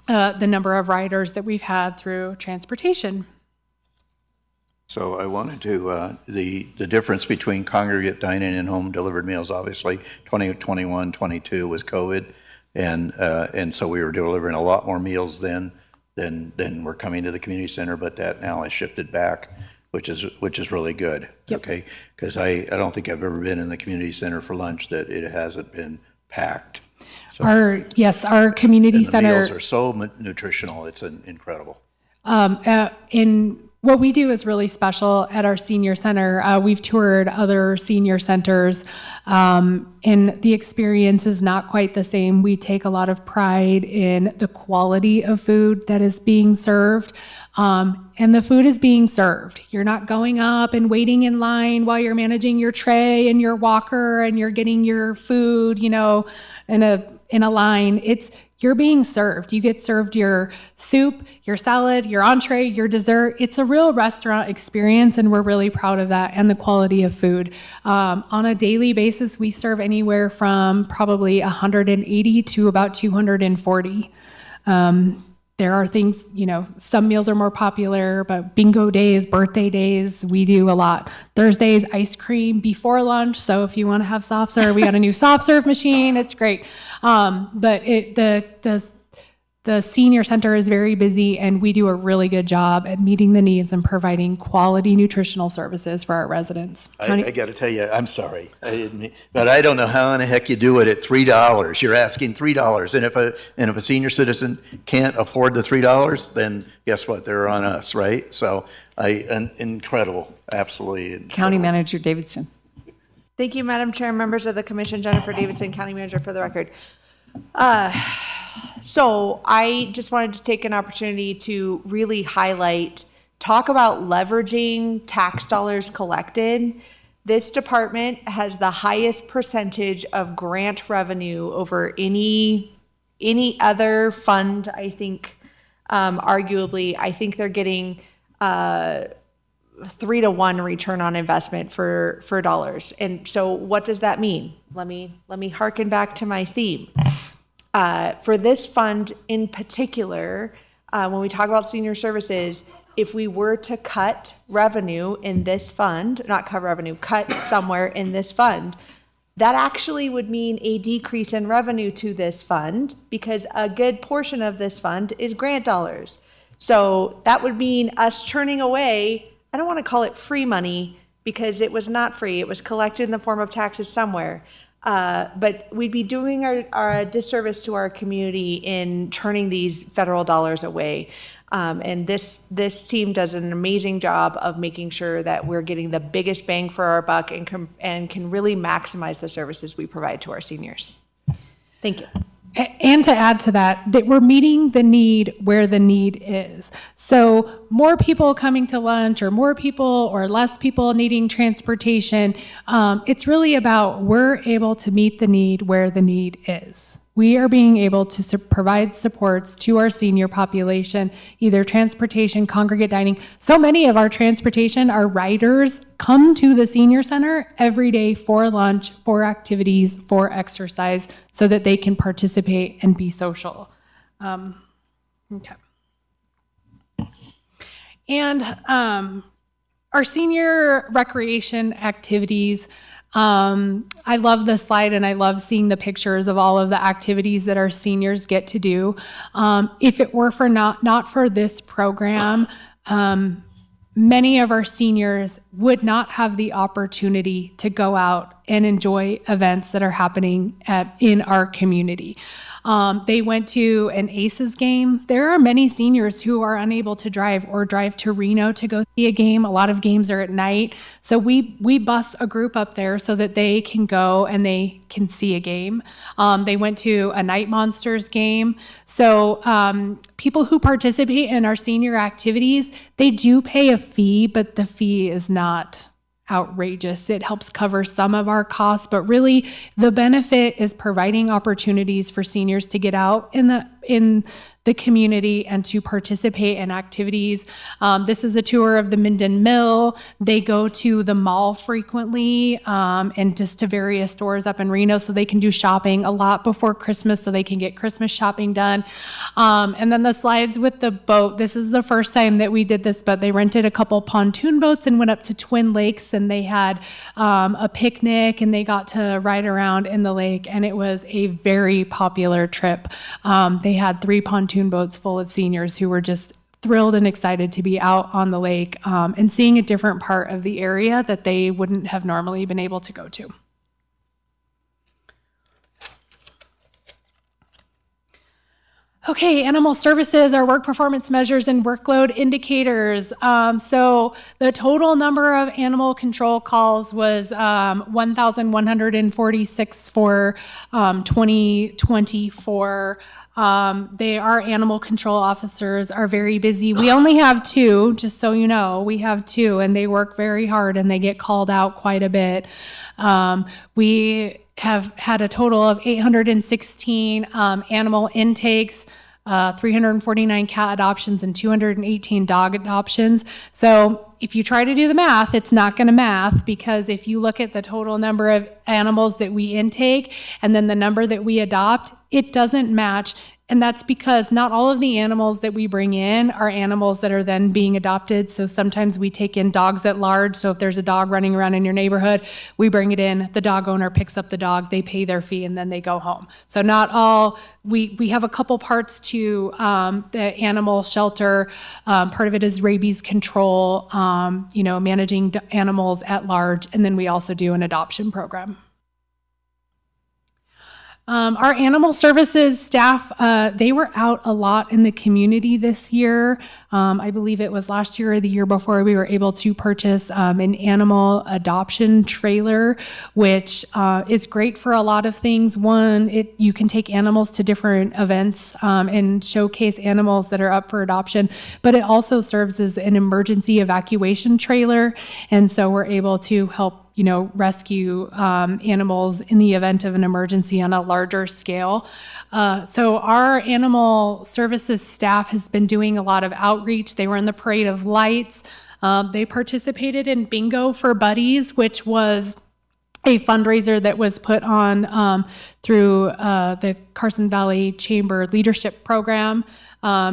the number of riders that we've had through transportation. So I wanted to, the difference between congregate dining and home delivered meals, obviously 2021, 22 was COVID. And so we were delivering a lot more meals then than were coming to the community center, but that now has shifted back, which is really good. Yep. Okay. Because I don't think I've ever been in the community center for lunch that it hasn't been packed. So, Our community and the center. meals are so nutritional. It's incredible. In what we do is really special at our senior center. We've toured other senior centers, and the experience is not quite the same. We take a lot of pride in the quality of food that is being served, and the food is being served. You're not going up and waiting in line while you're managing your tray and your walker and you're getting your food, in a line. You're being served. You get served your soup, your salad, your entree, your dessert. It's a real restaurant experience, and we're really proud of that and the quality of food. On a daily basis, we serve anywhere from probably 180 to about 240. There are things, some meals are more popular, but bingo days, birthday days, we do a lot. Thursdays, ice cream before lunch. So if you want to have soft serve, we got a new soft serve machine. It's great. But the The senior center is very busy, and we do a really good job at meeting the needs and providing quality nutritional services for our residents. I got to tell you, I'm sorry, but I don't know how in the heck you do it at $3. You're asking $3, and if a senior citizen can't afford the $3, then guess what? They're on us, right? So incredible, absolutely. Incredible. County Manager Davidson. Thank you, Madam Chair, members of the commission. Jennifer Davidson, County Manager, for the record. So I just wanted to take an opportunity to really talk about leveraging tax dollars collected. This department has the highest percentage of grant revenue over any other fund. I think, arguably, I think they're getting 3-to-1 return on investment for dollars. And so what does that mean? Let me harken back to my theme. For this fund in particular, when we talk about senior services, if we were to cut revenue in this fund, not cut revenue, cut somewhere in this fund, that actually would mean a decrease in revenue to this fund because a good portion of this fund is grant dollars. So that would mean us turning away, I don't want to call it free money because it was not free, it was collected in the form of taxes somewhere. But we'd be doing our disservice to our community in turning these federal dollars away. And this team does an amazing job of making sure that we're getting the biggest bang for our buck and can really maximize the services we provide to our seniors. Thank you. And to add to that we're meeting the need where the need is. So more people coming to lunch or more people or less people needing transportation, it's really about we're able to meet the need where the need is. We are being able to provide supports to our senior population, either transportation, congregate dining. So many of our transportation, our riders come to the senior center every day for lunch, for activities, for exercise, so that they can participate and be social. Okay. And our senior recreation activities, I love this slide and I love seeing the pictures of all of the activities that our seniors get to do. If it were for not for this program, many of our seniors would not have the opportunity to go out and enjoy events that are happening in our community. They went to an ACES game. There are many seniors who are unable to drive or drive to Reno to go see a game. A lot of games are at night. So we bus a group up there so that they can go and they can see a game. They went to a Night Monsters game. So people who participate in our senior activities, they do pay a fee, but the fee is not outrageous. It helps cover some of our costs, but really the benefit is providing opportunities for seniors to get out in the community and to participate in activities. This is a tour of the Minden Mill. They go to the mall frequently and just to various stores up in Reno so they can do shopping a lot before Christmas so they can get Christmas shopping done. And then the slides with the boat. This is the first time that we did this, but they rented a couple pontoon boats and went up to Twin Lakes and they had a picnic and they got to ride around in the lake and it was a very popular trip. They had 3 pontoon boats full of seniors who were just thrilled and excited to be out on the lake and seeing a different part of the area that they wouldn't have normally been able to go to. Okay, animal services, our work performance measures and workload indicators. So the total number of animal control calls was 1,146 for 2024. Our animal control officers are very busy. We only have 2, just so you know, we have 2 and they work very hard and they get called out quite a bit. We have had a total of 816 animal intakes, 349 cat adoptions and 218 dog adoptions. So if you try to do the math, it's not going to math, because if you look at the total number of animals that we intake and then the number that we adopt, it doesn't match. And that's because not all of the animals that we bring in are animals that are then being adopted. So sometimes we take in dogs at large. So if there's a dog running around in your neighborhood, we bring it in, the dog owner picks up the dog, they pay their fee, and then they go home. So not all, we have a couple parts to the animal shelter. Part of it is rabies control, managing animals at large. And then we also do an adoption program. Our animal services staff, they were out a lot in the community this year. I believe it was last year or the year before we were able to purchase an animal adoption trailer, which is great for a lot of things. One, you can take animals to different events and showcase animals that are up for adoption, but it also serves as an emergency evacuation trailer. And so we're able to help rescue animals in the event of an emergency on a larger scale. So our animal services staff has been doing a lot of outreach. They were in the Parade of Lights. They participated in Bingo for Buddies, which was a fundraiser that was put on through the Carson Valley Chamber Leadership Program.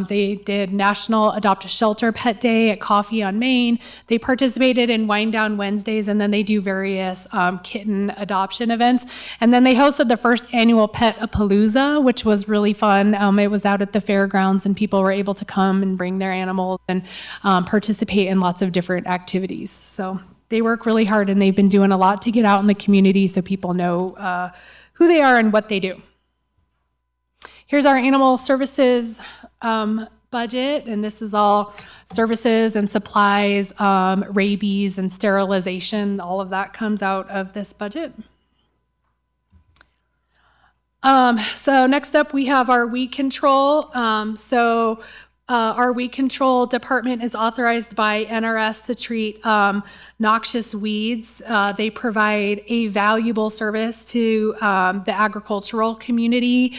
They did National Adopt a Shelter Pet Day at Coffee on Main. They participated in Wind Down Wednesdays, and then they do various kitten adoption events. And then they hosted the first annual Pet-a-Palooza, which was really fun. It was out at the fairgrounds, and people were able to come and bring their animals and participate in lots of different activities. So they work really hard, and they've been doing a lot to get out in the community so people know who they are and what they do. Here's our animal services budget, and this is all services and supplies, rabies and sterilization. All of that comes out of this budget. So next up, we have our weed control. Our weed control department is authorized by NRS to treat noxious weeds. They provide a valuable service to the agricultural community.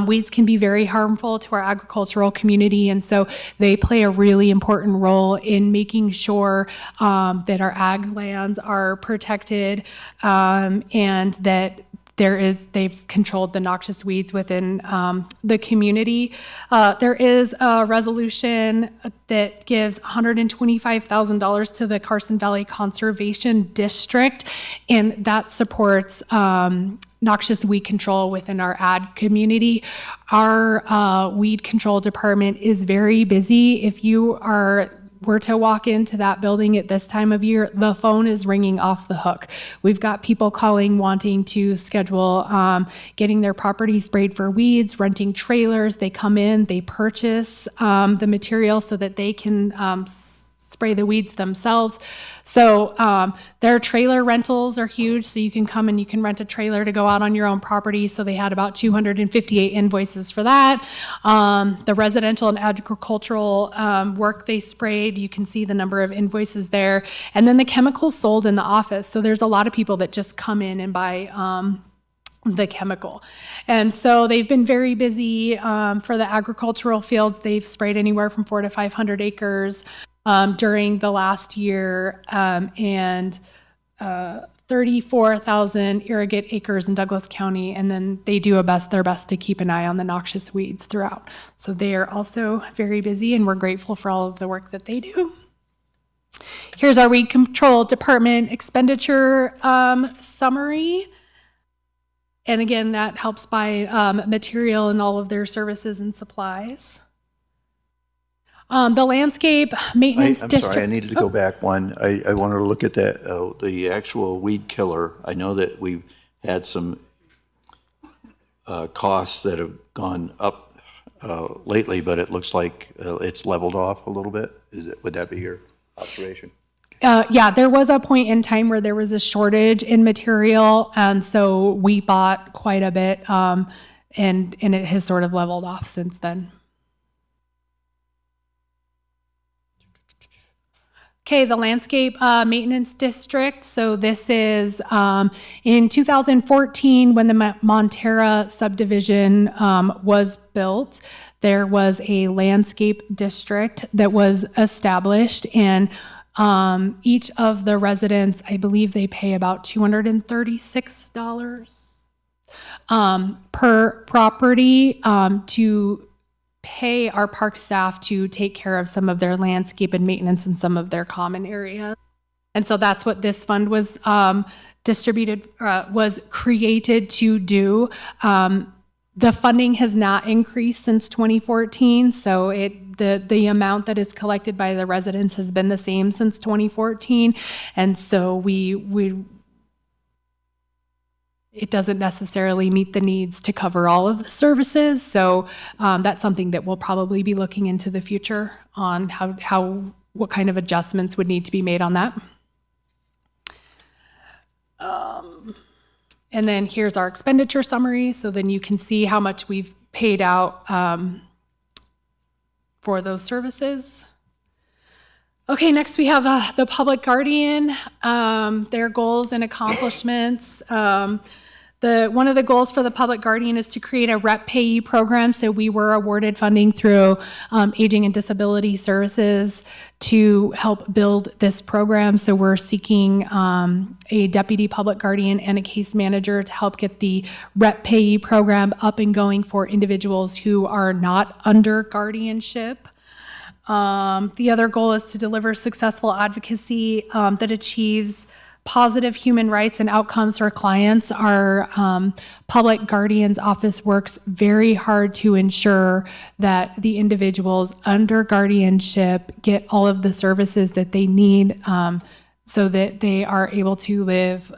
Weeds can be very harmful to our agricultural community, and so they play a really important role in making sure that our ag lands are protected and that they've controlled the noxious weeds within the community. There is a resolution that gives $125,000 to the Carson Valley Conservation District, and that supports noxious weed control within our ag community. Our weed control department is very busy. If you were to walk into that building at this time of year, the phone is ringing off the hook. We've got people calling wanting to schedule getting their property sprayed for weeds, renting trailers. They come in, they purchase the material so that they can spray the weeds themselves. So their trailer rentals are huge. So you can come and you can rent a trailer to go out on your own property. So they had about 258 invoices for that. The residential and agricultural work they sprayed, you can see the number of invoices there. And then the chemicals sold in the office. So there's a lot of people that just come in and buy the chemical. And so they've been very busy for the agricultural fields. They've sprayed anywhere from 400 to 500 acres. During the last year, and 34,000 irrigate acres in Douglas County, and then they do their best to keep an eye on the noxious weeds throughout. So they are also very busy, and we're grateful for all of the work that they do. Here's our weed control department expenditure summary. And again, that helps buy material and all of their services and supplies. The landscape maintenance I'm district. sorry, I needed to go back one. I wanted to look at that, the actual weed killer. I know that we've had some costs that have gone up lately, but it looks like it's leveled off a little bit. Would that be your observation? Yeah, there was a point in time where there was a shortage in material, and so we bought quite a bit, and it has sort of leveled off since then. Okay, the landscape maintenance district. So this is in 2014 when the Montera subdivision was built. There was a landscape district that was established, and Each of the residents, I believe they pay about $236 per property to pay our park staff to take care of some of their landscape and maintenance in some of their common areas. And so that's what this fund was was created to do. The funding has not increased since 2014, so the amount that is collected by the residents has been the same since 2014, and so it doesn't necessarily meet the needs to cover all of the services. So that's something that we'll probably be looking into the future on what kind of adjustments would need to be made on that. And then here's our expenditure summary. So then you can see how much we've paid out for those services. Okay, next we have the public guardian, their goals and accomplishments. One of the goals for the public guardian is to create a rep payee program. So we were awarded funding through Aging and Disability Services to help build this program. So we're seeking a deputy public guardian and a case manager to help get the rep payee program up and going for individuals who are not under guardianship. The other goal is to deliver successful advocacy that achieves positive human rights and outcomes for clients. Our public guardian's office works very hard to ensure that the individuals under guardianship get all of the services that they need so that they are able to live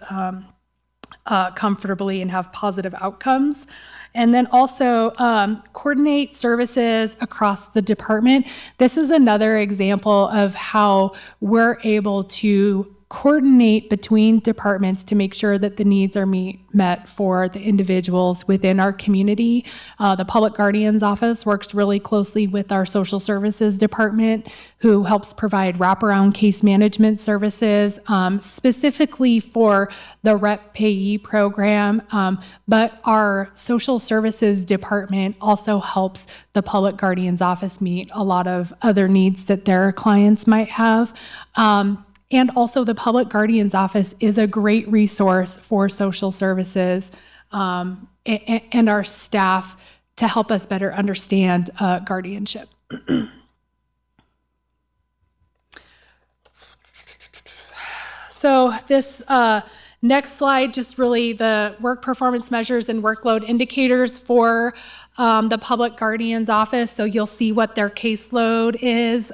comfortably and have positive outcomes. And then also coordinate services across the department. This is another example of how we're able to coordinate between departments to make sure that the needs are met for the individuals within our community. The Public Guardian's Office works really closely with our Social Services Department, who helps provide wraparound case management services, specifically for the REP Payee program. But our Social Services Department also helps the Public Guardian's Office meet a lot of other needs that their clients might have. And also the Public Guardian's Office is a great resource for social services and our staff to help us better understand guardianship. So this next slide, just really the work performance measures and workload indicators for the Public Guardian's Office. So you'll see what their caseload is.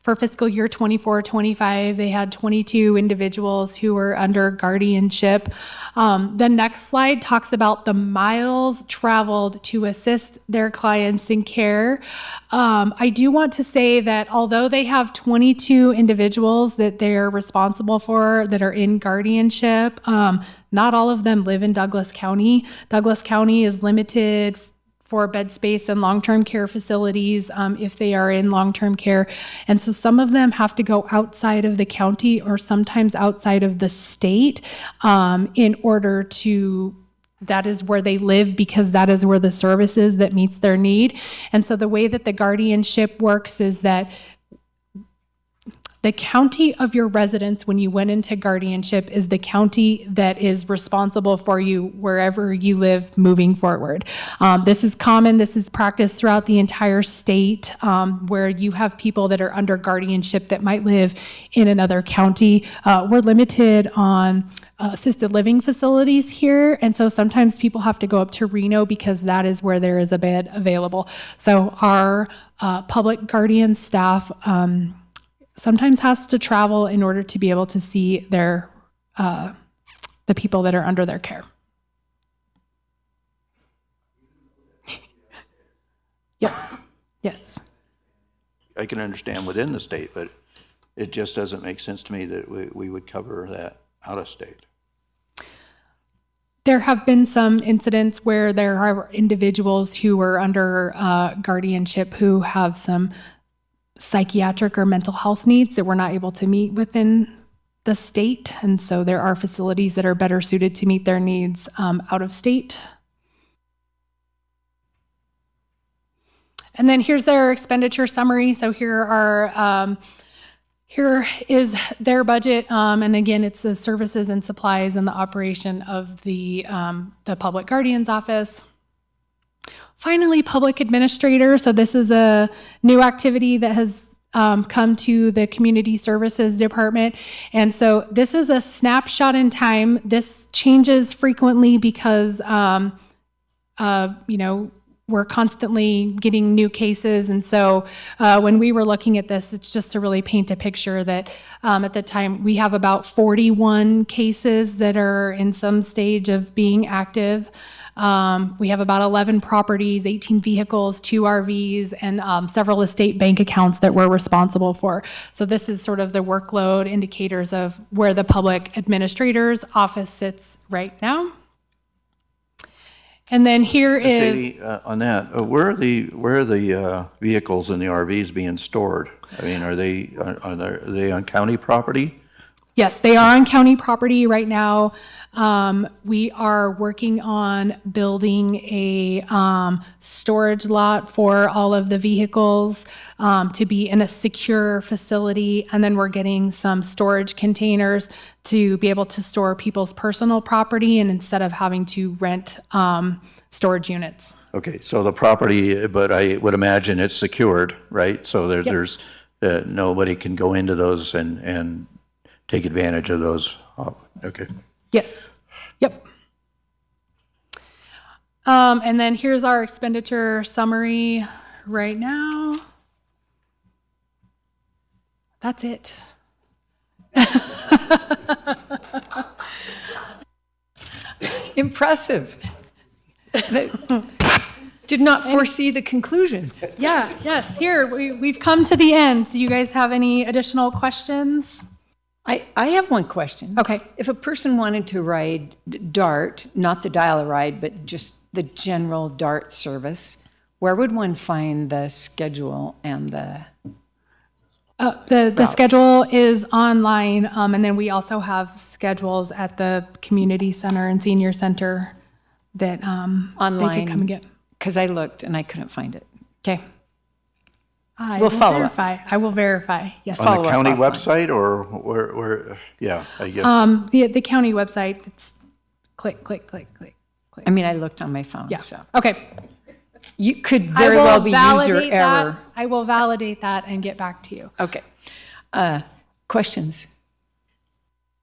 For fiscal year 24-25, they had 22 individuals who were under guardianship. The next slide talks about the miles traveled to assist their clients in care. I do want to say that although they have 22 individuals that they're responsible for that are in guardianship, not all of them live in Douglas County. Douglas County is limited for bed space and long-term care facilities if they are in long-term care. And so some of them have to go outside of the county or sometimes outside of the state in order to, that is where they live because that is where the service is that meets their need. And so the way that the guardianship works is that the county of your residence when you went into guardianship is the county that is responsible for you wherever you live moving forward. This is common, this is practiced throughout the entire state where you have people that are under guardianship that might live in another county. We're limited on assisted living facilities here, and so sometimes people have to go up to Reno because that is where there is a bed available. So our public guardian staff sometimes has to travel in order to be able to see their the people that are under their care. Yep. Yes. I can understand within the state, but it just doesn't make sense to me that we would cover that out of state. There have been some incidents where there are individuals who are under guardianship who have some psychiatric or mental health needs that we're not able to meet within the state. And so there are facilities that are better suited to meet their needs out of state. And then here's their expenditure summary. So here are Here is their budget, and again, it's the services and supplies and the operation of the Public Guardian's Office. Finally, Public Administrator. So this is a new activity that has come to the Community Services Department. And so this is a snapshot in time. This changes frequently because, we're constantly getting new cases. And so when we were looking at this, it's just to really paint a picture that at the time we have about 41 cases that are in some stage of being active. We have about 11 properties, 18 vehicles, 2 RVs, and several estate bank accounts that we're responsible for. So this is sort of the workload indicators of where the public administrator's office sits right now. And then here is Sadie, on that, where are the vehicles and the RVs being stored? I mean, are they on county property? Yes, they are on county property right now. We are working on building a storage lot for all of the vehicles to be in a secure facility. And then we're getting some storage containers to be able to store people's personal property and instead of having to rent storage units. Okay, so the property, but I would imagine it's secured, right? So there's nobody can go into those and take advantage of those. Okay. Yes. Yep. And then here's our expenditure summary right now. That's it. Impressive. Did not foresee the conclusion. Yeah, yes, here, we've come to the end. Do you guys have any additional questions? I have one question. Okay. If a person wanted to ride DART, not the dial-a-ride, but just the general DART service, where would one find the schedule and the The schedule is online, and then we also have schedules at the community center and senior center that they online? could come and get. Because I looked and I couldn't find it. Okay. I We'll will follow up. verify. I will verify. Yes. On the county website or where, yeah, I guess. The county website, it's click, click, click, click, click. I mean, I looked on my phone, Yeah. so. Okay. You could I very will well be user validate that. error. I will validate that and get back to you. Okay. Questions?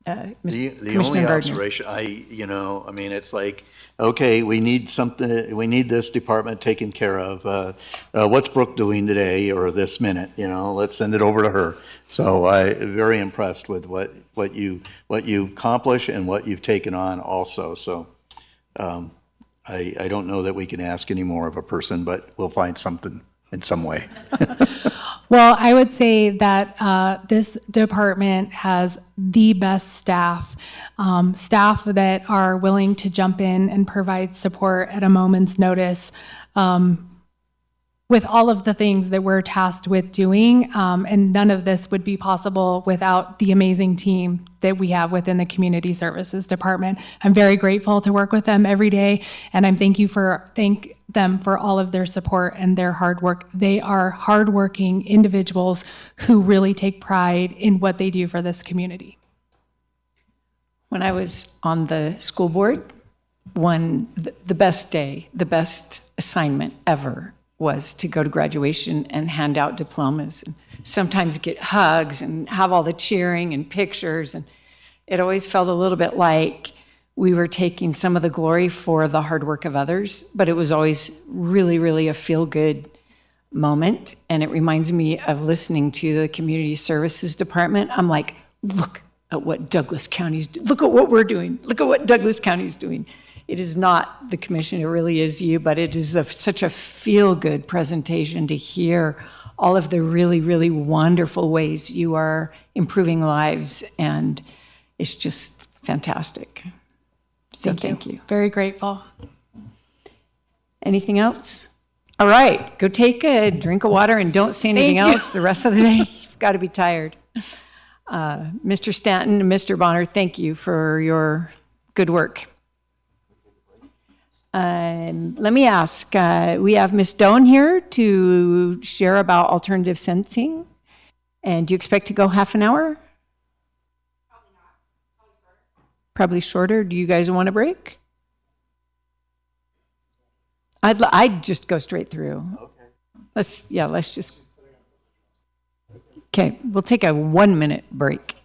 The Commissioner only Gardner. observation, I mean, it's like, okay, we need something, we need this department taken care of. What's Brooke doing today or this minute, let's send it over to her. So I'm very impressed with what you accomplish and what you've taken on also. So I don't know that we can ask any more of a person, but we'll find something in some way. Well, I would say that this department has the best staff, staff that are willing to jump in and provide support at a moment's notice with all of the things that we're tasked with doing. And none of this would be possible without the amazing team that we have within the Community Services Department. I'm very grateful to work with them every day, and thank them for all of their support and their hard work. They are hardworking individuals who really take pride in what they do for this community. When I was on the school board, the best day, the best assignment ever was to go to graduation and hand out diplomas and sometimes get hugs and have all the cheering and pictures. And it always felt a little bit like we were taking some of the glory for the hard work of others, but it was always really, really a feel-good moment. And it reminds me of listening to the Community Services Department. I'm like, look at what Douglas County's doing. Look at what we're doing. Look at what Douglas County's doing. It is not the commission, it really is you, but it is such a feel-good presentation to hear all of the really, really wonderful ways you are improving lives, and it's just fantastic. So thank you. Very grateful. Anything else? All right, go take a drink of water and don't say anything Thank you. else the rest of the day. You've got to be tired. Mr. Stanton and Mr. Bonner, thank you for your good work. Let me ask, we have Ms. Doan here to share about alternative sensing. And do you expect to go half an hour? Probably shorter. Do you guys want a break? I'd just go straight through. Okay. Let's just. Okay, we'll take a 1-minute break.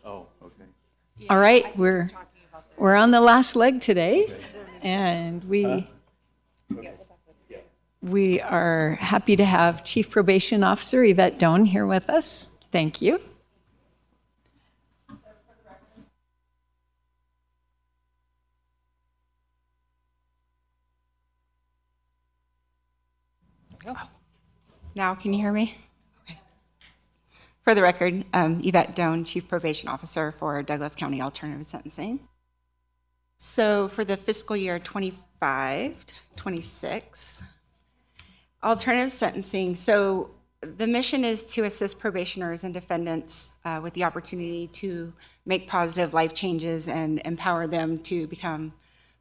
Oh, okay. All right, we're on the last leg today, and we are happy to have Chief Probation Officer Yvette Doan here with us. Thank you. Now, can you hear me? Okay. For the record, Yvette Doan, Chief Probation Officer for Douglas County Alternative Sentencing. So for the fiscal year 25-26, alternative sentencing. So the mission is to assist probationers and defendants with the opportunity to make positive life changes and empower them to become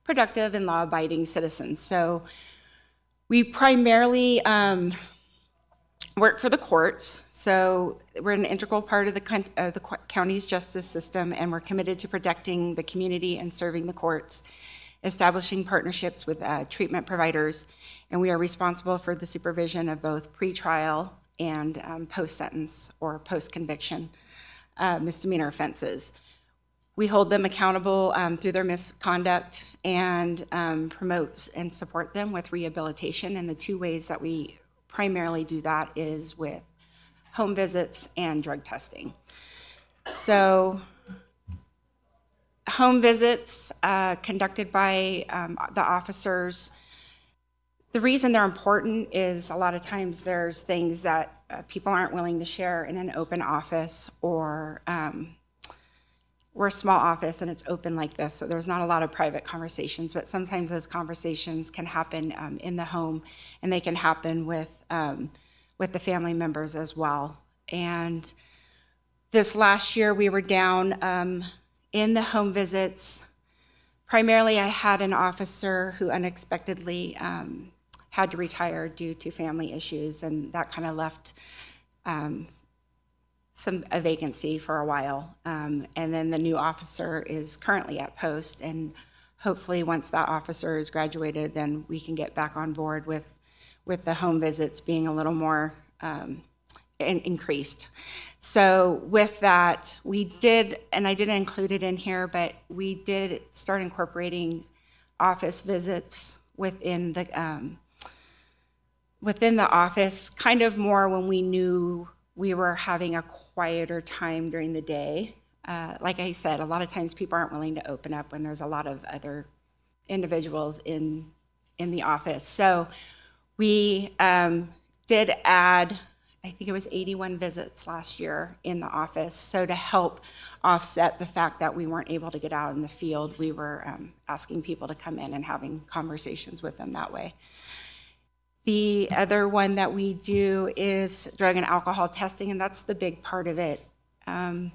productive and law-abiding citizens. So we primarily work for the courts. So we're an integral part of the county's justice system, and we're committed to protecting the community and serving the courts, establishing partnerships with treatment providers, and we are responsible for the supervision of both pretrial and post-sentence or post-conviction misdemeanor offenses. We hold them accountable through their misconduct and promote and support them with rehabilitation. And the two ways that we primarily do that is with home visits and drug testing. So home visits conducted by the officers. The reason they're important is a lot of times there's things that people aren't willing to share in an open office, or we're a small office and it's open like this, so there's not a lot of private conversations, but sometimes those conversations can happen in the home, and they can happen with the family members as well. And this last year, we were down in the home visits. Primarily, I had an officer who unexpectedly had to retire due to family issues, and that kind of left a vacancy for a while. And then the new officer is currently at post, and hopefully once that officer is graduated, then we can get back on board with the home visits being a little more increased. So with that, we did, and I didn't include it in here, but we did start incorporating office visits within the office, kind of more when we knew we were having a quieter time during the day. Like I said, a lot of times people aren't willing to open up when there's a lot of other individuals in the office. So we did add, I think it was 81 visits last year in the office. So to help offset the fact that we weren't able to get out in the field, we were asking people to come in and having conversations with them that way. The other one that we do is drug and alcohol testing, and that's the big part of it. Drug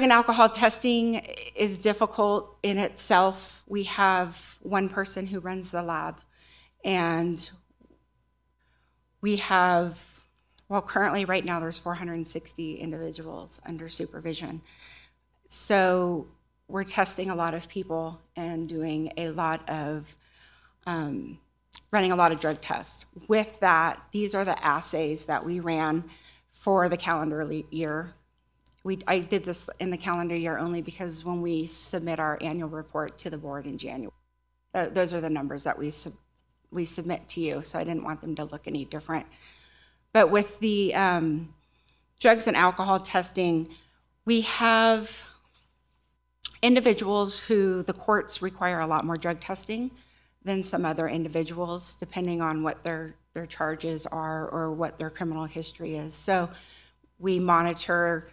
and alcohol testing is difficult in itself. We have one person who runs the lab, and we have, well, currently right now there's 460 individuals under supervision. So we're testing a lot of people and doing a lot of, running a lot of drug tests. With that, these are the assays that we ran for the calendar year. I did this in the calendar year only because when we submit our annual report to the board in January, those are the numbers that we submit to you, so I didn't want them to look any different. But with the drugs and alcohol testing, we have individuals who the courts require a lot more drug testing than some other individuals, depending on what their charges are or what their criminal history is. So we monitor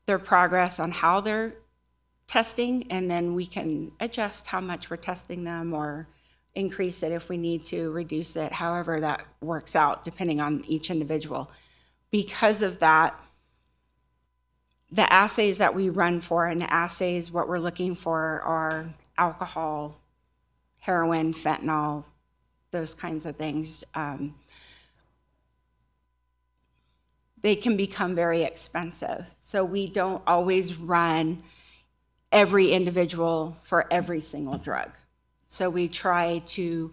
their progress on how they're testing, and then we can adjust how much we're testing them or increase it if we need to, reduce it, however that works out, depending on each individual. Because of that, the assays that we run for, and the assays, what we're looking for are alcohol, heroin, fentanyl, those kinds of things. They can become very expensive. So we don't always run every individual for every single drug. So we try to,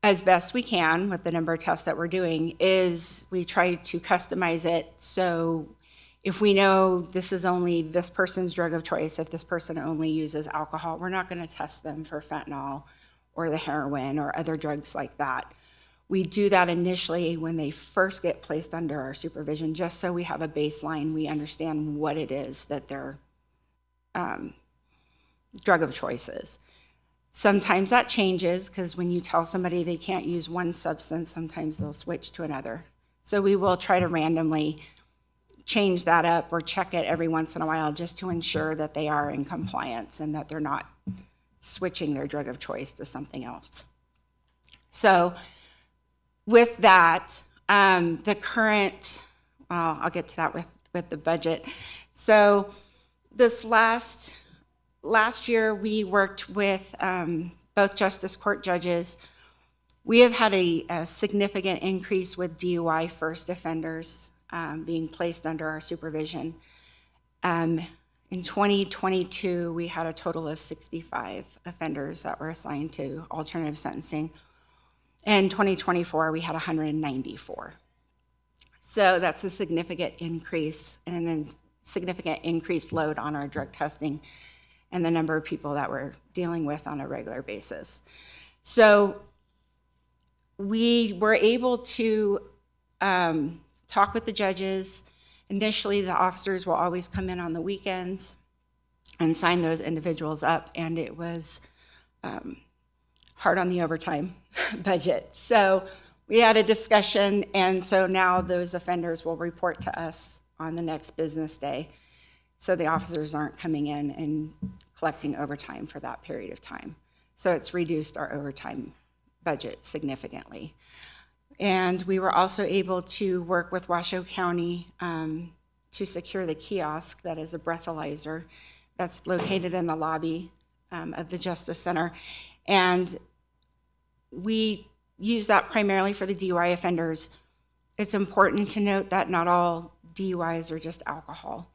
as best we can with the number of tests that we're doing, is we try to customize it. So if we know this is only this person's drug of choice, if this person only uses alcohol, we're not going to test them for fentanyl or the heroin or other drugs like that. We do that initially when they first get placed under our supervision, just so we have a baseline, we understand what it is that their drug of choice is. Sometimes that changes, because when you tell somebody they can't use one substance, sometimes they'll switch to another. So we will try to randomly change that up or check it every once in a while, just to ensure that they are in compliance and that they're not switching their drug of choice to something else. So with that, the current, I'll get to that with the budget. So this last year, we worked with both justice court judges. We have had a significant increase with DUI first offenders being placed under our supervision. In 2022, we had a total of 65 offenders that were assigned to alternative sentencing. In 2024, we had 194. So that's a significant increase and a significant increased load on our drug testing and the number of people that we're dealing with on a regular basis. So we were able to talk with the judges. Initially, the officers will always come in on the weekends and sign those individuals up, and it was hard on the overtime budget. So we had a discussion, and so now those offenders will report to us on the next business day. so the officers aren't coming in and collecting overtime for that period of time. So it's reduced our overtime budget significantly. And we were also able to work with Washoe County to secure the kiosk that is a breathalyzer that's located in the lobby of the Justice Center. And we use that primarily for the DUI offenders. It's important to note that not all DUIs are just alcohol.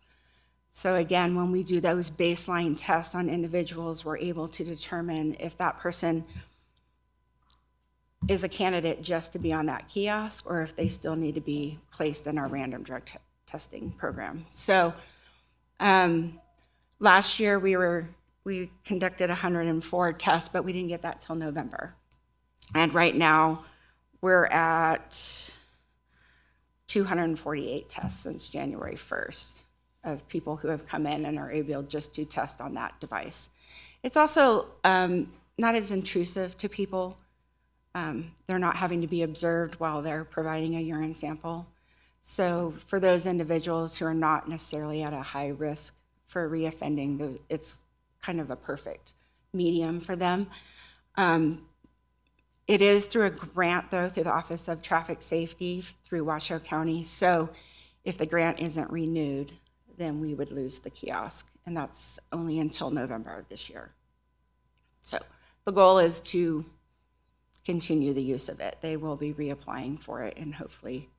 So again, when we do those baseline tests on individuals, we're able to determine if that person is a candidate just to be on that kiosk or if they still need to be placed in our random drug testing program. So last year we conducted 104 tests, but we didn't get that till November. And right now we're at 248 tests since January 1st of people who have come in and are able just to test on that device. It's also not as intrusive to people. They're not having to be observed while they're providing a urine sample. So for those individuals who are not necessarily at a high risk for reoffending, it's kind of a perfect medium for them. It is through a grant, though, through the Office of Traffic Safety through Washoe County. So if the grant isn't renewed, then we would lose the kiosk, and that's only until November of this year. So the goal is to continue the use of it. They will be reapplying for it and hopefully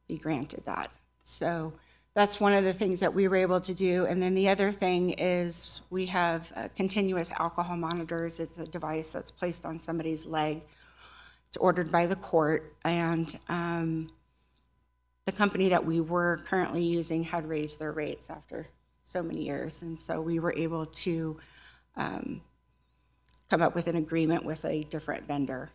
be granted that. So that's one of the things that we were able to do. And then the other thing is we have continuous alcohol monitors. It's a device that's placed on somebody's leg. It's ordered by the court, and the company that we were currently using had raised their rates after so many years. And so we were able to come up with an agreement with a different vendor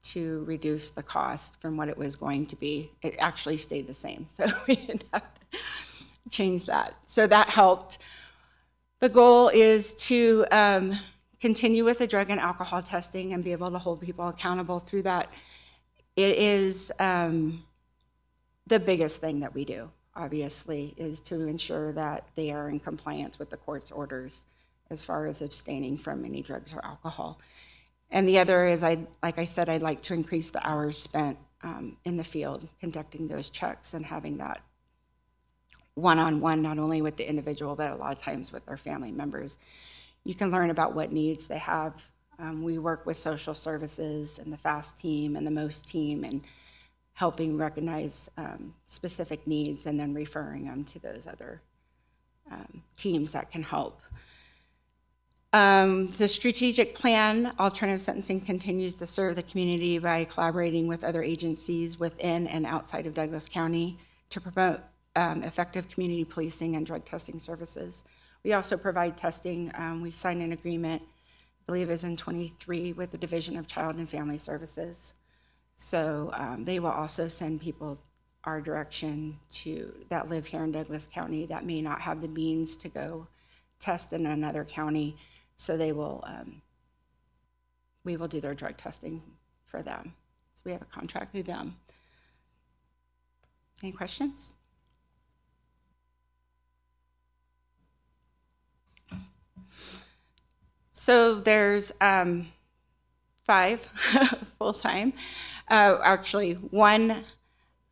to reduce the cost from what it was going to be. It actually stayed the same, so we didn't have to change that. So that helped. The goal is to continue with the drug and alcohol testing and be able to hold people accountable through that. It is the biggest thing that we do, obviously, is to ensure that they are in compliance with the court's orders as far as abstaining from any drugs or alcohol. And the other is, like I said, I'd like to increase the hours spent in the field conducting those checks and having that one-on-one, not only with the individual, but a lot of times with their family members. You can learn about what needs they have. We work with social services and the FAST team and the MOST team and helping recognize specific needs and then referring them to those other teams that can help. The strategic plan, alternative sentencing, continues to serve the community by collaborating with other agencies within and outside of Douglas County to promote effective community policing and drug testing services. We also provide testing. We signed an agreement, I believe is in 23, with the Division of Child and Family Services. So they will also send people our direction that live here in Douglas County that may not have the means to go test in another county. So they will, we will do their drug testing for them. So we have a contract with them. Any questions? So there's 5 full-time. Actually, one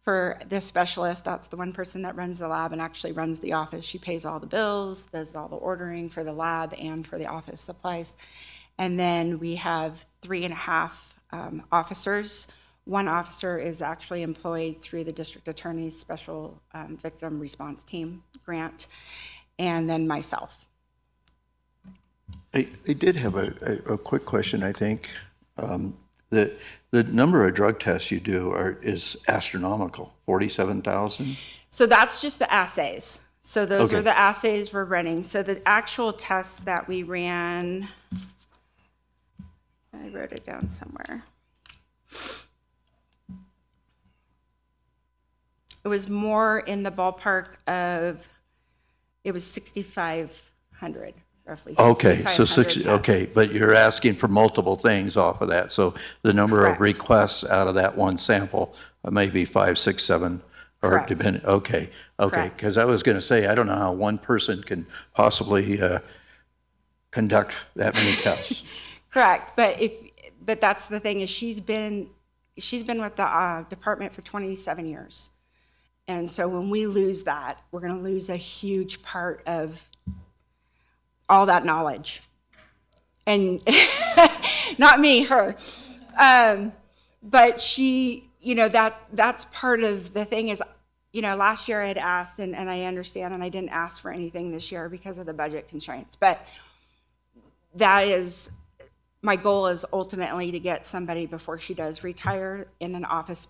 for this specialist, that's the one person that runs the lab and actually runs the office. She pays all the bills, does all the ordering for the lab and for the office supplies. And then we have 3.5 officers. One officer is actually employed through the district attorney's special victim response team grant, and then myself. I did have a quick question, I think. The number of drug tests you do is astronomical, 47,000? So that's just the assays. So those Okay. are the assays we're running. So the actual tests that we ran, I wrote it down somewhere. It was more in the ballpark of, it was 6,500. Roughly Okay, so 6,500 tests. okay, but you're asking for multiple things off of that. So the number Correct. of requests out of that one sample may be 5, 6, 7 Or Correct. depending, okay, Correct. because I was going to say, I don't know how one person can possibly conduct that many tests. Correct, but that's the thing is she's been with the department for 27 years. And so when we lose that, we're going to lose a huge part of all that knowledge. And not me, her. But she, that's part of the thing is, last year I had asked, and I understand, and I didn't ask for anything this year because of the budget constraints. But that is, my goal is ultimately to get somebody before she does retire in an office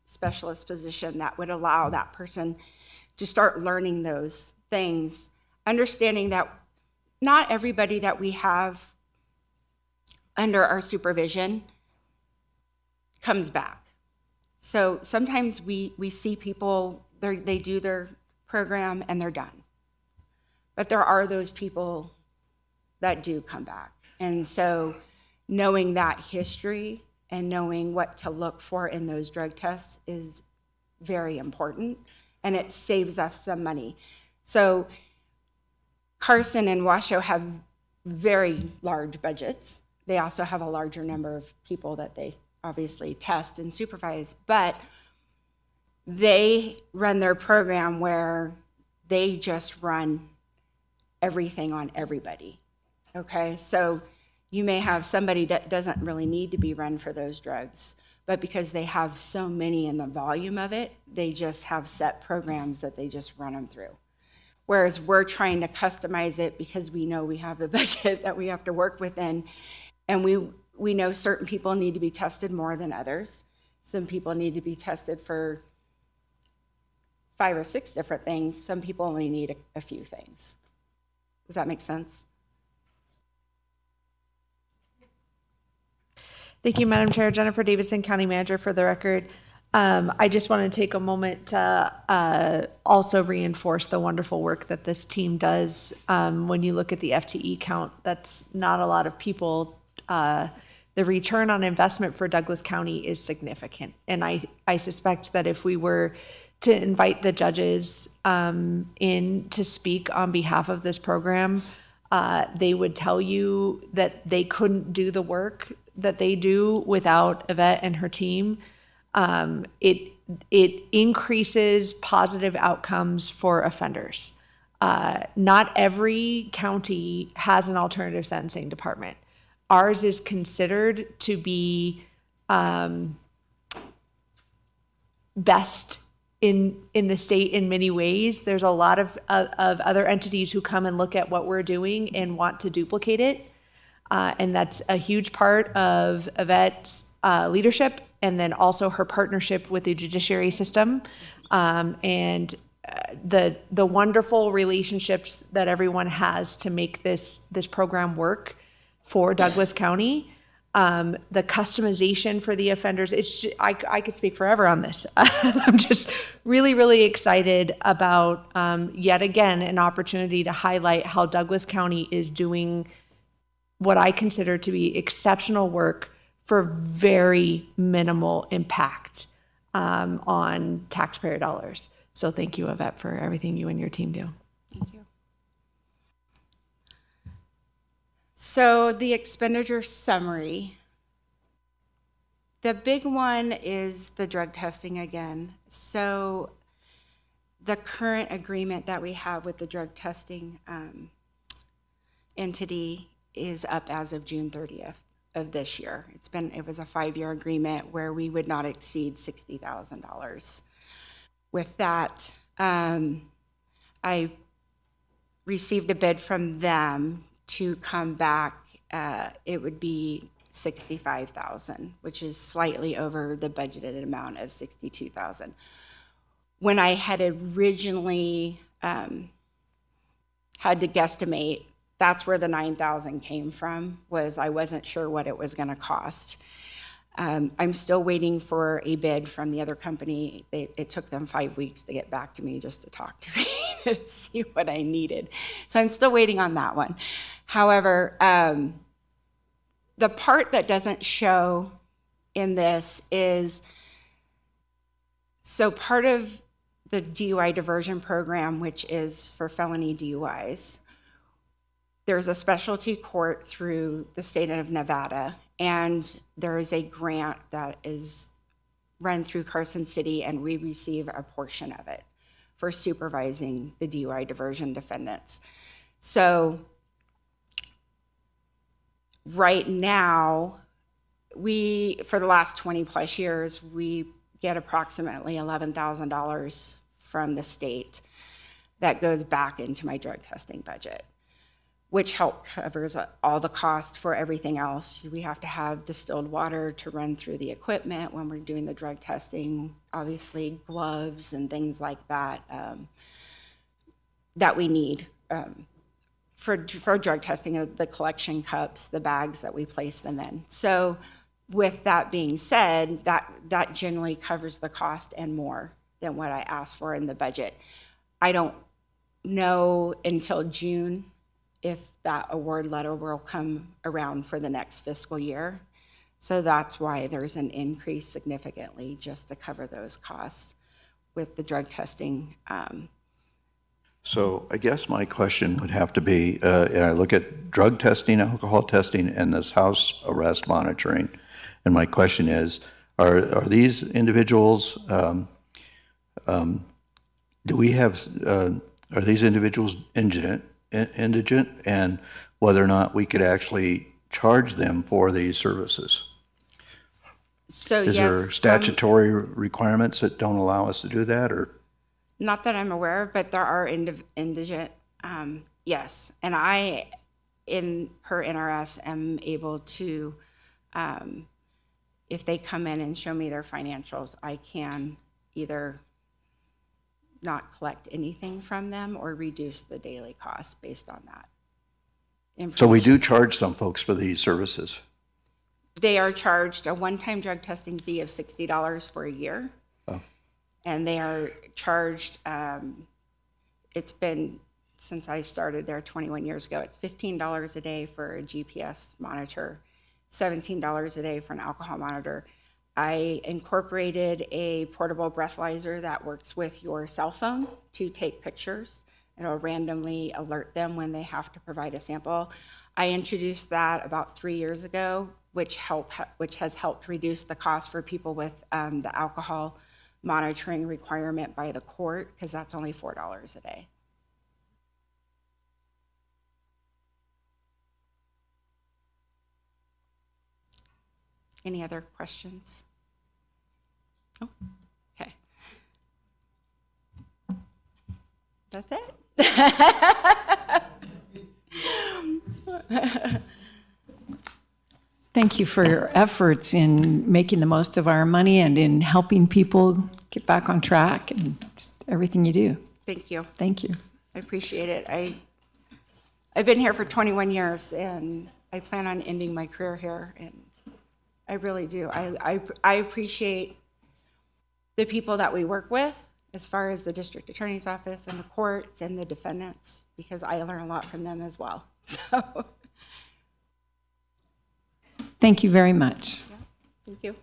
specialist position that would allow that person to start learning those things, understanding that not everybody that we have under our supervision comes back. So sometimes we see people, they do their program and they're done. But there are those people that do come back. And so knowing that history and knowing what to look for in those drug tests is very important, and it saves us some money. So Carson and Washoe have very large budgets. They also have a larger number of people that they obviously test and supervise, but they run their program where they just run everything on everybody. Okay, so you may have somebody that doesn't really need to be run for those drugs, but because they have so many in the volume of it, they just have set programs that they just run them through. Whereas we're trying to customize it because we know we have the budget that we have to work within, and we know certain people need to be tested more than others. Some people need to be tested for 5 or 6 different things. Some people only need a few things. Does that make sense? Thank you, Madam Chair. Jennifer Davidson, County Manager, for the record. I just want to take a moment to also reinforce the wonderful work that this team does. When you look at the FTE count, that's not a lot of people. The return on investment for Douglas County is significant. And I suspect that if we were to invite the judges in to speak on behalf of this program, they would tell you that they couldn't do the work that they do without Yvette and her team. It increases positive outcomes for offenders. Not every county has an alternative sentencing department. Ours is considered to be best in the state in many ways. There's a lot of other entities who come and look at what we're doing and want to duplicate it. And that's a huge part of Yvette's leadership, and then also her partnership with the judiciary system, and the wonderful relationships that everyone has to make this program work for Douglas County. The customization for the offenders, I could speak forever on this. I'm just really, really excited about, yet again, an opportunity to highlight how Douglas County is doing what I consider to be exceptional work for very minimal impact on taxpayer dollars. So thank you, Yvette, for everything you and your team do. Thank you. So the expenditure summary. The big one is the drug testing again. So the current agreement that we have with the drug testing entity is up as of June 30th of this year. It was a 5-year agreement where we would not exceed $60,000. With that, I received a bid from them to come back. It would be $65,000, which is slightly over the budgeted amount of $62,000. When I had originally had to guesstimate, that's where the $9,000 came from, was I wasn't sure what it was going to cost. I'm still waiting for a bid from the other company. It took them 5 weeks to get back to me just to talk to me to see what I needed. So I'm still waiting on that one. However, the part that doesn't show in this is, so part of the DUI diversion program, which is for felony DUIs. There's a specialty court through the state of Nevada, and there is a grant that is run through Carson City, and we receive a portion of it for supervising the DUI diversion defendants. So right now, for the last 20 plus years, we get approximately $11,000 from the state that goes back into my drug testing budget, which covers all the cost for everything else. We have to have distilled water to run through the equipment when we're doing the drug testing, obviously gloves and things like that, that we need for drug testing, of the collection cups, the bags that we place them in. So with that being said, that generally covers the cost and more than what I asked for in the budget. I don't know until June if that award letter will come around for the next fiscal year. So that's why there's an increase significantly, just to cover those costs with the drug testing. So I guess my question would have to be, I look at drug testing, alcohol testing, and this house arrest monitoring. And my question is, are these individuals, are these individuals indigent, and whether or not we could actually charge them for these services? So Is there statutory requirements that don't allow us to do that, or? Not that I'm aware of, but there are indigent, yes. And I, per NRS, am able to, if they come in and show me their financials, I can either not collect anything from them or reduce the daily cost based on that. So we do charge some folks for these services? They are charged a one-time drug testing fee of $60 for a year. Oh. And they are charged, it's been, since I started there 21 years ago, it's $15 a day for a GPS monitor, $17 a day for an alcohol monitor. I incorporated a portable breathalyzer that works with your cell phone to take pictures. It'll randomly alert them when they have to provide a sample. I introduced that about 3 years ago, which has helped reduce the cost for people with the alcohol monitoring requirement by the court, because that's only $4 a day. Any other questions? Oh, okay. That's it. Thank you for your efforts in making the most of our money and in helping people get back on track and just everything you do. Thank you. Thank you. I appreciate it. I've been here for 21 years, and I plan on ending my career here, and I really do. I appreciate the people that we work with, as far as the district attorney's office and the courts and the defendants, because I learn a lot from them as well. So. Thank you very much. Yeah, thank you.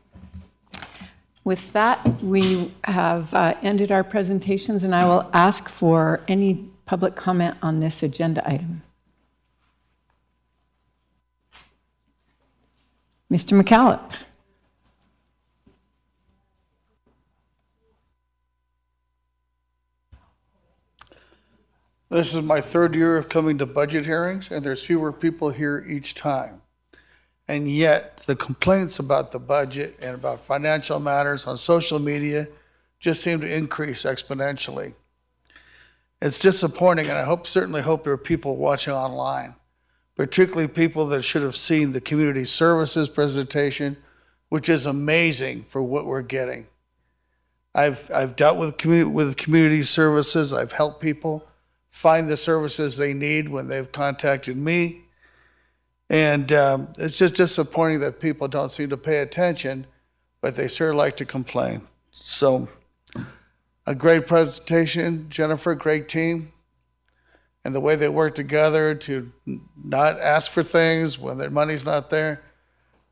With that, we have ended our presentations, and I will ask for any public comment on this agenda item. Mr. McCallop. This is my third year of coming to budget hearings, and there's fewer people here each time. And yet, the complaints about the budget and about financial matters on social media just seem to increase exponentially. It's disappointing, and I certainly hope there are people watching online, particularly people that should have seen the community services presentation, which is amazing for what we're getting. I've dealt with community services. I've helped people find the services they need when they've contacted me. And it's just disappointing that people don't seem to pay attention, but they sure like to complain. So a great presentation, Jennifer, great team. And the way they work together to not ask for things when their money's not there.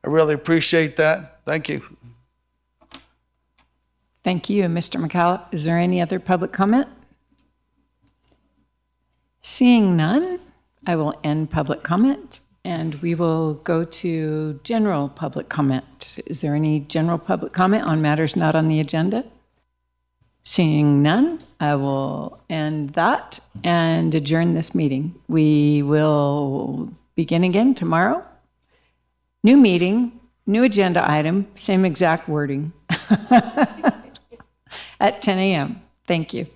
I really appreciate that. Thank you. Thank you, Mr. McCallum. Is there any other public comment? Seeing none, I will end public comment and we will go to general public comment. Is there any general public comment on matters not on the agenda? Seeing none, I will end that and adjourn this meeting. We will begin again tomorrow. New meeting, new agenda item, same exact wording at 10 a.m. Thank you.